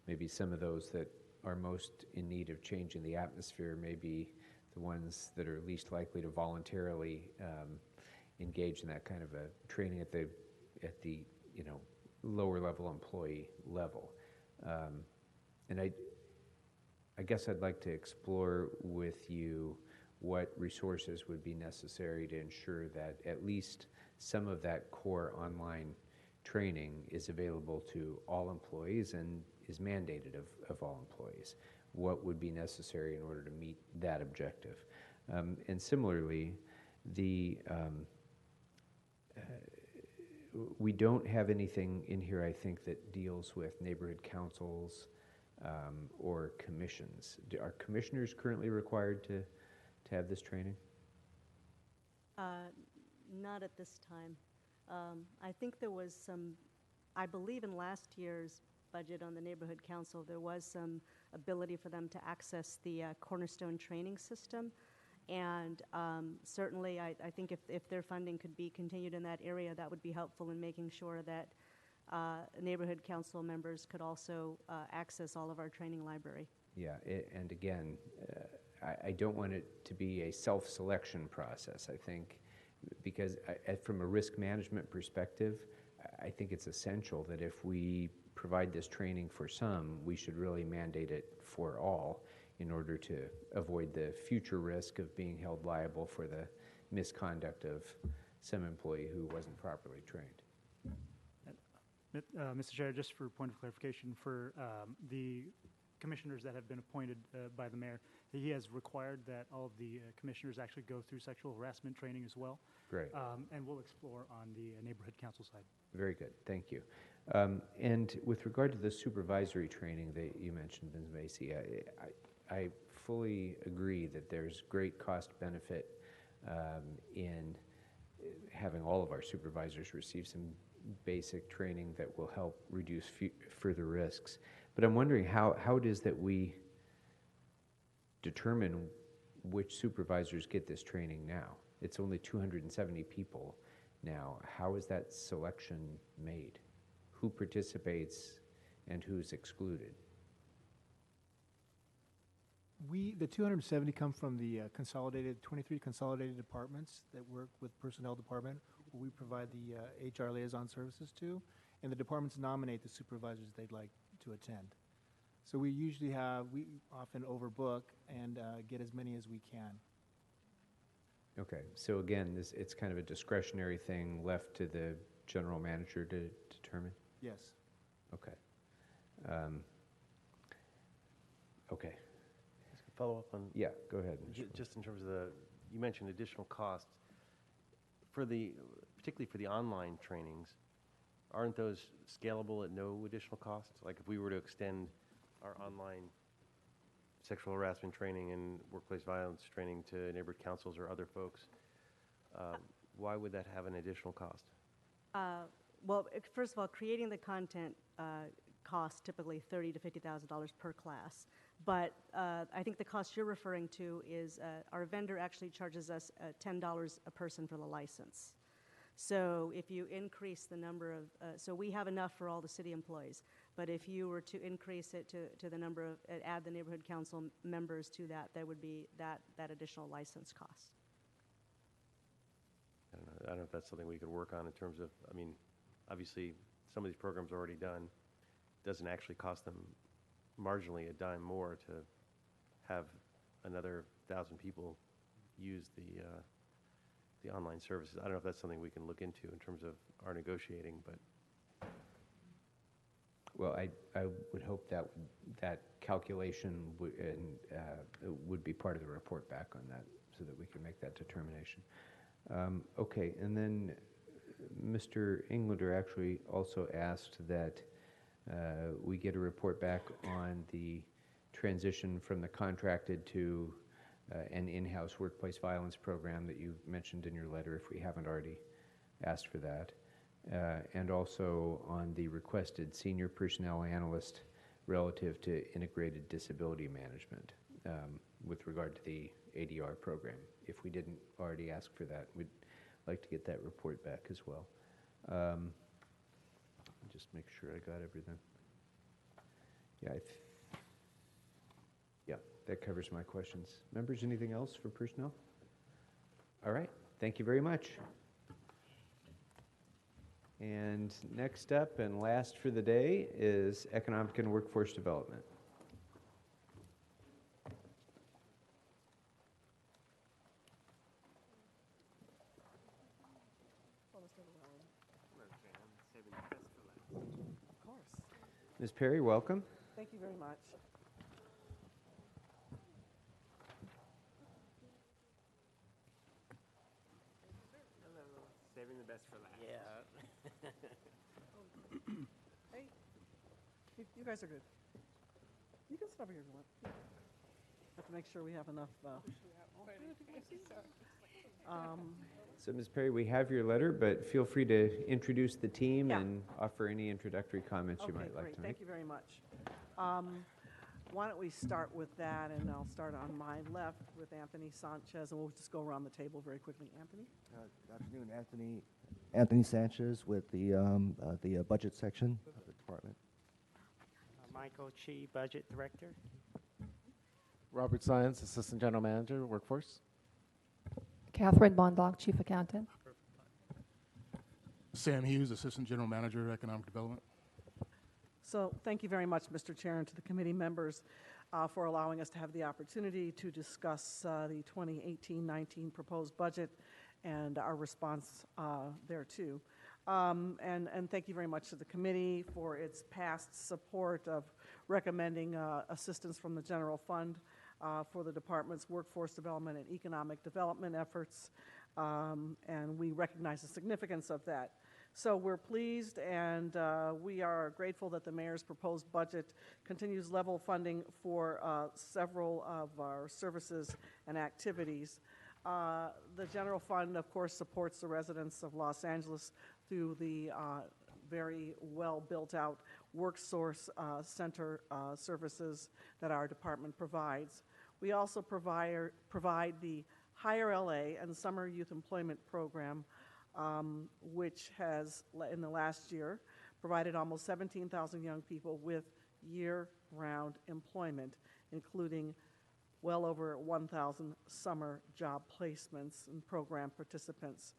maybe some of those that are most in need of changing the atmosphere may be the ones that are least likely to voluntarily engage in that kind of a training at the lower level employee level. And I guess I'd like to explore with you what resources would be necessary to ensure that at least some of that core online training is available to all employees and is mandated of all employees. What would be necessary in order to meet that objective? And similarly, we don't have anything in here, I think, that deals with neighborhood councils or commissions. Are commissioners currently required to have this training? Not at this time. I think there was I believe in last year's budget on the neighborhood council, there was some ability for them to access the Cornerstone training system. And certainly, I think if their funding could be continued in that area, that would be helpful in making sure that neighborhood council members could also access all of our training library. Yeah, and again, I don't want it to be a self-selection process, I think, because from a risk management perspective, I think it's essential that if we provide this training for some, we should really mandate it for all, in order to avoid the future risk of being held liable for the misconduct of some employee who wasn't properly trained. Mr. Chair, just for point of clarification, for the commissioners that have been appointed by the mayor, he has required that all of the commissioners actually go through sexual harassment training as well. Great. And we'll explore on the neighborhood council side. Very good, thank you. And with regard to the supervisory training that you mentioned, Ms. Macy, I fully agree that there's great cost benefit in having all of our supervisors receive some basic training that will help reduce further risks. But I'm wondering how it is that we determine which supervisors get this training now. It's only 270 people now. How is that selection made? Who participates and who's excluded? The 270 come from the 23 consolidated departments that work with personnel department, who we provide the HR liaison services to, and the departments nominate the supervisors they'd like to attend. So we often overbook and get as many as we can. Okay, so again, it's kind of a discretionary thing left to the general manager to determine? Yes. Okay. Okay. Follow up on? Yeah, go ahead. Just in terms of you mentioned additional costs. Particularly for the online trainings, aren't those scalable at no additional cost? Like if we were to extend our online sexual harassment training and workplace violence training to neighborhood councils or other folks, why would that have an additional cost? Well, first of all, creating the content costs typically $30,000 to $50,000 per class. But I think the cost you're referring to is our vendor actually charges us $10 a person for the license. So if you increase the number of, so we have enough for all the city employees, but if you were to increase it to the number of, add the neighborhood council members to that, there would be that additional license cost. I don't know if that's something we could work on in terms of, I mean, obviously some of these programs are already done. Doesn't actually cost them marginally a dime more to have another 1,000 people use the online services. I don't know if that's something we can look into in terms of our negotiating, but Well, I would hope that that calculation would be part of the report back on that, so that we can make that determination. Okay, and then Mr. Englander actually also asked that we get a report back on the transition from the contracted to an in-house workplace violence program that you mentioned in your letter, if we haven't already asked for that. And also on the requested senior personnel analyst relative to integrated disability management with regard to the ADR program. If we didn't already ask for that, we'd like to get that report back as well. Just make sure I got everything. Yeah, yeah, that covers my questions. Members, anything else for personnel? All right, thank you very much. And next up and last for the day is Economic and Workforce Development. Of course. Ms. Perry, welcome. Thank you very much. Saving the best for last. Yeah. Hey, you guys are good. You can sit over here if you want. Have to make sure we have enough. So, Ms. Perry, we have your letter, but feel free to introduce the team Yeah. and offer any introductory comments you might like great. to make. Thank you very much. Why don't we start with that, and I'll start on my left with Anthony Sanchez, and we'll just go around the table very quickly. Anthony? Good afternoon, Anthony Sanchez with the budget section of the department. Michael Chi, Budget Director. Robert Science, Assistant General Manager, Workforce. Catherine Bondoc, Chief Accountant. Sam Hughes, Assistant General Manager, Economic Development. So thank you very much, Mr. Chair, and to the committee members for allowing us to have the opportunity to discuss the 2018-19 proposed budget and our response thereto. And thank you very much to the committee for its past support of recommending assistance from the general fund for the department's workforce development and economic development efforts, and we recognize the significance of that. So we're pleased and we are grateful that the mayor's proposed budget continues level funding for several of our services and activities. The general fund, of course, supports the residents of Los Angeles through the very well built out WorkSource Center services that our department provides. We also provide the Higher LA and Summer Youth Employment Program, which has, in the last year, provided almost 17,000 young people with year-round employment, including well over 1,000 summer job placements and program participants,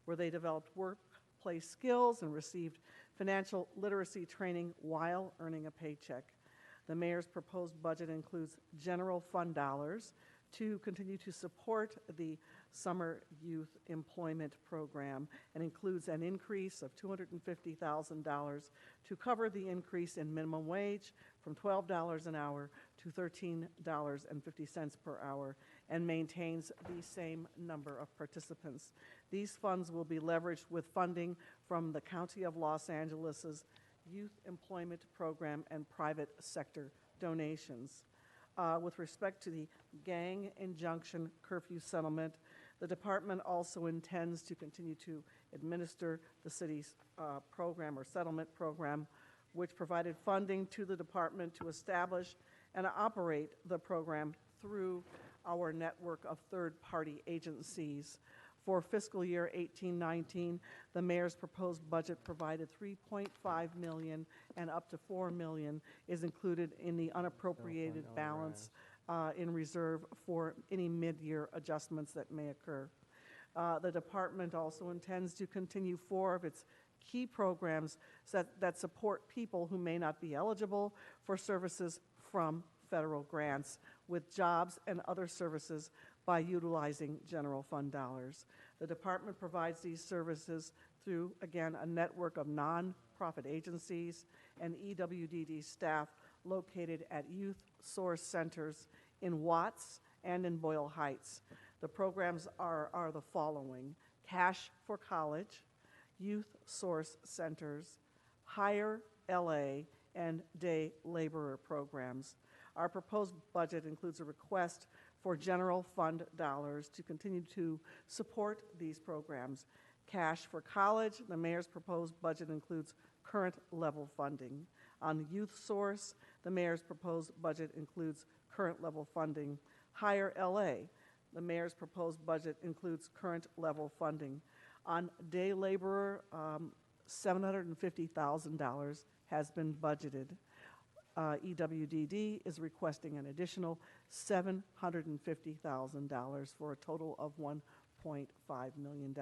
where they developed workplace skills and received financial literacy training while earning a paycheck. The mayor's proposed budget includes general fund dollars to continue to support the Summer Youth Employment Program and includes an increase of $250,000 to cover the increase in minimum wage from $12 an hour to $13.50 per hour and maintains the same number of participants. These funds will be leveraged with funding from the County of Los Angeles's Youth Employment Program and private sector donations. With respect to the gang injunction curfew settlement, the department also intends to continue to administer the city's program or settlement program, which provided funding to the department to establish and operate the program through our network of third-party agencies. For fiscal year 18-19, the mayor's proposed budget provided $3.5 million and up to $4 million is included in the unappropriated balance in reserve for any mid-year adjustments that may occur. The department also intends to continue 4 of its key programs that support people who may not be eligible for services from federal grants with jobs and other services by utilizing general fund dollars. The department provides these services through, again, a network of nonprofit agencies and EWDD staff located at youth source centers in Watts and in Boyle Heights. The programs are the following: Cash for College, Youth Source Centers, Hire LA, and day laborer programs. Our proposed budget includes a request for general fund dollars to continue to support these programs. Cash for College, the mayor's proposed budget includes current level funding. On Youth Source, the mayor's proposed budget includes current level funding. Hire LA, the mayor's proposed budget includes current level funding. On day laborer, $750,000 has been budgeted. EWDD is requesting an additional $750,000 for a total of $1.5 million.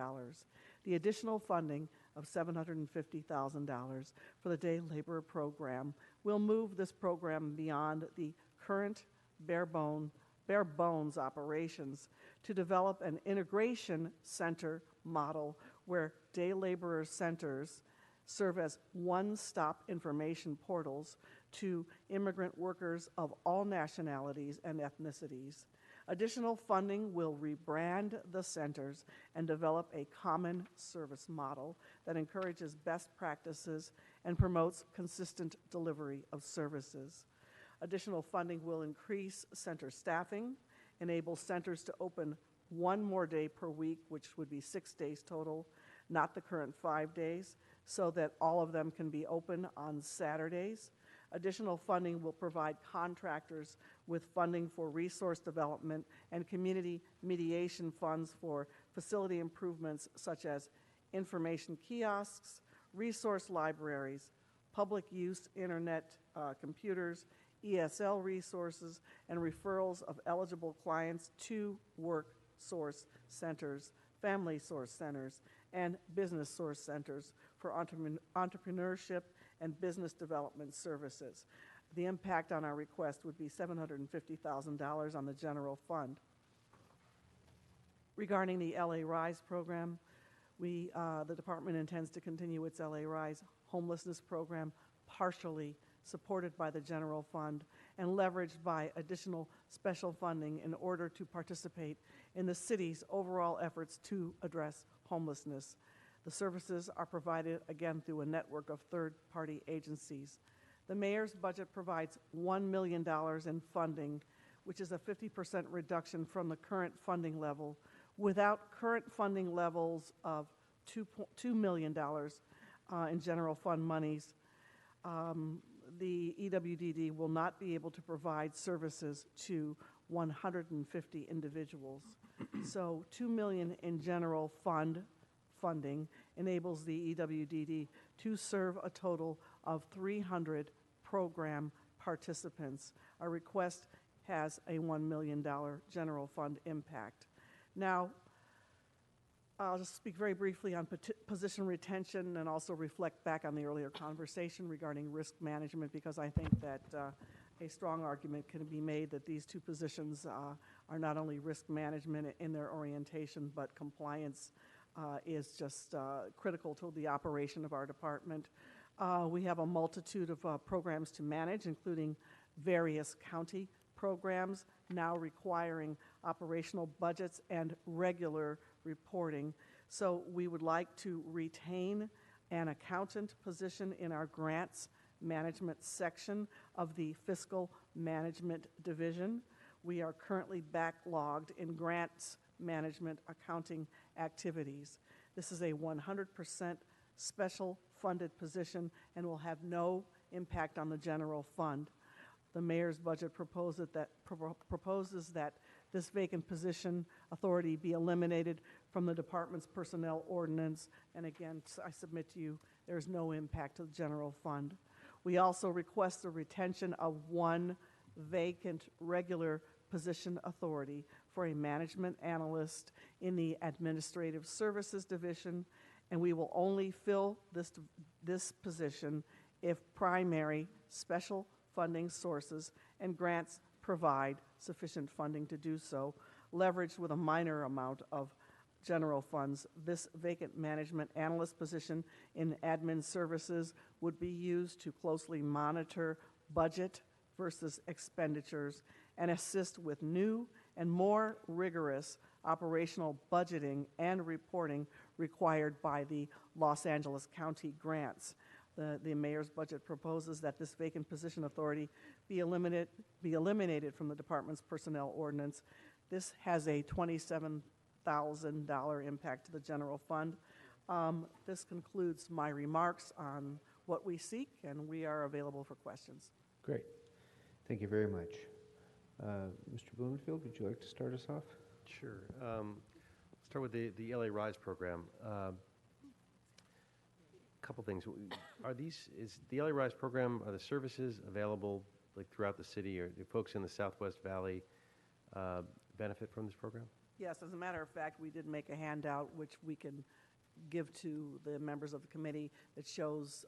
The additional funding of $750,000 for the day laborer program will move this program beyond the current bare bones operations to develop an integration center model where day laborer centers serve as one-stop information portals to immigrant workers of all nationalities and ethnicities. Additional funding will rebrand the centers and develop a common service model that encourages best practices and promotes consistent delivery of services. Additional funding will increase center staffing, enable centers to open one more day per week, which would be 6 days total, not the current 5 days, so that all of them can be open on Saturdays. Additional funding will provide contractors with funding for resource development and community mediation funds for facility improvements such as information kiosks, resource libraries, public use internet computers, ESL resources, and referrals of eligible clients to work source centers, family source centers, and business source centers for entrepreneurship and business development services. The impact on our request would be $750,000 on the general fund. Regarding the LA Rise program, the department intends to continue its LA Rise homelessness program partially supported by the general fund and leveraged by additional special funding in order to participate in the city's overall efforts to address homelessness. The services are provided, again, through a network of third-party agencies. The mayor's budget provides $1 million in funding, which is a 50% reduction from the current funding level. Without current funding levels of $2 million in general fund monies, the EWDD will not be able to provide services to 150 individuals. So $2 million in general funding enables the EWDD to serve a total of 300 program participants. Our request has a $1 million general fund impact. Now, I'll just speak very briefly on position retention and also reflect back on the earlier conversation regarding risk management, because I think that a strong argument can be made that these two positions are not only risk management in their orientation, but compliance is just critical to the operation of our department. We have a multitude of programs to manage, including various county programs now requiring operational budgets and regular reporting. So we would like to retain an accountant position in our grants management section of the Fiscal Management Division. We are currently backlogged in grants management accounting activities. This is a 100% special funded position and will have no impact on the general fund. The mayor's budget proposes that this vacant position authority be eliminated from the department's personnel ordinance. And again, I submit to you, there is no impact to the general fund. We also request the retention of one vacant regular position authority for a management analyst in the Administrative Services Division and we will only fill this position if primary special funding sources and grants provide sufficient funding to do so, leveraged with a minor amount of general funds. This vacant management analyst position in admin services would be used to closely monitor budget versus expenditures and assist with new and more rigorous operational budgeting and reporting required by the Los Angeles County grants. The mayor's budget proposes that this vacant position authority be eliminated from the department's personnel ordinance. This has a $27,000 impact to the general fund. This concludes my remarks on what we seek, and we are available for questions. Great. Thank you very much. Mr. Bloomfield, would you like to start us off? Sure. Let's start with the LA Rise program. Couple things. Is the LA Rise program, are the services available like throughout the city, or do folks in the Southwest Valley benefit from this program? Yes, as a matter of fact, we did make a handout which we can give to the members of the committee that shows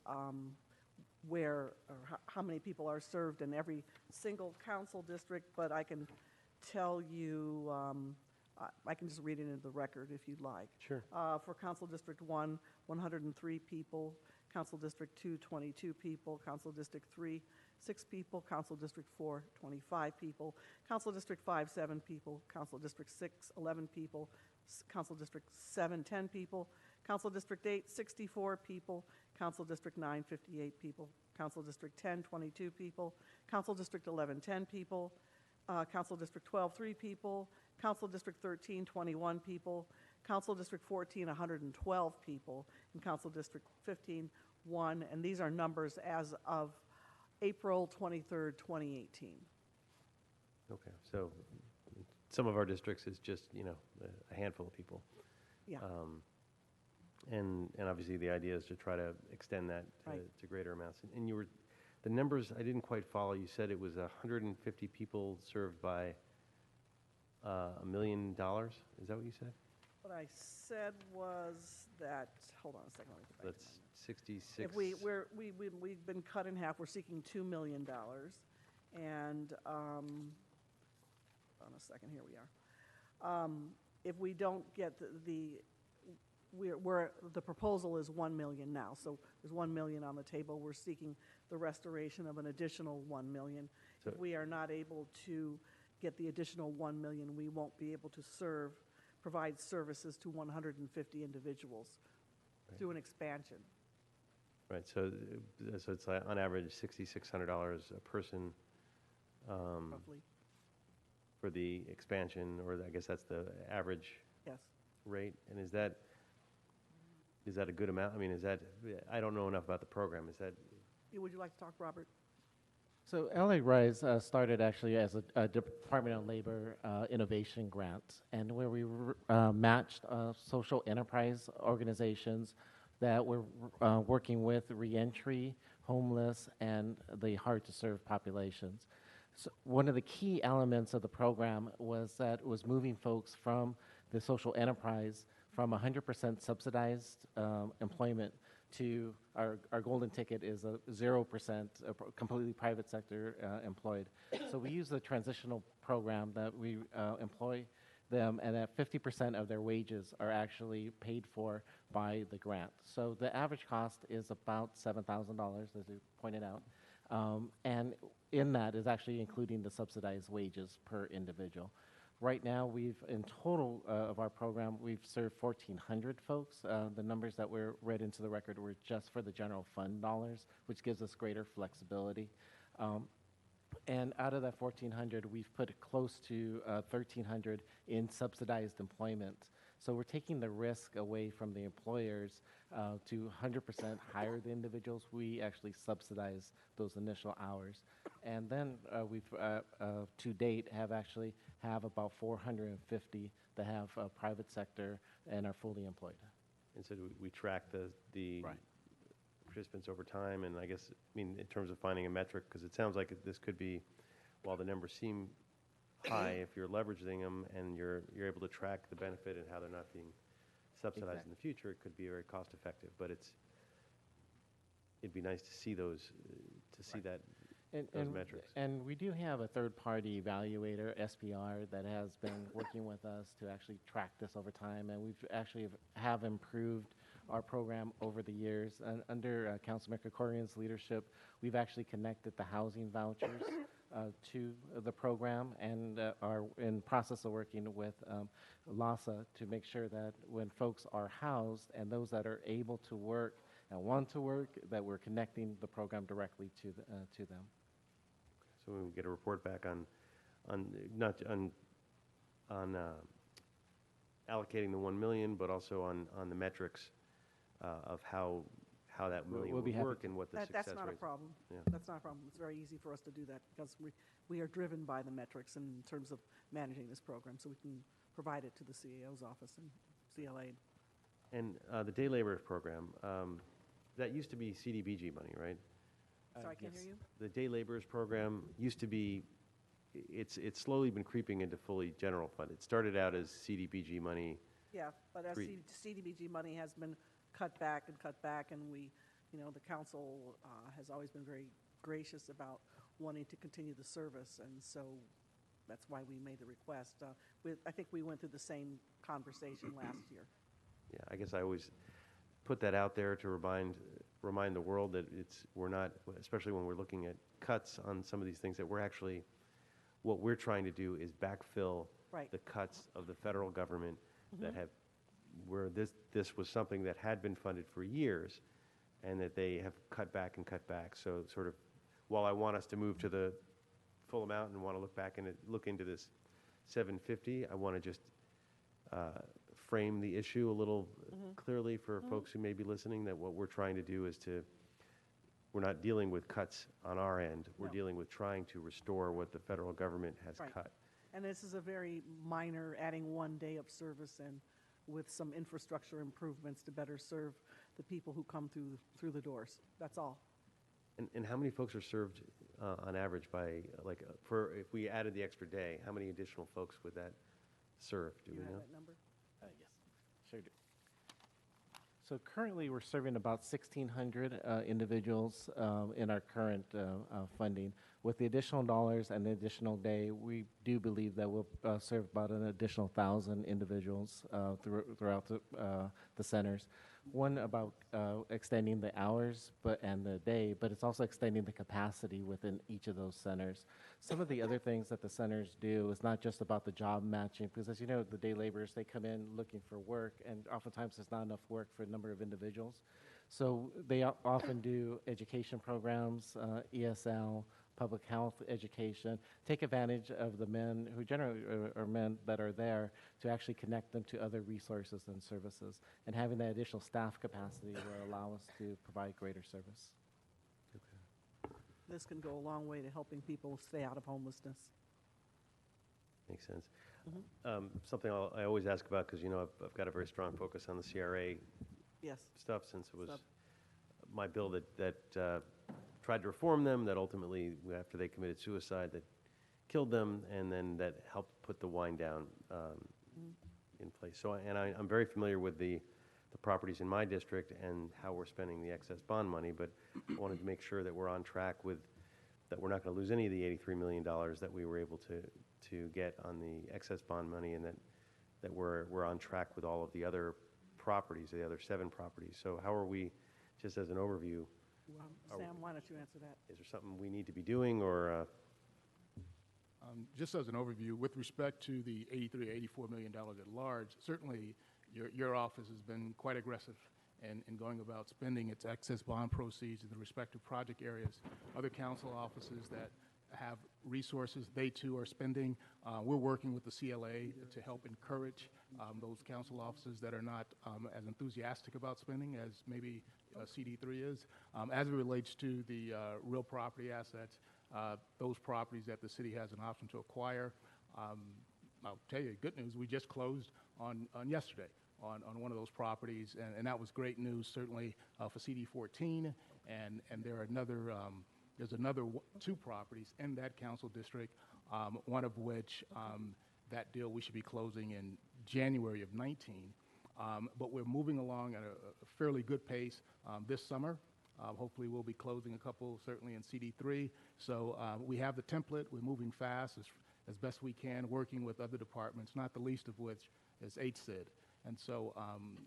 where or how many people are served in every single council district, but I can tell you, I can just read it into the record if you'd like. Sure. For Council District 1, 103 people, Council District 2, 22 people, Council District 3, 6 people, Council District 4, 25 people, Council District 5, 7 people, Council District 6, 11 people, Council District 7, 10 people, Council District 8, 64 people, Council District 9, 58 people, Council District 10, 22 people, Council District 11, 10 people, Council District 12, 3 people, Council District 13, 21 people, Council District 14, 112 people, and Council District 15, 1, and these are numbers as of April 23rd, 2018. Okay, so some of our districts is just, a handful of people. Yeah. And obviously the idea is to try to extend that Right. to greater amounts. And the numbers, I didn't quite follow. You said it was 150 people served by $1 million. Is that what you said? What I said was that, hold on a second, let me get back to That's my- 66. If we've been cut in half, we're seeking $2 million. And, hold on a second, here we are. If we don't get the proposal is 1 million now, so there's 1 million on the table. We're seeking the restoration of an additional 1 million. So- If we are not able to get the additional 1 million, we won't be able to provide services to 150 individuals through an expansion. Right, so it's on average $6,600 a person Roughly, for the expansion, or I guess that's the average yes. rate. And is that a good amount? I mean, I don't know enough about the program. Is that? Would you like to talk, Robert? So LA Rise started actually as a Department of Labor innovation grant, and where we matched social enterprise organizations that were working with reentry, homeless, and the hard-to-serve populations. So one of the key elements of the program was that it was moving folks from the social enterprise from 100% subsidized employment to our golden ticket is a 0% completely private sector employed. So we use the transitional program that we employ them, and that 50% of their wages are actually paid for by the grant. So the average cost is about $7,000, as you pointed out. And in that is actually including the subsidized wages per individual. Right now, in total of our program, we've served 1,400 folks. The numbers that were read into the record were just for the general fund dollars, which gives us greater flexibility. And out of that 1,400, we've put close to 1,300 in subsidized employment. So we're taking the risk away from the employers to 100% hire the individuals. We actually subsidize those initial hours. And then we've, to date, have about 450 that have private sector and are fully employed. And so we track the Right. participants over time, and I guess, in terms of finding a metric, because it sounds like this could be, while the numbers seem high, if you're leveraging them and you're able to track the benefit and how they're not being subsidize in the future, it could be very cost-effective. But it'd be nice to see those, those metrics. And we do have a third-party evaluator, SPR, that has been working with us to actually track this over time, and we've actually have improved our program over the years. And under Councilman Krikorian's leadership, we've actually connected the housing vouchers to the program, and are in process of working with LASA to make sure that when folks are housed and those that are able to work and want to work, that we're connecting the program directly to them. So we get a report back on not on allocating the 1 million, but also on the metrics of how that million We'll be will happy work and what the success That's not a rates- problem. Yeah. That's not a problem. It's very easy for us to do that because we are driven by the metrics in terms of managing this program, so we can provide it to the CAO's office and CLA. And the day laborers program, that used to be CDBG money, right? Sorry, I can't hear you. The day laborers program used to be, it's slowly been creeping into fully general fund. It started out as CDBG money. Yeah, but as CDBG money has been cut back, and we, the council has always been very gracious about wanting to continue the service, and so that's why we made the request. I think we went through the same conversation last year. Yeah, I guess I always put that out there to remind the world that we're not, especially when we're looking at cuts on some of these things, that what we're trying to do is backfill the cuts of the federal government that have, where this was something that had been funded for years, and that they have cut back and cut back. So sort of, while I want us to move to the full amount and want to look into this 750, I want to just frame the issue a little clearly for folks who may be listening, that what we're trying to do is we're not dealing with cuts on our end. We're dealing with trying to restore what the federal government has cut. And this is a very minor, adding 1 day of service and with some infrastructure improvements to better serve the people who come through the doors. That's all. And how many folks are served on average by, if we added the extra day, how many additional folks would that serve? Do we know? That number? Yes, sure do. So currently, we're serving about 1,600 individuals in our current funding. With the additional dollars and the additional day, we do believe that we'll serve about an additional 1,000 individuals throughout the centers. One about extending the hours and the day, but it's also extending the capacity within each of those centers. Some of the other things that the centers do is not just about the job matching, because as you know, the day laborers, they come in looking for work, and oftentimes there's not enough work for a number of individuals. So they often do education programs, ESL, public health education, take advantage of the men who generally are men that are there to actually connect them to other resources and services. And having that additional staff capacity will allow us to provide greater service. This can go a long way to helping people stay out of homelessness. Makes sense. Something I always ask about, because I've got a very strong focus on the CRA stuff, since it was my bill that tried to reform them, that ultimately, after they committed suicide, that killed them, and then that helped put the wind down in place. So, and I'm very familiar with the properties in my district and how we're spending the excess bond money, but I wanted to make sure that we're on track that we're not going to lose any of the $83 million that we were able to get on the excess bond money, and that we're on track with all of the other properties, the other 7 properties. So how are we, just as an overview? Sam, why don't you answer that? Is there something we need to be doing, or? Just as an overview, with respect to the $83, $84 million at large, certainly your office has been quite aggressive in going about spending its excess bond proceeds in the respective project areas. Other council offices that have resources, they too are spending. We're working with the CLA to help encourage those council offices that are not as enthusiastic about spending as maybe CD3 is. As it relates to the real property assets, those properties that the city has an option to acquire, I'll tell you, good news, we just closed on yesterday on one of those properties, and that was great news, certainly for CD14, and there are there's another 2 properties in that council district, one of which that deal we should be closing in January of 19. But we're moving along at a fairly good pace this summer. Hopefully, we'll be closing a couple, certainly in CD3. So we have the template. We're moving fast as best we can, working with other departments, not the least of which is HCID. And so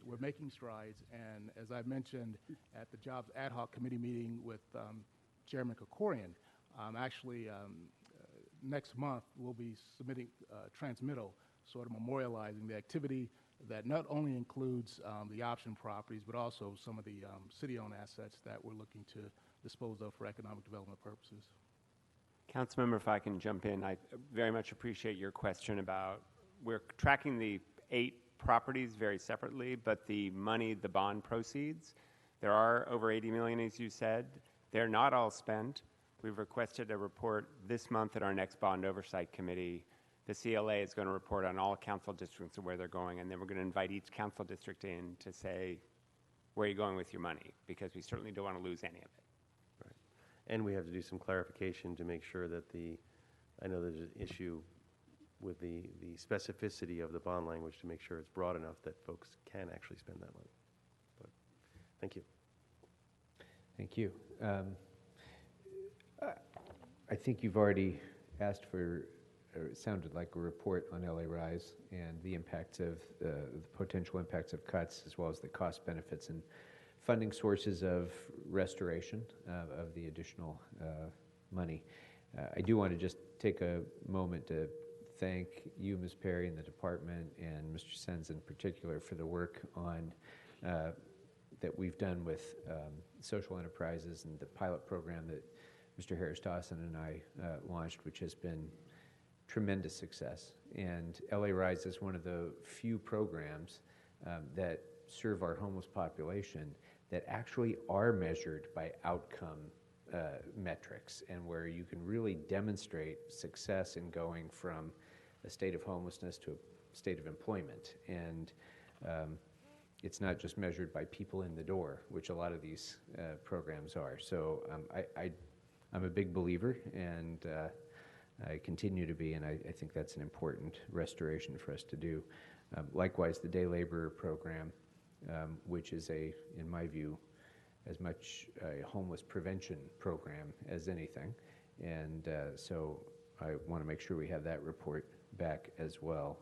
we're making strides. And as I mentioned at the Jobs Ad Hoc Committee meeting with Chairman Krikorian, actually next month we'll be submitting transmittal, sort of memorializing the activity that not only includes the option properties, but also some of the city-owned assets that we're looking to dispose of for economic development purposes. Councilmember, if I can jump in, I very much appreciate your question about, we're tracking the 8 properties very separately, but the money, the bond proceeds, there are over 80 million, as you said. They're not all spent. We've requested a report this month at our next bond oversight committee. The CLA is going to report on all council districts and where they're going, and then we're going to invite each council district in to say, where are you going with your money? Because we certainly don't want to lose any of it. Right. And we have to do some clarification to make sure that I know there's an issue with the specificity of the bond language to make sure it's broad enough that folks can actually spend that money. But thank you. Thank you. I think you've already asked for, or it sounded like a report on LA Rise and the impacts of, the potential impacts of cuts, as well as the cost benefits and funding sources of restoration of the additional money. I do want to just take a moment to thank you, Ms. Perry, and the department, and Mr. Sens in particular for the work on that we've done with social enterprises and the pilot program that Mr. Harris Dawson and I launched, which has been tremendous success. And LA Rise is one of the few programs that serve our homeless population that actually are measured by outcome metrics, and where you can really demonstrate success in going from a state of homelessness to a state of employment. And it's not just measured by people in the door, which a lot of these programs are. So I'm a big believer, and I continue to be, and I think that's an important restoration for us to do. Likewise, the day laborer program, which is in my view, as much a homeless prevention program as anything. And so I want to make sure we have that report back as well.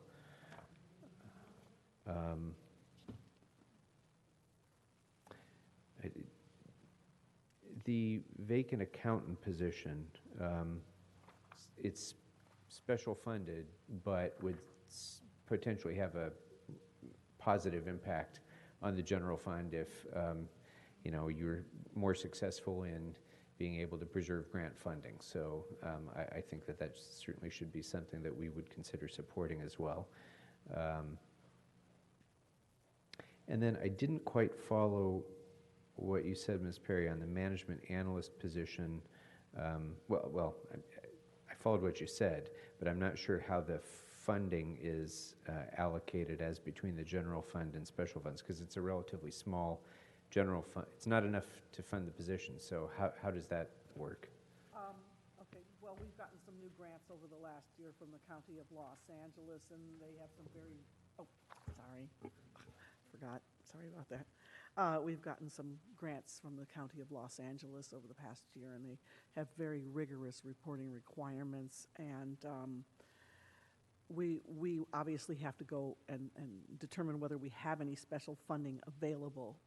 The vacant accountant position, it's special funded, but would potentially have a positive impact on the general fund if you're more successful in being able to preserve grant funding. So I think that certainly should be something that we would consider supporting as well. And then I didn't quite follow what you said, Ms. Perry, on the management analyst position. Well, I followed what you said, but I'm not sure how the funding is allocated as between the general fund and special funds, because it's a relatively small general fund. It's not enough to fund the position. So how does that work? Okay, well, we've gotten some new grants over the last year from the County of Los Angeles, and they have some very, forgot, sorry about that. We've gotten some grants from the County of Los Angeles over the past year, and they have very rigorous reporting requirements. And we obviously have to go and determine whether we have any special funding available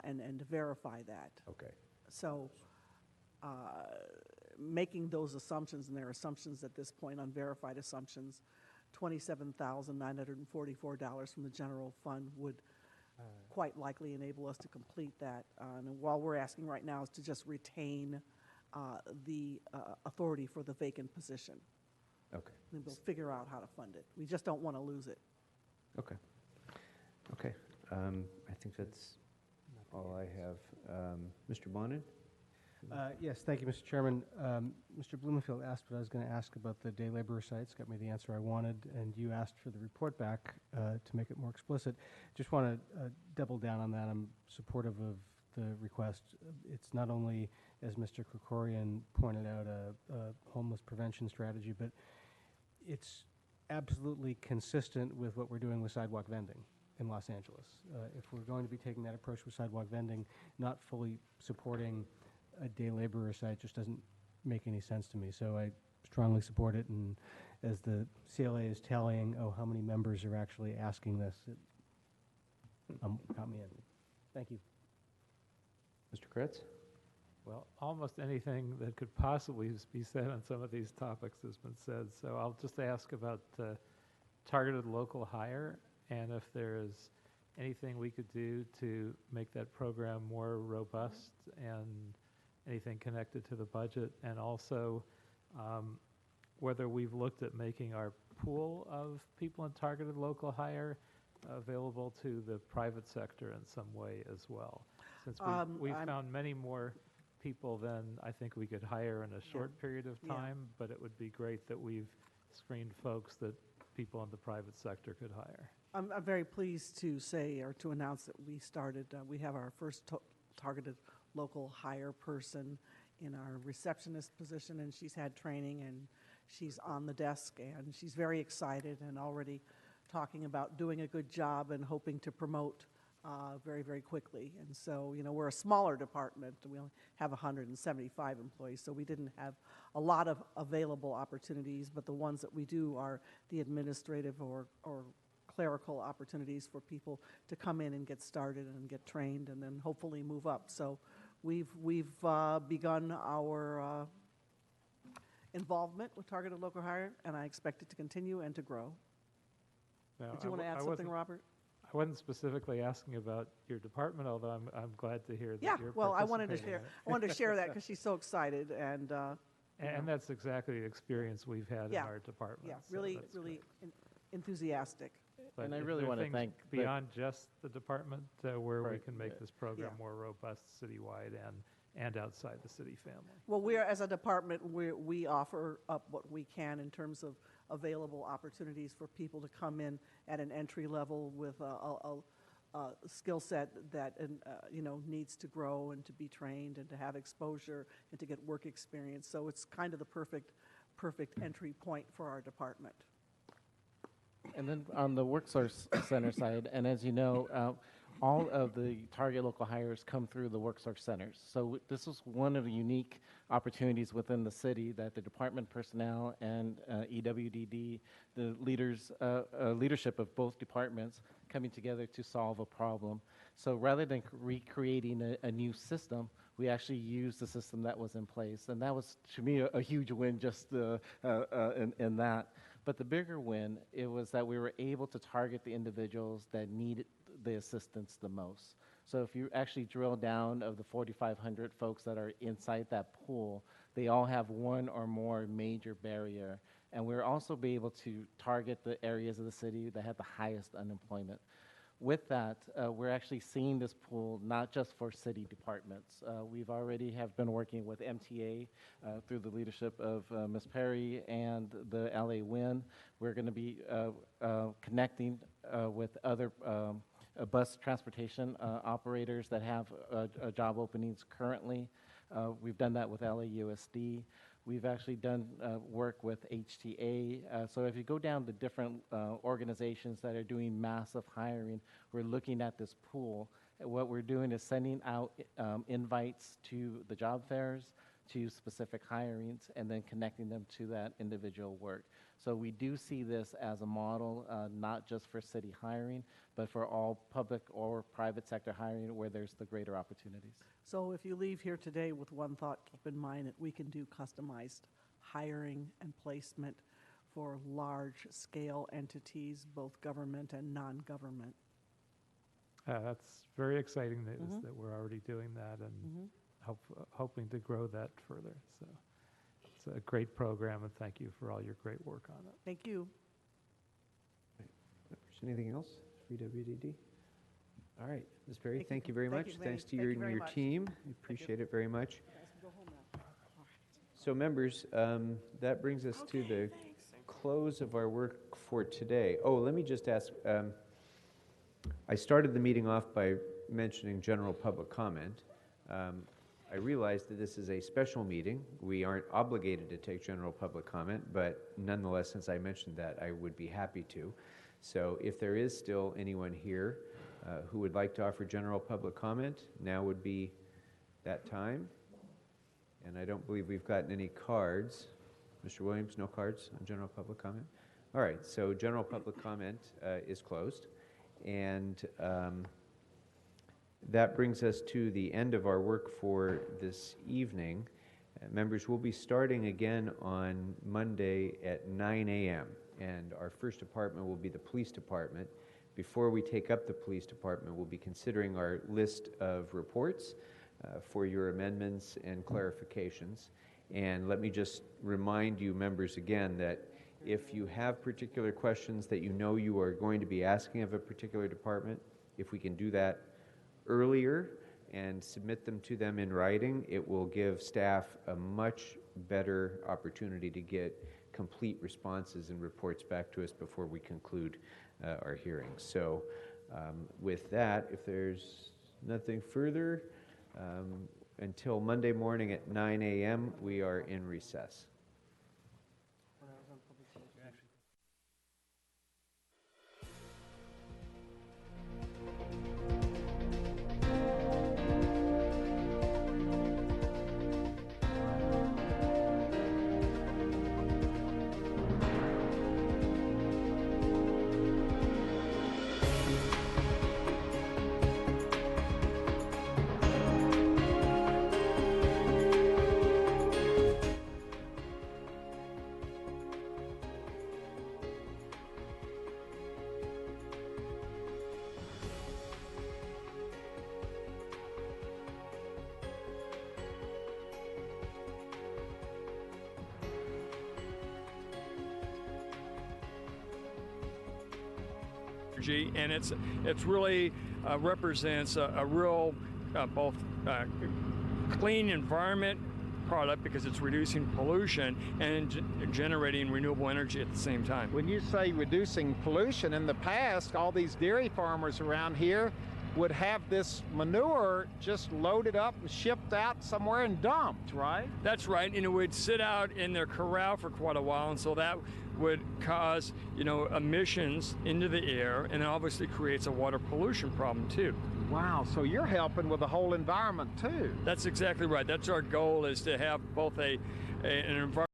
and to verify that. Okay. So making those assumptions, and their assumptions at this point, unverified assumptions, $27,944 from the general fund would quite likely enable us to complete that. And all we're asking right now is to just retain the authority for the vacant position. Okay. And we'll figure out how to fund it. We just don't want to lose it. Okay. Okay. I think that's all I have. Mr. Bonin? Yes, thank you, Mr. Chairman. Mr. Blumenfield asked what I was going to ask about the day laborer sites, got me the answer I wanted, and you asked for the report back to make it more explicit. Just want to double down on that. I'm supportive of the request. It's not only, as Mr. Krikorian pointed out, a homeless prevention strategy, but it's absolutely consistent with what we're doing with sidewalk vending. in Los Angeles. If we're going to be taking that approach with sidewalk vending, not fully supporting a day laborer site just doesn't make any sense to me. So I strongly support it, and as the CLA is tallying, how many members are actually asking this, it got me in. Thank you. Mr. Kretz? Well, almost anything that could possibly be said on some of these topics has been said. So I'll just ask about targeted local hire, and if there is anything we could do to make that program more robust, and anything connected to the budget, and also whether we've looked at making our pool of people in targeted local hire available to the private sector in some way as well. Since we've found many more people than I think we could hire in a short period of time, but it would be great that we've screened folks that people in the private sector could hire. I'm very pleased to say, or to announce, that we have our first targeted local hire person in our receptionist position, and she's had training, and she's on the desk, and she's very excited and already talking about doing a good job and hoping to promote very, very quickly. And so, we're a smaller department. We only have 175 employees, so we didn't have a lot of available opportunities, but the ones that we do are the administrative or clerical opportunities for people to come in and get started and get trained and then hopefully move up. So we've begun our involvement with targeted local hire, and I expect it to continue and to grow. Now, Did you want to add something, Robert? I wasn't specifically asking about your department, although I'm glad to hear that you're I wanted to participating share. in it. I wanted to share that because she's so excited, and and that's exactly the experience we've had in our department. Yeah, so really, that's really great. Enthusiastic. But And I if really there are want to things thank beyond just the department where we Right. can make this program Yeah. more robust citywide and outside the city family. Well, we're, as a department, we offer up what we can in terms of available opportunities for people to come in at an entry level with a skill set that needs to grow and to be trained and to have exposure and to get work experience. So it's kind of the perfect entry point for our department. And then on the WorkSource Center side, and as you know, all of the target local hires come through the WorkSource centers. So this is one of the unique opportunities within the city that the department personnel and EWDD, the leadership of both departments, coming together to solve a problem. So rather than recreating a new system, we actually used the system that was in place. And that was, to me, a huge win just in that. But the bigger win, it was that we were able to target the individuals that needed the assistance the most. So if you actually drill down of the 4,500 folks that are inside that pool, they all have one or more major barrier. And we're also be able to target the areas of the city that have the highest unemployment. With that, we're actually seeing this pool not just for city departments. We've already have been working with MTA through the leadership of Ms. Perry and the LA WIN. We're going to be connecting with other bus transportation operators that have job openings currently. We've done that with LAUSD. We've actually done work with HTA. So if you go down the different organizations that are doing massive hiring, we're looking at this pool. What we're doing is sending out invites to the job fairs, to specific hirings, and then connecting them to that individual work. So we do see this as a model, not just for city hiring, but for all public or private sector hiring where there's the greater opportunities. So if you leave here today with one thought, keep in mind that we can do customized hiring and placement for large-scale entities, both government and non-government. That's very exciting news that we're already doing that and hoping to grow that further. So it's a great program, and thank you for all your great work on it. Thank you. Anything else for EWDD? All right, Ms. Perry, thank you very Thank much. you, Thanks to thank you you and very your much. team. We appreciate it very much. So members, that brings us to the close of our work for today. Oh, let me just ask, I started the meeting off by mentioning general public comment. I realize that this is a special meeting. We aren't obligated to take general public comment, but nonetheless, since I mentioned that, I would be happy to. So if there is still anyone here who would like to offer general public comment, now would be that time. And I don't believe we've gotten any cards. Mr. Williams, no cards on general public comment? All right, so general public comment is closed. And that brings us to the end of our work for this evening. Members, we'll be starting again on Monday at 9 a.m. and our first department will be the police department. Before we take up the police department, we'll be considering our list of reports for your amendments and clarifications. And let me just remind you, members, again, that if you have particular questions that you know you are going to be asking of a particular department, if we can do that earlier and submit them to them in writing, it will give staff a much better opportunity to get complete responses and reports back to us before we conclude our hearing. So with that, if there's nothing further, until Monday morning at 9 a.m., we are in recess. And it's really represents a real both clean environment product because it's reducing pollution and generating renewable energy at the same time. When you say reducing pollution, in the past, all these dairy farmers around here would have this manure just loaded up and shipped out somewhere and dumped, right? That's right, and it would sit out in their corral for quite a while, and so that would cause, emissions into the air, and it obviously creates a water pollution problem too. Wow, so you're helping with the whole environment too. That's exactly right. That's our goal, is to have both an environment